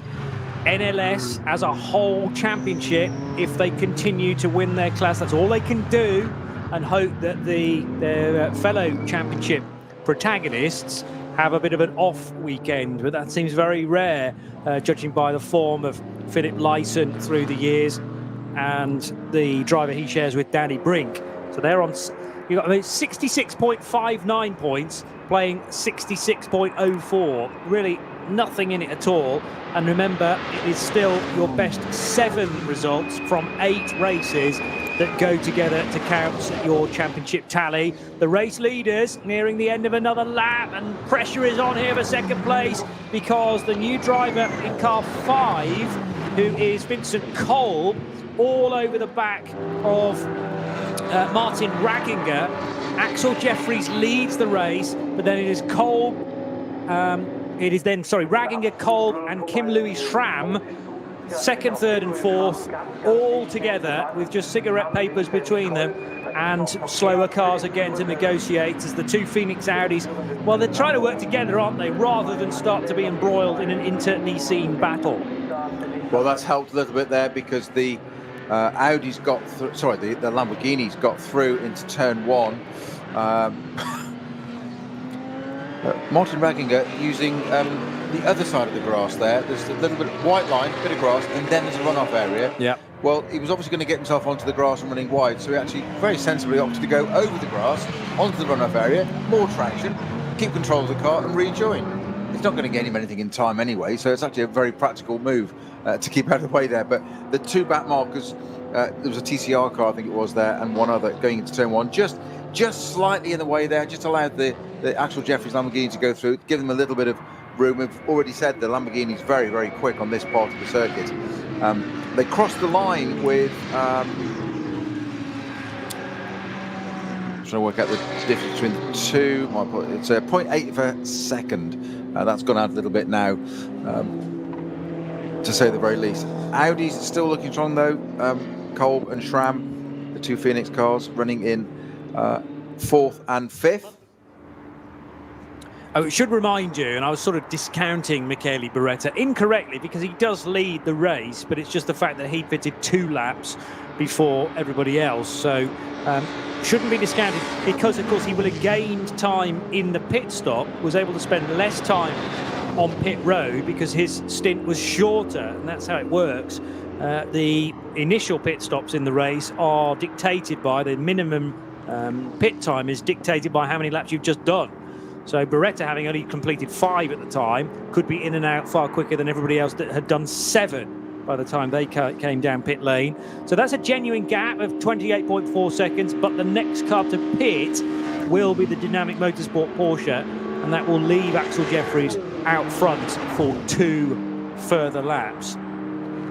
NLS as a whole championship if they continue to win their class. That's all they can do, and hope that their fellow championship protagonists have a bit of an off weekend, but that seems very rare, judging by the form of Philip Lyson through the years and the driver he shares with Danny Brink. So they're on, you've got 66.59 points, playing 66.04. Really nothing in it at all. And remember, it is still your best 7 results from 8 races that go together to count your championship tally. The race leaders nearing the end of another lap, and pressure is on here for second place because the new driver in car 5, who is Vincent Kolb, all over the back of Martin Ragginger. Axel Jeffries leads the race, but then it is Kolb, Ragginger, Kolb and Kim Louis Schramm, second, third and fourth, all together with just cigarette papers between them, and slower cars again to negotiate as the 2 Phoenix Audis, well, they're trying to work together, aren't they, rather than start to be embroiled in an inter-Nissan battle. Well, that's helped a little bit there because the Audis got through, the Lamborghinis got through into turn 1. Martin Ragginger using the other side of the grass there. There's a little bit of white line, bit of grass, and then there's a runoff area. Yeah. Well, he was obviously going to get himself onto the grass and running wide, so he actually very sensibly opted to go over the grass, onto the runoff area, more traction, keep control of the car and rejoin. It's not going to get him anything in time anyway, so it's actually a very practical move to keep out of the way there. But the 2 back markers, there was a TCR car, I think it was there, and one other going into turn 1, just slightly in the way there, just allowed the Axel Jeffries Lamborghini to go through, give them a little bit of room. We've already said the Lamborghini's very, very quick on this part of the circuit. They crossed the line with trying to work out the difference between the two. It's 0.8 of a second. That's gone out a little bit now, to say the very least. Audi's still looking strong though. Kolb and Schramm, the 2 Phoenix cars, running in 4th and 5th. Oh, it should remind you, and I was sort of discounting Michele Beretta incorrectly because he does lead the race, but it's just the fact that he fitted 2 laps before everybody else. So shouldn't be discounted because, of course, he will have gained time in the pit stop, was able to spend less time on pit road because his stint was shorter, and that's how it works. The initial pit stops in the race are dictated by the minimum pit time is dictated by how many laps you've just done. So Beretta, having only completed 5 at the time, could be in and out far quicker than everybody else that had done 7 by the time they came down pit lane. So that's a genuine gap of 28.4 seconds, but the next car to pit will be the Dynamic Motorsport Porsche, and that will leave Axel Jeffries out front for 2 further laps.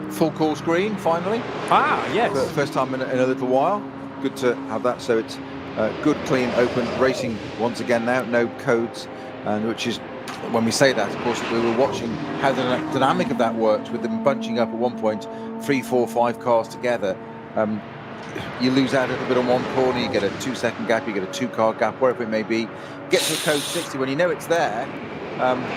Full course green, finally. Ah, yes. For the first time in a little while. Good to have that, so it's good, clean, open racing once again now, no codes, and which is, when we say that, of course, we were watching how the dynamic of that works with them bunching up at one point 3, 4, 5 cars together. You lose out a little bit on one corner, you get a 2-second gap, you get a 2-car gap, wherever it may be. Get to code 60 when you know it's there.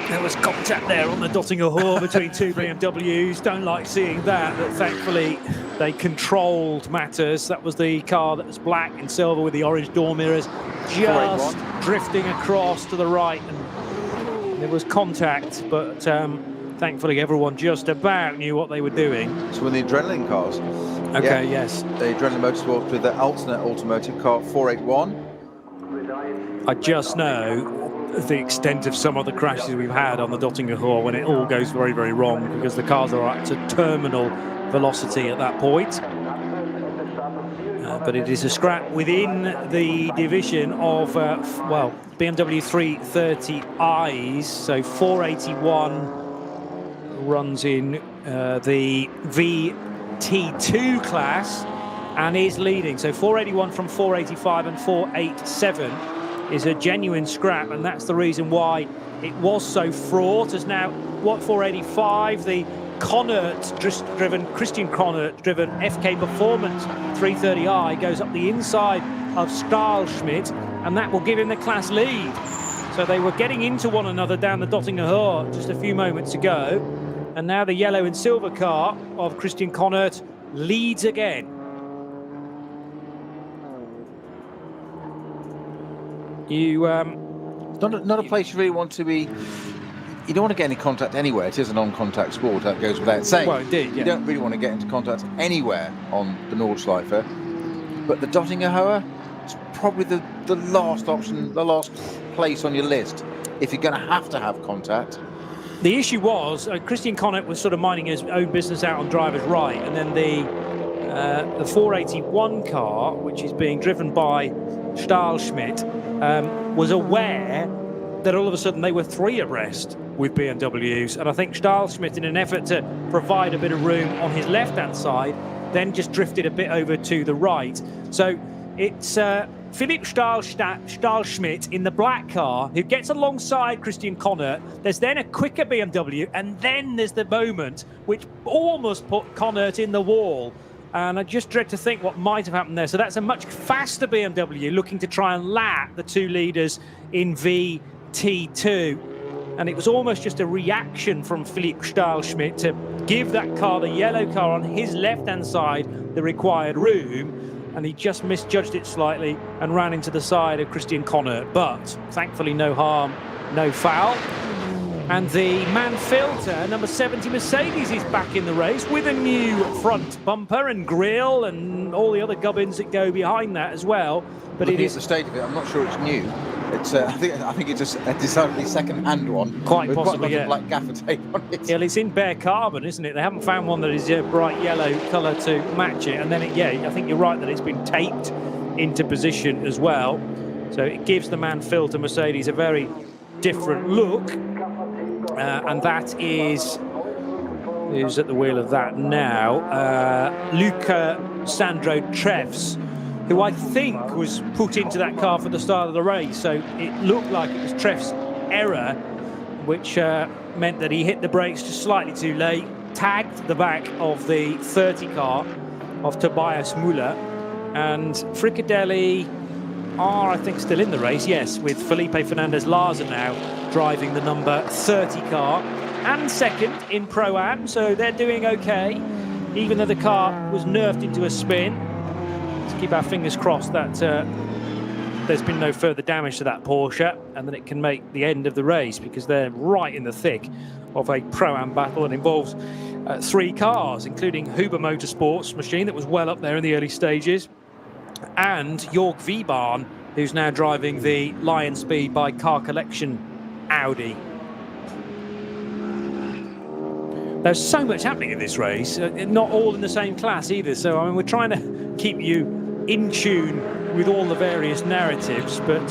There was contact there on the Dottinger Hall between 2 BMWs. Don't like seeing that, but thankfully they controlled matters. That was the car that was black and silver with the orange door mirrors, just drifting across to the right and There was contact, but thankfully everyone just about knew what they were doing. So when the adrenaline cars. Okay, yes. The adrenaline motorsport with the alternate automotive car 481. I just know the extent of some of the crashes we've had on the Dottinger Hoor when it all goes very, very wrong because the cars are at a terminal velocity at that point. But it is a scrap within the division of, well, BMW 330i's. So 481 runs in the VT2 class and is leading. So 481 from 485 and 487 is a genuine scrap, and that's the reason why it was so fraught. As now, what, 485, the Connacht-driven, Christian Connacht-driven FK Performance 330i goes up the inside of Stahlschmidt, and that will give him the class lead. So they were getting into one another down the Dottinger Hoor just a few moments ago, and now the yellow and silver car of Christian Connacht leads again. Not a place you really want to be. You don't want to get any contact anywhere. It is a non-contact sport, that goes without saying. Well, indeed, yeah. You don't really want to get into contact anywhere on the Nordschleife. But the Dottinger Hoor is probably the last option, the last place on your list if you're going to have contact. The issue was Christian Connacht was sort of minding his own business out on driver's right, and then the 481 car, which is being driven by Stahlschmidt, was aware that all of a sudden they were 3 abreast with BMWs, and I think Stahlschmidt, in an effort to provide a bit of room on his left-hand side, then just drifted a bit over to the right. So it's Philipp Stahlschmidt in the black car who gets alongside Christian Connacht. There's then a quicker BMW, and then there's the moment which almost put Connacht in the wall. And I just dread to think what might have happened there. So that's a much faster BMW looking to try and lap the 2 leaders in VT2. And it was almost just a reaction from Philipp Stahlschmidt to give that car, the yellow car on his left-hand side, the required room. And he just misjudged it slightly and ran into the side of Christian Connacht. But thankfully no harm, no foul. And the Mann-Filter, number 70 Mercedes, is back in the race with a new front bumper and grille and all the other gubbins that go behind that as well. But Looking it is at the state of it, I'm not sure it's new. It's I think it's a decidedly second-hand one. Quite with possibly, quite a yeah. lot of black gaffer tape on it. Yeah, it's in bare carbon, isn't it? They haven't found one that is a bright yellow colour to match it. And then, I think you're right that it's been taped into position as well. So it gives the Mann-Filter Mercedes a very different look. And that is who's at the wheel of that now? Luca Sandro Treffs, who I think was put into that car for the start of the race. So it looked like it was Treffs' error, which meant that he hit the brakes just slightly too late, tagged the back of the 30 car of Tobias Müller. And Fricadelli are, I think, still in the race, yes, with Felipe Fernandez-Larza now driving the number 30 car and second in Pro-Am, so they're doing okay, even though the car was nerfed into a spin. Let's keep our fingers crossed that there's been no further damage to that Porsche and that it can make the end of the race, because they're right in the thick of a Pro-Am battle that involves 3 cars, including Huber Motorsports machine that was well up there in the early stages, and Jörg Wiebahn, who's now driving the Lion Speed by Car Collection Audi. There's so much happening in this race, not all in the same class either, so I mean, we're trying to keep you in tune with all the various narratives, but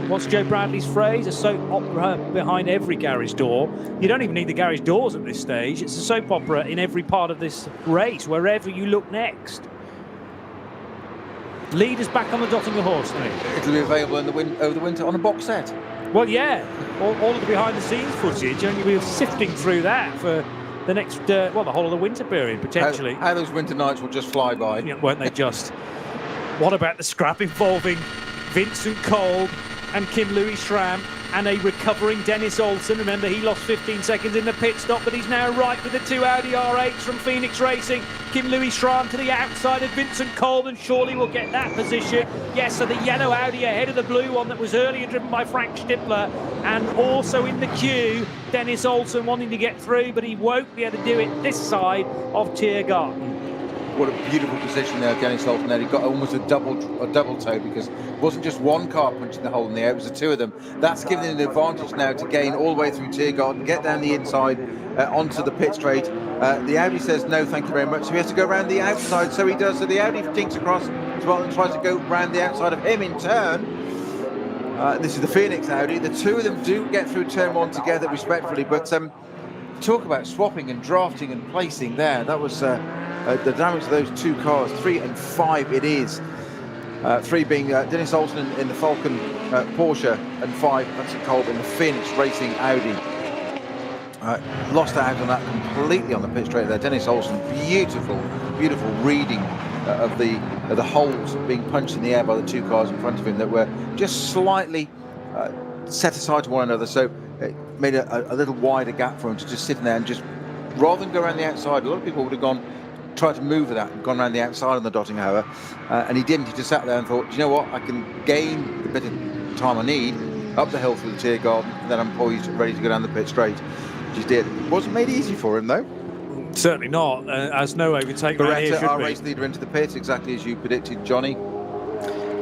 what's Joe Bradley's phrase? A soap opera behind every garage door. You don't even need the garage doors at this stage. It's a soap opera in every part of this race, wherever you look next. Leaders back on the Dottinger Hoor. It'll be available over the winter on a box set. Well, yeah, all of the behind-the-scenes footage, and you'll be sifting through that for the next, the whole of the winter period, potentially. How those winter nights will just fly by. Yeah, won't they just? What about the scrap involving Vincent Kolb and Kim Louis Schramm and a recovering Dennis Olsen. Remember, he lost 15 seconds in the pit stop, but he's now right with the two Audi R8s from Phoenix Racing. Kim Louis-Schramm to the outside of Vincent Kolb, and surely will get that position. Yes, so the yellow Audi ahead of the blue one that was earlier driven by Frank Stippler, and also in the queue, Dennis Olsen wanting to get through, but he won't be able to do it this side of Tiergarten. What a beautiful position there, Dennis Olsen there. He got almost a double toe, because it wasn't just one car punching the hole in the air, it was the two of them. That's given him an advantage now to gain all the way through Tiergarten, get down the inside onto the pit straight. The Audi says no, thank you very much, so he has to go around the outside, so he does. So the Audi dinks across as well and tries to go round the outside of him in turn. This is the Phoenix Audi. The two of them do get through turn one together respectfully, but talk about swapping and drafting and placing there. That was the damage of those two cars. 3 and 5 it is. 3 being Dennis Olsen in the Falcon Porsche, and 5 Vincent Kolb in the Phoenix Racing Audi. Lost out on that completely on the pit straight there. Dennis Olsen, beautiful reading of the holes being punched in the air by the two cars in front of him that were just slightly set aside to one another, so it made a little wider gap for him to just sit in there and just, rather than go around the outside, a lot of people would have tried to move that and gone around the outside on the Dottinghower, and he didn't. He just sat there and thought, do you know what, I can gain the bit of time I need up the hill through the Tiergarten, and then I'm poised, ready to go down the pit straight, which he did. It wasn't made easy for him though. Certainly not, as no overtake around here Beretta, should our be. race leader, into the pit, exactly as you predicted, Johnny.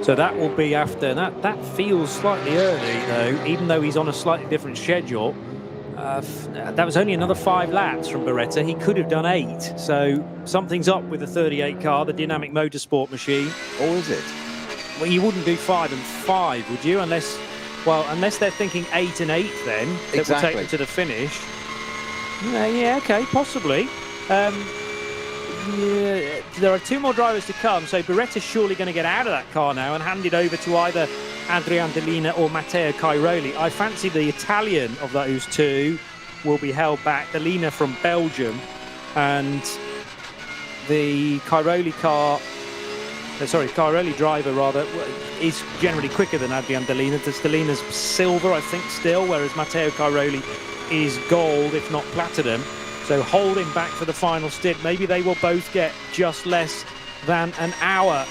So that will be after that. That feels slightly early though, even though he's on a slightly different schedule. That was only another 5 laps from Beretta. He could have done 8. So something's up with the 38 car, the Dynamic Motorsport machine. Or is it? Well, you wouldn't do 5 and 5, would you? Unless they're thinking 8 and 8 then. That Exactly. will take them to the finish. Yeah, okay, possibly. Yeah, there are 2 more drivers to come, so Beretta's surely going to get out of that car now and hand it over to either Adrian Delina or Matteo Cairoli. I fancy the Italian of those two will be held back, Delina from Belgium, and the Cairoli driver rather is generally quicker than Adrian Delina. Delina's silver, I think, still, whereas Matteo Cairoli is gold, if not platinum. So hold him back for the final stint. Maybe they will both get just less than an hour.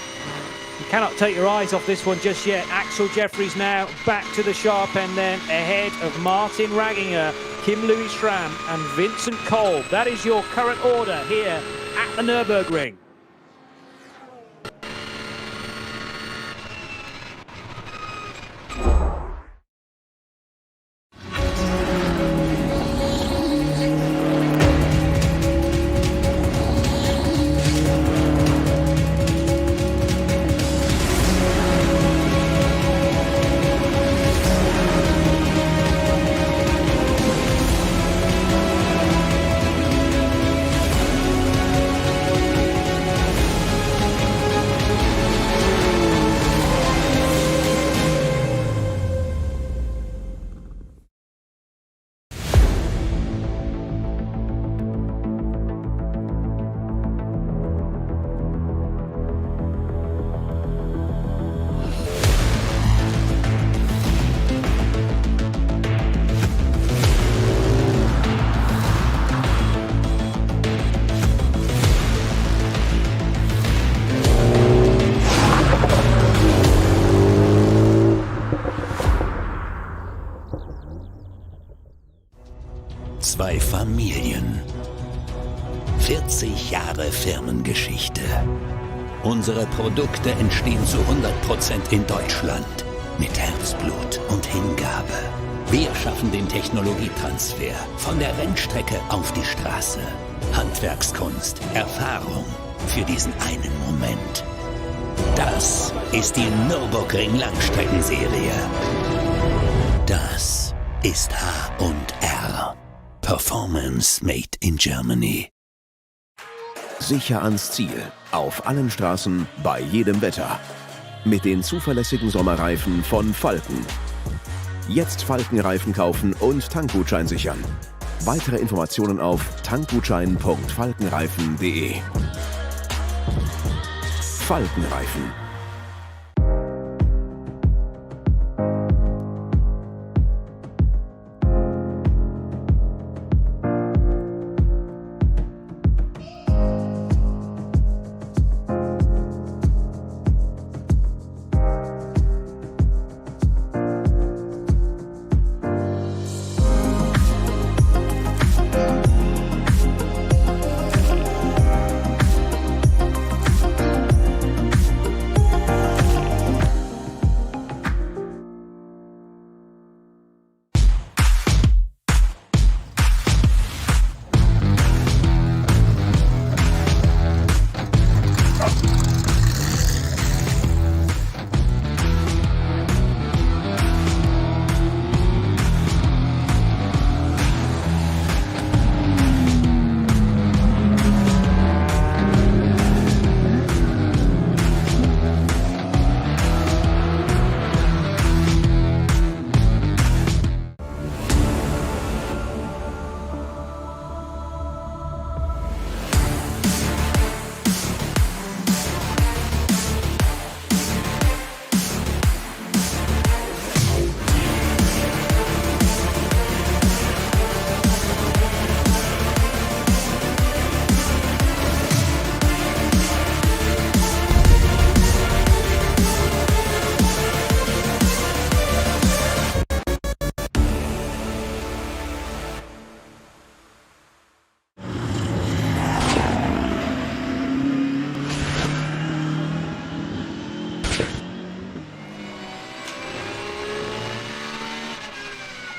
You cannot take your eyes off this one just yet. Axel Jeffries now back to the sharp end then, ahead of Martin Ragginger, Kim Louis-Schramm and Vincent Kolb. That is your current order here at the Nürburgring. Zwei Familien. 40 Jahre Firmengeschichte. Unsere Produkte entstehen zu 100% in Deutschland. Mit Herzblut und Hingabe. Wir schaffen den Technologietransfer von der Rennstrecke auf die Straße. Handwerkskunst, Erfahrung für diesen einen Moment. Das ist die Nürburgring Langstreckenserie. Das ist H&R. Performance made in Germany. Sicher ans Ziel. Auf allen Straßen, bei jedem Wetter. Mit den zuverlässigen Sommerreifen von Falken. Jetzt Falkenreifen kaufen und Tankgutschein sichern. Weitere Informationen auf tankgutschein.falkenreifen.de. Falkenreifen.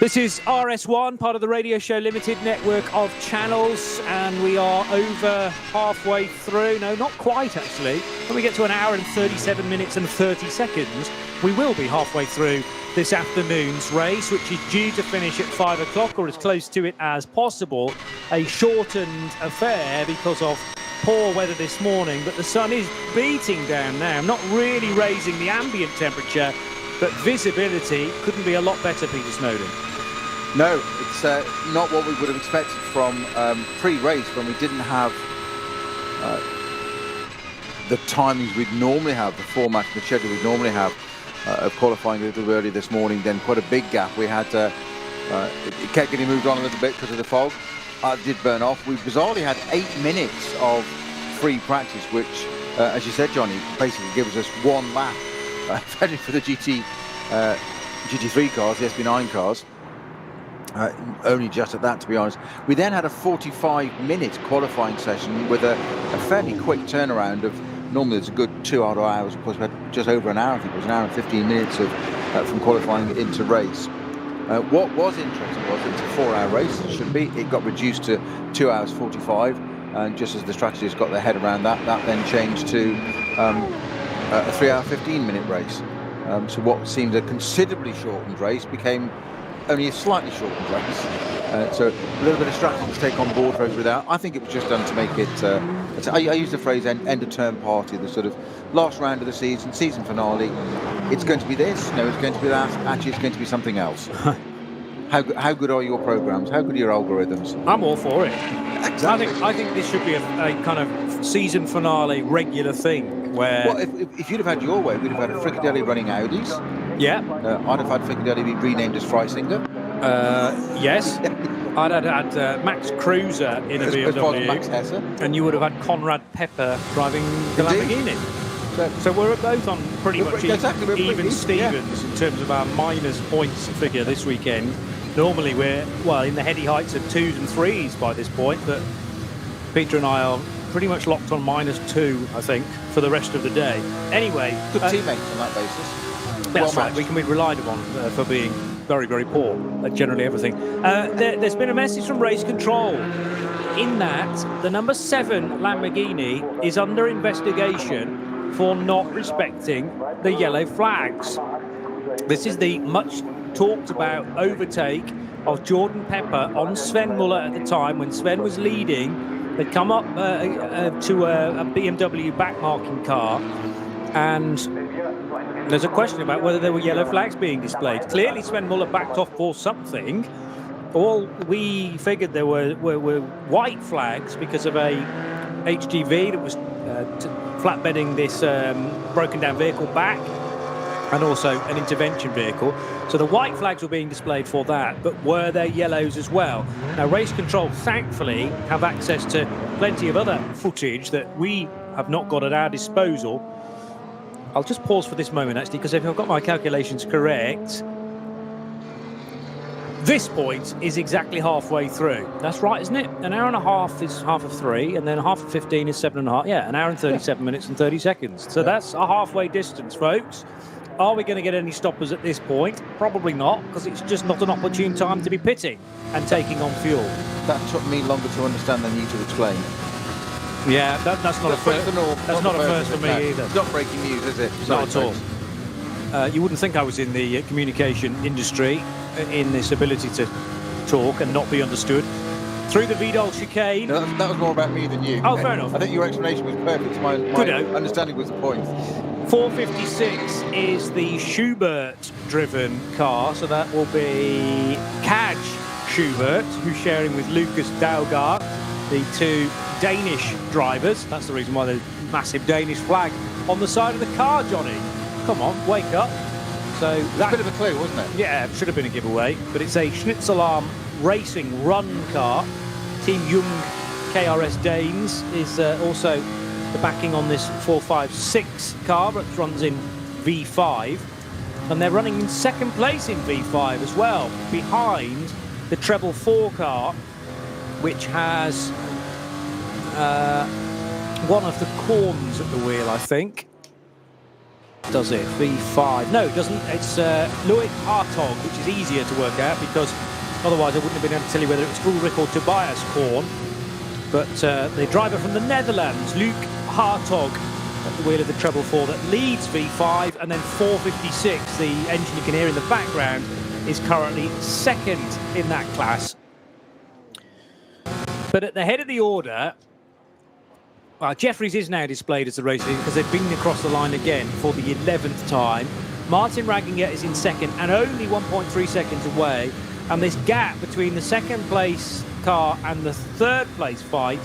This is RS1, part of the Radio Show Limited network of channels, and we are over halfway through. No, not quite, actually. When we get to an hour and 37 minutes and 30 seconds, we will be halfway through this afternoon's race, which is due to finish at 5 o'clock or as close to it as possible. A shortened affair because of poor weather this morning, but the sun is beating down now, not really raising the ambient temperature, but visibility couldn't be a lot better, Peter Snowden. No, it's not what we would have expected from pre-race, when we didn't have the timings we'd normally have, the format, the schedule we'd normally have of qualifying a little early this morning. Then quite a big gap. We had it kept getting moved on a little bit because of the fog. It did burn off. We bizarrely had 8 minutes of free practice, which, as you said, Johnny, basically gives us one lap ready for the GT3 cars, the SB9 cars. Only just at that, to be honest. We then had a 45-minute qualifying session with a fairly quick turnaround of, normally it's a good 2 odd hours. Of course, we had just over an hour. I think it was an hour and 15 minutes of from qualifying into race. What was interesting was it's a 4-hour race. It should be. It got reduced to 2 hours 45, and just as the strategists got their head around that, that then changed to a 3-hour 15-minute race. So what seemed a considerably shortened race became only a slightly shortened race. So a little bit of strategy to take on board for everybody there. I think it was just done to make it, I use the phrase end of term party, the sort of last round of the season finale. It's going to be this, no, it's going to be that, actually it's going to be something else. How good are your programs? How good are your algorithms? I'm all for it. Exactly. I think this should be a kind of season finale regular thing where... Well, if you'd have had your way, we'd have had a Fricadelli running Audis. Yeah. I'd have had Fricadelli be renamed as Freisinger. Yes. I'd have had Max Cruiser in a BMW. As far as Max Hesse. And you would have had Conrad Pepper driving the Lamborghini. So we're both on pretty much even Stevens in terms of our minus points figure this weekend. Normally we're, well, in the heady heights of 2s and 3s by this point, but Peter and I are pretty much locked on -2, I think, for the rest of the day. Anyway. Good teammates on that basis. That's right, we can be relied upon for being very, very poor at generally everything. There's been a message from race control in that the number 7 Lamborghini is under investigation for not respecting the yellow flags. This is the much talked about overtake of Jordan Pepper on Sven Muller at the time when Sven was leading. They'd come up to a BMW backmarking car, and there's a question about whether there were yellow flags being displayed. Clearly Sven Muller backed off for something. All we figured there were white flags because of a HGV that was flatbedding this broken down vehicle back, and also an intervention vehicle. So the white flags were being displayed for that, but were there yellows as well? Now race control thankfully have access to plenty of other footage that we have not got at our disposal. I'll just pause for this moment actually, because if I've got my calculations correct, this point is exactly halfway through. That's right, isn't it? An hour and a half is half of 3, and then half of 15 is 7.5. Yeah, an hour and 37 minutes and 30 seconds. So that's a halfway distance, folks. Are we going to get any stoppers at this point? Probably not, because it's just not an opportune time to be pitting and taking on fuel. That took me longer to understand than you to explain. Yeah, that's not a first. That's not a first for me either. It's not breaking news, is it? Not at all. You wouldn't think I was in the communication industry in this ability to talk and not be understood. Through the Vidal chicane. No, that was more about me than you. Oh, fair enough. I think your explanation was perfect. My understanding was the point. 456 is the Schubert-driven car, so that will be Kaj Schubert, who's sharing with Lucas Daugard, the 2 Danish drivers. That's the reason why there's a massive Danish flag on the side of the car, Johnny. Come on, wake up. So that's a bit of a clue, wasn't it? Yeah, it should have been a giveaway, but it's a Schnitzelarm Racing Run car. Team Jung KRS Danes is also the backing on this 456 car, that runs in V5, and they're running in second place in V5 as well, behind the Treble 4 car, which has one of the corns at the wheel, I think. does it? V5. No, it doesn't. It's Louis Hartog, which is easier to work out because otherwise I wouldn't have been able to tell you whether it was Ulrich or Tobias Korn. But the driver from the Netherlands, Luc Hartog, at the wheel of the treble 4 that leads V5, and then 456, the engine you can hear in the background, is currently second in that class. But at the head of the order, well, Jeffries is now displayed as the race leader because they've been across the line again for the 11th time. Martin Ragginger is in second and only 1.3 seconds away. And this gap between the second place car and the third place fight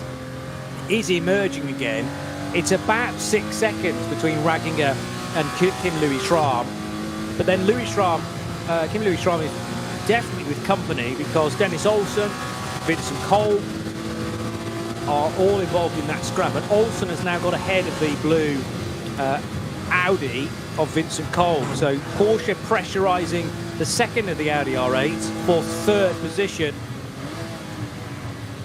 is emerging again. It's about 6 seconds between Ragginger and Kim Louis Schramm. But then Kim Louis Schramm is definitely with company because Dennis Olsen, Vincent Kolb are all involved in that scrap. But Olsen has now got ahead of the blue Audi of Vincent Kolb. So Porsche pressurising the second of the Audi R8 for third position.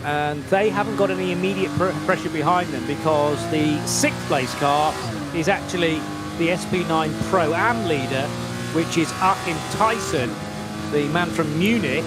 And they haven't got any immediate pressure behind them because the sixth place car is actually the SP9 Pro-Am leader, which is Achim Tyson, the man from Munich,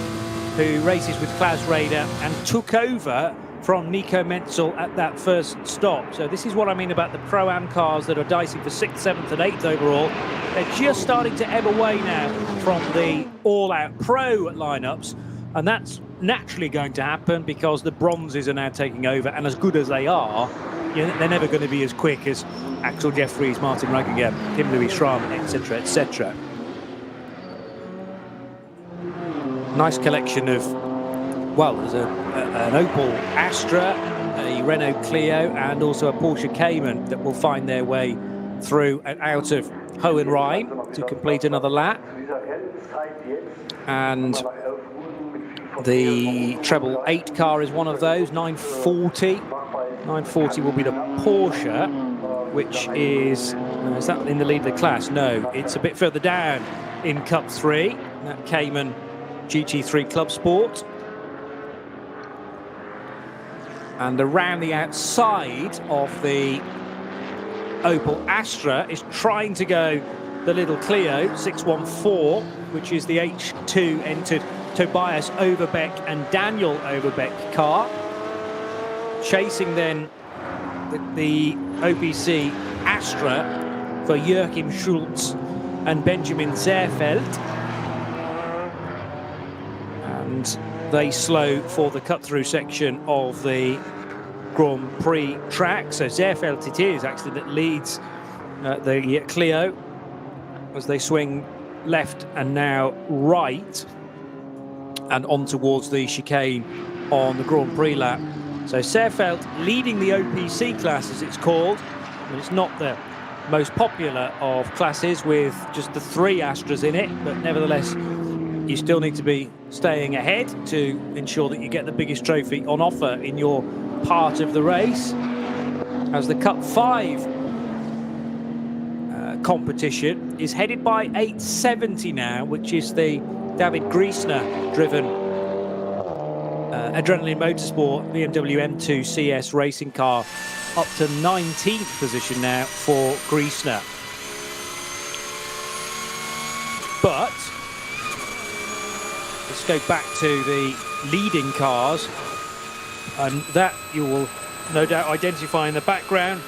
who races with Klaus Rader and took over from Nico Menzel at that first stop. So this is what I mean about the Pro-Am cars that are dicing for 6th, 7th and 8th overall. They're just starting to ebb away now from the all-out Pro lineups, and that's naturally going to happen because the bronzes are now taking over, and as good as they are, they're never going to be as quick as Axel Jeffries, Martin Ragginger, Kim Louis Schramm, etc., etc. Nice collection of, well, there's an Opel Astra, a Renault Clio, and also a Porsche Cayman that will find their way through and out of Hohenrhein to complete another lap. And the treble 8 car is one of those, 940. 940 will be the Porsche, which is that in the lead of the class? No, it's a bit further down in Cup 3, that Cayman GT3 Club Sport. And around the outside of the Opel Astra is trying to go the little Clio 614, which is the H2 entered Tobias Overbeck and Daniel Overbeck car. Chasing then the OPC Astra for Joachim Schultz and Benjamin Zerfeld. And they slow for the cut-through section of the Grand Prix track. So Zerfeld it is actually that leads the Clio as they swing left and now right and on towards the chicane on the Grand Prix lap. So Zerfeld leading the OPC class, as it's called. And it's not the most popular of classes with just the 3 Astras in it, but nevertheless you still need to be staying ahead to ensure that you get the biggest trophy on offer in your part of the race. As the Cup 5 competition is headed by 870 now, which is the David Griesner driven Adrenaline Motorsport BMW M2 CS racing car, up to 19th position now for Griesner. But let's go back to the leading cars, and that you will no doubt identify in the background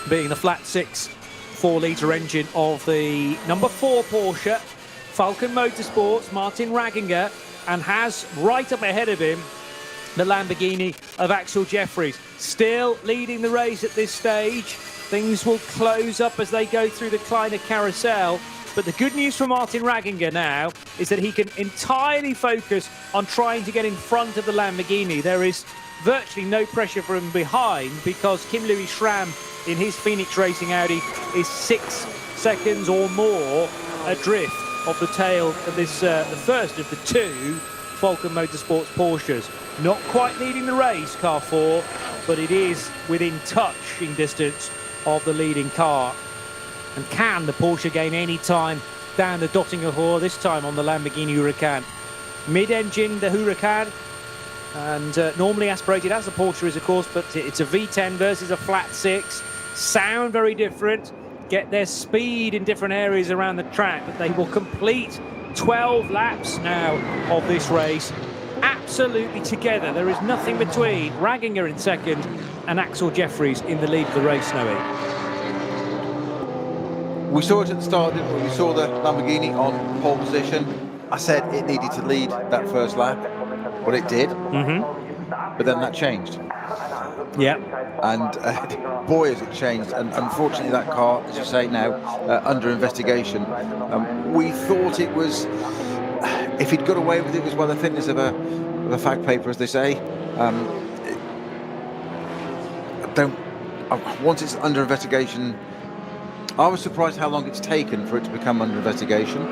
being the flat 6 4-litre engine of the number 4 Porsche, Falcon Motorsports, Martin Ragginger, and has right up ahead of him the Lamborghini of Axel Jeffries. Still leading the race at this stage. Things will close up as they go through the Kleiner Carousel. But the good news for Martin Ragginger now is that he can entirely focus on trying to get in front of the Lamborghini. There is virtually no pressure from behind because Kim Louis Schramm in his Phoenix Racing Audi is 6 seconds or more adrift of the tail of this, the first of the 2 Falcon Motorsports Porsches. Not quite leading the race, car 4, but it is within touching distance of the leading car. And can the Porsche gain any time down the Dottinger Hohe, this time on the Lamborghini Huracan? Mid-engine, the Huracan, and normally aspirated as the Porsche is, of course, but it's a V10 versus a flat 6. Sound very different. get their speed in different areas around the track, but they will complete 12 laps now of this race, absolutely together. There is nothing between Ragginger in second and Axel Jeffries in the lead of the race, Snowy. We saw it at the start, didn't we? We saw the Lamborghini on pole position. I said it needed to lead that first lap, but it did. But then that changed. Yeah. And boy, has it changed. And unfortunately, that car, as you say now, under investigation. We thought it was, if he'd got away with it, was by the thickness of a fag paper, as they say. Once it's under investigation, I was surprised how long it's taken for it to become under investigation,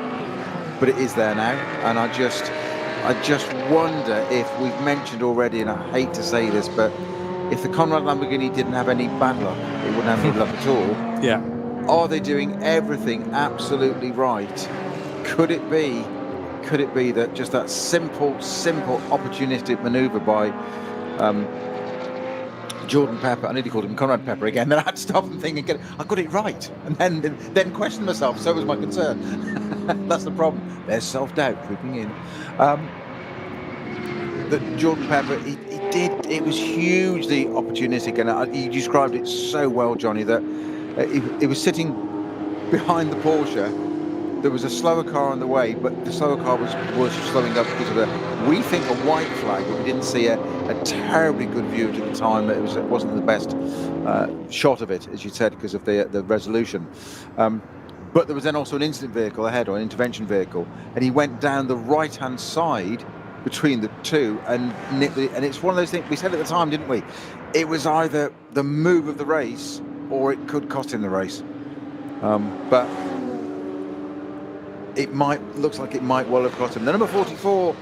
but it is there now. And I just wonder if we've mentioned already, and I hate to say this, but if the Conrad Lamborghini didn't have any bad luck, it wouldn't have any luck at all. Yeah. Are they doing everything absolutely right? Could it be that just that simple opportunistic manoeuvre by Jordan Pepper, I nearly called him Conrad Pepper again, then I had to stop and think again, I got it right, and then question myself. So was my concern. That's the problem. There's self-doubt creeping in. That Jordan Pepper, it was hugely opportunistic, and you described it so well, Johnny, that he was sitting behind the Porsche. There was a slower car on the way, but the slower car was slowing up because of we think a white flag, but we didn't see a terribly good view at the time. It wasn't the best shot of it, as you said, because of the resolution. But there was then also an incident vehicle ahead, or an intervention vehicle, and he went down the right-hand side between the two and nipped it. And it's one of those things we said at the time, didn't we? It was either the move of the race, or it could cost him the race. But looks like it might well have cost him. The number 44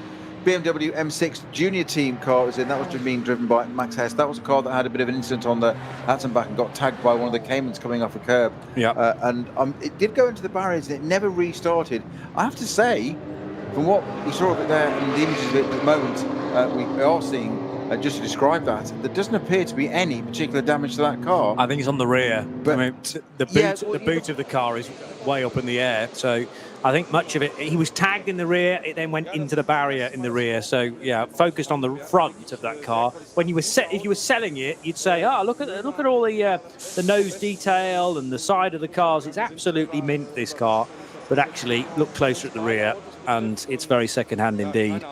BMW M6 Junior Team car was in. That was being driven by Max Hess. That was a car that had a bit of an incident on the Hatzenbach and got tagged by one of the Caymans coming off a curb. Yeah. And it did go into the barriers and it never restarted. I have to say, from what we saw of it there and the images of it at the moment, we are seeing, just to describe that, there doesn't appear to be any particular damage to that car. I think it's on the rear. But, I mean, the boot of the car is way up in the air, so I think much of it, he was tagged in the rear, it then went into the barrier in the rear. So yeah, focused on the front of that car. When you were if you were selling it, you'd say, oh, look at all the nose detail and the side of the cars. It's absolutely mint, this car. But actually, look closer at the rear, and it's very second-hand indeed.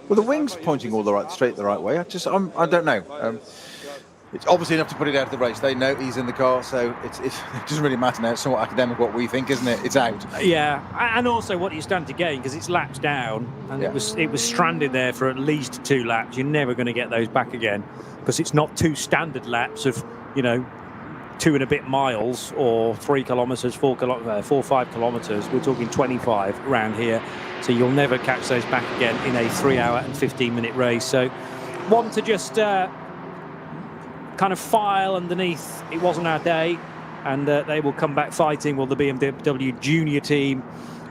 Well, the wing's pointing straight the right way. I don't know. It's obviously enough to put it out of the race. They know he's in the car, so it doesn't really matter now. It's somewhat academic what we think, isn't it? It's out. Yeah, and also what you stand to gain, because it's laps down, and it was stranded there for at least 2 laps. You're never going to get those back again, because it's not 2 standard laps of 2 and a bit miles or 3 kilometres, 4 or 5 kilometres. We're talking 25 around here, so you'll never catch those back again in a 3-hour and 15-minute race. So one to just kind of file underneath, it wasn't our day, and they will come back fighting, the BMW Junior Team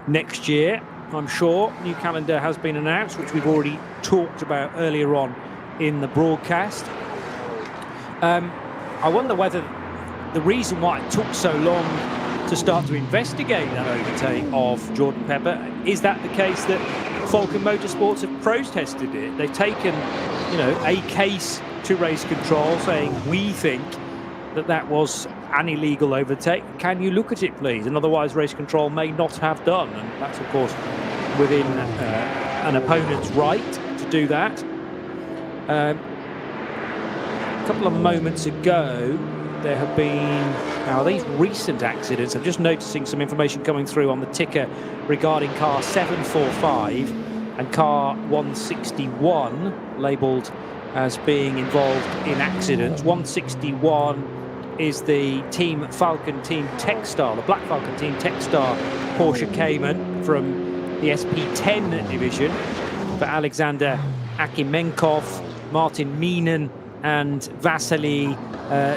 next year, I'm sure. New calendar has been announced, which we've already talked about earlier on in the broadcast. I wonder whether the reason why it took so long to start to investigate that overtake of Jordan Pepper, is that the case that Falcon Motorsports have protested it? They've taken, a case to race control saying, we think that was an illegal overtake. Can you look at it, please? And otherwise race control may not have done. And that's, of course, within an opponent's right to do that. A couple of moments ago, there have been these recent accidents. I'm just noticing some information coming through on the ticker regarding car 745 and car 161, labelled as being involved in accidents. 161 is the Team Falcon Team Techstar, the Black Falcon Team Techstar Porsche Cayman from the SP10 division for Alexander Akimenkov, Martin Minen and Vasily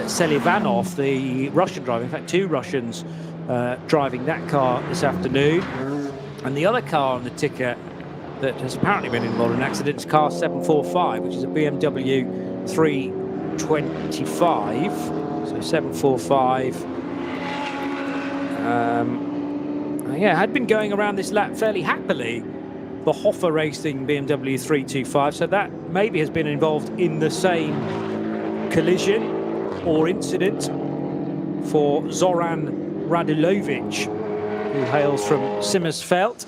Selivanov, the Russian driver. In fact, 2 Russians driving that car this afternoon. And the other car on the ticker that has apparently been involved in accidents, car 745, which is a BMW 325. So 745 Yeah, had been going around this lap fairly happily, the Hoffer Racing BMW 325, so that maybe has been involved in the same collision or incident for Zoran Radulovic, who hails from Simmersfeld.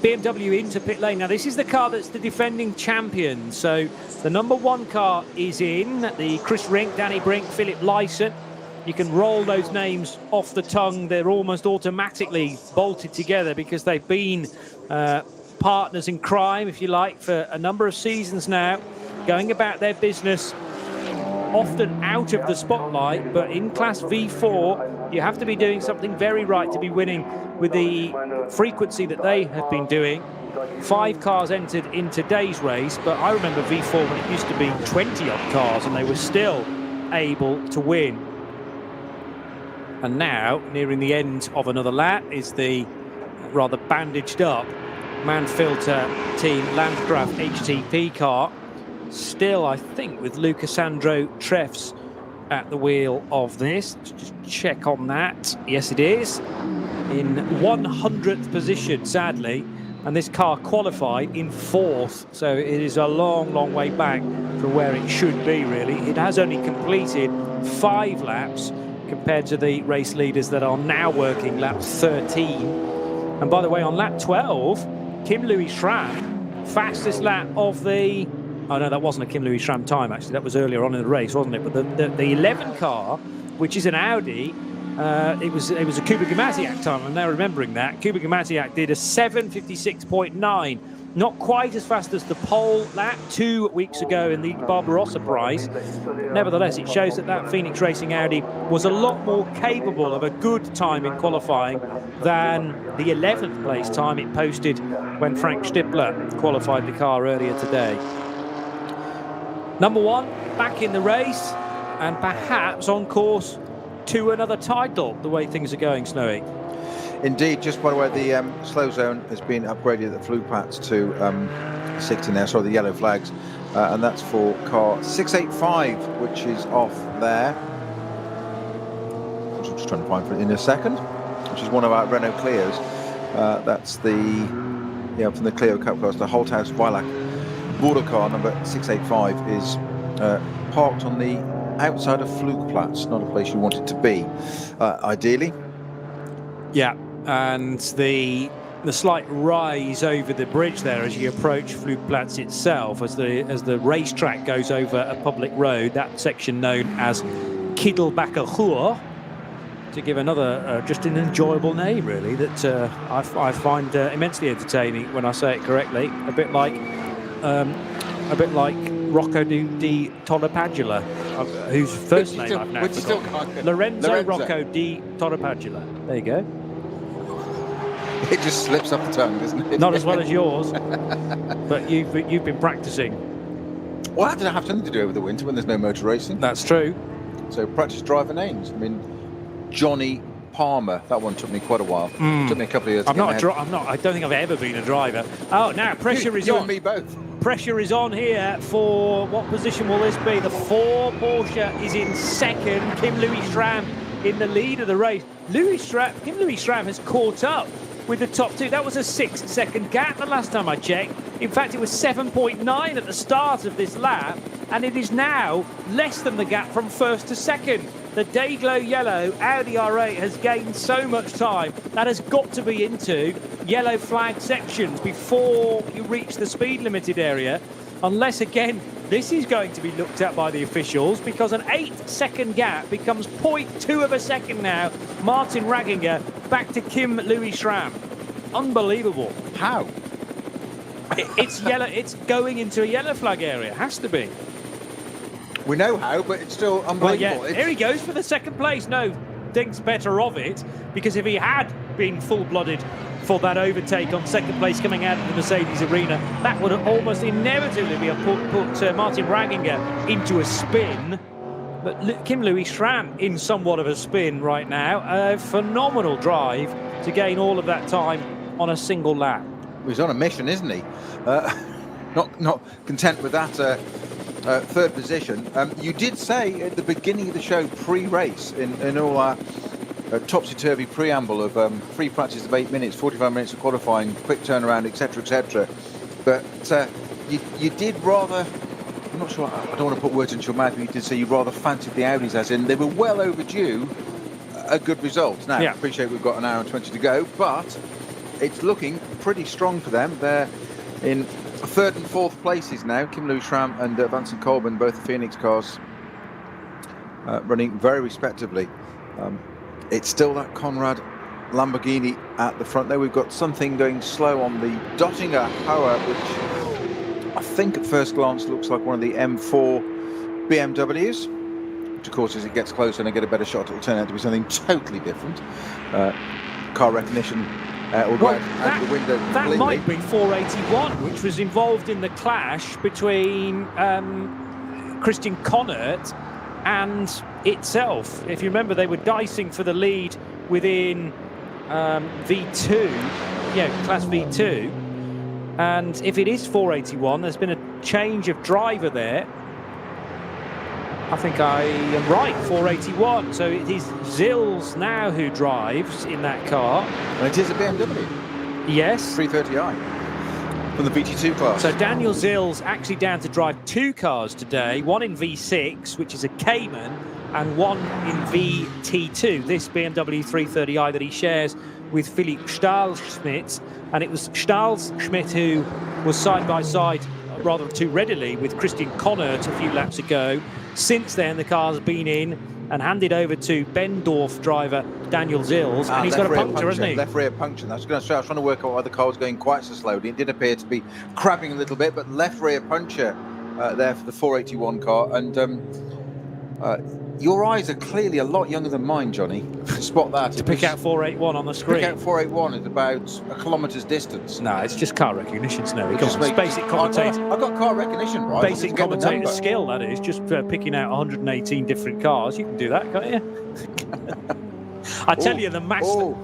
BMW into pit lane. Now, this is the car that's the defending champion, so the number 1 car is in, the Chris Rink, Danny Brink, Philip Lyson. You can roll those names off the tongue. They're almost automatically bolted together because they've been partners in crime, if you like, for a number of seasons now, going about their business often out of the spotlight. But in Class V4, you have to be doing something very right to be winning with the frequency that they have been doing. 5 cars entered in today's race, but I remember V4 when it used to be 20-odd cars and they were still able to win. And now, nearing the end of another lap, is the rather bandaged up Manfilter Team Landgraf HTP car. Still, I think, with Lucasandro Treffs at the wheel of this. Just check on that. Yes, it is. In 100th position, sadly. And this car qualified in 4th. So it is a long, long way back from where it should be, really. It has only completed 5 laps compared to the race leaders that are now working lap 13. And by the way, on lap 12, Kim Louis Schramm, fastest lap of the... Oh, no, that wasn't a Kim Louis Schramm time, actually. That was earlier on in the race, wasn't it? But the 11 car, which is an Audi, it was a Kuba Gamasiak time. I'm now remembering that. Kuba Gamasiak did a 7:56.9. Not quite as fast as the pole lap 2 weeks ago in the Barbarossa Prize. Nevertheless, it shows that Phoenix Racing Audi was a lot more capable of a good time in qualifying than the 11th place time it posted when Frank Stippler qualified the car earlier today. Number 1 back in the race and perhaps on course to another title, the way things are going, Snowy. Indeed. Just by the way, the slow zone has been upgraded at the Flugplatz to 60 now, so the yellow flags, and that's for car 685, which is off there. I'm just trying to find it in a second, which is one of our Renault Clios. That's the from the Clio Cup cars, the Holthaus Weilac border car number 685 is parked on the outside of Flugplatz, not a place you want it to be, ideally. Yeah, and the slight rise over the bridge there as you approach Flugplatz itself, as the racetrack goes over a public road, that section known as Kiedelbacher Ruhr, to give another just an enjoyable name, really, that I find immensely entertaining when I say it correctly. A bit like Rocco di Torrepadula, whose first name I've now forgotten. Lorenzo Rocco di Torrepadula. There you go. It just slips off the tongue, doesn't it? Not as well as yours, but you've been practicing. Well, that didn't have something to do over the winter when there's no motor racing. That's true. So practice driver names. I mean, Johnny Palmer. That one took me quite a while. It took me a couple of years. I don't think I've ever been a driver. Oh, now pressure is on. You and me both. Pressure is on here for what position will this be? The 4 Porsche is in second. Kim Louis Schramm in the lead of the race. Kim Louis Schramm has caught up with the top 2. That was a 6-second gap the last time I checked. In fact, it was 7.9 at the start of this lap, and it is now less than the gap from first to second. The Dayglow yellow Audi R8 has gained so much time. That has got to be into yellow flag sections before you reach the speed limited area. Unless, again, this is going to be looked at by the officials, because an 8-second gap becomes 0.2 of a second now. Martin Ragginger back to Kim Louis Schramm. Unbelievable. How? It's yellow. It's going into a yellow flag area. Has to be. We know how, but it's still unbelievable. Well, yeah, here he goes for the second place. No, thinks better of it, because if he had been full-blooded for that overtake on second place coming out of the Mercedes arena, that would almost inevitably be put Martin Ragginger into a spin. But Kim Louis Schramm in somewhat of a spin right now. A phenomenal drive to gain all of that time on a single lap. He's on a mission, isn't he? Not content with that third position. You did say at the beginning of the show, pre-race, in all our topsy-turvy preamble of free practice of 8 minutes, 45 minutes of qualifying, quick turnaround, etc., etc. But you did rather, I'm not sure, I don't want to put words into your mouth, but you did say you rather fancied the Audis, as in they were well overdue a good result. Now, I appreciate we've got an hour and 20 to go, but it's looking pretty strong for them. They're in third and fourth places now. Kim Lewis-Schramm and Vincent Colburn, both the Phoenix cars, running very respectively. It's still that Conrad Lamborghini at the front there. We've got something going slow on the Dottinger Hoa, which I think at first glance looks like one of the M4 BMWs, which of course as it gets closer and I get a better shot, it'll turn out to be something totally different. Car recognition out the window completely. That might be 481, which was involved in the clash between Christian Connaert and itself. If you remember, they were dicing for the lead within V2, class V2, and if it is 481, there's been a change of driver there. I think I am right, 481, so it is Zils now who drives in that car. And it is a BMW. Yes. 330i. From the VT2 class. So Daniel Zils actually down to drive 2 cars today, one in V6, which is a Cayman, and one in VT2, this BMW 330i that he shares with Philipp Stahlschmidt. And it was Stahlschmidt who was side by side, rather too readily, with Christian Connaert a few laps ago. Since then, the car's been in and handed over to Bendorf driver Daniel Zils, and he's got a puncture, hasn't he? Left rear puncture. I was trying to work out why the car was going quite so slowly. It did appear to be crabbing a little bit, but left rear puncture there for the 481 car. And your eyes are clearly a lot younger than mine, Johnny, to spot that. To pick out 481 on the screen. Pick out 481 at about a kilometre's distance. No, it's just car recognition, Snowy. It's basic commentator. I got car recognition right. Basic commentator skill, that is. Just picking out 118 different cars. You can do that, can't you? I tell you, the master.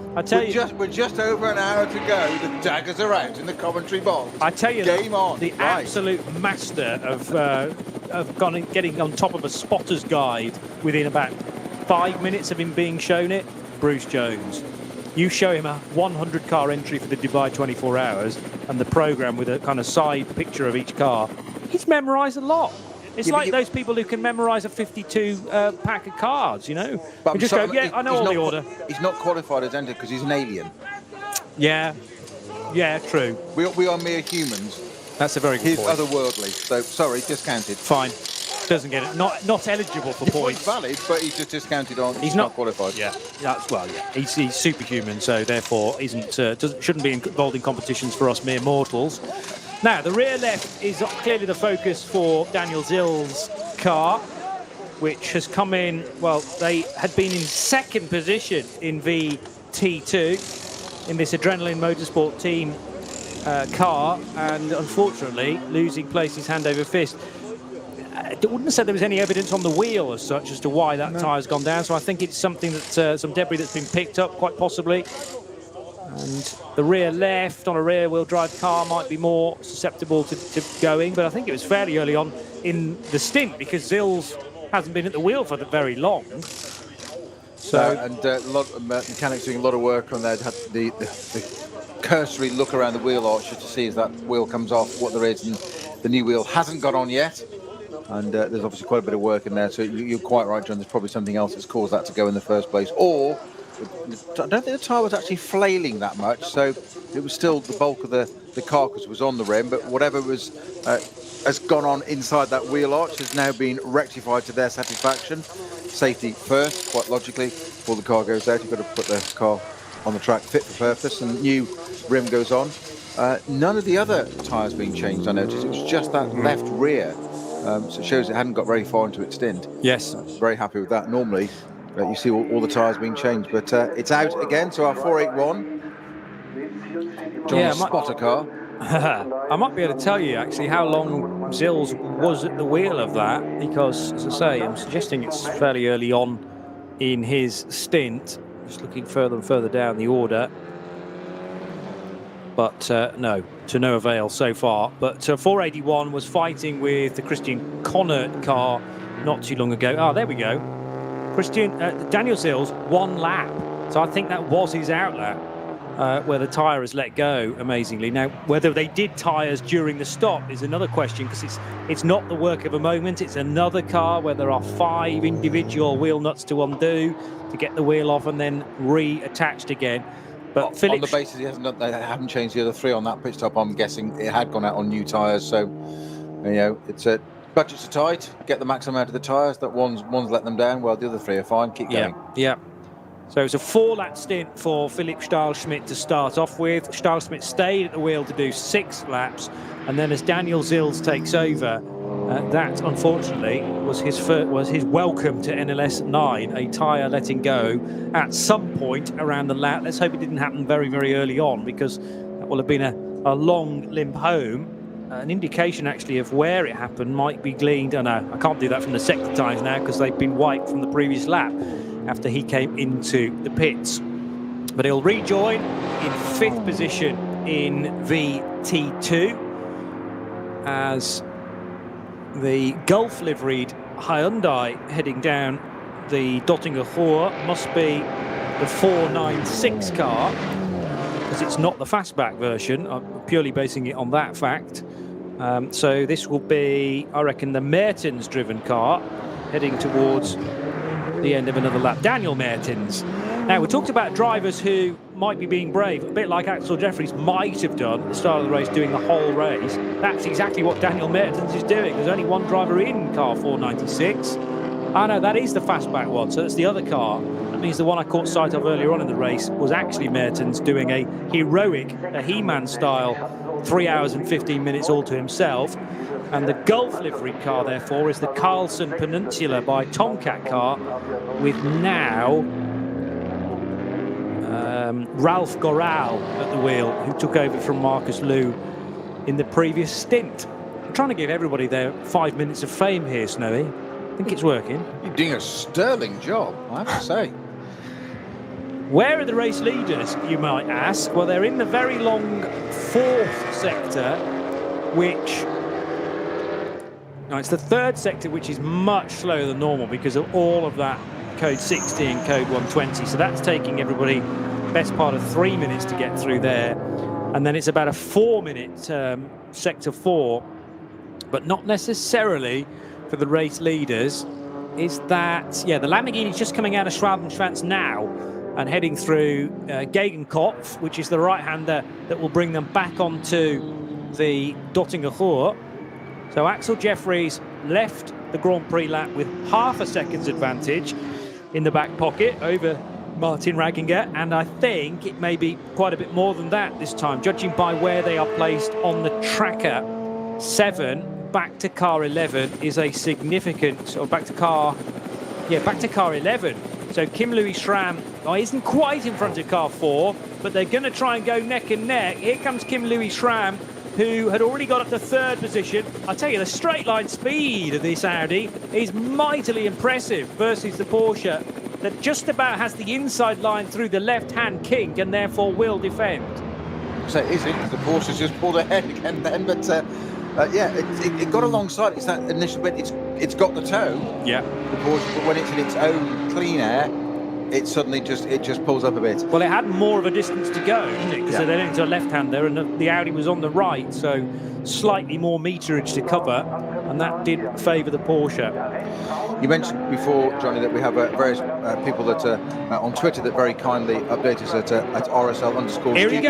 We're just over an hour to go. The daggers are out in the commentary box. I tell you, game on. The absolute master of getting on top of a spotter's guide within about 5 minutes of him being shown it, Bruce Jones. You show him a 100-car entry for the Dubai 24 Hours and the programme with a kind of side picture of each car. He's memorised a lot. It's like those people who can memorise a 52 pack of cards, you know. But just go, I know all the order. He's not qualified as enter because he's an alien. Yeah, true. We are mere humans. That's a very good point. He's otherworldly, so sorry, discounted. Fine. Doesn't get it. Not eligible for points. He's valid, but he's just discounted on. He's not qualified. Yeah, he's superhuman, so therefore shouldn't be involved in competitions for us mere mortals. Now, the rear left is clearly the focus for Daniel Zils' car, which has come in, well, they had been in second position in VT2 in this Adrenaline Motorsport team car, and unfortunately losing places hand over fist. I wouldn't have said there was any evidence on the wheel as such as to why that tyre's gone down, so I think it's something that some debris that's been picked up, quite possibly. And the rear left on a rear-wheel drive car might be more susceptible to going, but I think it was fairly early on in the stint because Zils hasn't been at the wheel for very long. So and a lot of mechanics doing a lot of work on that. Had the cursory look around the wheel arch just to see as that wheel comes off what there is, and the new wheel hasn't got on yet. And there's obviously quite a bit of work in there, so you're quite right, John. There's probably something else that's caused that to go in the first place, or I don't think the tyre was actually flailing that much, so it was still the bulk of the carcass was on the rim, but whatever was has gone on inside that wheel arch has now been rectified to their satisfaction. Safety first, quite logically, before the car goes out. You've got to put the car on the track fit for purpose, and new rim goes on. None of the other tyres being changed, I noticed. It was just that left rear, so it shows it hadn't got very far into its stint. Yes. Very happy with that. Normally, you see all the tyres being changed, but it's out again, so our 481. John's spotter car. I might be able to tell you, actually, how long Zils was at the wheel of that, because, as I say, I'm suggesting it's fairly early on in his stint. Just looking further and further down the order. But no, to no avail so far. But 481 was fighting with the Christian Connaert car not too long ago. Ah, there we go. Daniel Zils, 1 lap So I think that was his outlet, where the tyre has let go, amazingly. Now, whether they did tyres during the stop is another question, because it's not the work of a moment. It's another car where there are 5 individual wheel nuts to undo to get the wheel off and then reattached again. But on the basis they haven't changed the other 3 on that pit stop, I'm guessing it had gone out on new tyres. So, it's budgets are tight. Get the maximum out of the tyres. That one's let them down. Well, the other 3 are fine. Keep going. Yeah. So it's a 4-lap stint for Philipp Stahlschmidt to start off with. Stahlschmidt stayed at the wheel to do 6 laps, and then as Daniel Zils takes over, that unfortunately was his welcome to NLS9, a tyre letting go at some point around the lap. Let's hope it didn't happen very, very early on, because that will have been a long limp home. An indication actually of where it happened might be gleaned. Oh no, I can't do that from the sector times now, because they've been wiped from the previous lap after he came into the pits. But he'll rejoin in 5th position in VT2 as the Gulf liveried Hyundai heading down the Dottinger Ruhr must be the 496 car, because it's not the fastback version. I'm purely basing it on that fact. So this will be, I reckon, the Mertens driven car heading towards the end of another lap. Daniel Mertens. Now, we talked about drivers who might be being brave, a bit like Axel Jeffries might have done at the start of the race, doing the whole race. That's exactly what Daniel Mertens is doing. There's only one driver in car 496. Oh no, that is the fastback one, so that's the other car. That means the one I caught sight of earlier on in the race was actually Mertens doing a heroic, a He-Man style 3 hours and 15 minutes all to himself. And the Gulf livery car, therefore, is the Carlson Peninsula by Tomcat car, with now Ralph Goral at the wheel, who took over from Marcus Liu in the previous stint. I'm trying to give everybody their 5 minutes of fame here, Snowy. I think it's working. You're doing a sterling job, I have to say. Where are the race leaders, you might ask? Well, they're in the very long 4th sector, which... Now, it's the 3rd sector, which is much slower than normal because of all of that code 60 and code 120. So that's taking everybody best part of 3 minutes to get through there. And then it's about a 4-minute sector 4, but not necessarily for the race leaders. Is that, the Lamborghini's just coming out of Schwabenschwanz now and heading through Gegenkopf, which is the right-hander that will bring them back onto the Dottinger Ruhr. So Axel Jeffries left the Grand Prix lap with half a second's advantage in the back pocket over Martin Ragginger, and I think it may be quite a bit more than that this time, judging by where they are placed on the tracker. 7 back to car 11 is a significant, or back to car 11. So Kim Louis Schramm isn't quite in front of car 4, but they're going to try and go neck and neck. Here comes Kim Louis Schramm, who had already got up to 3rd position. I tell you, the straight line speed of this Audi is mightily impressive versus the Porsche that just about has the inside line through the left-hand kink and therefore will defend. So it is, because the Porsche's just pulled ahead again then, but it got alongside. It's that initial bit, it's got the toe, the Porsche, but when it's in its own clean air, it suddenly just pulls up a bit. Well, it had more of a distance to go, didn't it? Because they're into a left-hander and the Audi was on the right, so slightly more meterage to cover, and that did favour the Porsche. You mentioned before, Johnny, that we have various people that on Twitter that very kindly update us at RSL_studio. Here he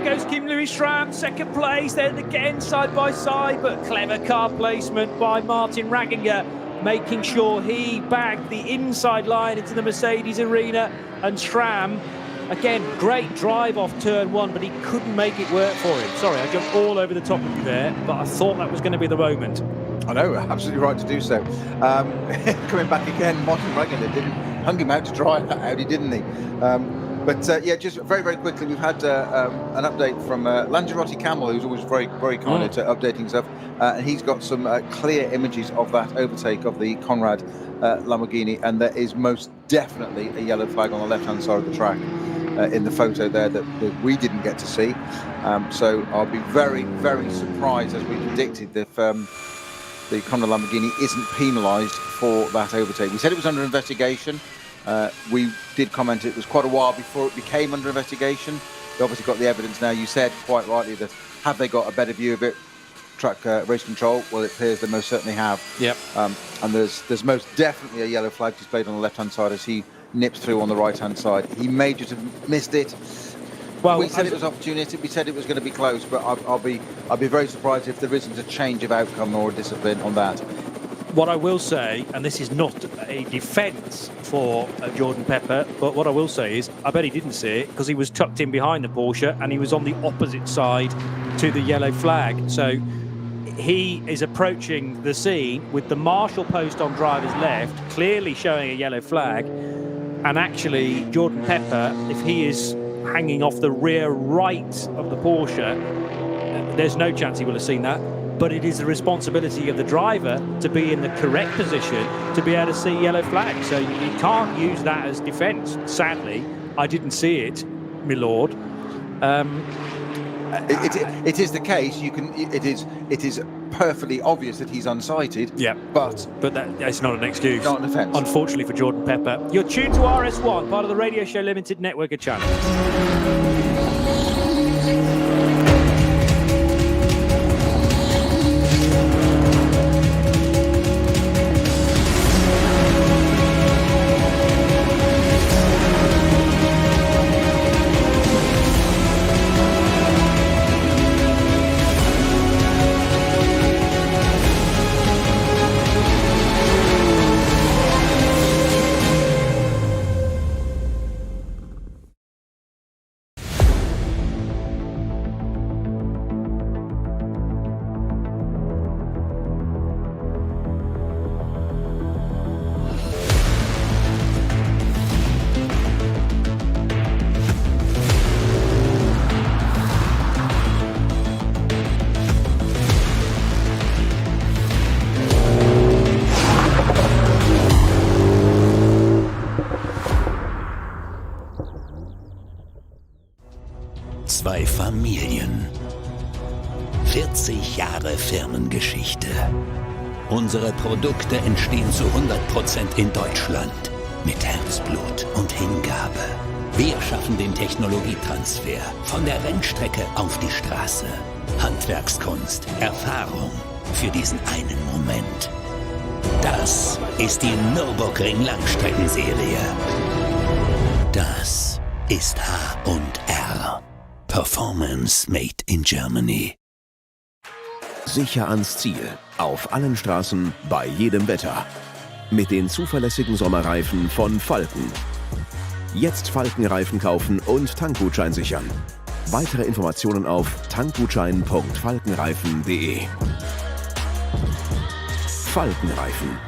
goes, Kim Louis Schramm, 2nd place, then again side by side, but clever car placement by Martin Ragginger, making sure he bagged the inside line into the Mercedes arena. And Schramm, again, great drive off turn 1, but he couldn't make it work for him. Sorry, I jumped all over the top of you there, but I thought that was going to be the moment. I know, absolutely right to do so. Coming back again, Martin Ragginger hung him out to dry that Audi, didn't he? Just very, very quickly, we've had an update from Lanzarote Camel, who's always very, very kind at updating stuff. And he's got some clear images of that overtake of the Conrad Lamborghini, and there is most definitely a yellow flag on the left-hand side of the track in the photo there that we didn't get to see. So I'll be very, very surprised, as we predicted, if the Conrad Lamborghini isn't penalised for that overtake. We said it was under investigation. We did comment it was quite a while before it became under investigation. They obviously got the evidence now. You said quite rightly that have they got a better view of it? Track race control. Well, it appears they most certainly have. Yep. And there's most definitely a yellow flag displayed on the left-hand side as he nips through on the right-hand side. He may just have missed it. Well, we said it was opportunistic. We said it was going to be close, but I'll be very surprised if there isn't a change of outcome or a discipline on that. What I will say, and this is not a defence for Jordan Pepper, but what I will say is I bet he didn't see it because he was tucked in behind the Porsche and he was on the opposite side to the yellow flag. So he is approaching the scene with the marshal post on driver's left, clearly showing a yellow flag. And actually, Jordan Pepper, if he is hanging off the rear right of the Porsche, there's no chance he will have seen that. But it is the responsibility of the driver to be in the correct position to be able to see yellow flag. So you can't use that as defence. Sadly, I didn't see it, my lord. It is the case. It is perfectly obvious that he's unsighted. Yeah, but that's not an excuse. Not an offence. Unfortunately for Jordan Pepper. You're tuned to RS1, part of the Radio Show Limited network of channels. Zwei Familien. 40 Jahre Firmengeschichte. Unsere Produkte entstehen zu 100% in Deutschland. Mit Herzblut und Hingabe. Wir schaffen den Technologietransfer von der Rennstrecke auf die Straße. Handwerkskunst, Erfahrung für diesen einen Moment. Das ist die Nürburgring Langstreckenserie. Das ist H&R. Performance made in Germany. Sicher ans Ziel. Auf allen Straßen, bei jedem Wetter. Mit den zuverlässigen Sommerreifen von Falken. Jetzt Falkenreifen kaufen und Tankgutschein sichern. Weitere Informationen auf tankgutschein.falkenreifen.de. Falkenreifen.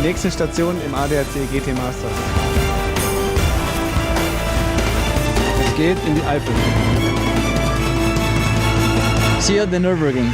Die nächste Station im ADAC GT Masters. geht in die Eifel. See the Nürburgring.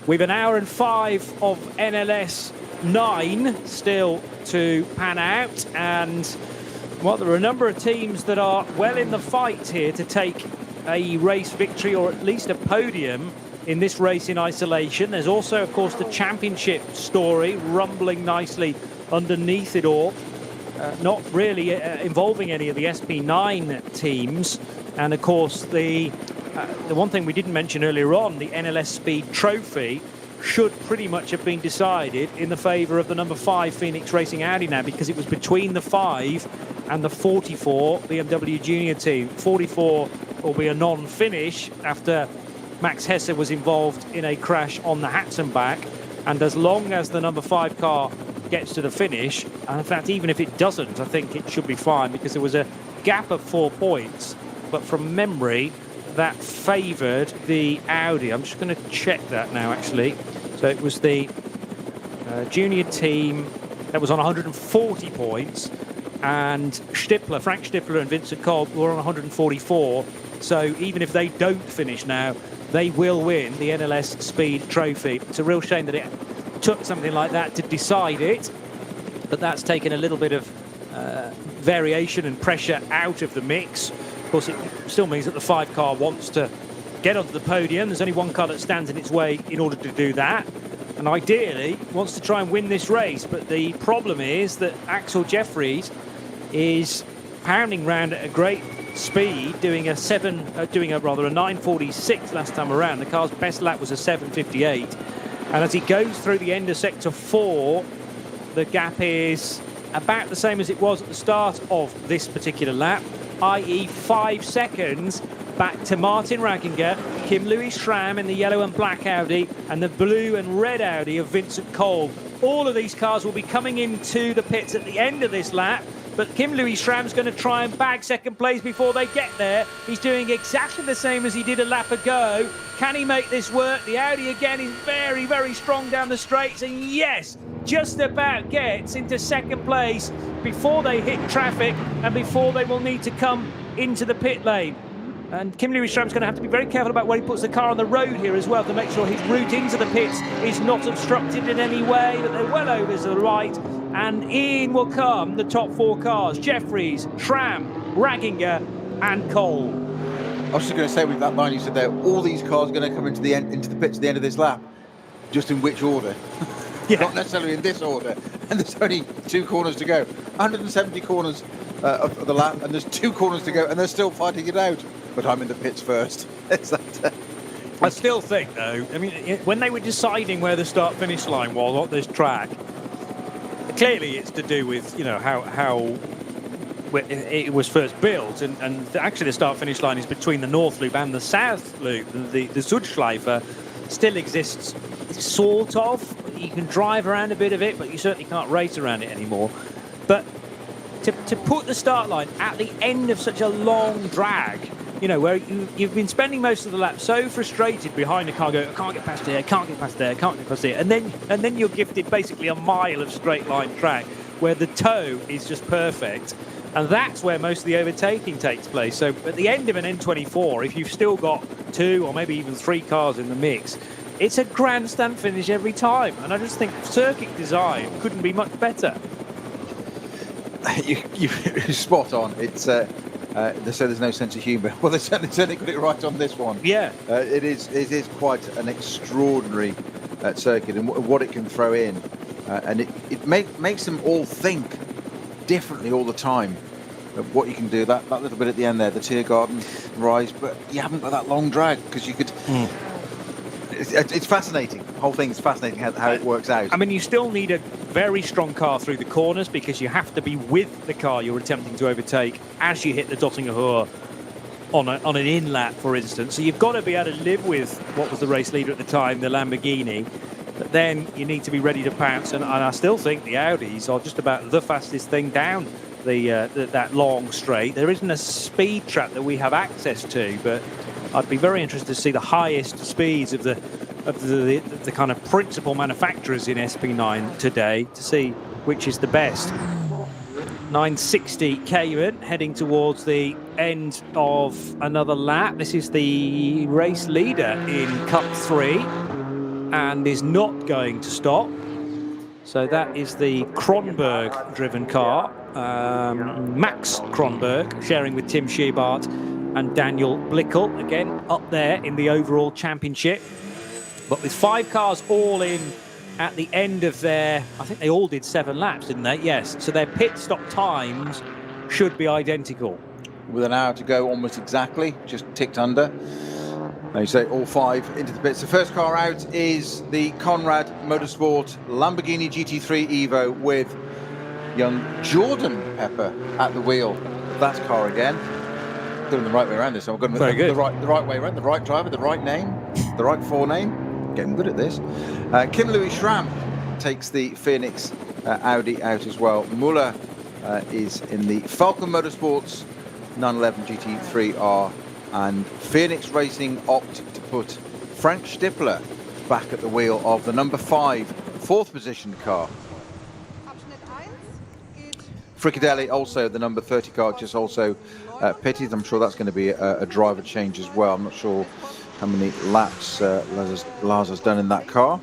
We've an hour and 5 of NLS9 still to pan out, and well, there are a number of teams that are well in the fight here to take a race victory or at least a podium in this race in isolation. There's also, of course, the championship story rumbling nicely underneath it all, not really involving any of the SP9 teams. And of course, the one thing we didn't mention earlier on, the NLS Speed Trophy, should pretty much have been decided in the favour of the number 5 Phoenix Racing Audi now, because it was between the 5 and the 44 BMW Junior team. 44 will be a non-finish after Max Hesse was involved in a crash on the Hatzenbach, and as long as the number 5 car gets to the finish, and in fact even if it doesn't, I think it should be fine, because there was a gap of 4 points, but from memory that favoured the Audi. I'm just going to check that now, actually. So it was the junior team that was on 140 points, and Stippler, Frank Stippler and Vincent Kolb were on 144. So even if they don't finish now, they will win the NLS Speed Trophy. It's a real shame that it took something like that to decide it, but that's taken a little bit of variation and pressure out of the mix. Of course, it still means that the 5 car wants to get onto the podium. There's only one car that stands in its way in order to do that, and ideally wants to try and win this race. But the problem is that Axel Jeffries is pounding round at a great speed, doing a 9:46 last time around. The car's best lap was a 7:58, and as he goes through the end of sector 4, the gap is about the same as it was at the start of this particular lap, i.e. 5 seconds back to Martin Ragginger, Kim LIVESTREAM in the yellow and black Audi, and the blue and red Audi of Vincent Kolb. All of these cars will be coming into the pits at the end of this lap, but Kim LIVESTREAM's going to try and bag second place before they get there. He's doing exactly the same as he did a lap ago. Can he make this work? The Audi again is very, very strong down the straights, and yes, just about gets into second place before they hit traffic and before they will need to come into the pit lane. And Kim LIVESTREAM's going to have to be very careful about where he puts the car on the road here as well, to make sure his route into the pits is not obstructed in any way, but they're well over to the right. And in will come the top 4 cars: Jeffries, Schramm, Ragginger and Kolb. I was just going to say, with that line you said there, all these cars are going to come into the pits at the end of this lap. Just in which order? Yeah. Not necessarily in this order. And there's only 2 corners to go. 170 corners of the lap, and there's 2 corners to go, and they're still fighting it out. But I'm in the pits first. I still think, though, I mean, when they were deciding where the start-finish line was on this track, clearly it's to do with, you know, how it was first built, and actually the start-finish line is between the North Loop and the South Loop. The Südschleife still exists, sort of. You can drive around a bit of it, but you certainly can't race around it anymore. But to put the start line at the end of such a long drag, you know, where you've been spending most of the lap so frustrated behind the car, going, I can't get past here, can't get past there, can't get past here, and then you're gifted basically a mile of straight line track where the toe is just perfect, and that's where most of the overtaking takes place. So at the end of an N24, if you've still got 2 or maybe even 3 cars in the mix, it's a grandstand finish every time, and I just think circuit design couldn't be much better. You're spot on. It's They say there's no sense of humour. Well, they certainly got it right on this one. Yeah. It is quite an extraordinary circuit, and what it can throw in, and it makes them all think differently all the time of what you can do. That little bit at the end there, the Tiergarten rise, but you haven't got that long drag because you could. It's fascinating. The whole thing is fascinating how it works out. I mean, you still need a very strong car through the corners because you have to be with the car you're attempting to overtake as you hit the Dottingerhoor on an in-lap, for instance. So you've got to be able to live with what was the race leader at the time, the Lamborghini. But then you need to be ready to pounce. And I still think the Audis are just about the fastest thing down that long straight. There isn't a speed trap that we have access to, but I'd be very interested to see the highest speeds of the kind of principal manufacturers in SP9 today to see which is the best. 960 Cayman heading towards the end of another lap. This is the race leader in Cup 3 and is not going to stop. So that is the Kronberg driven car. Max Kronberg sharing with Tim Shebart and Daniel Blickel, again up there in the overall championship. But with 5 cars all in at the end of their, I think they all did 7 laps, didn't they? Yes. So their pit stop times should be identical. With an hour to go, almost exactly, just ticked under. Now you say all 5 into the pits. The first car out is the Conrad Motorsport Lamborghini GT3 Evo with young Jordan Pepper at the wheel of that car again. Doing the right way around this, so I've got the right way around, the right driver, the right name, the right forename. Getting good at this. Kim Louis Schramm takes the Phoenix Audi out as well. Muller is in the Falcon Motorsports 911 GT3R, and Phoenix Racing opt to put Frank Stippler back at the wheel of the number 5, 4th position car. Frickadelli, also the number 30 car, just also pitted. I'm sure that's going to be a driver change as well. I'm not sure how many laps Lars has done in that car.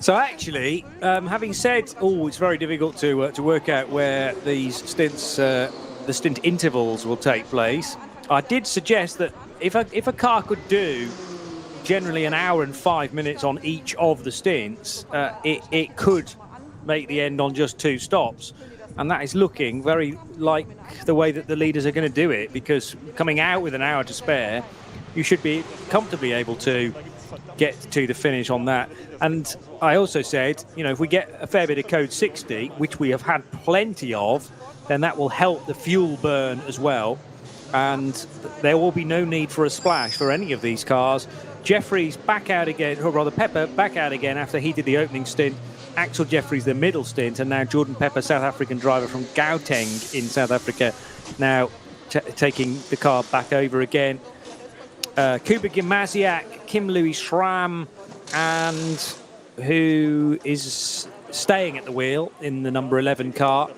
So actually, having said, it's very difficult to work out where these stints, the stint intervals will take place. I did suggest that if a car could do generally an hour and 5 minutes on each of the stints, it could make the end on just 2 stops. And that is looking very like the way that the leaders are going to do it, because coming out with an hour to spare, you should be comfortably able to get to the finish on that. And I also said, if we get a fair bit of code 60, which we have had plenty of, then that will help the fuel burn as well. And there will be no need for a splash for any of these cars. Jeffries back out again, or rather Pepper back out again after he did the opening stint. Axel Jeffries the middle stint, and now Jordan Pepper, South African driver from Gauteng in South Africa, now taking the car back over again. Kuba Gimasiak, Kim Louis Schramm, and who is staying at the wheel in the number 11 car.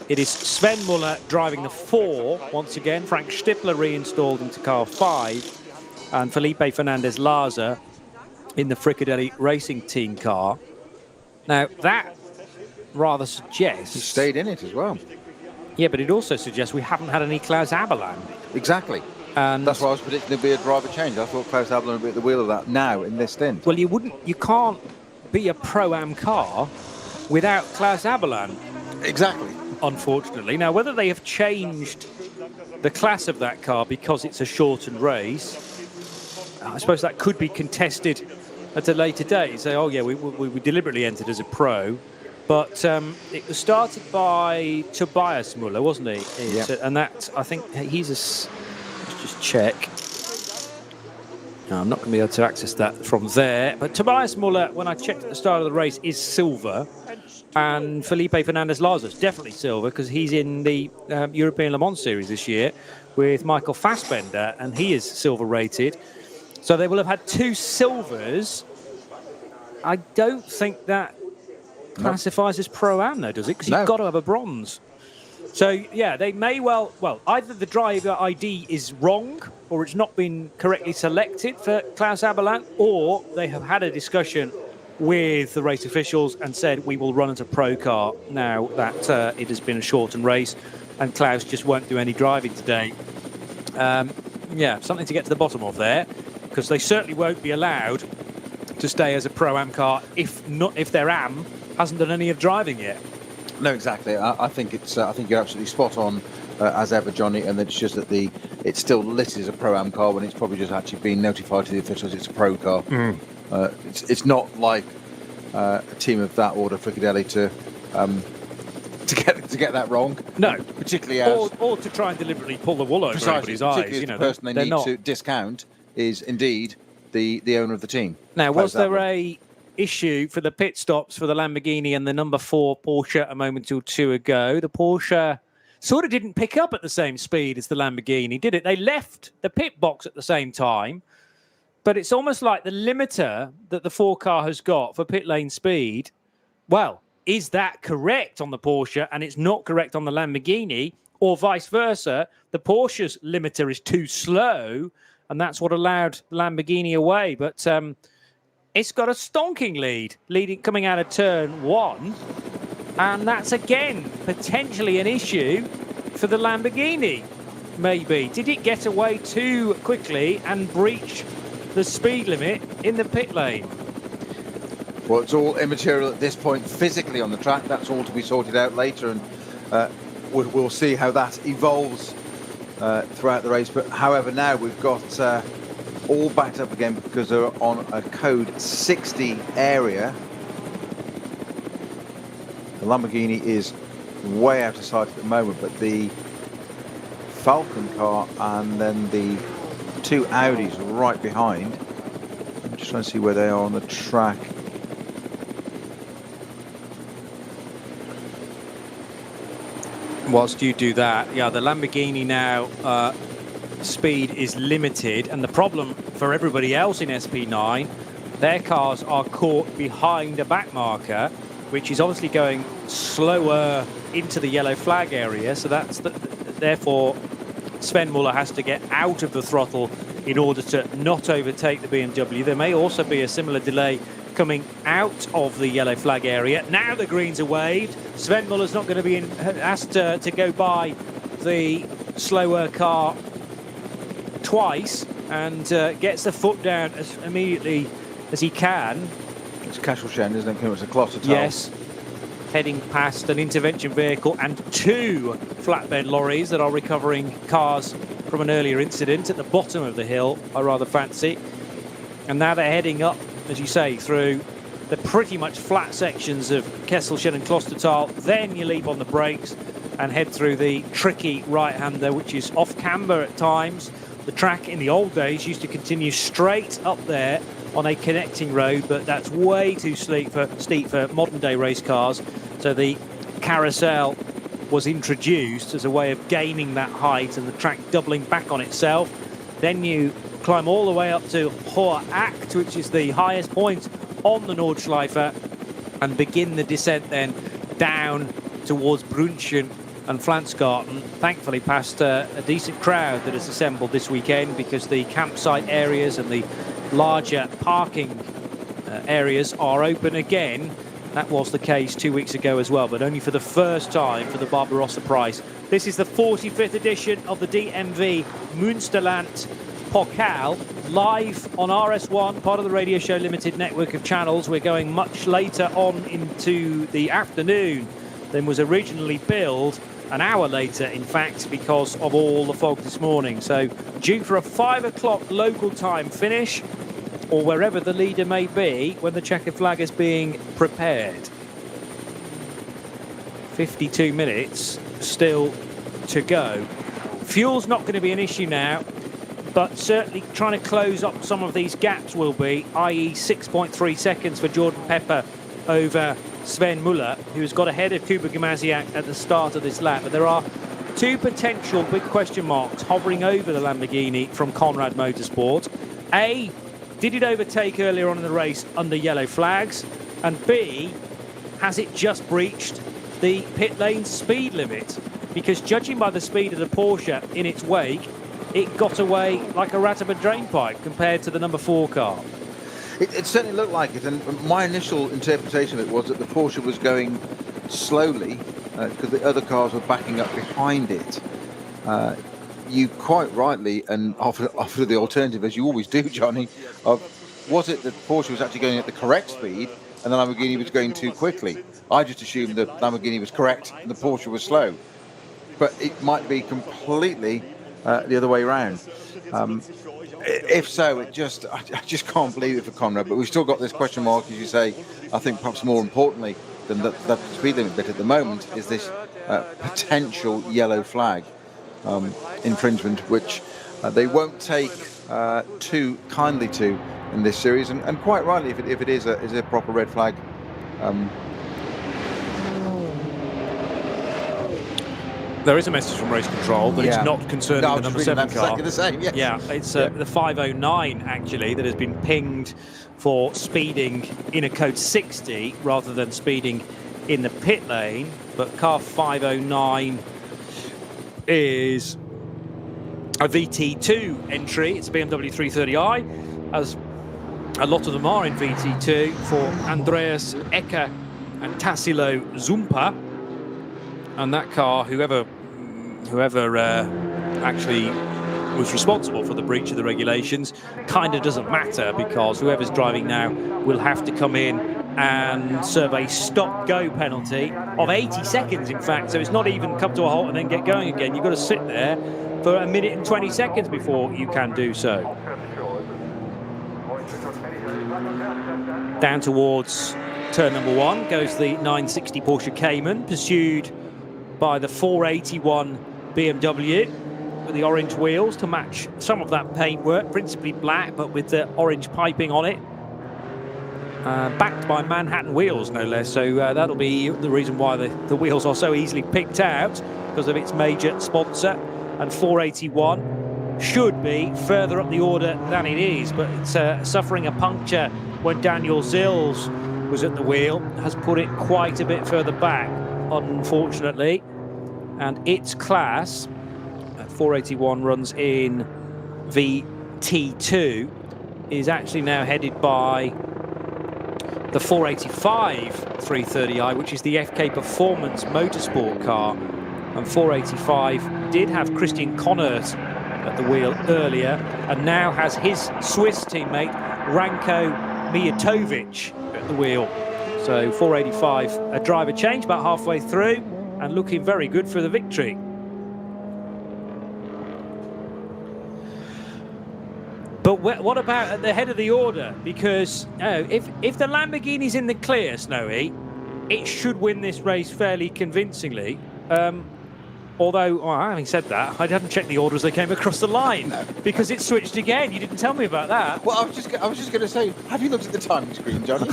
It is Sven Muller driving the 4 once again. Frank Stippler reinstalled into car 5, and Felipe Fernandez Larza in the Frickadelli Racing Team car. Now, that rather suggests... He stayed in it as well. Yeah, but it also suggests we haven't had any Klaus Aberlan. Exactly. And that's why I was predicting there'd be a driver change. I thought Klaus Aberlan would be at the wheel of that now in this stint. Well, you can't be a Pro-Am car without Klaus Aberlan. Exactly. Unfortunately. Now, whether they have changed the class of that car because it's a shortened race, I suppose that could be contested at a later date. Say, oh yeah, we deliberately entered as a pro, but it was started by Tobias Muller, wasn't he? Yeah. And that, I think he's let's just check. No, I'm not going to be able to access that from there. But Tobias Muller, when I checked at the start of the race, is silver. And Felipe Fernandez Larza is definitely silver because he's in the European Le Mans Series this year with Michael Fassbender, and he is silver rated. So they will have had 2 silvers. I don't think that classifies as Pro-Am, though, does it? Because you've got to have a bronze. So, yeah, they may well, either the driver ID is wrong or it's not been correctly selected for Klaus Aberlan, or they have had a discussion with the race officials and said we will run as a pro car now that it has been a shortened race. and Klaus just won't do any driving today. Yeah, something to get to the bottom of there, because they certainly won't be allowed to stay as a Pro-Am car if their AM hasn't done any of driving yet. No, exactly. I think I think you're absolutely spot on as ever, Johnny. And it's just that it's still listed as a Pro-Am car when it's probably just actually been notified to the officials it's a Pro car. It's not like a team of that order, Fricadelli, to get that wrong. No, particularly as or to try and deliberately pull the wool over everybody's eyes. You know, the person they need to discount is indeed the owner of the team. Now, was there a issue for the pit stops for the Lamborghini and the number 4 Porsche a moment or two ago? The Porsche sort of didn't pick up at the same speed as the Lamborghini, did it? They left the pit box at the same time, but it's almost like the limiter that the 4 car has got for pit lane speed. Well, is that correct on the Porsche and it's not correct on the Lamborghini, or vice versa? The Porsche's limiter is too slow and that's what allowed the Lamborghini away. But it's got a stonking lead coming out of turn 1. And that's, again, potentially an issue for the Lamborghini, maybe. Did it get away too quickly and breach the speed limit in the pit lane? Well, it's all immaterial at this point physically on the track. That's all to be sorted out later. And we'll see how that evolves throughout the race. But however, now we've got all backed up again because they're on a code 60 area. The Lamborghini is way out of sight at the moment, but the Falcon car and then the 2 Audis right behind. I'm just trying to see where they are on the track. Whilst you do that, yeah, the Lamborghini now speed is limited, and the problem for everybody else in SP9, their cars are caught behind a back marker, which is obviously going slower into the yellow flag area. So that's therefore Sven Muller has to get out of the throttle in order to not overtake the BMW. There may also be a similar delay coming out of the yellow flag area. Now the greens are waved. Sven Muller's not going to be asked to go by the slower car twice, and gets the foot down as immediately as he can. It's Kasselchen, isn't it? It's a Clotter Tal. Yes. Heading past an intervention vehicle and 2 flatbed lorries that are recovering cars from an earlier incident at the bottom of the hill, I rather fancy. And now they're heading up, as you say, through the pretty much flat sections of Kesselchen and Klostertal. Then you leap on the brakes and head through the tricky right-hander, which is off camber at times. The track in the old days used to continue straight up there on a connecting road, but that's way too steep for modern-day race cars. So the carousel was introduced as a way of gaining that height and the track doubling back on itself. Then you climb all the way up to Hoher Acht, which is the highest point on the Nordschleife, and begin the descent then down towards Brunchen and Flansgarten. Thankfully past a decent crowd that has assembled this weekend, because the campsite areas and the larger parking areas are open again. That was the case 2 weeks ago as well, but only for the first time for the Barbarossa Prize. This is the 45th edition of the DMV Münsterland Pokal, live on RS1, part of the Radio Show Limited network of channels. We're going much later on into the afternoon than was originally billed, an hour later, in fact, because of all the fog this morning. So due for a 5 o'clock local time finish, or wherever the leader may be when the checkered flag is being prepared. 52 minutes still to go. Fuel's not going to be an issue now, but certainly trying to close up some of these gaps will be, i.e. 6.3 seconds for Jordan Pepper over Sven Muller, who's got ahead of Kuba Gamaziak at the start of this lap. But there are 2 potential big question marks hovering over the Lamborghini from Conrad Motorsport. A, did it overtake earlier on in the race under yellow flags? And B, has it just breached the pit lane speed limit? Because judging by the speed of the Porsche in its wake, it got away like a rat up a drainpipe compared to the number 4 car. It certainly looked like it, and my initial interpretation of it was that the Porsche was going slowly because the other cars were backing up behind it. You quite rightly and offer the alternative, as you always do, Johnny, of was it that Porsche was actually going at the correct speed and the Lamborghini was going too quickly? I just assumed the Lamborghini was correct and the Porsche was slow. But it might be completely the other way around. If so, I just can't believe it for Conrad. But we've still got this question mark, as you say. I think perhaps more importantly than the speed limit bit at the moment is this potential yellow flag infringement, which they won't take too kindly to in this series, and quite rightly if it is a proper red flag. There is a message from race control that it's not concerning the number 7 car. Exactly the same, yes. Yeah, it's the 509 actually that has been pinged for speeding in a code 60 rather than speeding in the pit lane. But car 509 is a VT2 entry. It's a BMW 330i, as a lot of them are in VT2 for Andreas Ecker and Tassilo Zumpa. And that car, whoever actually was responsible for the breach of the regulations, kind of doesn't matter, because whoever's driving now will have to come in and serve a stop-go penalty of 80 seconds, in fact. So it's not even come to a halt and then get going again. You've got to sit there for 1 minute and 20 seconds before you can do so. Down towards turn number 1 goes the 960 Porsche Cayman, pursued by the 481 BMW with the orange wheels to match some of that paintwork, principally black, but with the orange piping on it. Backed by Manhattan wheels, no less. So that'll be the reason why the wheels are so easily picked out, because of its major sponsor. And 481 should be further up the order than it is, but it's suffering a puncture when Daniel Zills was at the wheel, has put it quite a bit further back, unfortunately. And its class, 481 runs in VT2, is actually now headed by the 485 330i, which is the FK Performance Motorsport car. And 485 did have Christian Connors at the wheel earlier, and now has his Swiss teammate Ranko Mijatovic at the wheel. So 485, a driver change about halfway through, and looking very good for the victory. But what about at the head of the order? Because if the Lamborghini's in the clear, Snowy, it should win this race fairly convincingly. Although, having said that, I hadn't checked the order as they came across the line, because it switched again. You didn't tell me about that. Well, I was just going to say, have you looked at the timing screen, Johnny?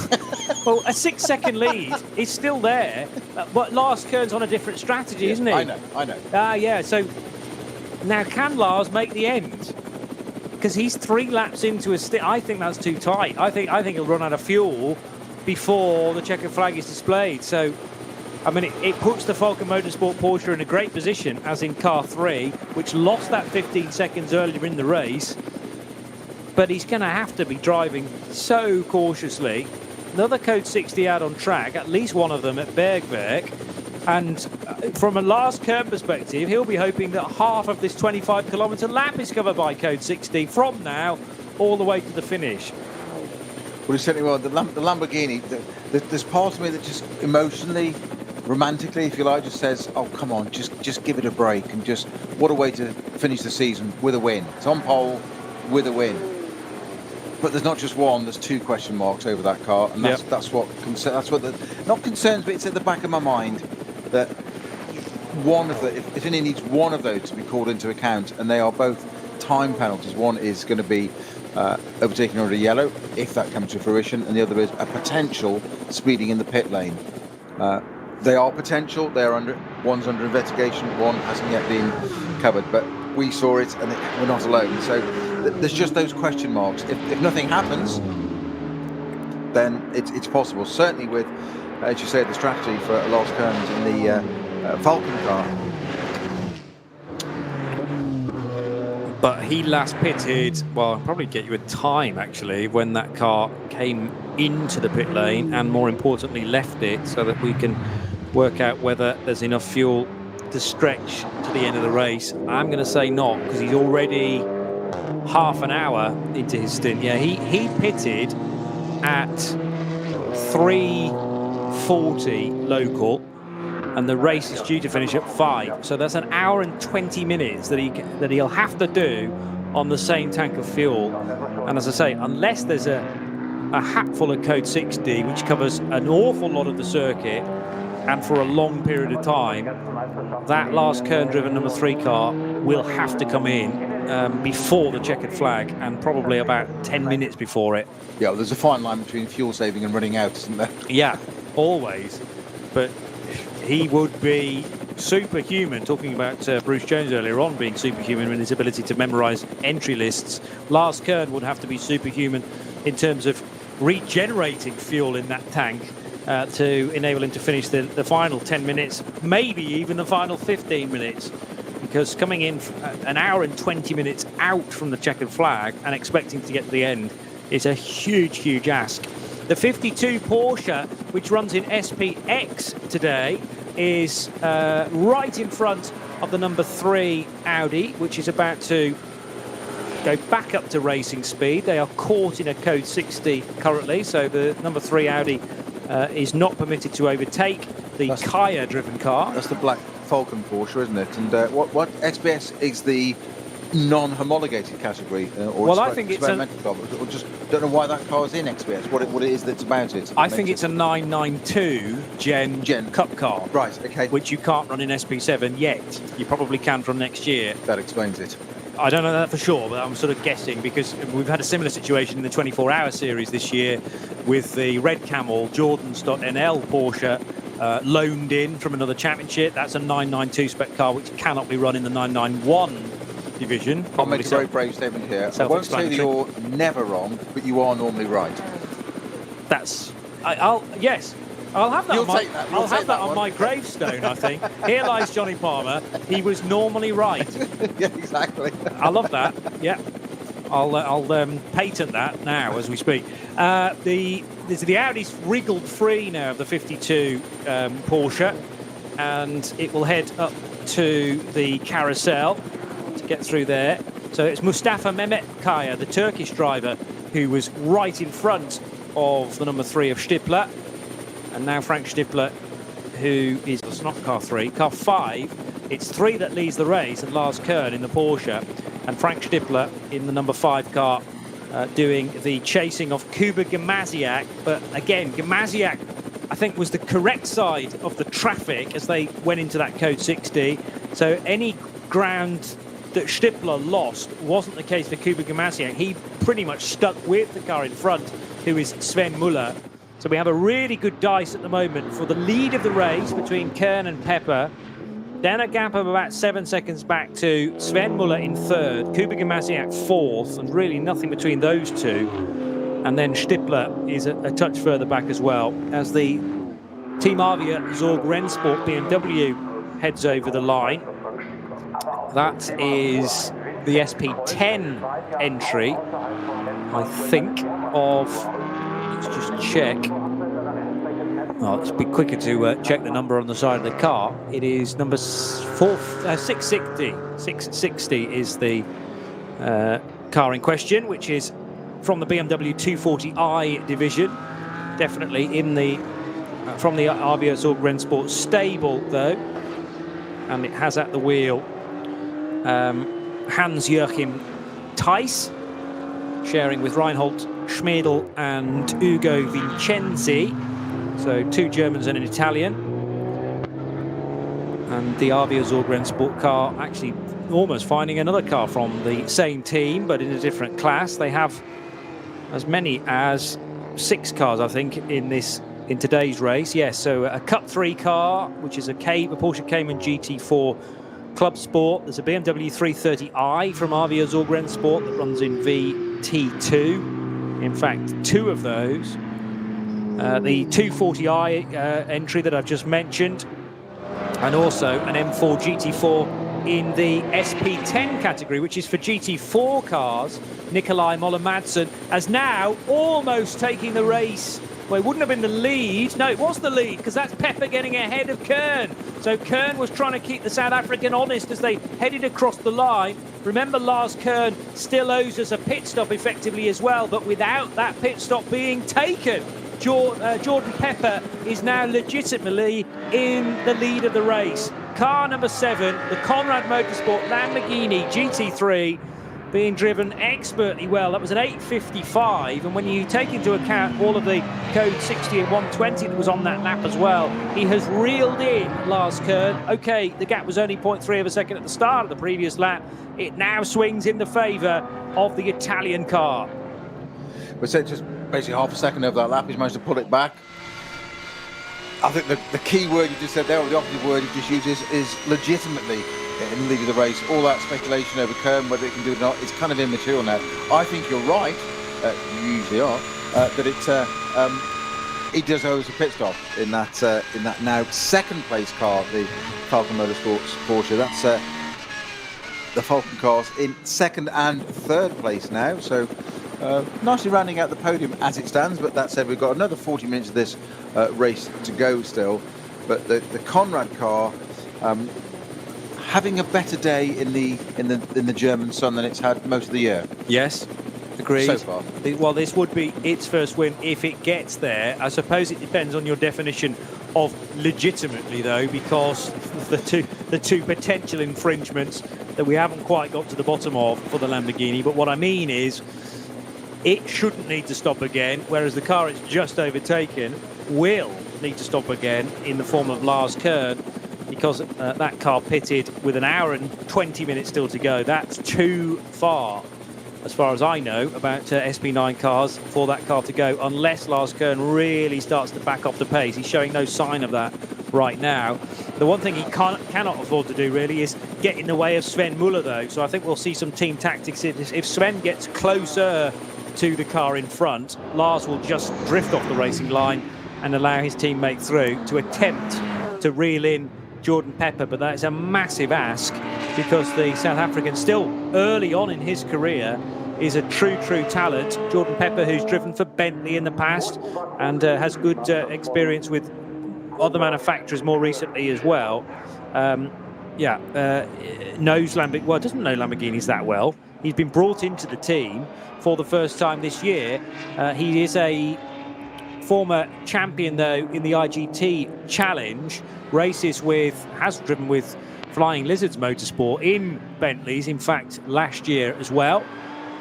Well, a 6-second lead is still there, but Lars Kern's on a different strategy, isn't he? I know. Yeah, so now can Lars make the end? Because he's 3 laps into a stint. I think that's too tight. I think he'll run out of fuel before the checkered flag is displayed. So, I mean, it puts the Falcon Motorsport Porsche in a great position, as in car 3, which lost that 15 seconds earlier in the race. But he's going to have to be driving so cautiously. Another Code 60 out on track, at least one of them at Bergwerk. And from a Lars Kern perspective, he'll be hoping that half of this 25-kilometre lap is covered by Code 60 from now all the way to the finish. Well, certainly will. The Lamborghini, there's part of me that just emotionally, romantically, if you like, just says, oh, come on, just give it a break, and just, what a way to finish the season with a win. It's on pole with a win. But there's not just one, there's 2 question marks over that car, and that's what not concerns, but it's at the back of my mind that one of it only needs one of those to be called into account, and they are both time penalties. One is going to be overtaking under yellow, if that comes to fruition, and the other is a potential speeding in the pit lane. They are potential. One's under investigation. One hasn't yet been covered, but we saw it, and we're not alone. So there's just those question marks. If nothing happens, then it's possible. Certainly with, as you say, the strategy for Lars Kern in the Falcon car. But he last pitted, well, I'll probably get you a time, actually, when that car came into the pit lane, and more importantly, left it, so that we can work out whether there's enough fuel to stretch to the end of the race. I'm going to say not, because he's already half an hour into his stint. Yeah, he pitted at 3:40 local, and the race is due to finish at 5. So that's an hour and 20 minutes that he'll have to do on the same tank of fuel. And as I say, unless there's a hatful of Code 60, which covers an awful lot of the circuit and for a long period of time, that last Kern-driven number 3 car will have to come in before the checkered flag, and probably about 10 minutes before it. Yeah, well, there's a fine line between fuel saving and running out, isn't there? Yeah, always. But he would be superhuman, talking about Bruce Jones earlier on being superhuman in his ability to memorise entry lists. Lars Kern would have to be superhuman in terms of regenerating fuel in that tank to enable him to finish the final 10 minutes, maybe even the final 15 minutes. Because coming in an hour and 20 minutes out from the checkered flag and expecting to get to the end is a huge, huge ask. The 52 Porsche, which runs in SPX today, is right in front of the number 3 Audi, which is about to go back up to racing speed. They are caught in a Code 60 currently, so the number 3 Audi is not permitted to overtake the Kaya-driven car. That's the Black Falcon Porsche, isn't it? And what XPS is the non-homologated category? Well, I think it's car, or just don't know why that car is in XPS. What it is that's about it. I think it's a 992 Gen Cup car. Right. Okay. Which you can't run in SP7 yet. You probably can from next year. That explains it. I don't know that for sure, but I'm sort of guessing, because we've had a similar situation in the 24-hour series this year with the Red Camel Jordans.NL Porsche loaned in from another championship. That's a 992 spec car which cannot be run in the 991 division. I'll make a very brave statement here. I won't say that you're never wrong, but you are normally right. That's... yes. I'll have that. I'll have that on my gravestone, I think. Here lies Johnny Palmer. He was normally right. Yeah, exactly. I love that. Yeah. I'll patent that now as we speak. The Audi's wriggled free now of the 52 Porsche, and it will head up to the carousel to get through there. So it's Mustafa Mehmet Kaya, the Turkish driver, who was right in front of the number 3 of Stippler. And now Frank Stippler, who is, it's not car 3, car 5. It's 3 that leads the race, and Lars Kern in the Porsche, and Frank Stippler in the number 5 car doing the chasing of Kuba Gamaziak. But again, Gamaziak, I think, was the correct side of the traffic as they went into that Code 60. So any ground that Stippler lost wasn't the case for Kuba Gamaziak. He pretty much stuck with the car in front, who is Sven Muller. So we have a really good dice at the moment for the lead of the race between Kern and Pepper. Then a gap of about 7 seconds back to Sven Muller in 3rd, Kuba Gamaziak 4th, and really nothing between those two. And then Stippler is a touch further back as well, as the Team Avia Zorg Rennsport BMW heads over the line. That is the SP10 entry, I think, of... Let's just check. Well, it's a bit quicker to check the number on the side of the car. It is number 660. 660 is the car in question, which is from the BMW 240i division. Definitely in the from the Avia Zorg Rennsport stable, though. And it has at the wheel Hans-Joachim Theiss, sharing with Reinhold Schmedl and Ugo Vincenzi. So 2 Germans and an Italian. And the Avia Zorg Rennsport car actually almost finding another car from the same team, but in a different class. They have as many as 6 cars, I think, in today's race. Yes, so a Cup 3 car, which is a Porsche Cayman GT4 Club Sport. There's a BMW 330i from Avia Zorg Rennsport that runs in VT2. In fact, 2 of those. The 240i entry that I've just mentioned, and also an M4 GT4 in the SP10 category, which is for GT4 cars. Nikolai Moller-Madsen as now almost taking the race Well, it wouldn't have been the lead. No, it was the lead, because that's Pepper getting ahead of Kern. So Kern was trying to keep the South African honest as they headed across the line. Remember, Lars Kern still owes us a pit stop effectively as well, but without that pit stop being taken, Jordan Pepper is now legitimately in the lead of the race. Car number 7, the Conrad Motorsport Lamborghini GT3, being driven expertly well. That was an 8:55, and when you take into account all of the code 60 and 120 that was on that lap as well, he has reeled in Lars Kern. Okay, the gap was only 0.3 of a second at the start of the previous lap. It now swings in the favour of the Italian car. But so just basically half a second over that lap, he's managed to pull it back. I think the key word you just said there, or the operative word you just used, is legitimately in the lead of the race. All that speculation over Kern, whether it can do it or not, is kind of immaterial now. I think you're right, you usually are, that he does owe us a pit stop in that now second place car, the Falcon Motorsports Porsche. That's the Falcon cars in second and third place now. So nicely rounding out the podium as it stands. But that said, we've got another 40 minutes of this race to go still. But the Conrad car having a better day in the German sun than it's had most of the year. Yes, agreed. So far. Well, this would be its first win if it gets there. I suppose it depends on your definition of legitimately, though, because the two potential infringements that we haven't quite got to the bottom of for the Lamborghini. But what I mean is, it shouldn't need to stop again, whereas the car it's just overtaken will need to stop again in the form of Lars Kern, because that car pitted with an hour and 20 minutes still to go. That's too far, as far as I know, about SP9 cars, for that car to go, unless Lars Kern really starts to back off the pace. He's showing no sign of that right now. The one thing he cannot afford to do, really, is get in the way of Sven Muller, though. So I think we'll see some team tactics. If Sven gets closer to the car in front, Lars will just drift off the racing line and allow his teammate through to attempt to reel in Jordan Pepper. But that is a massive ask, because the South African, still early on in his career, is a true talent. Jordan Pepper, who's driven for Bentley in the past and has good experience with other manufacturers more recently as well. Knows Lamborghini, well, doesn't know Lamborghinis that well. He's been brought into the team for the first time this year. He is a former champion, though, in the IGT Challenge. Has driven with Flying Lizards Motorsport in Bentleys, in fact, last year as well.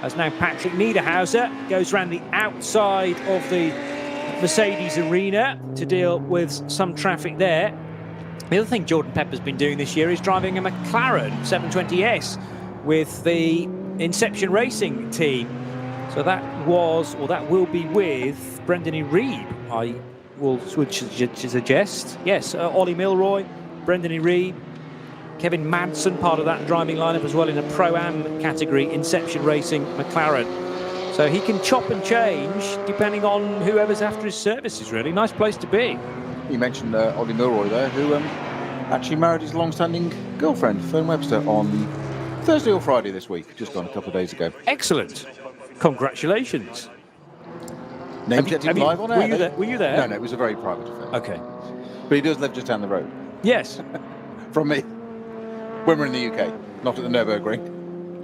As now Patrick Niederhauser goes around the outside of the Mercedes arena to deal with some traffic there. The other thing Jordan Pepper's been doing this year is driving a McLaren 720S with the Inception Racing team. So that will be with Brendan E. Reed, I will suggest. Yes, Ollie Milroy, Brendan E. Reed, Kevin Madsen, part of that driving lineup as well in a Pro-Am category, Inception Racing McLaren. So he can chop and change depending on whoever's after his services, really. Nice place to be. You mentioned Ollie Milroy there, who actually married his long-standing girlfriend, Fern Webster, on Thursday or Friday this week, just gone a couple of days ago. Excellent. Congratulations. Name checked live on air. Were you there? No, it was a very private affair. Okay. But he does live just down the road. Yes. From me. When we're in the UK, not at the Nürburgring.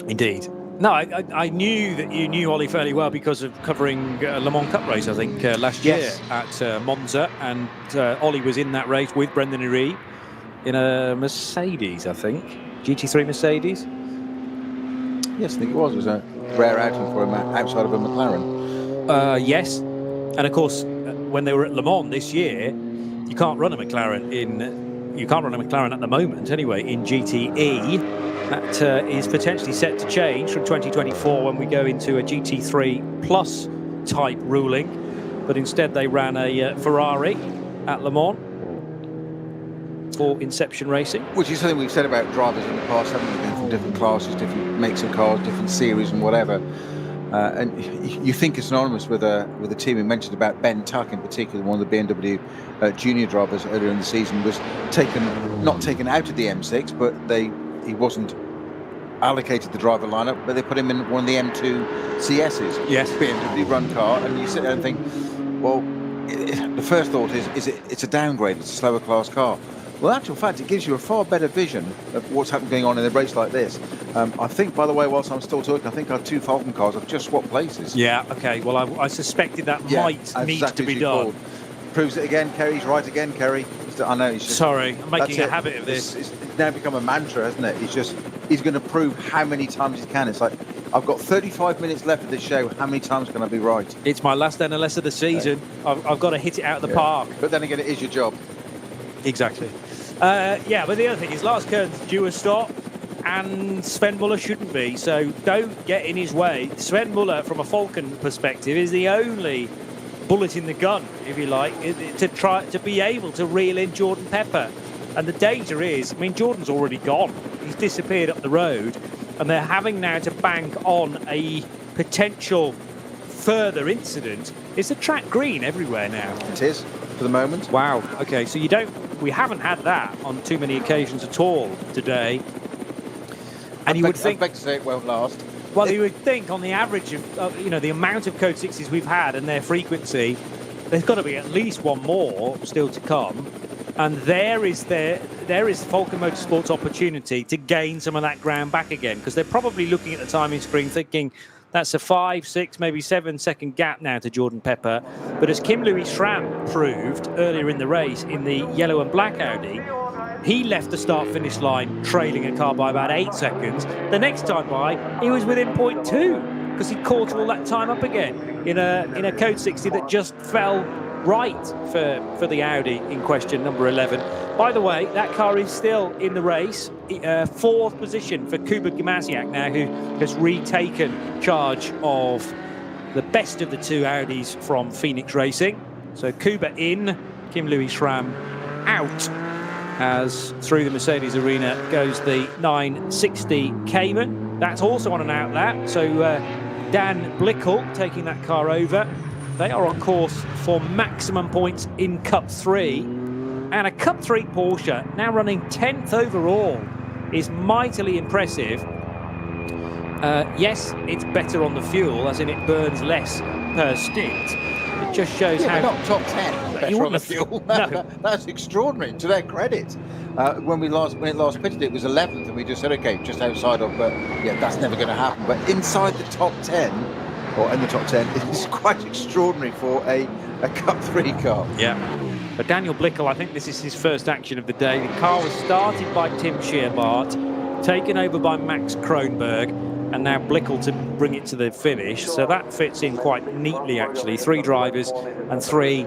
Indeed. No, I knew that you knew Ollie fairly well because of covering Le Mans Cup race, I think, last year at Monza. And Ollie was in that race with Brendan Uri in a Mercedes, I think. GT3 Mercedes. Yes, I think it was. It was a rare outing for him outside of a McLaren. Yes. And of course, when they were at Le Mans this year, you can't run a McLaren at the moment, anyway, in GTE. That is potentially set to change from 2024 when we go into a GT3 Plus type ruling. But instead they ran a Ferrari at Le Mans for Inception Racing. Which is something we've said about drivers in the past, haven't we? Been from different classes, different makes of cars, different series and whatever. And you think it's synonymous with a team. We mentioned about Ben Tuck in particular, one of the BMW junior drivers earlier in the season, was not taken out of the M6, but he wasn't allocated the driver lineup, but they put him in one of the M2 CSs. Yes. BMW run car, and you sit there and think, well, the first thought is it's a downgrade, it's a slower class car. Well, in actual fact, it gives you a far better vision of what's happening going on in a race like this. I think, by the way, whilst I'm still talking, I think our 2 Falcon cars have just swapped places. Yeah, okay. Well, I suspected that might need exactly to be done. called. Proves it again, Kerry's right again, Kerry. I know he's just... Sorry, I'm making a habit of this. It's now become a mantra, hasn't it? He's going to prove how many times he can. It's like, I've got 35 minutes left of this show. How many times can I be right? It's my last NLS of the season. I've got to hit it out of the park. But then again, it is your job. Exactly. Yeah, but the other thing is Lars Kern's due a stop, and Sven Muller shouldn't be. So don't get in his way. Sven Muller, from a Falcon perspective, is the only bullet in the gun, if you like, to try to be able to reel in Jordan Pepper. And the danger is, I mean, Jordan's already gone. He's disappeared up the road, and they're having now to bank on a potential further incident. It's a track green everywhere now. It is, for the moment. Wow. Okay, so we haven't had that on too many occasions at all today. And you would think, I'd beg to say it won't last. well, you would think on the average of the amount of Code 6s we've had and their frequency, there's got to be at least one more still to come. And there is Falcon Motorsport's opportunity to gain some of that ground back again, because they're probably looking at the timing screen thinking that's a 5, 6, maybe 7-second gap now to Jordan Pepper. But as Kim Louis Schramm proved earlier in the race in the yellow and black Audi, he left the start-finish line trailing a car by about 8 seconds. The next time by, he was within 0.2 because he caught all that time up again in a Code 60 that just fell right for the Audi in question, number 11. By the way, that car is still in the race. 4th position for Kuba Gimasiak now, who has retaken charge of the best of the 2 Audis from Phoenix Racing. So Kuba in, Kim Louis Schramm out, as through the Mercedes arena goes the 960 Cayman. That's also on an out lap. So Dan Blickel taking that car over. They are on course for maximum points in Cup 3. And a Cup 3 Porsche, now running 10th overall, is mightily impressive. Yes, it's better on the fuel, as in it burns less per stint. It just shows how... not top 10 better on the fuel. No. That's extraordinary, to their credit. When it last pitted, it was 11th, and we just said, OK, just outside of, but yeah, that's never going to happen. But inside the top 10, or in the top 10, it's quite extraordinary for a Cup 3 car. Yeah. But Daniel Blickel, I think this is his first action of the day. The car was started by Tim Scheerbart, taken over by Max Kronberg, and now Blickel to bring it to the finish. So that fits in quite neatly, actually. 3 drivers and 3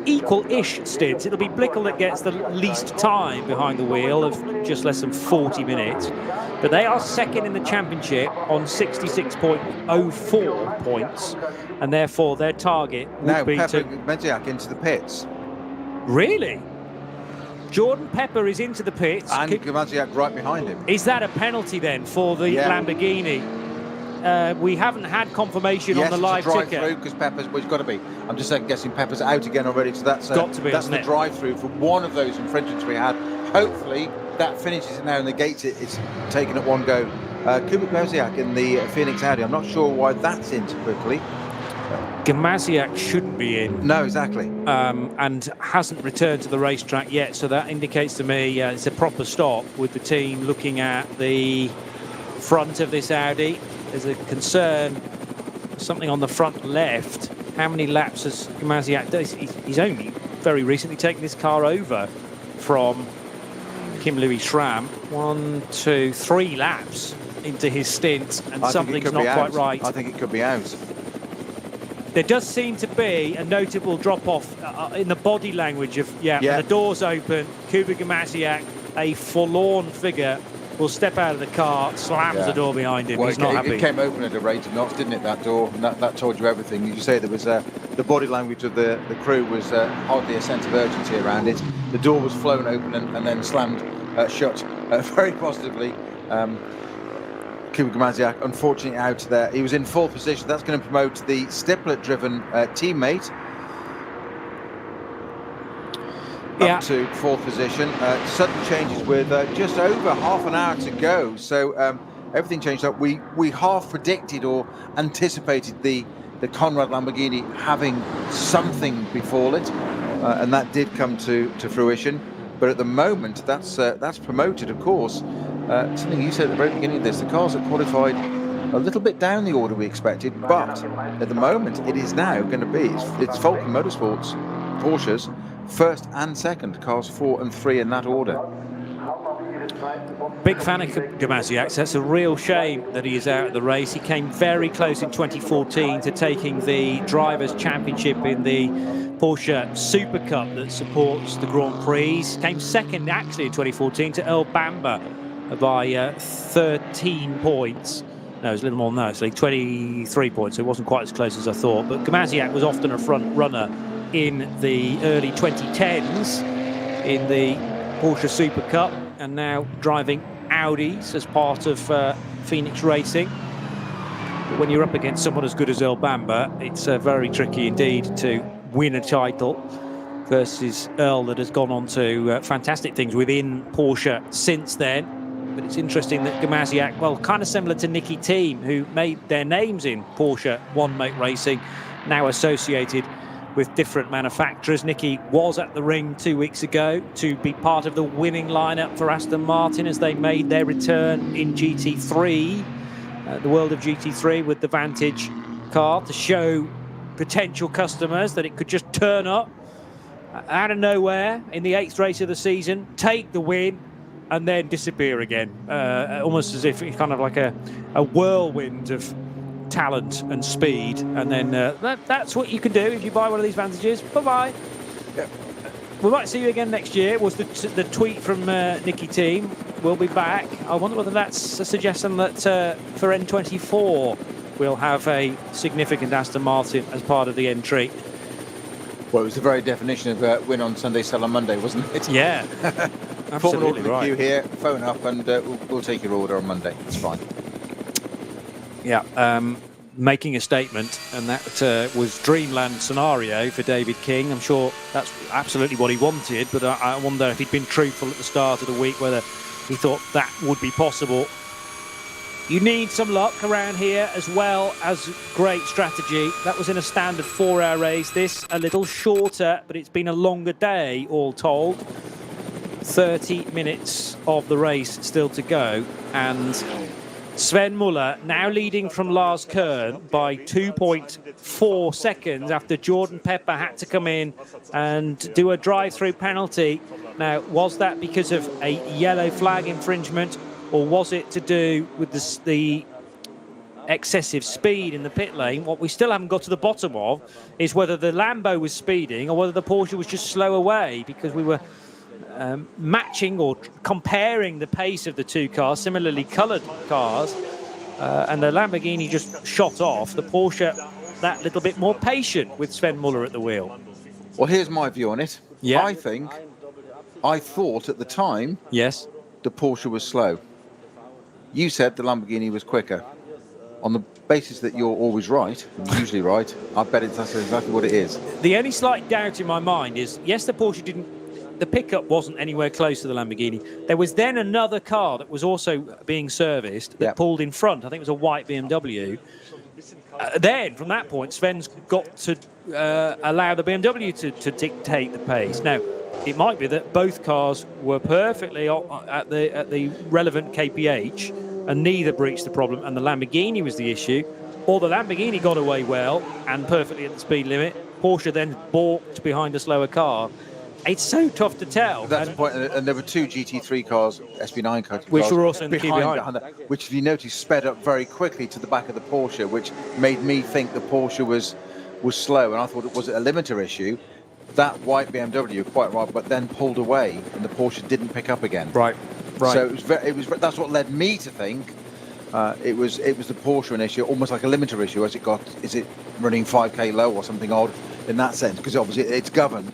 equal-ish stints. It'll be Blickel that gets the least time behind the wheel of just less than 40 minutes. But they are second in the championship on 66.04 points, and therefore their target would be Pepper to... Medziak into the pits. Really? Jordan Pepper is into the pits. And Gimasiak right behind him. Is that a penalty then for the Lamborghini? We haven't had confirmation on the live ticket. Yes, because Pepper's, well, it's got to be. I'm just guessing Pepper's out again already, so that's got to be, that's the drive-through for one of those infringements we had. Hopefully that finishes it now and negates it. It's taken at one go. Kuba Gimasiak in the Phoenix Audi. I'm not sure why that's in so quickly. Gimasiak shouldn't be in. No, exactly. And hasn't returned to the racetrack yet, so that indicates to me it's a proper stop with the team looking at the front of this Audi. There's a concern, something on the front left. How many laps has Gimasiak done? He's only very recently taken this car over from Kim Louis Schramm. 1, 2, 3 laps into his stint, and something's not quite right. I think it could be out. There does seem to be a notable drop-off in the body language of, the door's open, Kuba Gimasiak, a forlorn figure, will step out of the car, slams the door behind him. Well, he's not happy. It came open at a rate of knots, didn't it, that door? And that told you everything. You say there was the body language of the crew was hardly a sense of urgency around it. The door was flown open and then slammed shut very positively. Kuba Gimasiak, unfortunately, out there. He was in 4th position. That's going to promote the Stiplet-driven teammate up to 4th position. Sudden changes with just over half an hour to go. So everything changed up. We half predicted or anticipated the the Conrad Lamborghini having something befall it, and that did come to fruition. But at the moment, that's promoted, of course. Something you said at the very beginning of this, the cars are qualified a little bit down the order we expected, but at the moment it is now going to be, it's Falcon Motorsports, Porsche's first and second, cars 4 and 3 in that order. Big fan of Gamaziak. That's a real shame that he is out of the race. He came very close in 2014 to taking the Drivers' Championship in the Porsche Super Cup that supports the Grand Prix. Came second actually in 2014 to Earl Bamber by 13 points. No, it was a little more than that, actually, 23 points, so it wasn't quite as close as I thought. But Gamaziak was often a front runner in the early 2010s in the Porsche Super Cup, and now driving Audis as part of Phoenix Racing. But when you're up against someone as good as Earl Bamber, it's very tricky indeed to win a title versus Earl, that has gone on to fantastic things within Porsche since then. But it's interesting that Gamaziak, well, kind of similar to Nicky Thiem, who made their names in Porsche one-make racing, now associated with different manufacturers. Nicky was at the ring 2 weeks ago to be part of the winning lineup for Aston Martin as they made their return in GT3, the world of GT3, with the Vantage car, to show potential customers that it could just turn up out of nowhere in the 8th race of the season, take the win, and then disappear again, almost as if it's kind of like a whirlwind of talent and speed. And then that's what you can do if you buy one of these Vantages. Bye-bye. Yeah. We might see you again next year, was the tweet from Nicky Thiem. We'll be back. I wonder whether that's a suggestion that for N24 we'll have a significant Aston Martin as part of the entry. Well, it was the very definition of win on Sunday, sell on Monday, wasn't it? Yeah. Absolutely right. Queue here, phone up, and we'll take your order on Monday. It's fine. Yeah, making a statement, and that was dreamland scenario for David King. I'm sure that's absolutely what he wanted, but I wonder if he'd been truthful at the start of the week, whether he thought that would be possible. You need some luck around here as well as great strategy. That was in a standard 4-hour race. This a little shorter, but it's been a longer day, all told. 30 minutes of the race still to go, and Sven Muller now leading from Lars Kern by 2.4 seconds after Jordan Pepper had to come in and do a drive-through penalty. Now, was that because of a yellow flag infringement, or was it to do with the excessive speed in the pit lane? What we still haven't got to the bottom of is whether the Lambo was speeding or whether the Porsche was just slow away, because we were matching or comparing the pace of the two cars, similarly coloured cars, and the Lamborghini just shot off. The Porsche that little bit more patient with Sven Muller at the wheel. Well, here's my view on it. Yeah. I thought at the time, yes, the Porsche was slow. You said the Lamborghini was quicker. On the basis that you're always right, usually right, I bet that's exactly what it is. The only slight doubt in my mind is, yes, the Porsche the pickup wasn't anywhere close to the Lamborghini. There was then another car that was also being serviced that pulled in front. I think it was a white BMW. Then, from that point, Sven's got to allow the BMW to dictate the pace. Now, it might be that both cars were perfectly at the relevant kph, and neither breached the problem, and the Lamborghini was the issue, or the Lamborghini got away well and perfectly at the speed limit. Porsche then balked behind a slower car. It's so tough to tell. That's the point, and there were two GT3 cars, SB9 cars, which were also in the queue behind, which, if you notice, sped up very quickly to the back of the Porsche, which made me think the Porsche was slow, and I thought it was a limiter issue. That white BMW, quite right, but then pulled away, and the Porsche didn't pick up again. Right. So that's what led me to think it was the Porsche an issue, almost like a limiter issue. Is it running 5k low or something odd in that sense? Because obviously it's governed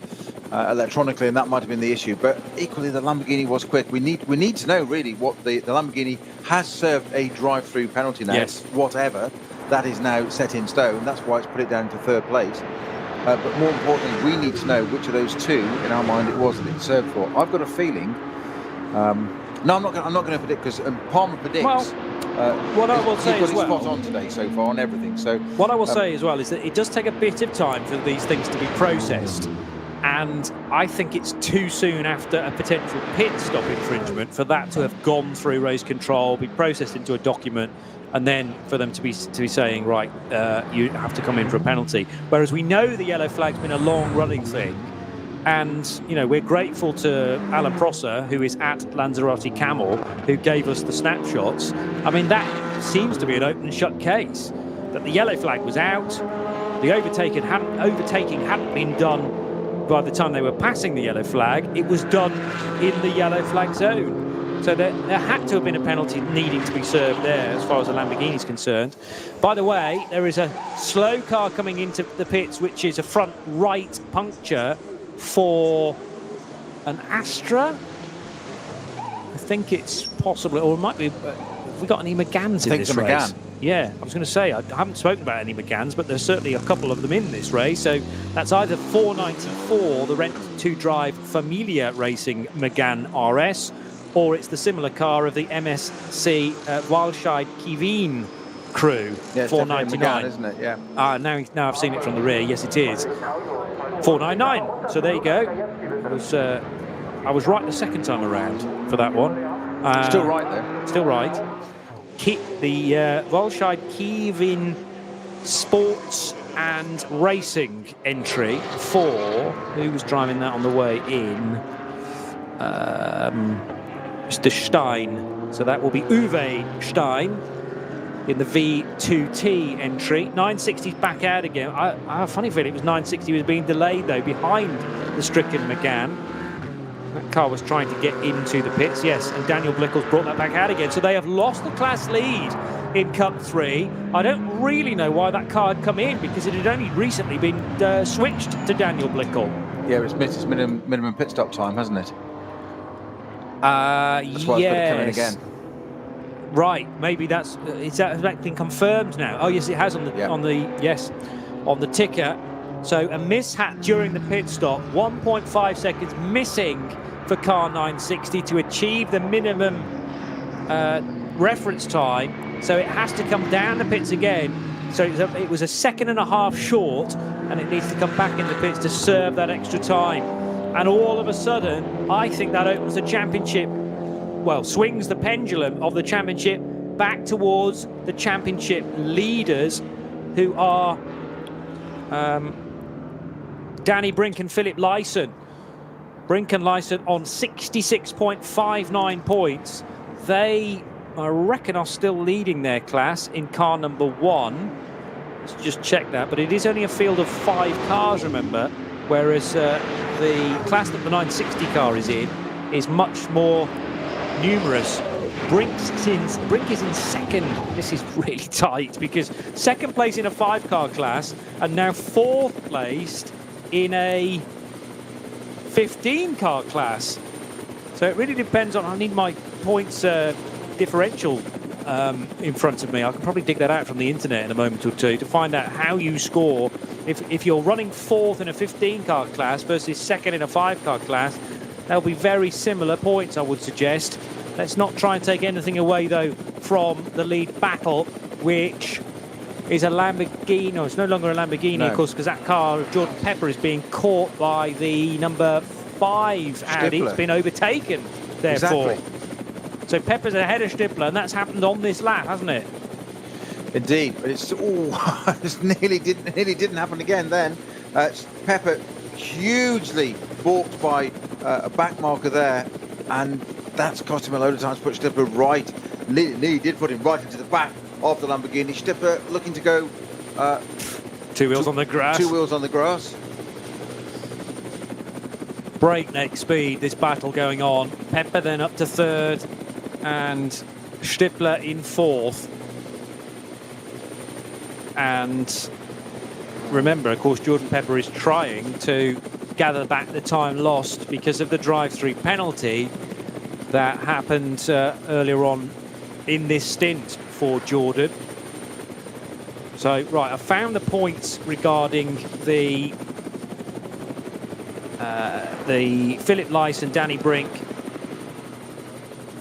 electronically, and that might have been the issue. But equally, the Lamborghini was quick. We need to know really what the Lamborghini has served a drive-through penalty now. Yes. Whatever that is now set in stone. That's why it's put it down to third place. But more importantly, we need to know which of those two in our mind it was that it served for. I've got a feeling No, I'm not going to predict, because Palmer predicts. Well, what I will say he's as got it well, spot on today so far on everything. So what I will say as well is that it does take a bit of time for these things to be processed. And I think it's too soon after a potential pit stop infringement for that to have gone through race control, be processed into a document, and then for them to be saying, right, you have to come in for a penalty. Whereas we know the yellow flag's been a long-running thing, and you know, we're grateful to Alan Prosser, who is at Lanzarote Camel, who gave us the snapshots. I mean, that seems to be an open and shut case, that the yellow flag was out, the overtaking hadn't been done by the time they were passing the yellow flag. It was done in the yellow flag zone. So there had to have been a penalty needing to be served there as far as the Lamborghini is concerned. By the way, there is a slow car coming into the pits, which is a front right puncture for an Astra. I think it's possible, or it might be, have we got any McGanns in this race? McGann. Yeah, I was going to say, I haven't spoken about any McGanns, but there's certainly a couple of them in this race. So that's either 494, the Rent 2 Drive Familia Racing McGann RS, or it's the similar car of the MSC Walscheid Kiveen crew, yeah, it's 499. McGann, isn't it? Yeah. Now I've seen it from the rear. Yes, it is. 499. So there you go. I was right the second time around for that one. Still right though. Still right. The Walscheid Kevin Sports and Racing entry for, who was driving that on the way in? Mr. Stein. So that will be Uwe Stein in the V2T entry. 960's back out again. I have a funny feeling it was 960 was being delayed though behind the stricken McGann. That car was trying to get into the pits, yes, and Daniel Blickel's brought that back out again. So they have lost the class lead in Cup 3. I don't really know why that car had come in, because it had only recently been switched to Daniel Blickel. Yeah, it's missed its minimum pit stop time, hasn't it? That's why it's got to come in again. Right, maybe that's is that been confirmed now? Oh yes, it has on the on the ticker. So a mishap during the pit stop, 1.5 seconds missing for car 960 to achieve the minimum reference time. So it has to come down the pits again. So it was a second and a half short, and it needs to come back in the pits to serve that extra time. And all of a sudden, I think that opens the championship, well, swings the pendulum of the championship back towards the championship leaders, who are Danny Brink and Philip Lyson. Brink and Lyson on 66.59 points. They, I reckon, are still leading their class in car number 1. Let's just check that. But it is only a field of 5 cars, remember, whereas the class that the 960 car is in is much more numerous. Brink is in second. This is really tight, because second place in a 5-car class and now 4th placed in a 15-car class. So it really depends on, I need my points differential in front of me. I can probably dig that out from the internet in a moment or two to find out how you score. If you're running 4th in a 15-car class versus 2nd in a 5-car class, they'll be very similar points, I would suggest. Let's not try and take anything away, though, from the lead battle, which is a Lamborghini. No, it's no longer a Lamborghini, no, of course, because that car of Jordan Pepper is being caught by the number 5 Audi. It's been overtaken, therefore. Exactly. So Pepper's ahead of Stippler, and that's happened on this lap, hasn't it? Indeed, but it's it nearly didn't happen again then. Pepper hugely balked by a back marker there, and that's cost him a load of time to put Stippler right. Nearly did put him right into the back of the Lamborghini. Stippler looking to go 2 wheels on the grass. 2 wheels on the grass. Breakneck speed, this battle going on. Pepper then up to 3rd, and Stippler in 4th. And remember, of course, Jordan Pepper is trying to gather back the time lost because of the drive-through penalty that happened earlier on in this stint for Jordan. So, right, I found the points regarding the Philip Lyson, Danny Brink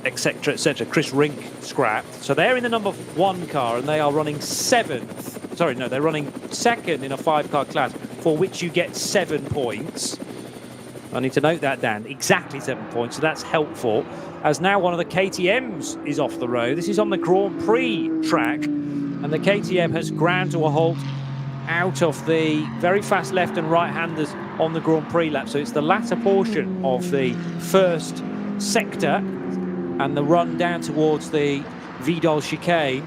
etc., etc. Chris Rink scrapped. So they're in the number 1 car, and they are running 7th. Sorry, no, they're running 2nd in a 5-car class, for which you get 7 points. I need to note that down. Exactly 7 points, so that's helpful. As now one of the KTMs is off the road. This is on the Grand Prix track, and the KTM has ground to a halt out of the very fast left and right-handers on the Grand Prix lap. So it's the latter portion of the first sector and the run down towards the Vidal chicane.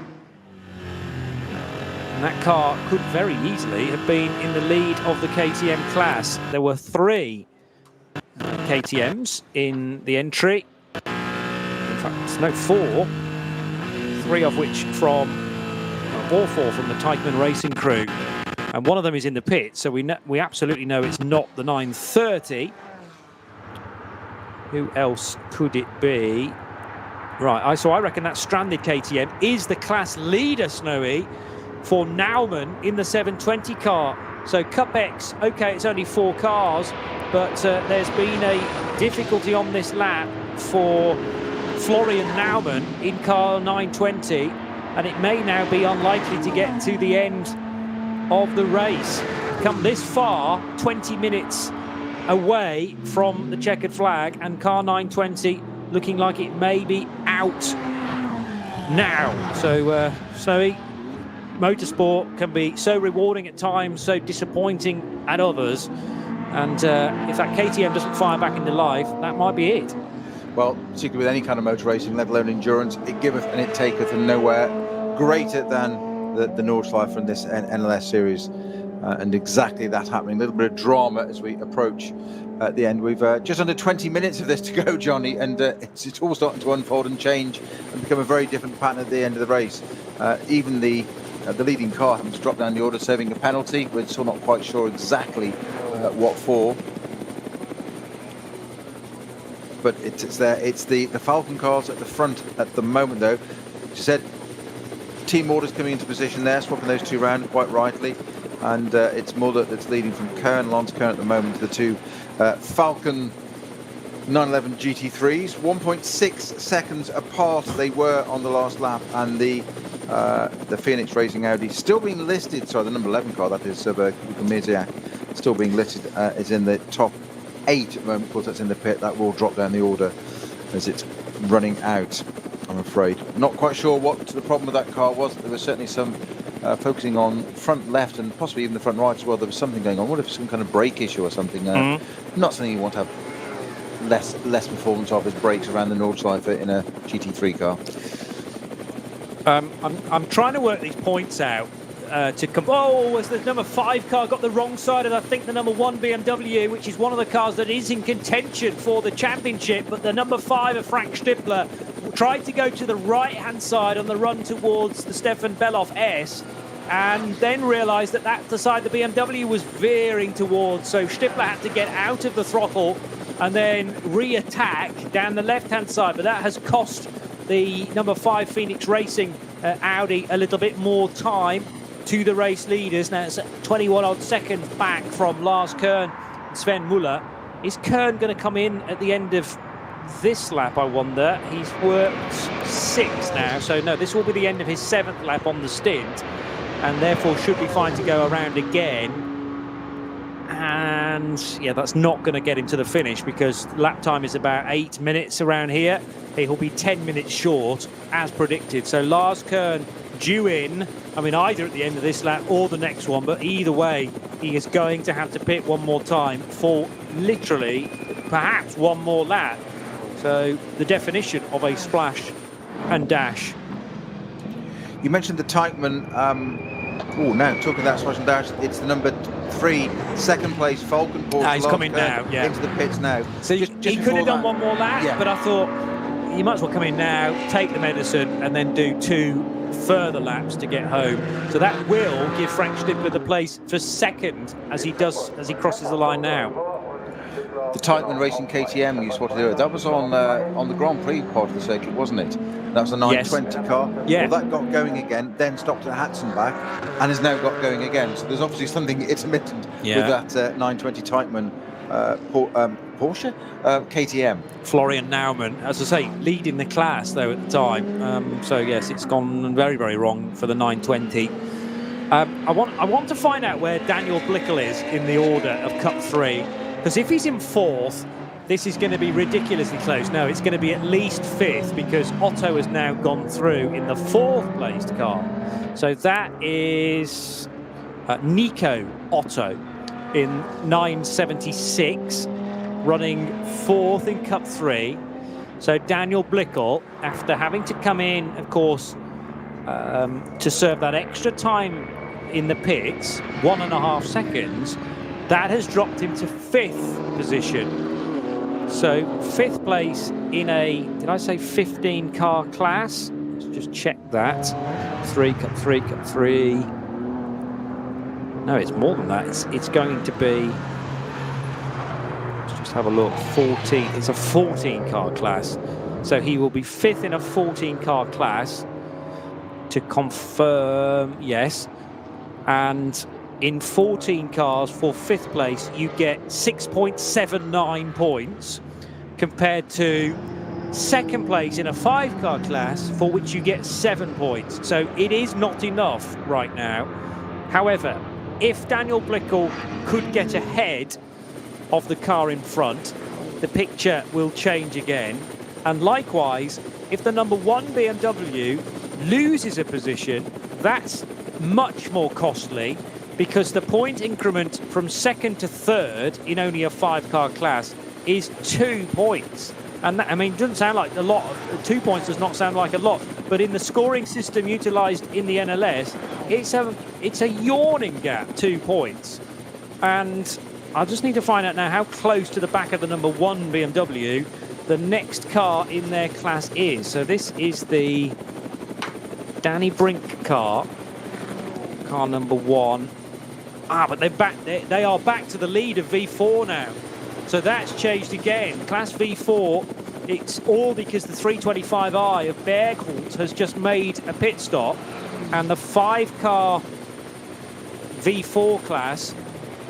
And that car could very easily have been in the lead of the KTM class. There were 3 KTMs in the entry. In fact, no, 4. 3 of which from, all 4 from the Teichmann Racing crew. And one of them is in the pit, so we absolutely know it's not the 930. Who else could it be? Right, so I reckon that stranded KTM is the class leader, Snowy, for Naumann in the 720 car. So Cup X, okay, it's only 4 cars, but there's been a difficulty on this lap for Florian Naumann in car 920, and it may now be unlikely to get to the end of the race. Come this far, 20 minutes away from the checkered flag, and car 920 looking like it may be out now. So, Snowy, motorsport can be so rewarding at times, so disappointing at others. And if that KTM doesn't fire back into life, that might be it. Well, particularly with any kind of motor racing, let alone endurance, it giveth and it taketh, and nowhere greater than the Nordschleife in this NLS series. And exactly that happening. A little bit of drama as we approach at the end. We've just under 20 minutes of this to go, Johnny, and it's all starting to unfold and change and become a very different pattern at the end of the race. Even the leading car having to drop down the order, serving a penalty. We're still not quite sure exactly what for. But it's there. It's the Falcon cars at the front at the moment, though. As you said, team orders coming into position there, swapping those 2 round quite rightly. And it's Muller that's leading from Kern, Lance Kern at the moment, the 2 Falcon 911 GT3s. 1.6 seconds apart they were on the last lap, and the Phoenix Racing Audi still being listed, sorry, the number 11 car, that is Mirziak, still being listed, is in the top 8 at the moment. Of course, that's in the pit. That will drop down the order as it's running out, I'm afraid. Not quite sure what the problem with that car was. There was certainly some focusing on front left and possibly even the front right as well. There was something going on. What if some kind of brake issue or something? Not something you want to have less performance of as brakes around the Nordschleife in a GT3 car. I'm trying to work these points out to come. Oh, as the number 5 car got the wrong side of, I think, the number 1 BMW, which is one of the cars that is in contention for the championship. But the number 5 of Frank Stippler tried to go to the right-hand side on the run towards the Stefan Beloff S, and then realised that that's the side the BMW was veering towards. So Stippler had to get out of the throttle and then re-attack down the left-hand side. But that has cost the number 5 Phoenix Racing Audi a little bit more time to the race leaders. Now it's 21 odd seconds back from Lars Kern and Sven Muller. Is Kern going to come in at the end of this lap, I wonder? He's worked 6 now, so no, this will be the end of his 7th lap on the stint, and therefore should be fine to go around again. And yeah, that's not going to get him to the finish, because lap time is about 8 minutes around here. He'll be 10 minutes short as predicted. So Lars Kern due in, I mean, either at the end of this lap or the next one, but either way he is going to have to pit one more time for literally perhaps one more lap. So the definition of a splash and dash. You mentioned the Teichmann. Now talking about splash and dash, it's the number 3 second place Falcon Porsche. He's coming now, yeah, into the pits now. So just he could have done one more lap, yeah, but I thought you might as well come in now, take the medicine, and then do 2 further laps to get home. So that will give Frank Stippler the place for 2nd as he crosses the line now. The Teichmann Racing KTM you spotted earlier, that was on the Grand Prix part of the circuit, wasn't it? That was the 920 car. Yeah. Well, that got going again, then stopped at Hatzenbach, and has now got going again. So there's obviously something intermittent with that 920 Teichmann Porsche? KTM. Florian Naumann, as I say, leading the class though at the time. So yes, it's gone very, very wrong for the 920. I want to find out where Daniel Blickel is in the order of Cup 3, because if he's in 4th, this is going to be ridiculously close. No, it's going to be at least 5th, because Otto has now gone through in the 4th placed car. So that is Nico Otto in 976, running 4th in Cup 3. So Daniel Blickel, after having to come in, of course, to serve that extra time in the pits, 1.5 seconds, that has dropped him to 5th position. So 5th place in a, did I say 15 car class? Let's just check that. Cup 3. No, it's more than that. It's going to be, let's just have a look, 14. It's a 14 car class. So he will be 5th in a 14 car class, to confirm, yes. And in 14 cars for 5th place, you get 6.79 points, compared to 2nd place in a 5-car class, for which you get 7 points. So it is not enough right now. However, if Daniel Blickel could get ahead of the car in front, the picture will change again. And likewise, if the number 1 BMW loses a position, that's much more costly, because the point increment from 2nd to 3rd in only a 5-car class is 2 points. And that, I mean, doesn't sound like a lot. 2 points does not sound like a lot, but in the scoring system utilised in the NLS, it's a yawning gap, 2 points. And I just need to find out now how close to the back of the number 1 BMW the next car in their class is. So this is the Danny Brink car number 1. But they are back to the lead of V4 now. So that's changed again. Class V4, it's all because the 325i of Bergholt has just made a pit stop, and the 5-car V4 class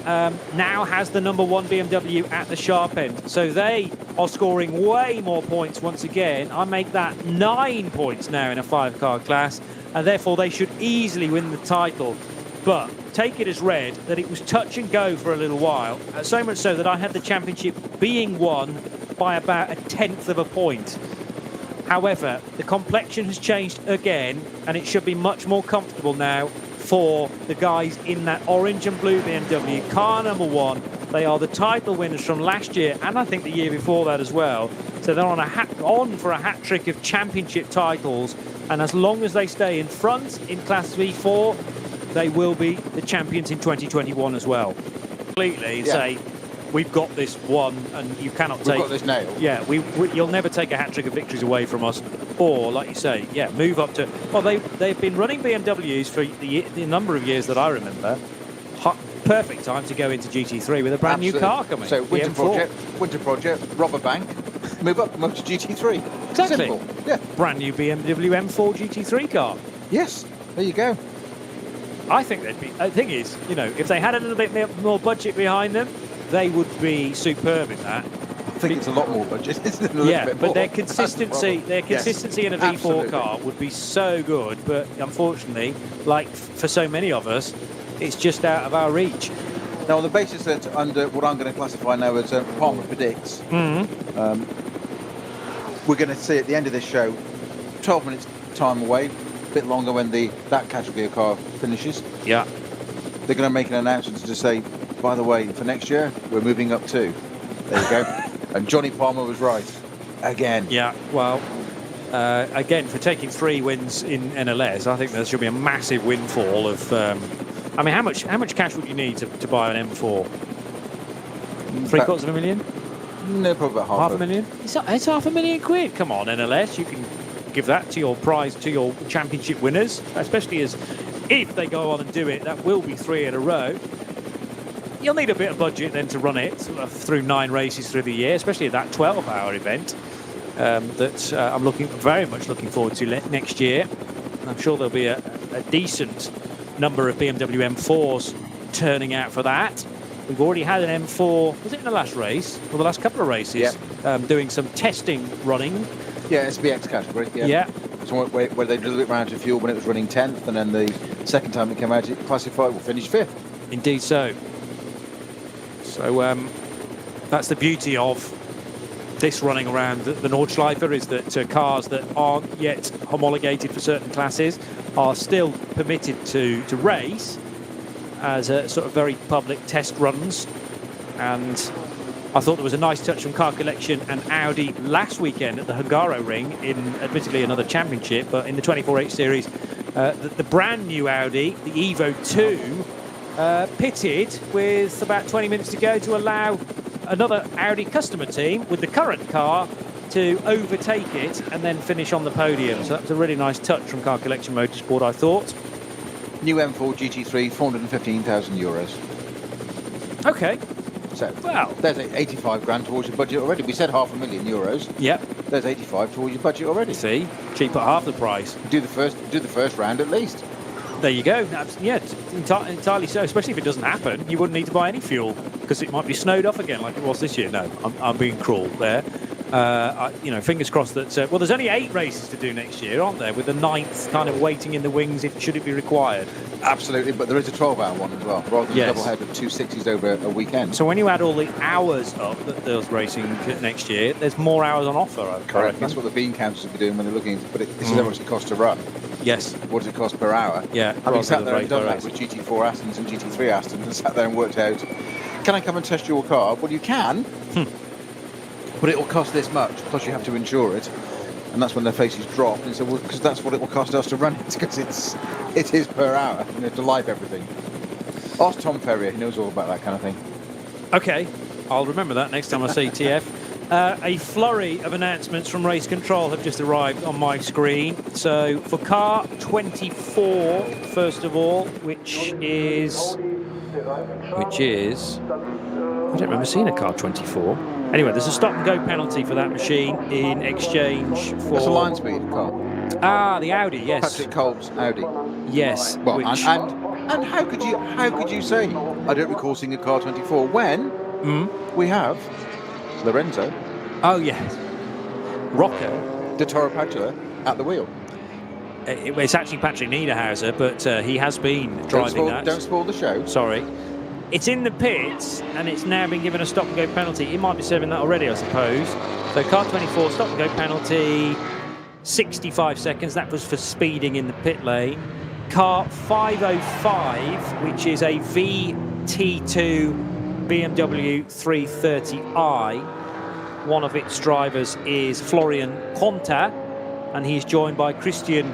now has the number 1 BMW at the sharp end. So they are scoring way more points once again. I make that 9 points now in a 5-car class, and therefore they should easily win the title. But take it as read that it was touch and go for a little while, so much so that I had the championship being won by about 1/10 of a point. However, the complexion has changed again, and it should be much more comfortable now for the guys in that orange and blue BMW car number 1. They are the title winners from last year, and I think the year before that as well. So they're on for a hat trick of championship titles, and as long as they stay in front in Class V4, they will be the champions in 2021 as well. Completely say, we've got this one, and you cannot take. We've got this nailed. Yeah, you'll never take a hat trick of victories away from us. Or, like you say, move up to. Well, they've been running BMWs for the number of years that I remember. Perfect time to go into GT3 with a brand new car coming. So winter project, rob a bank, move up to GT3. Exactly. Simple. Yeah. Brand new BMW M4 GT3 car. Yes. There you go. I think they'd be. The thing is, if they had a little bit more budget behind them, they would be superb in that. I think it's a lot more budget, isn't it? But their consistency in a V4 car would be so good. But unfortunately, like for so many of us, it's just out of our reach. Now, on the basis that under what I'm going to classify now as Palmer predicts, we're going to see at the end of this show, 12 minutes time away. Bit longer when that category of car finishes. Yeah, they're going to make an announcement to just say, by the way, for next year we're moving up too. There you go. And Johnny Palmer was right again. Yeah, well, again, for taking 3 wins in NLS, I think there should be a massive windfall of. I mean, how much cash would you need to buy an M4? $750,000? No, probably about half a million. It's £500,000. Come on, NLS, you can give that to your prize, to your championship winners, especially as if they go on and do it, that will be 3 in a row. You'll need a bit of budget then to run it through 9 races through the year, especially at that 12-hour event that I'm very much looking forward to next year. I'm sure there'll be a decent number of BMW M4s turning out for that. We've already had an M4, was it in the last race? Or the last couple of races? Doing some testing running. Yeah, SBX category. Yeah. So where they drilled it round to fuel when it was running 10th, and then the second time it came out, it classified, will finish 5th. Indeed so. So that's the beauty of this running around the Nordschleife, is that cars that aren't yet homologated for certain classes are still permitted to race as a sort of very public test runs. And I thought there was a nice touch from Car Collection and Audi last weekend at the Hungaroring in admittedly another championship, but in the 24H series, the brand new Audi, the Evo 2, pitted with about 20 minutes to go to allow another Audi customer team with the current car to overtake it and then finish on the podium. So that was a really nice touch from Car Collection Motorsport, I thought. New M4 GT3, 415,000 euros. Okay. So, well, there's 85 grand towards your budget already. We said €500,000 euros. Yep. There's 85 towards your budget already. See, cheap at half the price. Do the first round at least. There you go. Yeah, entirely so. Especially if it doesn't happen, you wouldn't need to buy any fuel because it might be snowed off again like it was this year. No, I'm being cruel there. Fingers crossed that. Well, there's only 8 races to do next year, aren't there? With the 9th kind of waiting in the wings, should it be required. Absolutely, but there is a 12-hour one as well, rather than double head of 2 60s over a weekend. So when you add all the hours up that there's racing next year, there's more hours on offer. Correct. That's what the bean counters will be doing when they're looking. But this is how much it costs to run. Yes. What does it cost per hour? Yeah. Having sat there and done that with GT4 Astons and GT3 Astons and sat there and worked out, can I come and test your car? Well, you can, but it will cost this much, plus you have to insure it. And that's when their faces drop and say, well, because that's what it will cost us to run it, because it is per hour, to live everything. Ask Tom Ferrier, he knows all about that kind of thing. Okay, I'll remember that next time I see TF. A flurry of announcements from Race Control have just arrived on my screen. So for car 24, first of all, which is I don't remember seeing a car 24. Anyway, there's a stop and go penalty for that machine in exchange for... That's a line speed car. Ah, the Audi, yes. Patrick Kolb's Audi. Yes. Well, and how could you say I don't recall seeing a car 24 when we have Lorenzo? Oh yes. Rocco de Toro at the wheel. It's actually Patrick Niederhauser, but he has been driving that. Don't spoil the show. Sorry. It's in the pits, and it's now been given a stop-and-go penalty. It might be serving that already, I suppose. So car 24, stop-and-go penalty, 65 seconds. That was for speeding in the pit lane. Car 505, which is a VT2 BMW 330i. One of its drivers is Florian Conta, and he's joined by Christian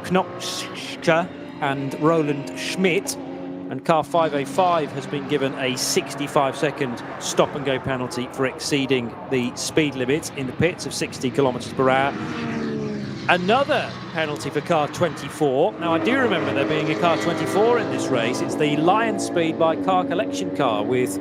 Knopschke and Roland Schmidt. And car 505 has been given a 65-second stop-and-go penalty for exceeding the speed limit in the pits of 60 kilometres per hour. Another penalty for car 24. Now, I do remember there being a car 24 in this race. It's the Lion Speed by Car Collection car with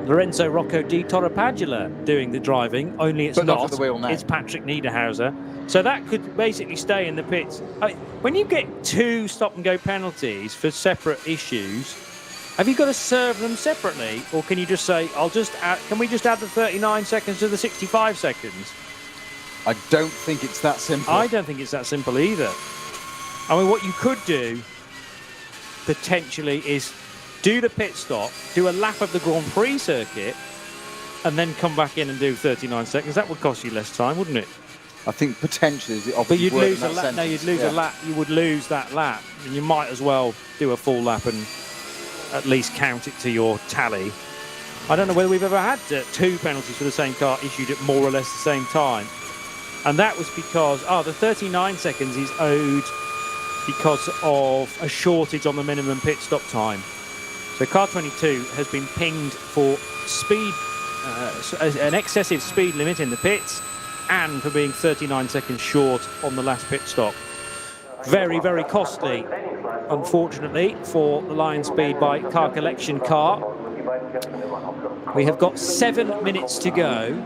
Lorenzo Rocco di Torrepadula doing the driving, only it's not. The wheel now. It's Patrick Niederhauser. So that could basically stay in the pits. I mean, when you get 2 stop-and-go penalties for separate issues, have you got to serve them separately? Or can you just say, can we just add the 39 seconds to the 65 seconds? I don't think it's that simple. I don't think it's that simple either. I mean, what you could do, potentially, is do the pit stop, do a lap of the Grand Prix circuit, and then come back in and do 39 seconds. That would cost you less time, wouldn't it? I think potentially, but you'd lose a lap. No, you'd lose a lap. You would lose that lap, and you might as well do a full lap and at least count it to your tally. I don't know whether we've ever had 2 penalties for the same car issued at more or less the same time, and that was because the 39 seconds is owed because of a shortage on the minimum pit stop time. So car 22 has been pinged for speed, an excessive speed limit in the pits, and for being 39 seconds short on the last pit stop. Very, very costly, unfortunately, for the Lion Speed by Car Collection car. We have got 7 minutes to go.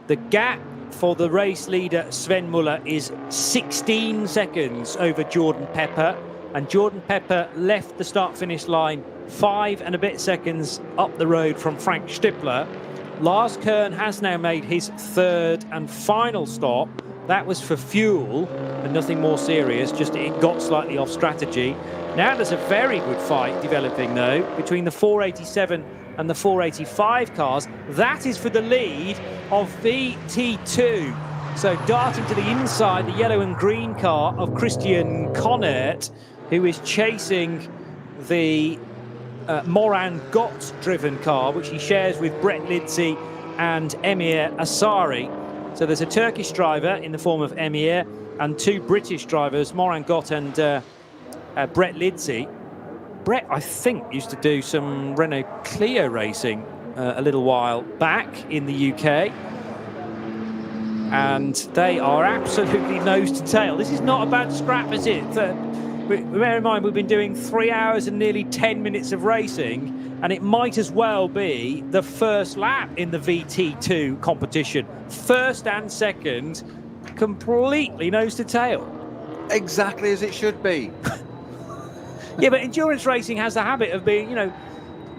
The gap for the race leader, Sven Muller, is 16 seconds over Jordan Pepper. and Jordan Pepper left the start-finish line 5 and a bit seconds up the road from Frank Stippler. Lars Kern has now made his third and final stop. That was for fuel and nothing more serious, just it got slightly off strategy. Now there's a very good fight developing, though, between the 487 and the 485 cars. That is for the lead of VT2. So darting to the inside, the yellow and green car of Christian Connert, who is chasing the Moran Gott-driven car, which he shares with Brett Lidsey and Emir Asari. So there's a Turkish driver in the form of Emir and 2 British drivers, Moran Gott and Brett Lidsey. Brett, I think, used to do some Renault Clio racing a little while back in the UK. And they are absolutely nose to tail. This is not a bad scrap, is it? Bear in mind, we've been doing 3 hours and nearly 10 minutes of racing, and it might as well be the first lap in the VT2 competition. First and second, completely nose to tail. Exactly as it should be. Yeah, but endurance racing has the habit of being, you know,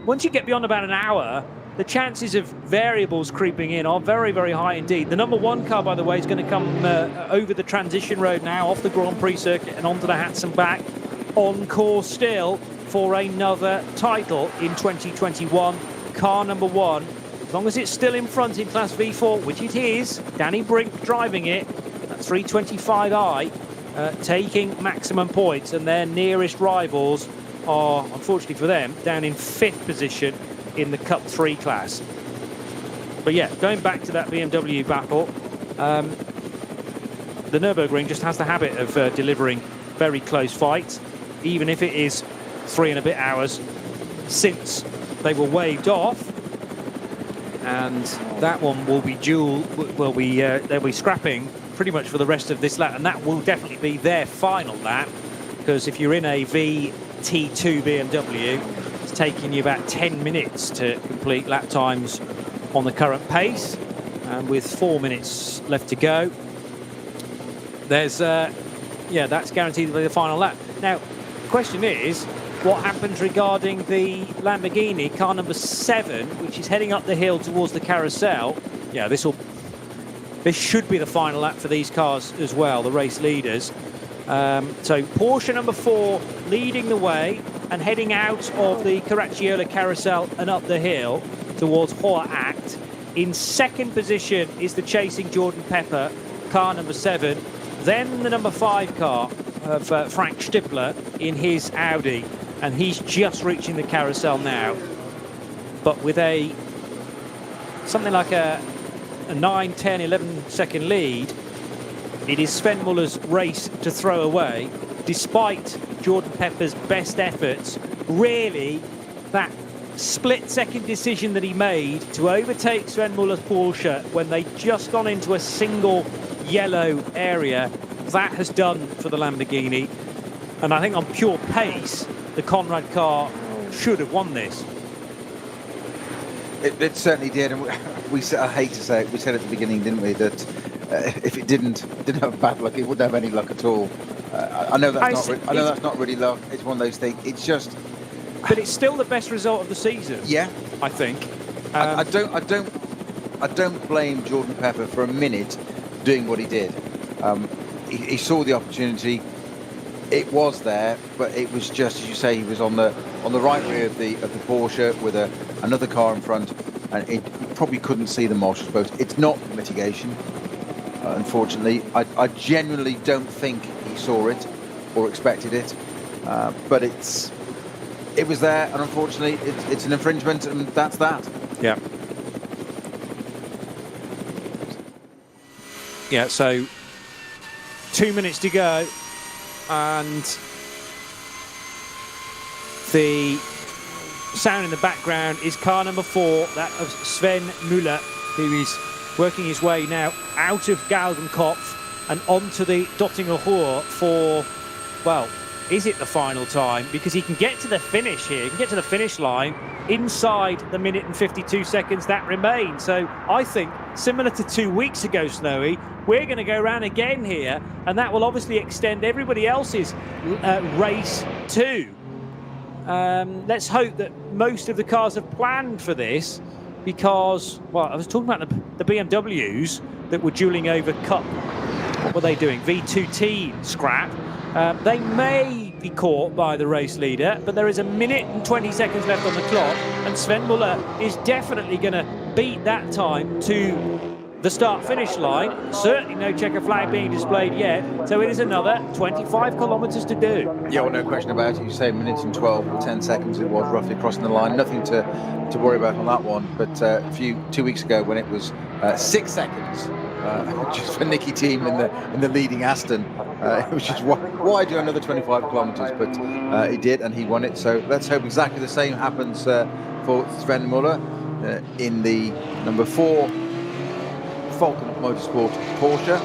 once you get beyond about an hour, the chances of variables creeping in are very, very high indeed. The number 1 car, by the way, is going to come over the transition road now, off the Grand Prix circuit and onto the Hats and back, on course still for another title in 2021. Car number 1, as long as it's still in front in Class V4, which it is, Danny Brink driving it, at 325i, taking maximum points, and their nearest rivals are, unfortunately for them, down in 5th position in the Cup 3 class. But yeah, going back to that BMW battle, the Nürburgring just has the habit of delivering very close fights, even if it is 3 and a bit hours since they were waved off. And that one will be they'll be scrapping pretty much for the rest of this lap, and that will definitely be their final lap, because if you're in a VT2 BMW, it's taking you about 10 minutes to complete lap times on the current pace, and with 4 minutes left to go, there's yeah, that's guaranteed to be the final lap. Now, the question is, what happens regarding the Lamborghini car number 7, which is heading up the hill towards the carousel? Yeah, this should be the final lap for these cars as well, the race leaders. So Porsche number 4 leading the way and heading out of the Caracciola carousel and up the hill towards Hoa Act. In second position is the chasing Jordan Pepper, car number 7. Then the number 5 car of Frank Stippler in his Audi, and he's just reaching the carousel now. But with something like a 9, 10, 11 second lead, it is Sven Muller's race to throw away, despite Jordan Pepper's best efforts. Really, that split-second decision that he made to overtake Sven Muller's Porsche when they'd just gone into a single yellow area, that has done for the Lamborghini. And I think on pure pace, the Conrad car should have won this. It certainly did, and I hate to say it, we said at the beginning, didn't we, that if it didn't have bad luck, it wouldn't have any luck at all. I know that's not really luck. It's one of those things. It's just. But it's still the best result of the season. Yeah, I think. I don't blame Jordan Pepper for a minute doing what he did. He saw the opportunity. It was there, but it was just, as you say, he was on the right rear of the Porsche with another car in front, and he probably couldn't see the marshal's boat. It's not mitigation, unfortunately. I genuinely don't think he saw it or expected it, but it was there, and unfortunately, it's an infringement, and that's that. Yeah. Yeah. So 2 minutes to go. And the sound in the background is car number 4, that of Sven Muller, who is working his way now out of Galgenkopf and onto the Dottinger Ruhr for, well, is it the final time? Because he can get to the finish here. He can get to the finish line inside the minute and 52 seconds that remain. So I think, similar to 2 weeks ago, Snowy, we're going to go around again here, and that will obviously extend everybody else's race too. Let's hope that most of the cars have planned for this, because, well, I was talking about the BMWs that were dueling over Cup. What were they doing? V2T scrap. They may be caught by the race leader, but there is a minute and 20 seconds left on the clock, and Sven Muller is definitely going to beat that time to the start-finish line. Certainly no checker flag being displayed yet, so it is another 25 kilometres to do. Yeah, well, no question about it. You say minutes and 12 or 10 seconds it was roughly crossing the line. Nothing to worry about on that one. But 2 weeks ago, when it was 6 seconds, just for Nicky Team in the leading Aston, it was just why do another 25 kilometres? But he did, and he won it. So let's hope exactly the same happens for Sven Muller in the number 4 Falcon Motorsport Porsche.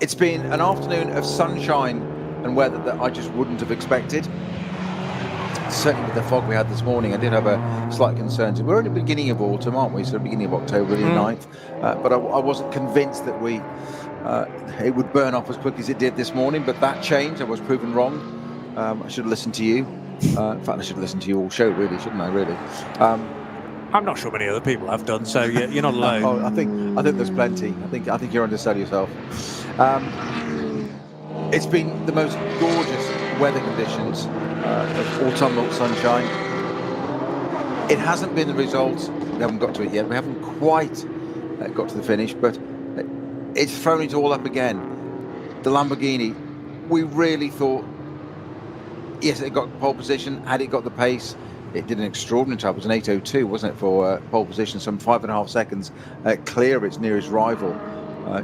It's been an afternoon of sunshine and weather that I just wouldn't have expected. Certainly with the fog we had this morning, I did have a slight concern. We're at the beginning of autumn, aren't we? So the beginning of October, the 9th. But I wasn't convinced that it would burn off as quickly as it did this morning. But that changed. I was proven wrong. I should have listened to you. In fact, I should have listened to you all show, really, shouldn't I? Really. I'm not sure many other people have done, so you're not alone. Oh, I think there's plenty. I think you're underselling yourself. It's been the most gorgeous weather conditions of autumnal sunshine. It hasn't been the result. We haven't got to it yet. We haven't quite got to the finish, but it's thrown it all up again. The Lamborghini, we really thought, yes, it got pole position. Had it got the pace, it did an extraordinary job. It was an 8:02, wasn't it, for pole position, some 5.5 seconds clear of its nearest rival,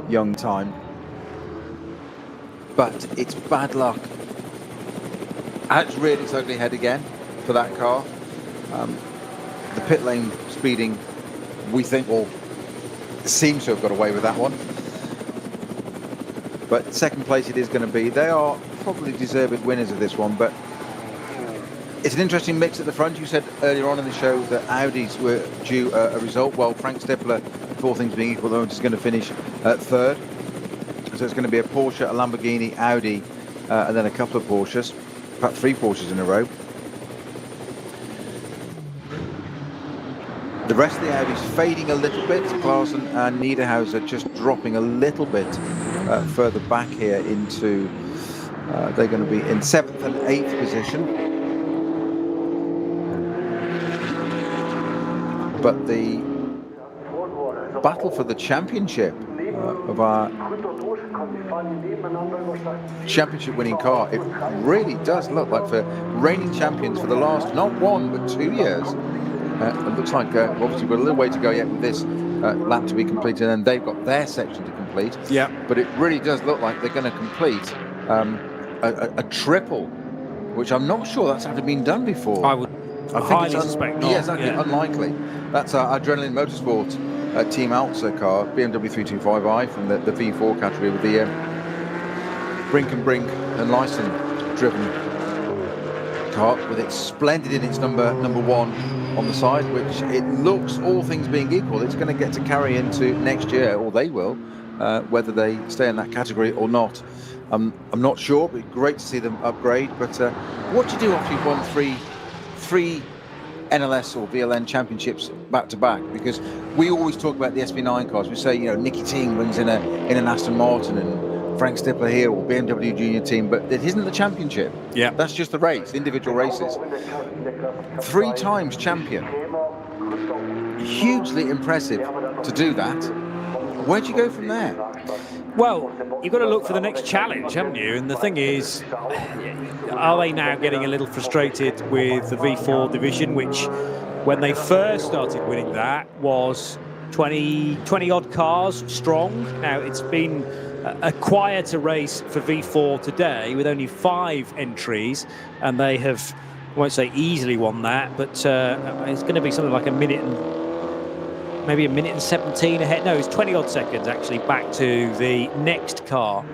Young time. But it's bad luck. And it's reared its ugly head again for that car. The pit lane speeding, we think, seems to have got away with that one. But second place it is going to be. They are probably deserved winners of this one, but it's an interesting mix at the front. You said earlier on in the show that Audis were due a result. Well, Frank Stippler, for all things being equal, though, is going to finish third. So it's going to be a Porsche, a Lamborghini, Audi, and then a couple of Porsches. In fact, 3 Porsches in a row. The rest of the Audis fading a little bit. Klaassen and Niederhauser just dropping a little bit further back here into... they're going to be in 7th and 8th position. But the battle for the championship of our championship winning car, it really does look like, for reigning champions for the last not 1 but 2 years. It looks like obviously we've got a little way to go yet with this lap to be completed, and they've got their section to complete. Yeah. But it really does look like they're going to complete a triple, which I'm not sure that's ever been done before. I think it's suspect not. Yeah, exactly. Unlikely. That's our Adrenaline Motorsport Team Alza car, BMW 325i from the V4 category, with the Brink and Lyson driven car, with it splendid in its number 1 on the side, which it looks, all things being equal, it's going to get to carry into next year, or they will, whether they stay in that category or not. I'm not sure, but great to see them upgrade. But what do you do after you've won three NLS or VLN championships back to back? Because we always talk about the SP9 cars. We say, Nicky Ting runs in an Aston Martin, and Frank Stippler here, or BMW Junior Team, but it isn't the championship. Yeah, that's just the race, individual races. 3 times champion, hugely impressive to do that. Where do you go from there? Well, you've got to look for the next challenge, haven't you? And the thing is, are they now getting a little frustrated with the V4 division, which, when they first started winning that, was 20 odd cars strong? Now, it's been a quieter race for V4 today, with only 5 entries, and they have, I won't say easily won that, but it's going to be something like maybe a minute and 17 ahead. No, it's 20 odd seconds actually back to the next car.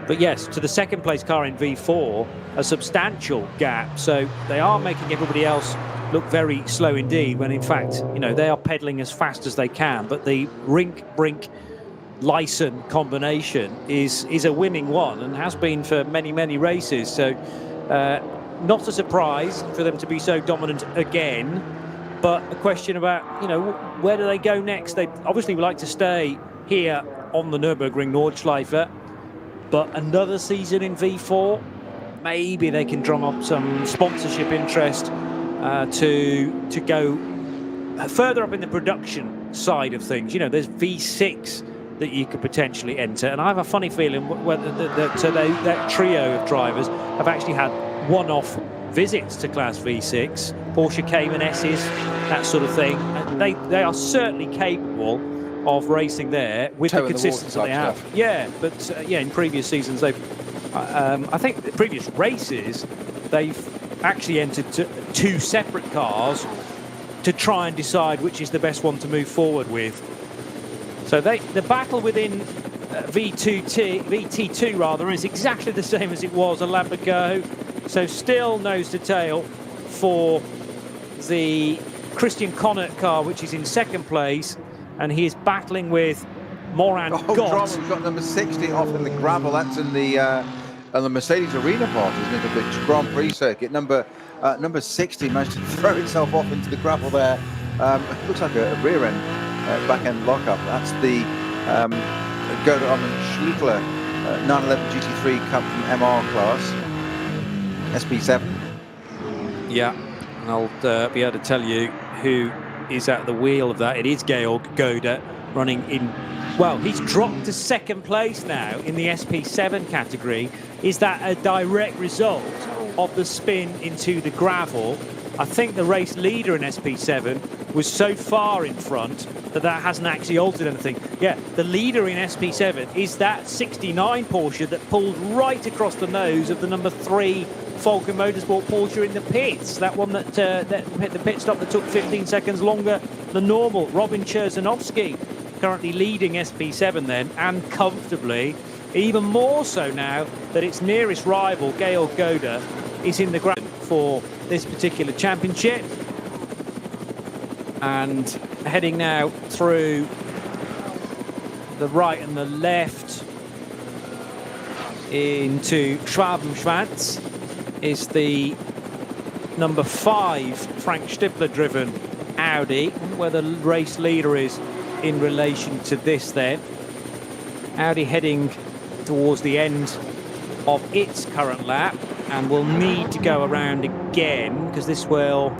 But yes, to the second place car in V4, a substantial gap. So they are making everybody else look very slow indeed, when in fact, you know, they are pedaling as fast as they can. But the Rink-Brink Lyson combination is a winning one, and has been for many races. So not a surprise for them to be so dominant again, but a question about, you know, where do they go next? They obviously would like to stay here on the Nürburgring Nordschleife, but another season in V4, maybe they can drum up some sponsorship interest to go further up in the production side of things. You know, there's V6 that you could potentially enter, and I have a funny feeling whether that trio of drivers have actually had one-off visits to Class V6, Porsche Cayman S's, that sort of thing. And they are certainly capable of racing there with the consistency they have. Stuff. Yeah, but yeah, in previous seasons they've, I think the previous races, they've actually entered two separate cars to try and decide which is the best one to move forward with. So the battle within VT2 rather is exactly the same as it was a lap ago. So still nose to tail for the Christian Connacht car, which is in second place, and he is battling with Moran Gott. We've got number 60 off in the gravel. That's in the Mercedes Arena part, isn't it? The Grand Prix circuit. Number 60 managed to throw itself off into the gravel there. It looks like a rear end, back end lockup. That's the Goda Schlickler 911 GT3 Cup from MR class. SP7. Yeah, and I'll be able to tell you who is at the wheel of that. It is Georg Goda running in, well, he's dropped to second place now in the SP7 category. Is that a direct result of the spin into the gravel? I think the race leader in SP7 was so far in front that hasn't actually altered anything. Yeah, the leader in SP7 is that 69 Porsche that pulled right across the nose of the number 3 Falcon Motorsport Porsche in the pits. That one that hit the pit stop that took 15 seconds longer than normal. Robin Cherzanovsky currently leading SP7 then, and comfortably, even more so now that its nearest rival, Georg Goda, is in the ground for this particular championship. And heading now through the right and the left into Schwabenschwanz is the number 5 Frank Stippler driven Audi, where the race leader is in relation to this then. Audi heading towards the end of its current lap and will need to go around again, because this will,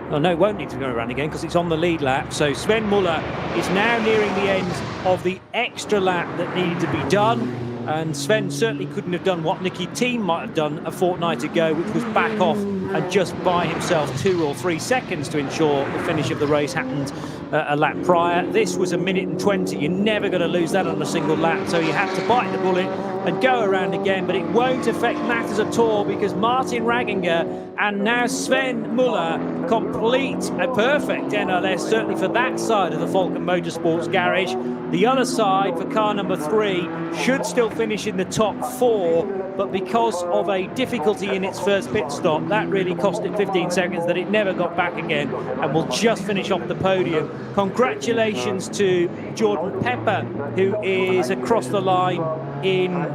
oh no, it won't need to go around again because it's on the lead lap. So Sven Muller is now nearing the end of the extra lap that needed to be done. And Sven certainly couldn't have done what Nicky Thiem might have done a fortnight ago, which was back off and just buy himself 2 or 3 seconds to ensure the finish of the race happened a lap prior. This was 1 minute and 20. You're never going to lose that on a single lap, so you had to bite the bullet and go around again, but it won't affect matters at all, because Martin Ragginger and now Sven Muller complete a perfect NLS, certainly for that side of the Falcon Motorsports garage. The other side, for car number 3, should still finish in the top 4, but because of a difficulty in its first pit stop, that really cost it 15 seconds that it never got back again, and will just finish off the podium. Congratulations to Jordan Pepper, who is across the line in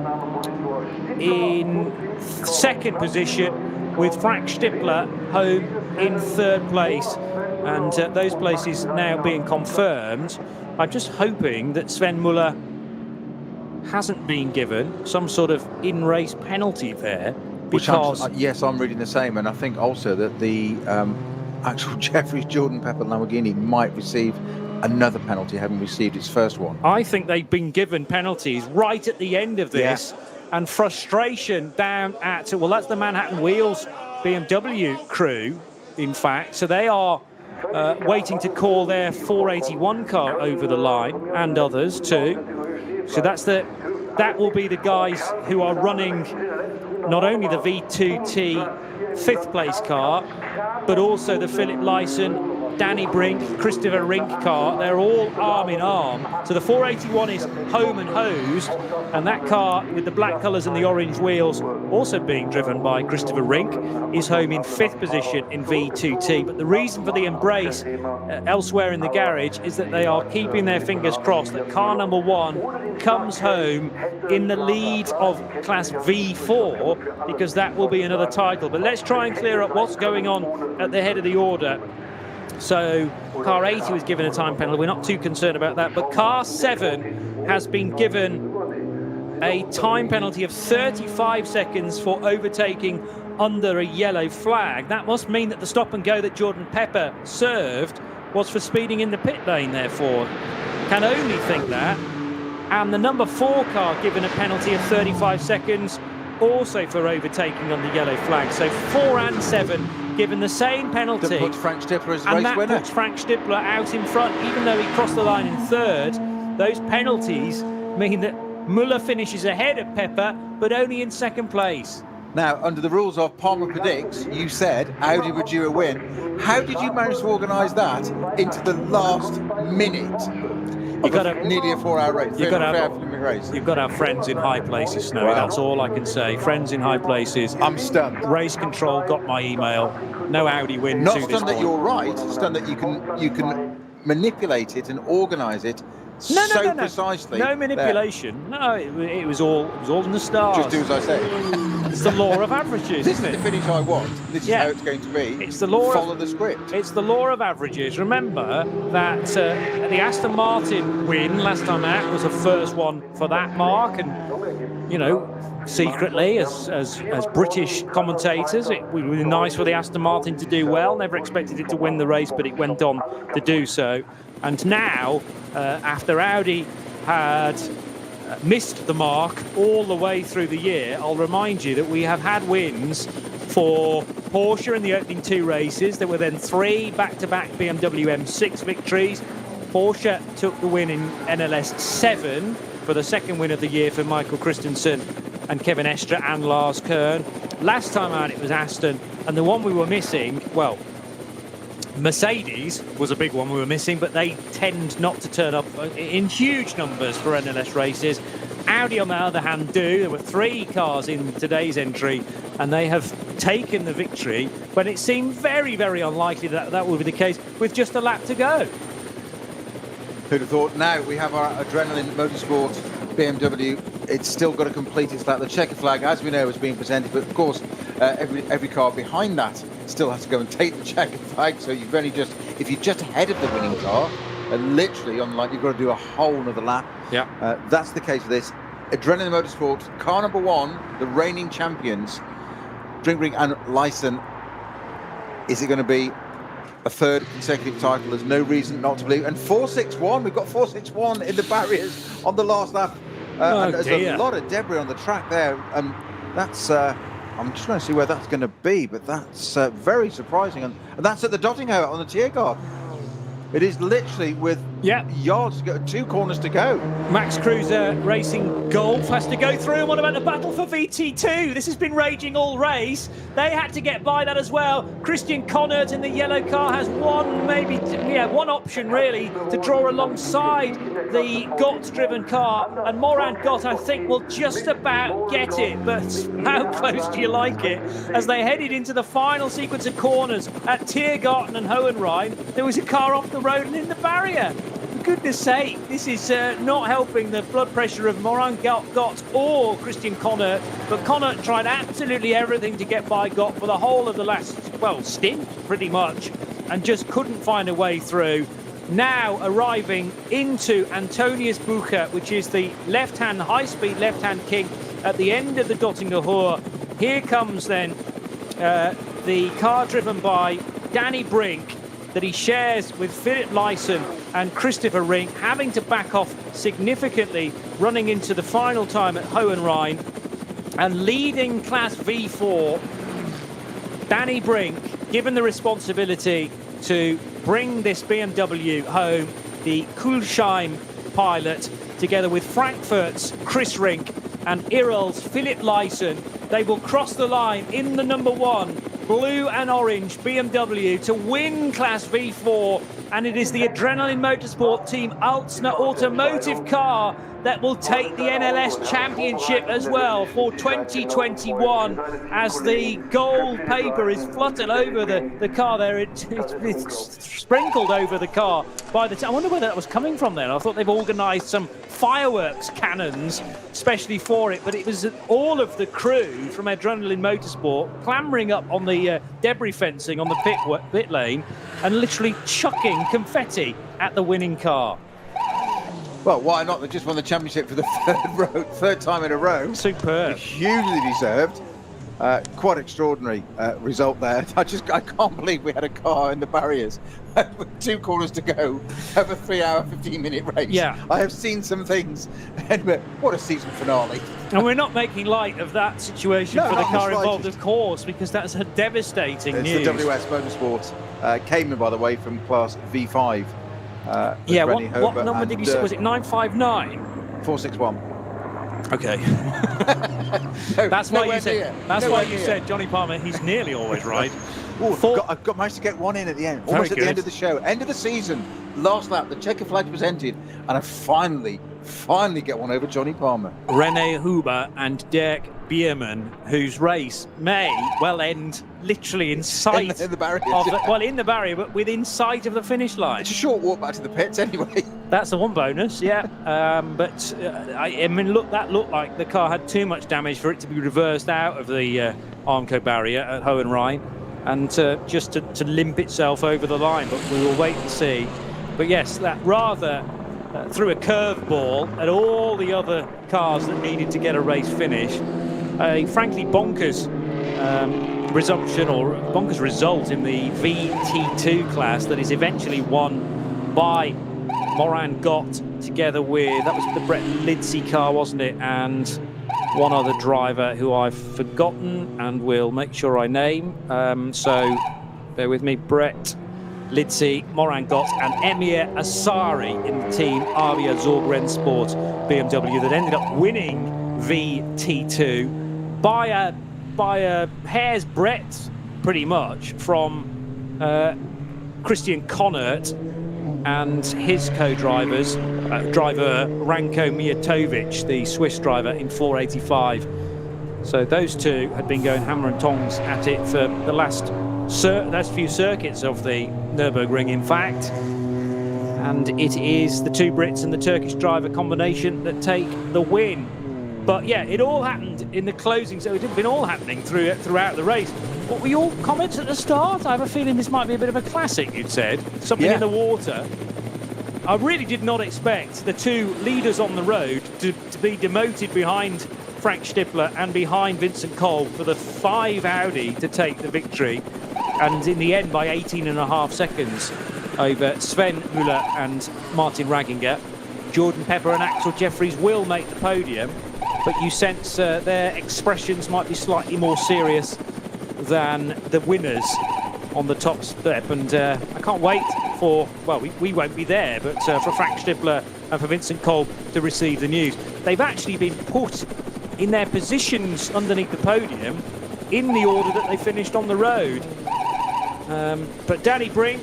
second position, with Frank Stippler home in third place. And those places now being confirmed. I'm just hoping that Sven Muller hasn't been given some sort of in-race penalty there, because yes, I'm reading the same, and I think also that the actual Jeffries Jordan Pepper Lamborghini might receive another penalty, having received its first one. I think they've been given penalties right at the end of this, and frustration down at, well, that's the Manhattan Wheels BMW crew, in fact. So they are waiting to call their 481 car over the line, and others too. So that will be the guys who are running not only the V2T 5th place car, but also the Philip Lyson Danny Brink, Christopher Rink car. They're all arm in arm. So the 481 is home and hosed, and that car with the black colours and the orange wheels, also being driven by Christopher Rink, is home in 5th position in V2T. But the reason for the embrace elsewhere in the garage is that they are keeping their fingers crossed that car number 1 comes home in the lead of Class V4, because that will be another title. But let's try and clear up what's going on at the head of the order. So car 80 was given a time penalty. We're not too concerned about that. But car 7 has been given a time penalty of 35 seconds for overtaking under a yellow flag. That must mean that the stop and go that Jordan Pepper served was for speeding in the pit lane, therefore. Can only think that. And the number 4 car given a penalty of 35 seconds, also for overtaking on the yellow flag. So 4 and 7 given the same penalty. That puts Frank Stippler as the and race that winner. puts Frank Stippler out in front, even though he crossed the line in 3rd. Those penalties mean that Muller finishes ahead of Pepper, but only in 2nd place. Now, under the rules of Palmer Predicts, you said Audi would due a win. How did you manage to organise that into the last minute of nearly a 4-hour race? You've got to have friends in high places, Snowy. Wow. That's all I can say. Friends in high places. I'm stunned. Race Control got my email. No Audi win. Not stunned that you're right. Stunned that you can manipulate it and organise it so precisely. No manipulation. There. No, it was all in the stars. Just do as I say. It's the law of averages. This is the finish I want. This is how it's going to be. It's the law. Follow the script. It's the law of averages. Remember that the Aston Martin win last time out was the first one for that mark, and you know, secretly as British commentators, it would be nice for the Aston Martin to do well. Never expected it to win the race, but it went on to do so. And now, after Audi had missed the mark all the way through the year, I'll remind you that we have had wins for Porsche in the opening 2 races. There were then 3 back-to-back BMW M6 victories. Porsche took the win in NLS 7 for the 2nd win of the year for Michael Christensen and Kevin Estre and Lars Kern. Last time out it was Aston, and the one we were missing, well, Mercedes was a big one we were missing, but they tend not to turn up in huge numbers for NLS races. Audi, on the other hand, do. There were 3 cars in today's entry, and they have taken the victory, but it seemed very, very unlikely that that would be the case with just a lap to go. Who'd have thought? Now we have our Adrenaline Motorsport BMW. It's still got to complete its lap. The checker flag, as we know, is being presented, but of course, every car behind that still has to go and take the checker flag. So you've only just, if you're just ahead of the winning car, literally unlike, you've got to do a whole nother lap. Yeah. That's the case for this. Adrenaline Motorsport, car number 1, the reigning champions, Nürburgring and Leisen. Is it going to be a 3rd consecutive title? There's no reason not to believe. And 461, we've got 461 in the barriers on the last lap. And there's a lot of debris on the track there. That's I'm just trying to see where that's going to be, but that's very surprising. And that's at the Dottinghout on the Tiergarten. It is literally with yards to go, 2 corners to go. Max Cruiser Racing Golf has to go through. And what about the battle for VT2? This has been raging all race. They had to get by that as well. Christian Connert in the yellow car has one option really to draw alongside the Gott-driven car. And Morand Gott, I think, will just about get it. But how close do you like it? As they headed into the final sequence of corners at Tiergarten and Hohenrhein, there was a car off the road and in the barrier. For goodness sake, this is not helping the blood pressure of Morand Gott or Christian Connert. But Connert tried absolutely everything to get by Gott for the whole of the last, stint, pretty much, and just couldn't find a way through. Now arriving into Antonius Bucher, which is the left-hand, high-speed left-hand king at the end of the Dottinger. Here comes then the car driven by Danny Brink, that he shares with Philip Leisen and Christopher Rink, having to back off significantly, running into the final time at Hohenrhein. And leading Class V4, Danny Brink, given the responsibility to bring this BMW home, the Kulsheim pilot, together with Frankfurt's Chris Rink and Irl's Philip Leisen. They will cross the line in the number 1 blue and orange BMW to win Class V4, and it is the Adrenaline Motorsport Team Altsna Automotive car that will take the NLS Championship as well for 2021, as the gold paper is fluttered over the car there. It's sprinkled over the car by the time. I wonder where that was coming from then. I thought they've organised some fireworks cannons especially for it, but it was all of the crew from Adrenaline Motorsport clambering up on the debris fencing on the pit lane and literally chucking confetti at the winning car. Well, why not? They just won the championship for the third time in a row. Superb. Hugely deserved. Quite extraordinary result there. I can't believe we had a car in the barriers with 2 corners to go of a 3-hour, 15-minute race. Yeah. I have seen some things. And what a season finale. And we're not making light of that situation for the car involved, of course, because that's a devastating news. It's the WS Motorsport. Came in, by the way, from Class V5. Yeah, what number did you say? Was it 959? 461. Okay. That's why you said. That's why you said Johnny Palmer. He's nearly always right. I've managed to get one in at the end, almost at the end of the show, end of the season, last lap. The checker flag presented, and I finally get one over Johnny Palmer. Rene Huber and Dirk Bierman, whose race may well end literally in sight in the barrier. In the barrier, but within sight of the finish line. It's a short walk back to the pits anyway. That's the one bonus, yeah. I mean, that looked like the car had too much damage for it to be reversed out of the Armco barrier at Hohenrhein and just to limp itself over the line. But we will wait and see. But yes, that rather threw a curveball at all the other cars that needed to get a race finish. A frankly bonkers resumption or bonkers result in the VT2 class that is eventually won by Moran Gott together with, that was the Brett Lidsey car, wasn't it, and one other driver who I've forgotten and will make sure I name. So bear with me. Brett Lidsey, Moran Gott and Emir Asari in the team Avia Zorgrennsport BMW that ended up winning VT2 by a hair's breadth, pretty much, from Christian Connert and his co-drivers, driver Ranko Mijatovic, the Swiss driver, in 485. So those two had been going hammer and tongs at it for the last few circuits of the Nürburgring, in fact. And it is the two Brits and the Turkish driver combination that take the win. But yeah, it all happened in the closing, so it had been all happening throughout the race. What were your comments at the start? I have a feeling this might be a bit of a classic, you'd said. Something in the water. I really did not expect the two leaders on the road to be demoted behind Frank Stippler and behind Vincent Kolb for the 5 Audi to take the victory. And in the end, by 18.5 seconds over Sven Müller and Martin Ragginger. Jordan Pepper and Axel Jeffries will make the podium, but you sense their expressions might be slightly more serious than the winners on the top step. And I can't wait for, well, we won't be there, but for Frank Stippler and for Vincent Kolb to receive the news. They've actually been put in their positions underneath the podium in the order that they finished on the road. But Danny Brink,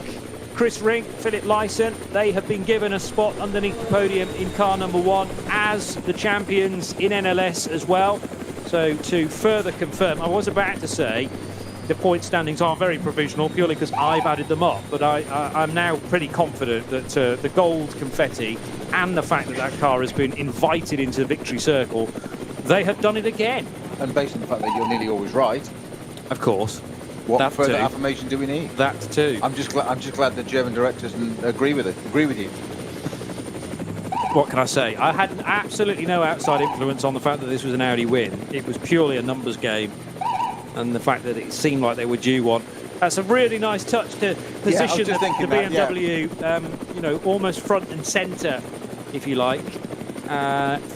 Chris Rink, Philip Lyson, they have been given a spot underneath the podium in car number 1 as the champions in NLS as well. So to further confirm, I was about to say the point standings are very provisional purely because I've added them up, but I'm now pretty confident that the gold confetti and the fact that that car has been invited into the victory circle, they have done it again. And based on the fact that you're nearly always right, of course. What further affirmation do we need? That too. I'm just glad the German directors agree with you. What can I say? I had absolutely no outside influence on the fact that this was an Audi win. It was purely a numbers game, and the fact that it seemed like they were due one. That's a really nice touch to position the BMW, you know, almost front and centre, if you like.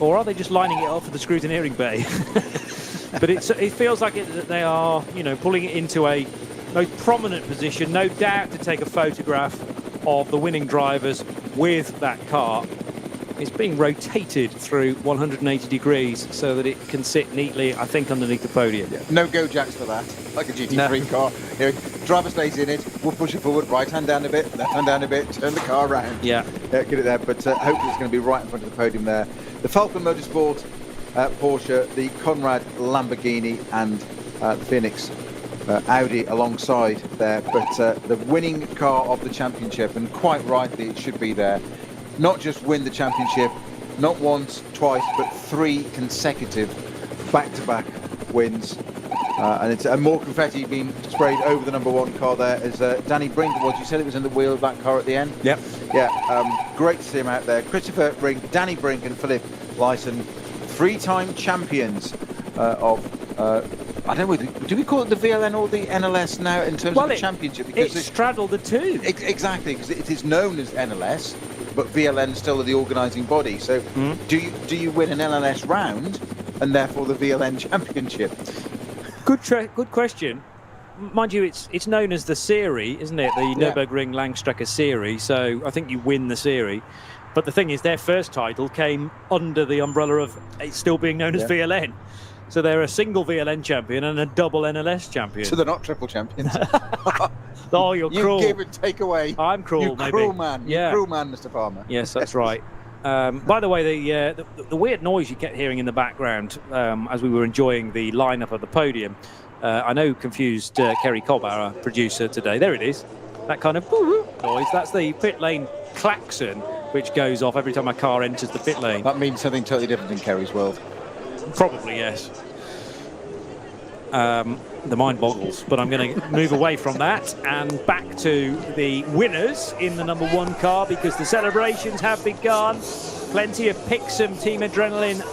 Or are they just lining it up for the scrutineering bay? But it feels like that they are, you know, pulling it into a most prominent position, no doubt, to take a photograph of the winning drivers with that car. It's being rotated through 180 degrees so that it can sit neatly, I think, underneath the podium. Yeah. No go jacks for that, like a GT3 car. You know, driver stays in it, we'll push it forward, right hand down a bit, left hand down a bit, turn the car around. Yeah. Get it there, but hopefully it's going to be right in front of the podium there. The Falcon Motorsport Porsche, the Conrad Lamborghini, and the Phoenix Audi alongside there, but the winning car of the championship, and quite rightly it should be there. Not just win the championship, not once, twice, but 3 consecutive back-to-back wins. And it's more confetti being sprayed over the number 1 car there as Danny Brink was. You said it was in the wheel of that car at the end? Yep. Yeah, great to see him out there. Christopher Brink, Danny Brink and Philip Lyson, 3-time champions of... I don't know, do we call it the VLN or the NLS now in terms of the championship? Because it straddled the two. Exactly, because it is known as NLS, but VLN still are the organising body. So do you win an NLS round and therefore the VLN championship? Good question. Mind you, it's known as the series, isn't it? The Nürburgring Langstrecke Series. So I think you win the series. But the thing is, their first title came under the umbrella of it still being known as VLN. So they're a single VLN champion and a double NLS champion. So they're not triple champions. Oh, you're cruel. You give and take away. I'm cruel, you maybe. Cruel man. Yeah. You cruel man, Mr. Palmer. Yes, that's right. By the way, the weird noise you kept hearing in the background as we were enjoying the lineup of the podium, I know confused Kerry Cobb, our producer today. There it is. That kind of noise. That's the pit lane klaxon, which goes off every time a car enters the pit lane. That means something totally different in Kerry's world. Probably, yes. The mind boggles, but I'm going to move away from that and back to the winners in the number 1 car, because the celebrations have begun. Plenty of Pixum Team Adrenaline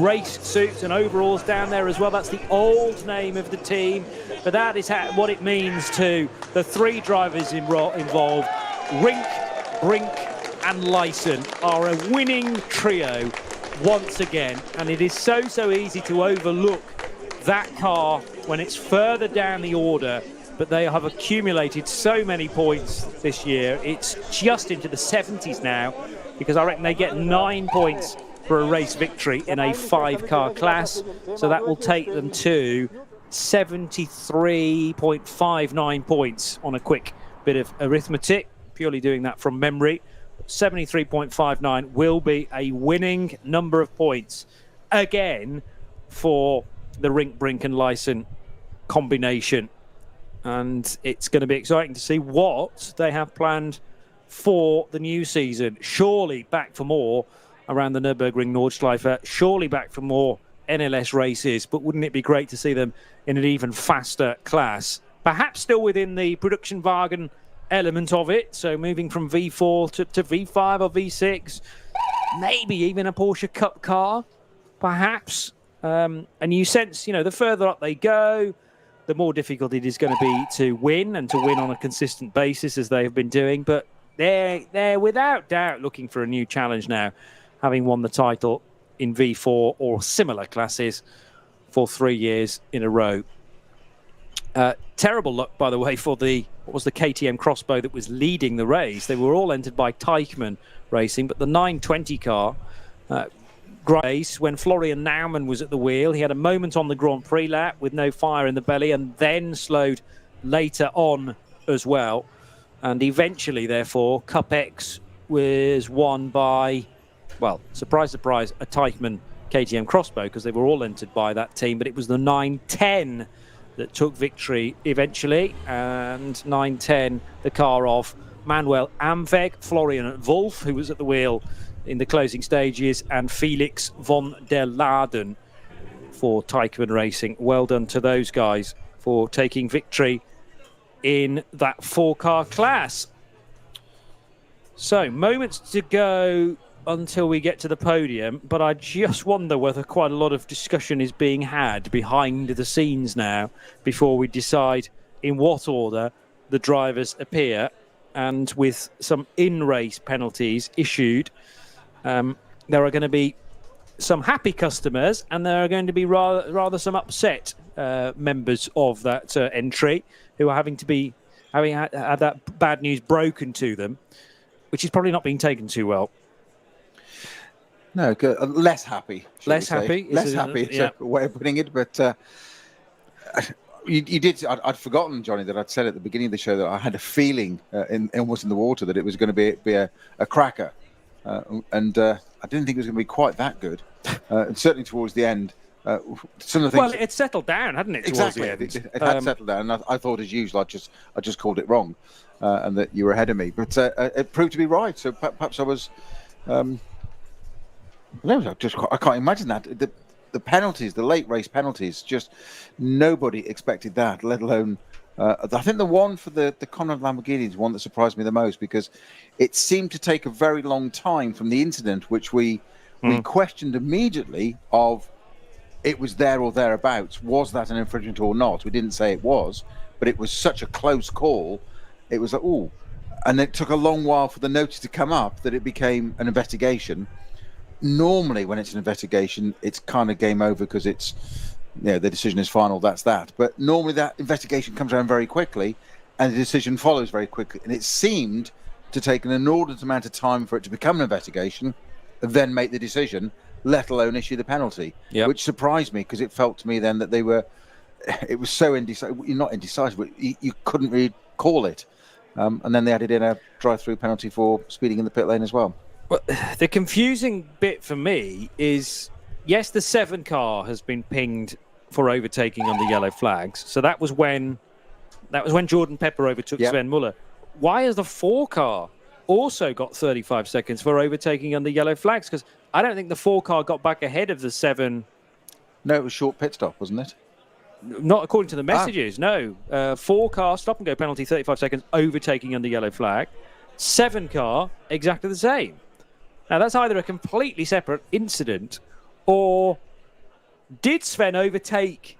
race suits and overalls down there as well. That's the old name of the team, but that is what it means to the 3 drivers involved. Rink, Brink and Lyson are a winning trio once again, and it is so easy to overlook that car when it's further down the order, but they have accumulated so many points this year. It's just into the 70s now, because I reckon they get 9 points for a race victory in a 5-car class, so that will take them to 73.59 points on a quick bit of arithmetic, purely doing that from memory. 73.59 will be a winning number of points again for the Rink, Brink and Lyson combination, and it's going to be exciting to see what they have planned for the new season. Surely back for more around the Nürburgring Nordschleife, surely back for more NLS races, but wouldn't it be great to see them in an even faster class, perhaps still within the production wagon element of it, so moving from V4 to V5 or V6, maybe even a Porsche Cup car, perhaps. And you sense, the further up they go, the more difficult it is going to be to win, and to win on a consistent basis as they have been doing. But they're without doubt looking for a new challenge now, having won the title in V4 or similar classes for 3 years in a row. Terrible luck, by the way, for the KTM Crossbow that was leading the race. They were all entered by Teichmann Racing, but the 920 car race, when Florian Naumann was at the wheel, he had a moment on the Grand Prix lap with no fire in the belly, and then slowed later on as well. And eventually, therefore, Cup X was won by, well, surprise, surprise, a Teichmann KTM Crossbow, because they were all entered by that team, but it was the 910 that took victory eventually, and 910, the car of Manuel Amweg, Florian Wolf, who was at the wheel in the closing stages, and Felix von der Laden for Teichmann Racing. Well done to those guys for taking victory in that 4-car class. So, moments to go until we get to the podium, but I just wonder whether quite a lot of discussion is being had behind the scenes now before we decide in what order the drivers appear, and with some in-race penalties issued, there are going to be some happy customers, and there are going to be rather some upset members of that entry who are having had that bad news broken to them, which is probably not being taken too well. No, less happy. Less happy? Less happy is yeah. a way of putting it. But you did. I'd forgotten, Johnny, that I'd said at the beginning of the show that I had a feeling almost in the water that it was going to be a cracker. And I didn't think it was going to be quite that good. And certainly towards the end, some of the things. Well, it settled down, hadn't it? Exactly, towards the end? it had settled down. And I thought, as usual, I just called it wrong, and that you were ahead of me. But it proved to be right. So perhaps I was. I can't imagine that. The penalties, the late race penalties, just nobody expected that, let alone. I think the one for the Conrad Lamborghini is one that surprised me the most, because it seemed to take a very long time from the incident, which we questioned immediately of it was there or thereabouts. Was that an infringement or not? We didn't say it was, but it was such a close call. It was like, ooh. And it took a long while for the notice to come up that it became an investigation. Normally, when it's an investigation, it's kind of game over because it's, the decision is final, that's that. But normally that investigation comes around very quickly and the decision follows very quickly. And it seemed to take an inordinate amount of time for it to become an investigation, then make the decision, let alone issue the penalty, which surprised me, because it felt to me then that it was so not indecisive, but you couldn't really call it. And then they added in a drive-through penalty for speeding in the pit lane as well. Well, the confusing bit for me is, yes, the 7 car has been pinged for overtaking under yellow flags. So that was when Jordan Pepper overtook Sven Muller. Why has the 4 car also got 35 seconds for overtaking under yellow flags? Because I don't think the 4 car got back ahead of the 7. No, it was short pit stop, wasn't it? Not according to the messages, no. 4 car, stop and go penalty, 35 seconds, overtaking under yellow flag. 7 car, exactly the same. Now, that's either a completely separate incident, or did Sven overtake...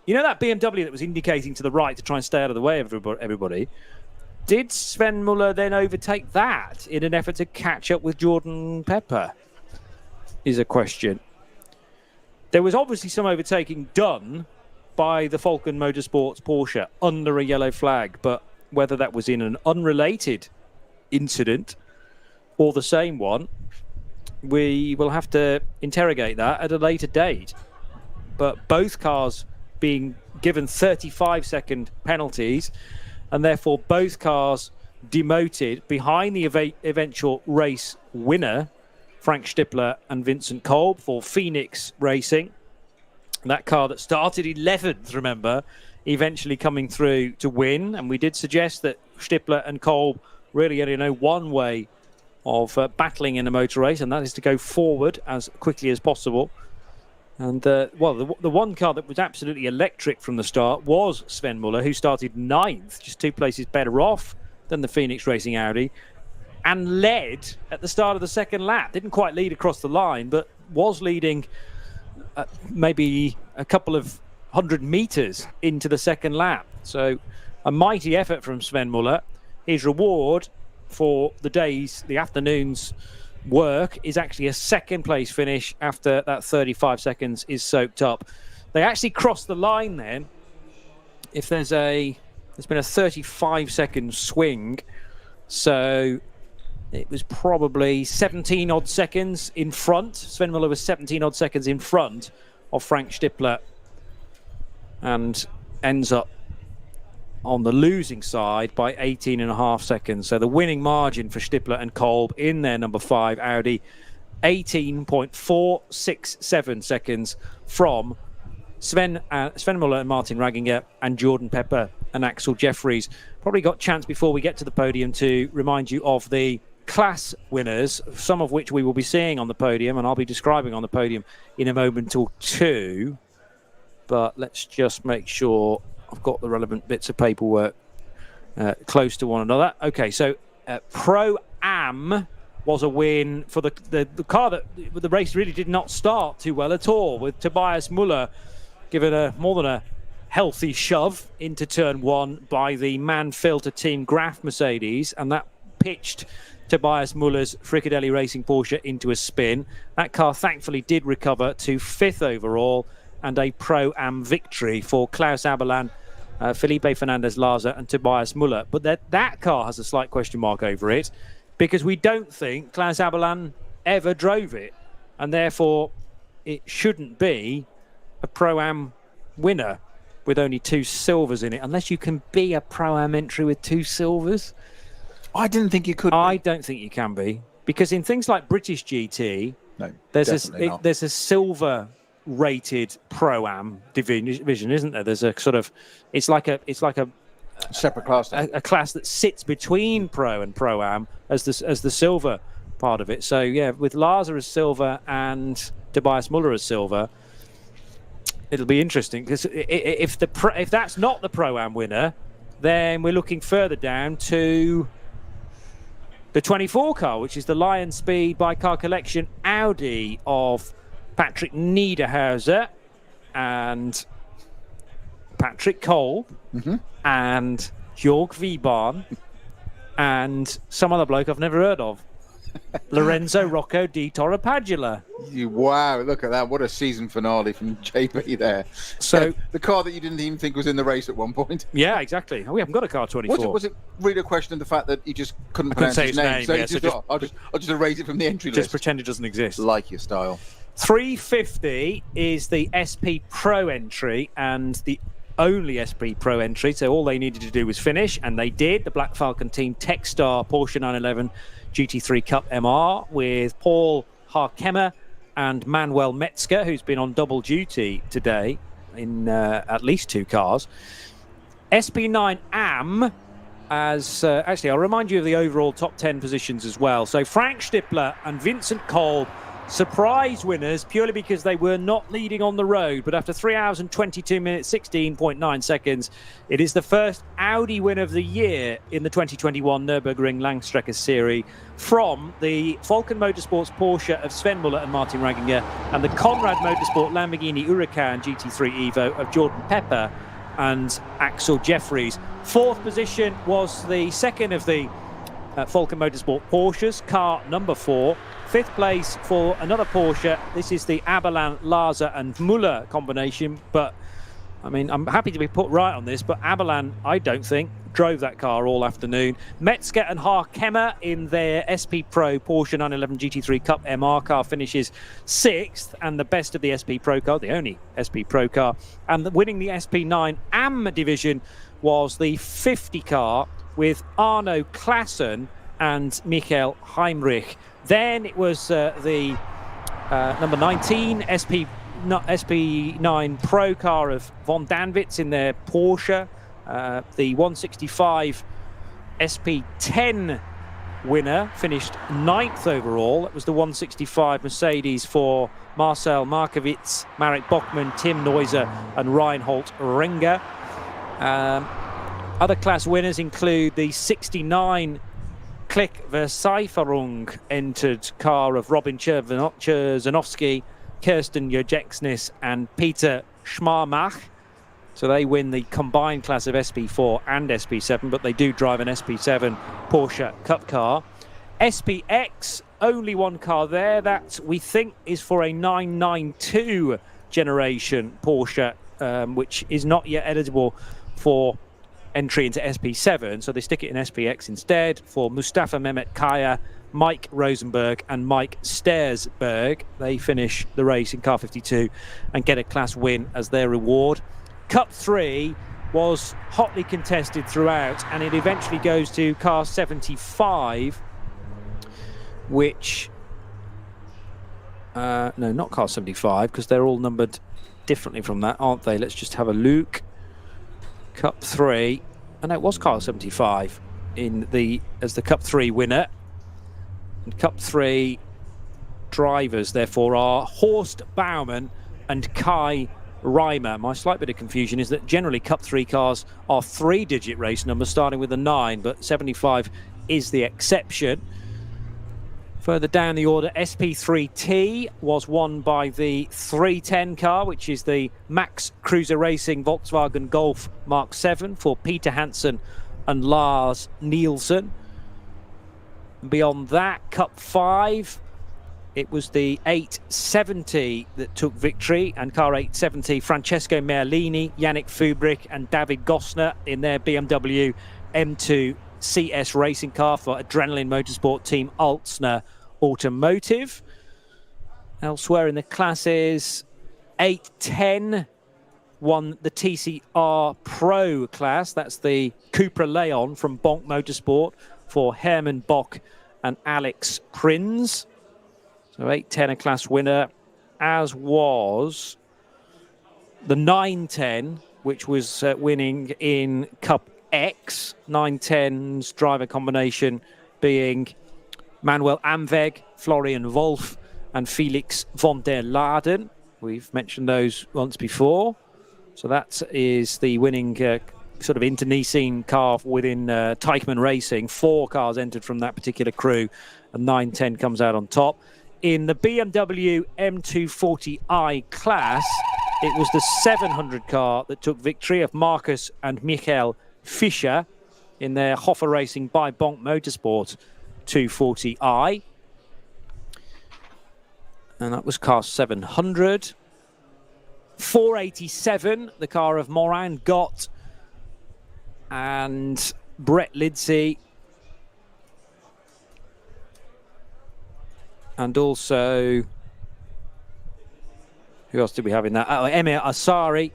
that BMW that was indicating to the right to try and stay out of the way of everybody? Did Sven Muller then overtake that in an effort to catch up with Jordan Pepper? Is a question. There was obviously some overtaking done by the Falcon Motorsports Porsche under a yellow flag, but whether that was in an unrelated incident or the same one, we will have to interrogate that at a later date. But both cars being given 35-second penalties, and therefore both cars demoted behind the eventual race winner, Frank Stippler and Vincent Kolb for Phoenix Racing. That car that started 11th, remember, eventually coming through to win. And we did suggest that Stippler and Kolb really only know one way of battling in a motor race, and that is to go forward as quickly as possible. And, the one car that was absolutely electric from the start was Sven Muller, who started 9th, just 2 places better off than the Phoenix Racing Audi, and led at the start of the second lap. Didn't quite lead across the line, but was leading maybe a couple of 100 metres into the second lap. So a mighty effort from Sven Muller. His reward for the afternoon's work is actually a second place finish after that 35 seconds is soaked up. They actually crossed the line then. If there's been a 35-second swing, so it was probably 17 odd seconds in front. Sven Muller was 17 odd seconds in front of Frank Stippler and ends up on the losing side by 18.5 seconds. So the winning margin for Stippler and Kolb in their number 5 Audi, 18.467 seconds from Sven Muller and Martin Ragginger and Jordan Pepper and Axel Jeffries. Probably got chance before we get to the podium to remind you of the class winners, some of which we will be seeing on the podium, and I'll be describing on the podium in a moment or two. But let's just make sure I've got the relevant bits of paperwork close to one another. Okay, so Pro-Am was a win for the car that the race really did not start too well at all, with Tobias Muller given more than a healthy shove into turn 1 by the man-filter Team Graf Mercedes, and that pitched Tobias Muller's Fricadelli Racing Porsche into a spin. That car thankfully did recover to 5th overall, and a Pro-Am victory for Klaus Aberlan, Felipe Fernandez-Larza and Tobias Muller. But that car has a slight question mark over it, because we don't think Klaus Aberlan ever drove it. and therefore it shouldn't be a Pro-Am winner with only 2 silvers in it, unless you can be a Pro-Am entry with 2 silvers. I didn't think you could. I don't think you can be, because in things like British GT, No, there's definitely a silver rated Pro-Am division, isn't there? There's a sort of, it's like a separate class. A class that sits between Pro and Pro-Am as the silver part of it. So yeah, with Larsa as silver and Tobias Muller as silver, it'll be interesting, because if that's not the Pro-Am winner, then we're looking further down to the 24 car, which is the Lion Speed by Car Collection Audi of Patrick Niederhauser and Patrick Kolb and Jörg Wiebahn and some other bloke I've never heard of, Lorenzo Rocco di Torrepadula. Wow, look at that. What a season finale from JP there. So the car that you didn't even think was in the race at one point. Yeah, exactly. We haven't got a car 24. Was it really a question of the fact that he just couldn't pronounce his name? So yeah, I'll just erase it from the entry list. Just pretend it doesn't exist. Like your style. 350 is the SP Pro entry, and the only SP Pro entry, so all they needed to do was finish, and they did. The Black Falcon team Techstar Porsche 911 GT3 Cup MR with Paul Harkemmer and Manuel Metzger, who's been on double duty today in at least 2 cars. SP9 AM, as actually I'll remind you of the overall top 10 positions as well. So Frank Stippler and Vincent Kolb, surprise winners purely because they were not leading on the road, but after 3 hours and 22 minutes 16.9 seconds, it is the first Audi win of the year in the 2021 Nürburgring Langstrecke Series from the Falcon Motorsports Porsche of Sven Muller and Martin Raginger and the Conrad Motorsport Lamborghini Huracan GT3 Evo of Jordan Pepper and Axel Jeffries. 4th position was the second of the Falcon Motorsport Porsches, car number 4. 5th place for another Porsche. This is the Aberlan, Larsa and Muller combination, but I mean, I'm happy to be put right on this, but Aberlan, I don't think, drove that car all afternoon. Metzger and Harkemmer in their SP Pro Porsche 911 GT3 Cup MR car finishes 6th, and the best of the SP Pro car, the only SP Pro car, and winning the SP9 AM division was the 50 car with Arno Klassen and Michael Heimrich. Then it was the number 19 SP9 Pro car of Von Danwitz in their Porsche. The 165 SP10 winner finished 9th overall. That was the 165 Mercedes for Marcel Markowitz, Marek Bockmann, Tim Neuser and Reinhold Renger. Other class winners include the 69 Klick Verzeiferung entered car of Robin Czerwanowski, Kirsten Jojeksnis and Peter Schmarmach. So they win the combined class of SP4 and SP7, but they do drive an SP7 Porsche Cup car. SPX, only one car there. That, we think, is for a 992 generation Porsche, which is not yet eligible for entry into SP7, so they stick it in SPX instead for Mustafa Mehmet Kaya, Mike Rosenberg and Mike Steersberg. They finish the race in car 52 and get a class win as their reward. Cup 3 was hotly contested throughout, and it eventually goes to car 75, which no, not car 75, because they're all numbered differently from that, aren't they? Let's just have a look. Cup 3, and it was car 75 as the Cup 3 winner. And Cup 3 drivers, therefore, are Horst Baumann and Kai Reimer. My slight bit of confusion is that generally Cup 3 cars are 3-digit race numbers starting with a 9, but 75 is the exception. Further down the order, SP3T was won by the 310 car, which is the Max Cruiser Racing Volkswagen Golf Mark 7 for Peter Hansen and Lars Nielsen. Beyond that, Cup 5, it was the 870 that took victory, and car 870, Francesco Merlini, Yannick Fubrich and David Gosner in their BMW M2 CS racing car for Adrenaline Motorsport Team Altsner Automotive. Elsewhere in the classes, 810 won the TCR Pro class. That's the Cupra Leon from Bonk Motorsport for Herman Bock and Alex Prins. So 810 a class winner, as was the 910, which was winning in Cup X. 910's driver combination being Manuel Amweg, Florian Wolf, and Felix von der Laden. We've mentioned those once before. So that is the winning sort of internecine car within Teichmann Racing. 4 cars entered from that particular crew, and 910 comes out on top. In the BMW M240i class, it was the 700 car that took victory of Marcus and Michael Fischer in their Hoffer Racing by Bonk Motorsport 240i. And that was car 700. 487, the car of Morin Gott and Brett Lidsey. And also, who else did we have in that? Oh, Emir Asari,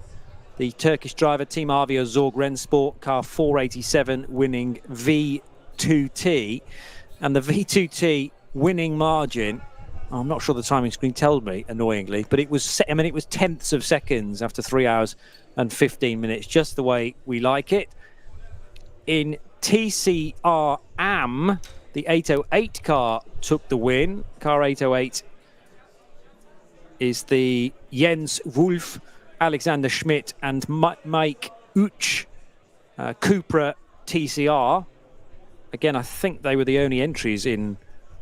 the Turkish driver, Team Avio Zorg Rennsport, car 487, winning V2T. And the V2T winning margin, I'm not sure the timing screen told me, annoyingly, but it was, I mean, it was tenths of seconds after 3 hours and 15 minutes, just the way we like it. In TCR AM, the 808 car took the win. Car 808 is the Jens Wolf, Alexander Schmidt, and Mike Uch Cupra TCR. Again, I think they were the only entries in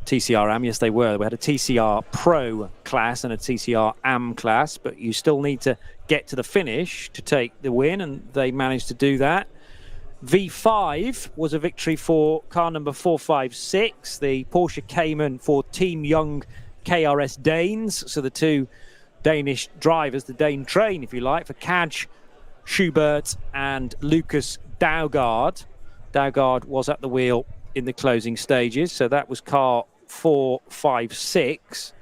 TCR AM. Yes, they were. We had a TCR Pro class and a TCR AM class, but you still need to get to the finish to take the win, and they managed to do that. V5 was a victory for car number 456, the Porsche Cayman for Team Young KRS Danes. So the 2 Danish drivers, the Dane train, if you like, for Kaj Schubert and Lucas Daugard. Daugard was at the wheel in the closing stages, so that was car 456.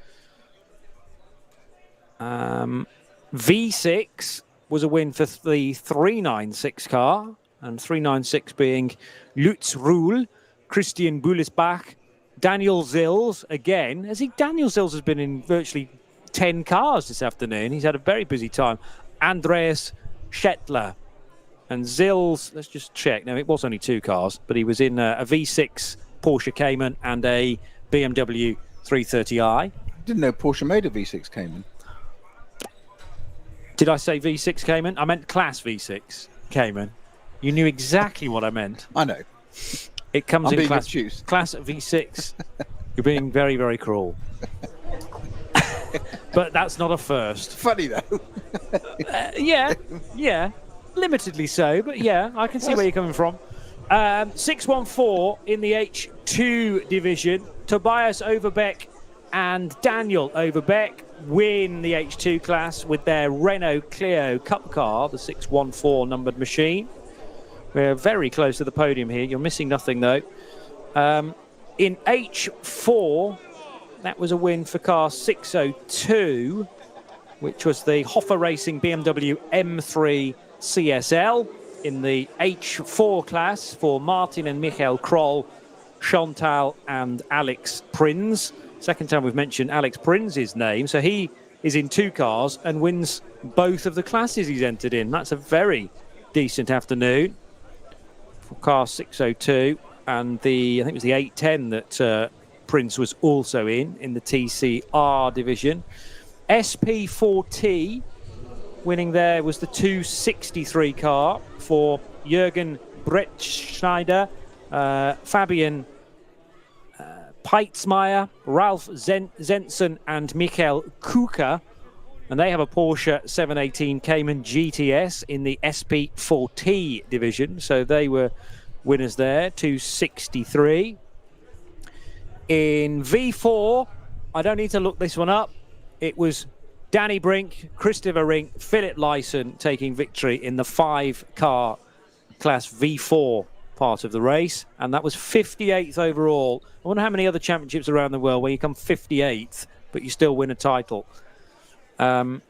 V6 was a win for the 396 car, and 396 being Lutz Ruhl, Christian Bullisbach, Daniel Zils again. Daniel Zils has been in virtually 10 cars this afternoon. He's had a very busy time. Andreas Schettler. And Zils, let's just check. No, it was only 2 cars, but he was in a V6 Porsche Cayman and a BMW 330i. Didn't know Porsche made a V6 Cayman. Did I say V6 Cayman? I meant class V6 Cayman. You knew exactly what I meant. I know. It comes I'm in class V6. You're being very, very cruel. But that's not a first. Funny though. Yeah. Limitedly so, but yeah, I can see where you're coming from. 614 in the H2 division. Tobias Overbeck and Daniel Overbeck win the H2 class with their Renault Clio Cup car, the 614 numbered machine. We're very close to the podium here. You're missing nothing, though. In H4, that was a win for car 602, which was the Hoffer Racing BMW M3 CSL in the H4 class for Martin and Michael Kroll, Chantal and Alex Prins. Second time we've mentioned Alex Prins' name. So he is in 2 cars and wins both of the classes he's entered in. That's a very decent afternoon for car 602. And I think it was the 810 that Prince was also in the TCR division. SP4T winning there was the 263 car for Jürgen Brettschneider, Fabian Peitzmeier, Ralf Zensen and Michael Kuka. And they have a Porsche 718 Cayman GTS in the SP4T division. So they were winners there, 263. In V4, I don't need to look this one up. It was Danny Brink, Christopher Rink, Philip Lyson taking victory in the 5-car class V4 part of the race. And that was 58th overall. I wonder how many other championships around the world where you come 58th but you still win a title. And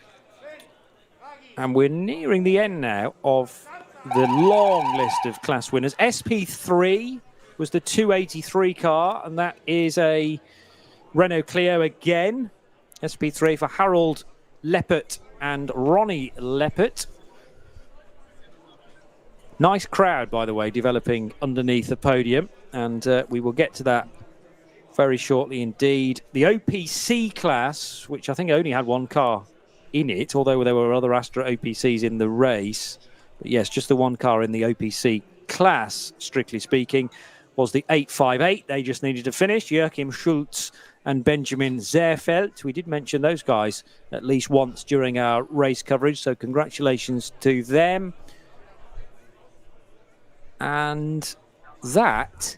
we're nearing the end now of the long list of class winners. SP3 was the 283 car, and that is a Renault Clio again. SP3 for Harold Leppert and Ronnie Leppert. Nice crowd, by the way, developing underneath the podium, and we will get to that very shortly indeed. The OPC class, which I think only had one car in it, although there were other Astra OPCs in the race. But yes, just the one car in the OPC class, strictly speaking, was the 858. They just needed to finish. Joachim Schultz and Benjamin Zerfeld. We did mention those guys at least once during our race coverage, so congratulations to them. And that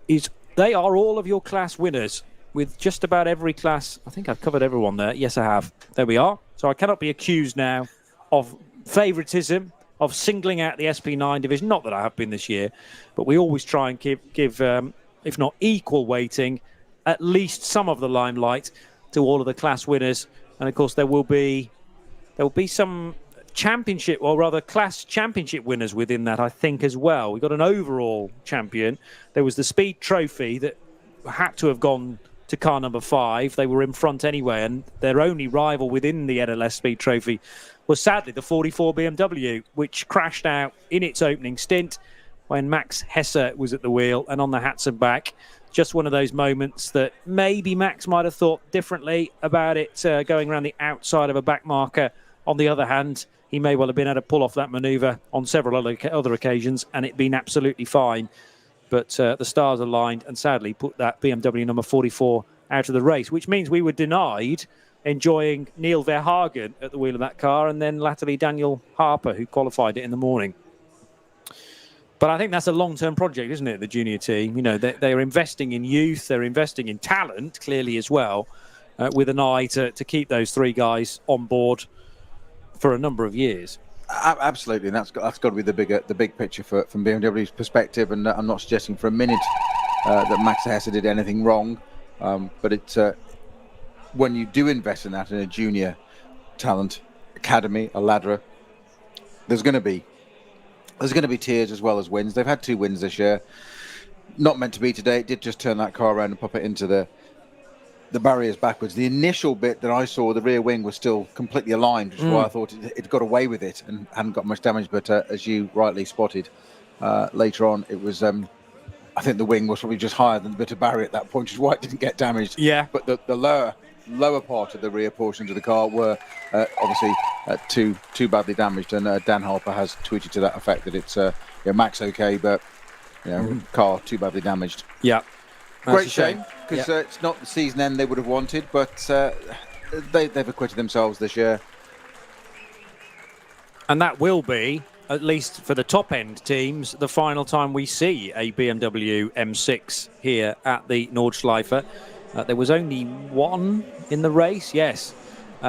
is, they are all of your class winners with just about every class. I think I've covered everyone there. Yes, I have. There we are. So I cannot be accused now of favoritism, of singling out the SP9 division. Not that I have been this year, but we always try and give if not equal weighting, at least some of the limelight to all of the class winners. And of course, there will be some championship, or rather class championship winners within that, I think, as well. We got an overall champion. There was the Speed Trophy that had to have gone to car number 5. They were in front anyway, and their only rival within the NLS Speed Trophy was sadly the 44 BMW, which crashed out in its opening stint when Max Hesse was at the wheel and on the hats and back. Just one of those moments that maybe Max might have thought differently about it going around the outside of a back marker. On the other hand, he may well have been able to pull off that manoeuvre on several other occasions and it been absolutely fine. But the stars aligned and sadly put that BMW number 44 out of the race, which means we were denied enjoying Neil Verhagen at the wheel of that car, and then latterly Daniel Harper, who qualified it in the morning. But I think that's a long-term project, isn't it, the junior team? You know, they are investing in youth, they're investing in talent, clearly as well, with an eye to keep those 3 guys on board for a number of years. Absolutely, and that's got to be the big picture from BMW's perspective. And I'm not suggesting for a minute that Max Hesse did anything wrong, but it's when you do invest in that in a junior talent academy, a ladder, there's going to be tears as well as wins. They've had 2 wins this year, not meant to be today. It did just turn that car around and pop it into the barriers backwards. The initial bit that I saw, the rear wing was still completely aligned, which is why I thought it got away with it and hadn't got much damage. But as you rightly spotted later on, it was, I think the wing was probably just higher than the bit of barrier at that point, which is why it didn't get damaged. Yeah. But the lower part of the rear portions of the car were obviously too badly damaged. And Dan Harper has tweeted to that effect that it's Max okay, but car too badly damaged. Yeah. Great shame, because it's not the season end they would have wanted, but they've acquitted themselves this year. And that will be, at least for the top-end teams, the final time we see a BMW M6 here at the Nordschleife. There was only 1 in the race, yes.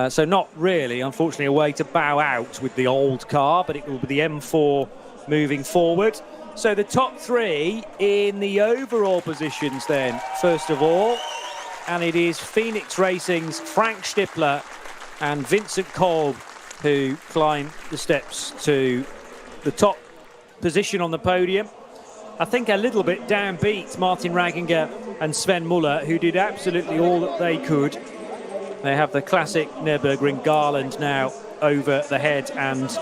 So not really, unfortunately, a way to bow out with the old car, but it will be the M4 moving forward. So the top 3 in the overall positions then, first of all. And it is Phoenix Racing's Frank Stippler and Vincent Kolb who climb the steps to the top position on the podium. I think a little bit downbeat Martin Raginger and Sven Muller, who did absolutely all that they could. They have the classic Nürburgring garland now over the head and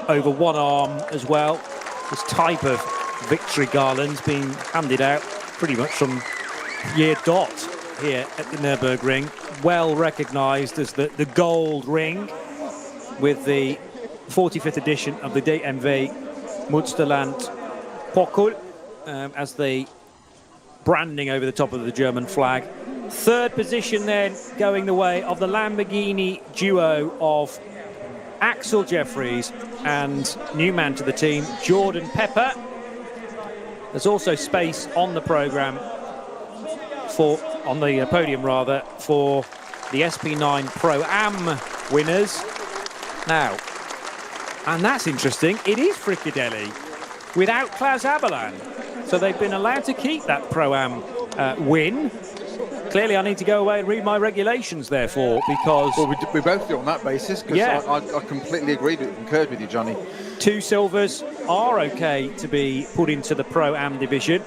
over one arm as well. This type of victory garlands being handed out pretty much from year dot here at the Nürburgring. Well recognised as the gold ring with the 45th edition of the DMV Münsterland Pokal as the branding over the top of the German flag. 3rd position then going the way of the Lamborghini duo of Axel Jeffries and new man to the team, Jordan Pepper. There's also space on the programme on the podium rather, for the SP9 Pro-Am winners. Now, and that's interesting, it is Fricadelli without Klaus Aberland. So they've been allowed to keep that Pro-Am win. clearly I need to go away and read my regulations, therefore, because... Well, we both do on that basis, because Yeah. I completely concurred with you, Johnny. 2 silvers are okay to be put into the Pro-Am division.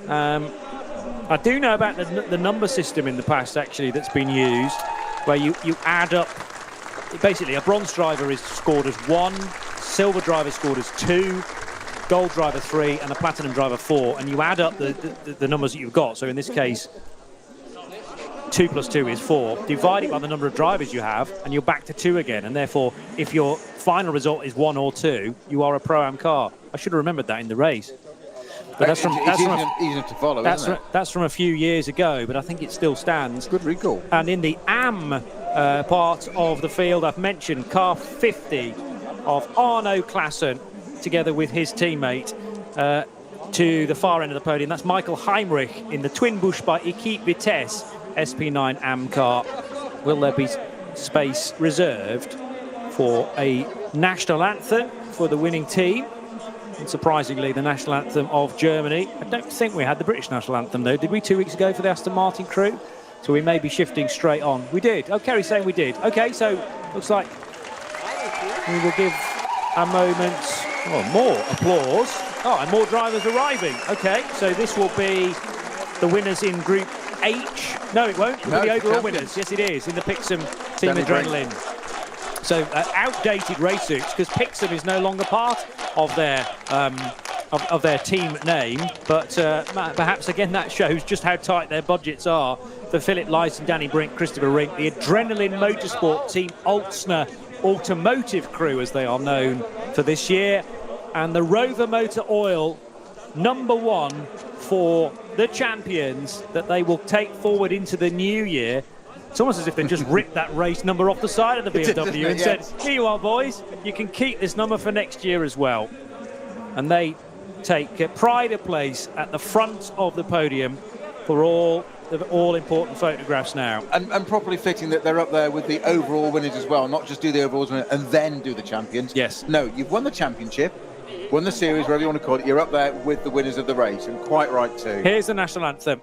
I do know about the number system in the past, actually, that's been used, where you add up... Basically, a bronze driver is scored as 1, silver driver is scored as 2, gold driver 3, and a platinum driver 4, and you add up the numbers that you've got. So in this case, 2 plus 2 is 4. Divide it by the number of drivers you have, and you're back to 2 again. And therefore, if your final result is 1 or 2, you are a Pro-Am car. I should have remembered that in the race. But It's easy enough to follow, isn't it? That's from a few years ago, but I think it still stands. Good recall. And in the Am part of the field, I've mentioned car 50 of Arno Klassen, together with his teammate, to the far end of the podium. That's Michael Heimrich in the Twin Busch by Equipe Vitesse SP9 Am car. Will there be space reserved for a national anthem for the winning team? And surprisingly, the national anthem of Germany. I don't think we had the British national anthem, though. Did we 2 weeks ago for the Aston Martin crew? So we may be shifting straight on. We did. Oh, Kerry's saying we did. OK, so looks like we will give a moment, more applause. Oh, and more drivers arriving. OK, so this will be the winners in Group H. No, it won't. It will be the overall winners. Yes, it is, in the Pixum Team Adrenaline. So outdated race suits, because Pixum is no longer part of their team name, but perhaps again that shows just how tight their budgets are. For Philip Lyson, Danny Brink, Christopher Rink, the Adrenaline Motorsport Team Altsner Automotive crew, as they are known for this year, and the Rover Motor Oil #1 for the champions that they will take forward into the new year. It's almost as if they just ripped that race number off the side of the BMW and said, here you are, boys, you can keep this number for next year as well. And they take pride of place at the front of the podium for all important photographs now. And properly fitting that they're up there with the overall winners as well, not just do the overall winners and then do the champions. Yes. No, you've won the championship, won the series, whatever you want to call it, you're up there with the winners of the race, and quite right too. Here's the national anthem.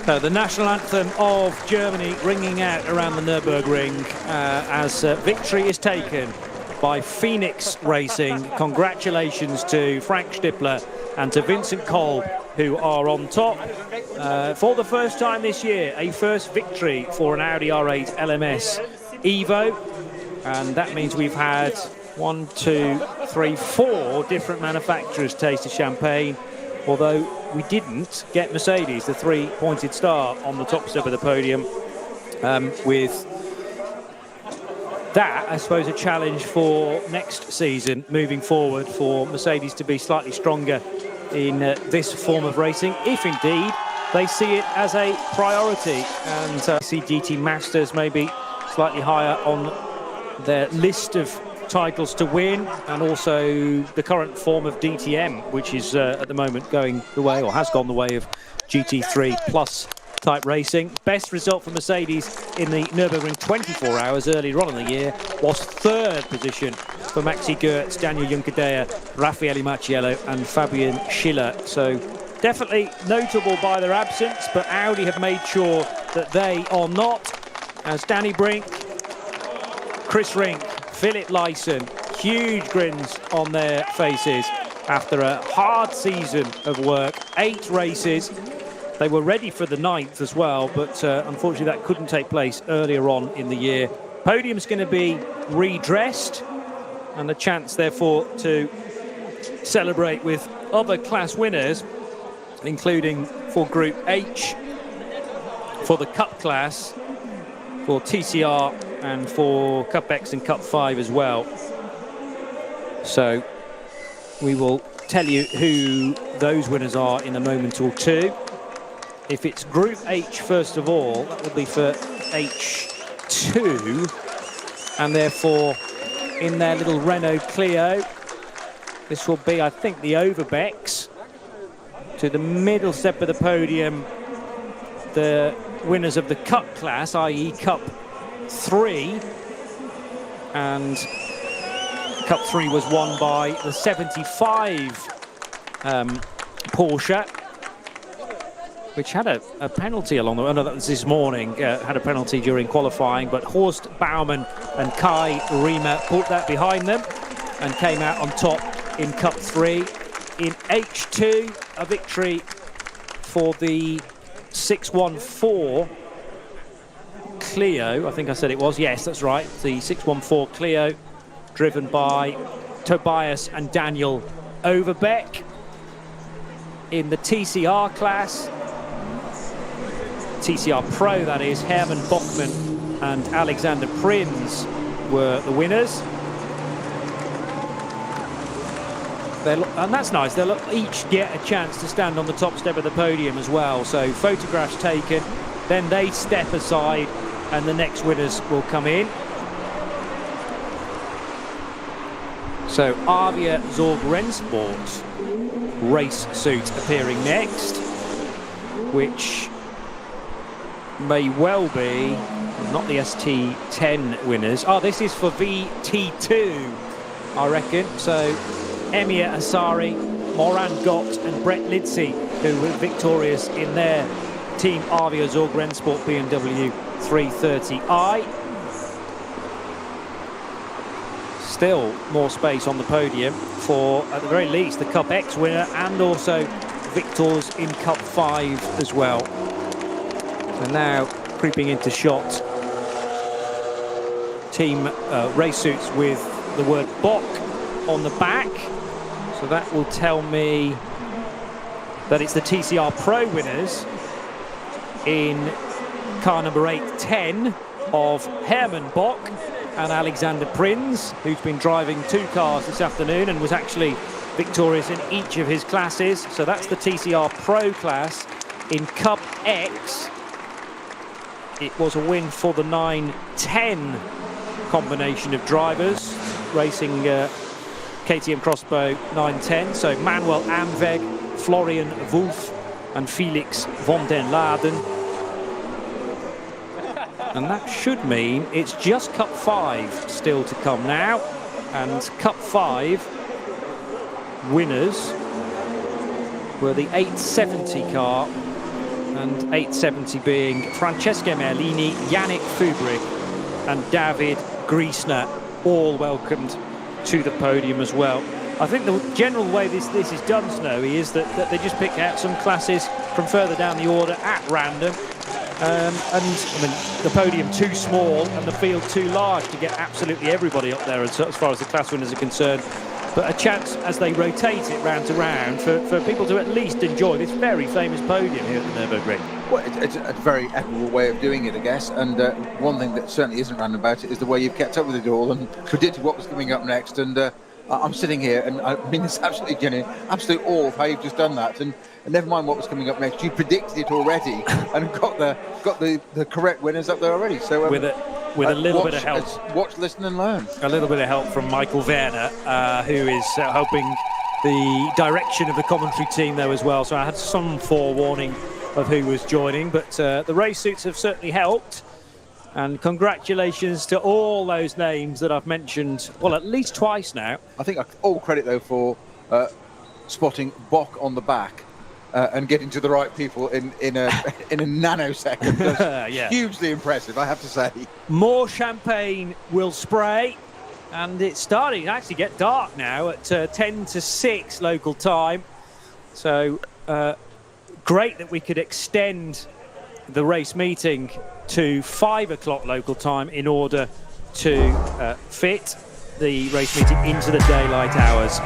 The national anthem of Germany ringing out around the Nürburgring as victory is taken by Phoenix Racing. Congratulations to Frank Stippler and to Vincent Kolb, who are on top. For the first time this year, a first victory for an Audi R8 LMS Evo. And that means we've had 1, 2, 3, 4 different manufacturers taste the champagne. Although we didn't get Mercedes, the 3-pointed star, on the top step of the podium. With that, I suppose, a challenge for next season, moving forward, for Mercedes to be slightly stronger in this form of racing, if indeed they see it as a priority. And see GT Masters maybe slightly higher on their list of titles to win, and also the current form of DTM, which is at the moment going the way, or has gone the way, of GT3 plus type racing. Best result for Mercedes in the Nürburgring 24 hours earlier on in the year was 3rd position for Maxi Goertz, Daniel Juncadella, Raffaele Macchiello and Fabian Schiller. So definitely notable by their absence, but Audi have made sure that they are not, as Danny Brink, Chris Rink, Philip Lyson, huge grins on their faces after a hard season of work. 8 races. They were ready for the 9th as well, but unfortunately that couldn't take place earlier on in the year. Podium's going to be redressed, and a chance therefore to celebrate with other class winners, including for Group H, for the Cup class, for TCR, and for Cup X and Cup 5 as well. So we will tell you who those winners are in a moment or two. If it's Group H, first of all, that will be for H2, and therefore in their little Renault Clio, this will be, I think, the Overbecks. To the middle step of the podium, the winners of the Cup class, i.e. Cup 3, and Cup 3 was won by the 75 Porsche, which had a penalty along the way. Oh, no, that was this morning, had a penalty during qualifying, but Horst Baumann and Kai Riemer put that behind them and came out on top in Cup 3. In H2, a victory for the 614 Clio, I think I said it was, yes, that's right, the 614 Clio, driven by Tobias and Daniel Overbeck. In the TCR class, TCR Pro that is, Herman Bockman and Alexander Prins were the winners. And that's nice, they'll each get a chance to stand on the top step of the podium as well. So photographs taken, then they step aside and the next winners will come in. So Avia Zorg Rennsport race suit appearing next, which may well be not the ST10 winners. Oh, this is for VT2, I reckon. So Emir Asari, Moran Gott and Brett Lidsey, who were victorious in their Team Avia Zorg Rennsport BMW 330i. Still more space on the podium for, at the very least, the Cup X winner and also victors in Cup 5 as well. So now creeping into shot, team race suits with the word Bock on the back. So that will tell me that it's the TCR Pro winners in car number 810 of Herman Bock and Alexander Prins, who's been driving 2 cars this afternoon and was actually victorious in each of his classes. So that's the TCR Pro class. In Cup X, it was a win for the 910 combination of drivers racing KTM Crossbow 910. So Manuel Amweg, Florian Wulff and Felix von den Laden. And that should mean it's just Cup 5 still to come now. And Cup 5 winners were the 870 car, and 870 being Francesco Merlini, Yannick Fubrick and David Griesner, all welcomed to the podium as well. I think the general way this is done, Snowy, is that they just pick out some classes from further down the order at random. And I mean, the podium too small and the field too large to get absolutely everybody up there as far as the class winners are concerned. But a chance as they rotate it round to round for people to at least enjoy this very famous podium here at the Nürburgring. Well, it's a very equitable way of doing it, I guess. And one thing that certainly isn't random about it is the way you've kept up with it all and predicted what was coming up next. And I'm sitting here, and I mean, it's absolutely genuine, absolute awe of how you've just done that. And never mind what was coming up next, you predicted it already and got the correct winners up there already. So with a little bit of help, watch, listen, and learn. A little bit of help from Michael Werner, who is helping the direction of the commentary team though as well. So I had some forewarning of who was joining, but the race suits have certainly helped. And congratulations to all those names that I've mentioned, well, at least twice now. I think all credit, though, for spotting Bock on the back and getting to the right people in a nanosecond. Yeah. Hugely impressive, I have to say. More champagne will spray, and it's starting to actually get dark now at 10 to 6 local time. So great that we could extend the race meeting to 5 o'clock local time in order to fit the race meeting into the daylight hours.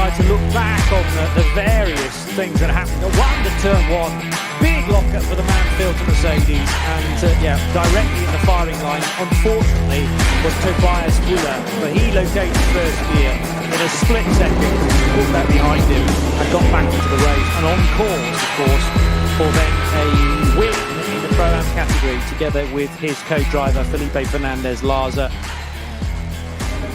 try to look back on the various things that happened. One, the turn one, big lockup for the Mansfield to Mercedes, and directly in the firing line, unfortunately, was Tobias Müller, but he located first gear in a split second, put that behind him, and got back into the race, and on course, of course, for then a win in the Pro-Am category, together with his co-driver Felipe Fernandez-Laza.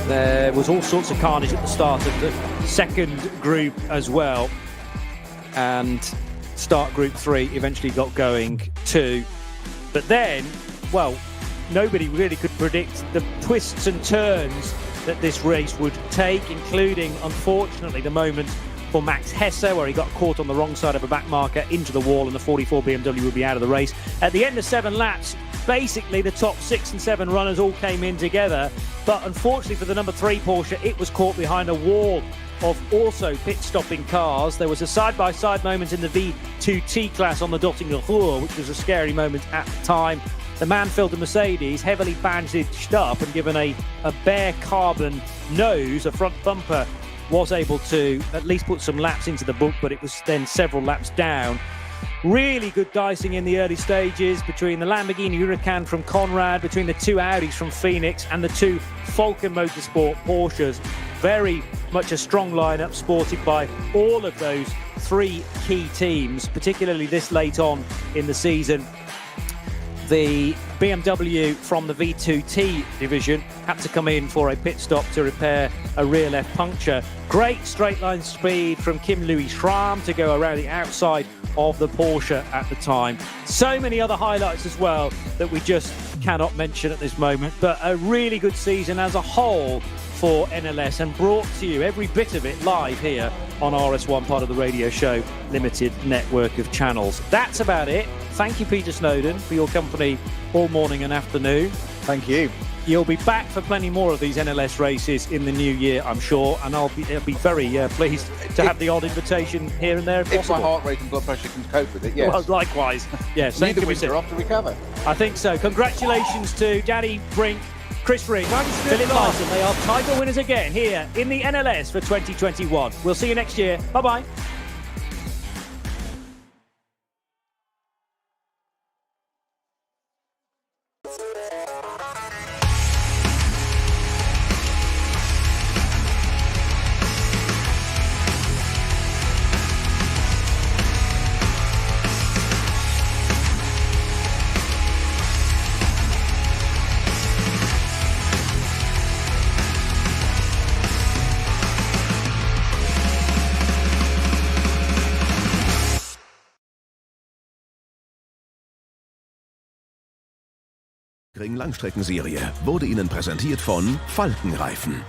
There was all sorts of carnage at the start of the second group as well, and start group 3 eventually got going too. But then, well, nobody really could predict the twists and turns that this race would take, including, unfortunately, the moment for Max Hesse, where he got caught on the wrong side of a back marker into the wall, and the 44 BMW would be out of the race. At the end of 7 laps, basically the top 6 and 7 runners all came in together, but unfortunately for the number 3 Porsche, it was caught behind a wall of also pit-stopping cars. There was a side-by-side moment in the V2T class on the Dottinger Ruhr, which was a scary moment at the time. The Mansfield and Mercedes, heavily bandaged up and given a bare carbon nose, a front bumper, was able to at least put some laps into the book, but it was then several laps down. Really good dicing in the early stages between the Lamborghini Huracan from Conrad, between the 2 Audis from Phoenix, and the 2 Falcon Motorsport Porsches. Very much a strong lineup sported by all of those 3 key teams, particularly this late on in the season. The BMW from the V2T division had to come in for a pit stop to repair a rear left puncture. Great straight line speed from Kim Louis Schramm to go around the outside of the Porsche at the time. So many other highlights as well that we just cannot mention at this moment, but a really good season as a whole for NLS, and brought to you, every bit of it, live here on RS1, part of the Radio Show Limited network of channels. That's about it. Thank you, Peter Snowden, for your company all morning and afternoon. Thank you. You'll be back for plenty more of these NLS races in the new year, I'm sure, and I'll be very pleased to have the odd invitation here and there if possible. If my heart rate and blood pressure can cope with it, yes. Well, likewise. Yes, Need the winter off to recover. I think so. Congratulations to Danny Brink, Chris Ring, Philip Larson. They are title winners again here in the NLS for 2021. We'll see you next year. Bye-bye. Nürburgring Langstreckenserie wurde Ihnen präsentiert von Falkenreifen.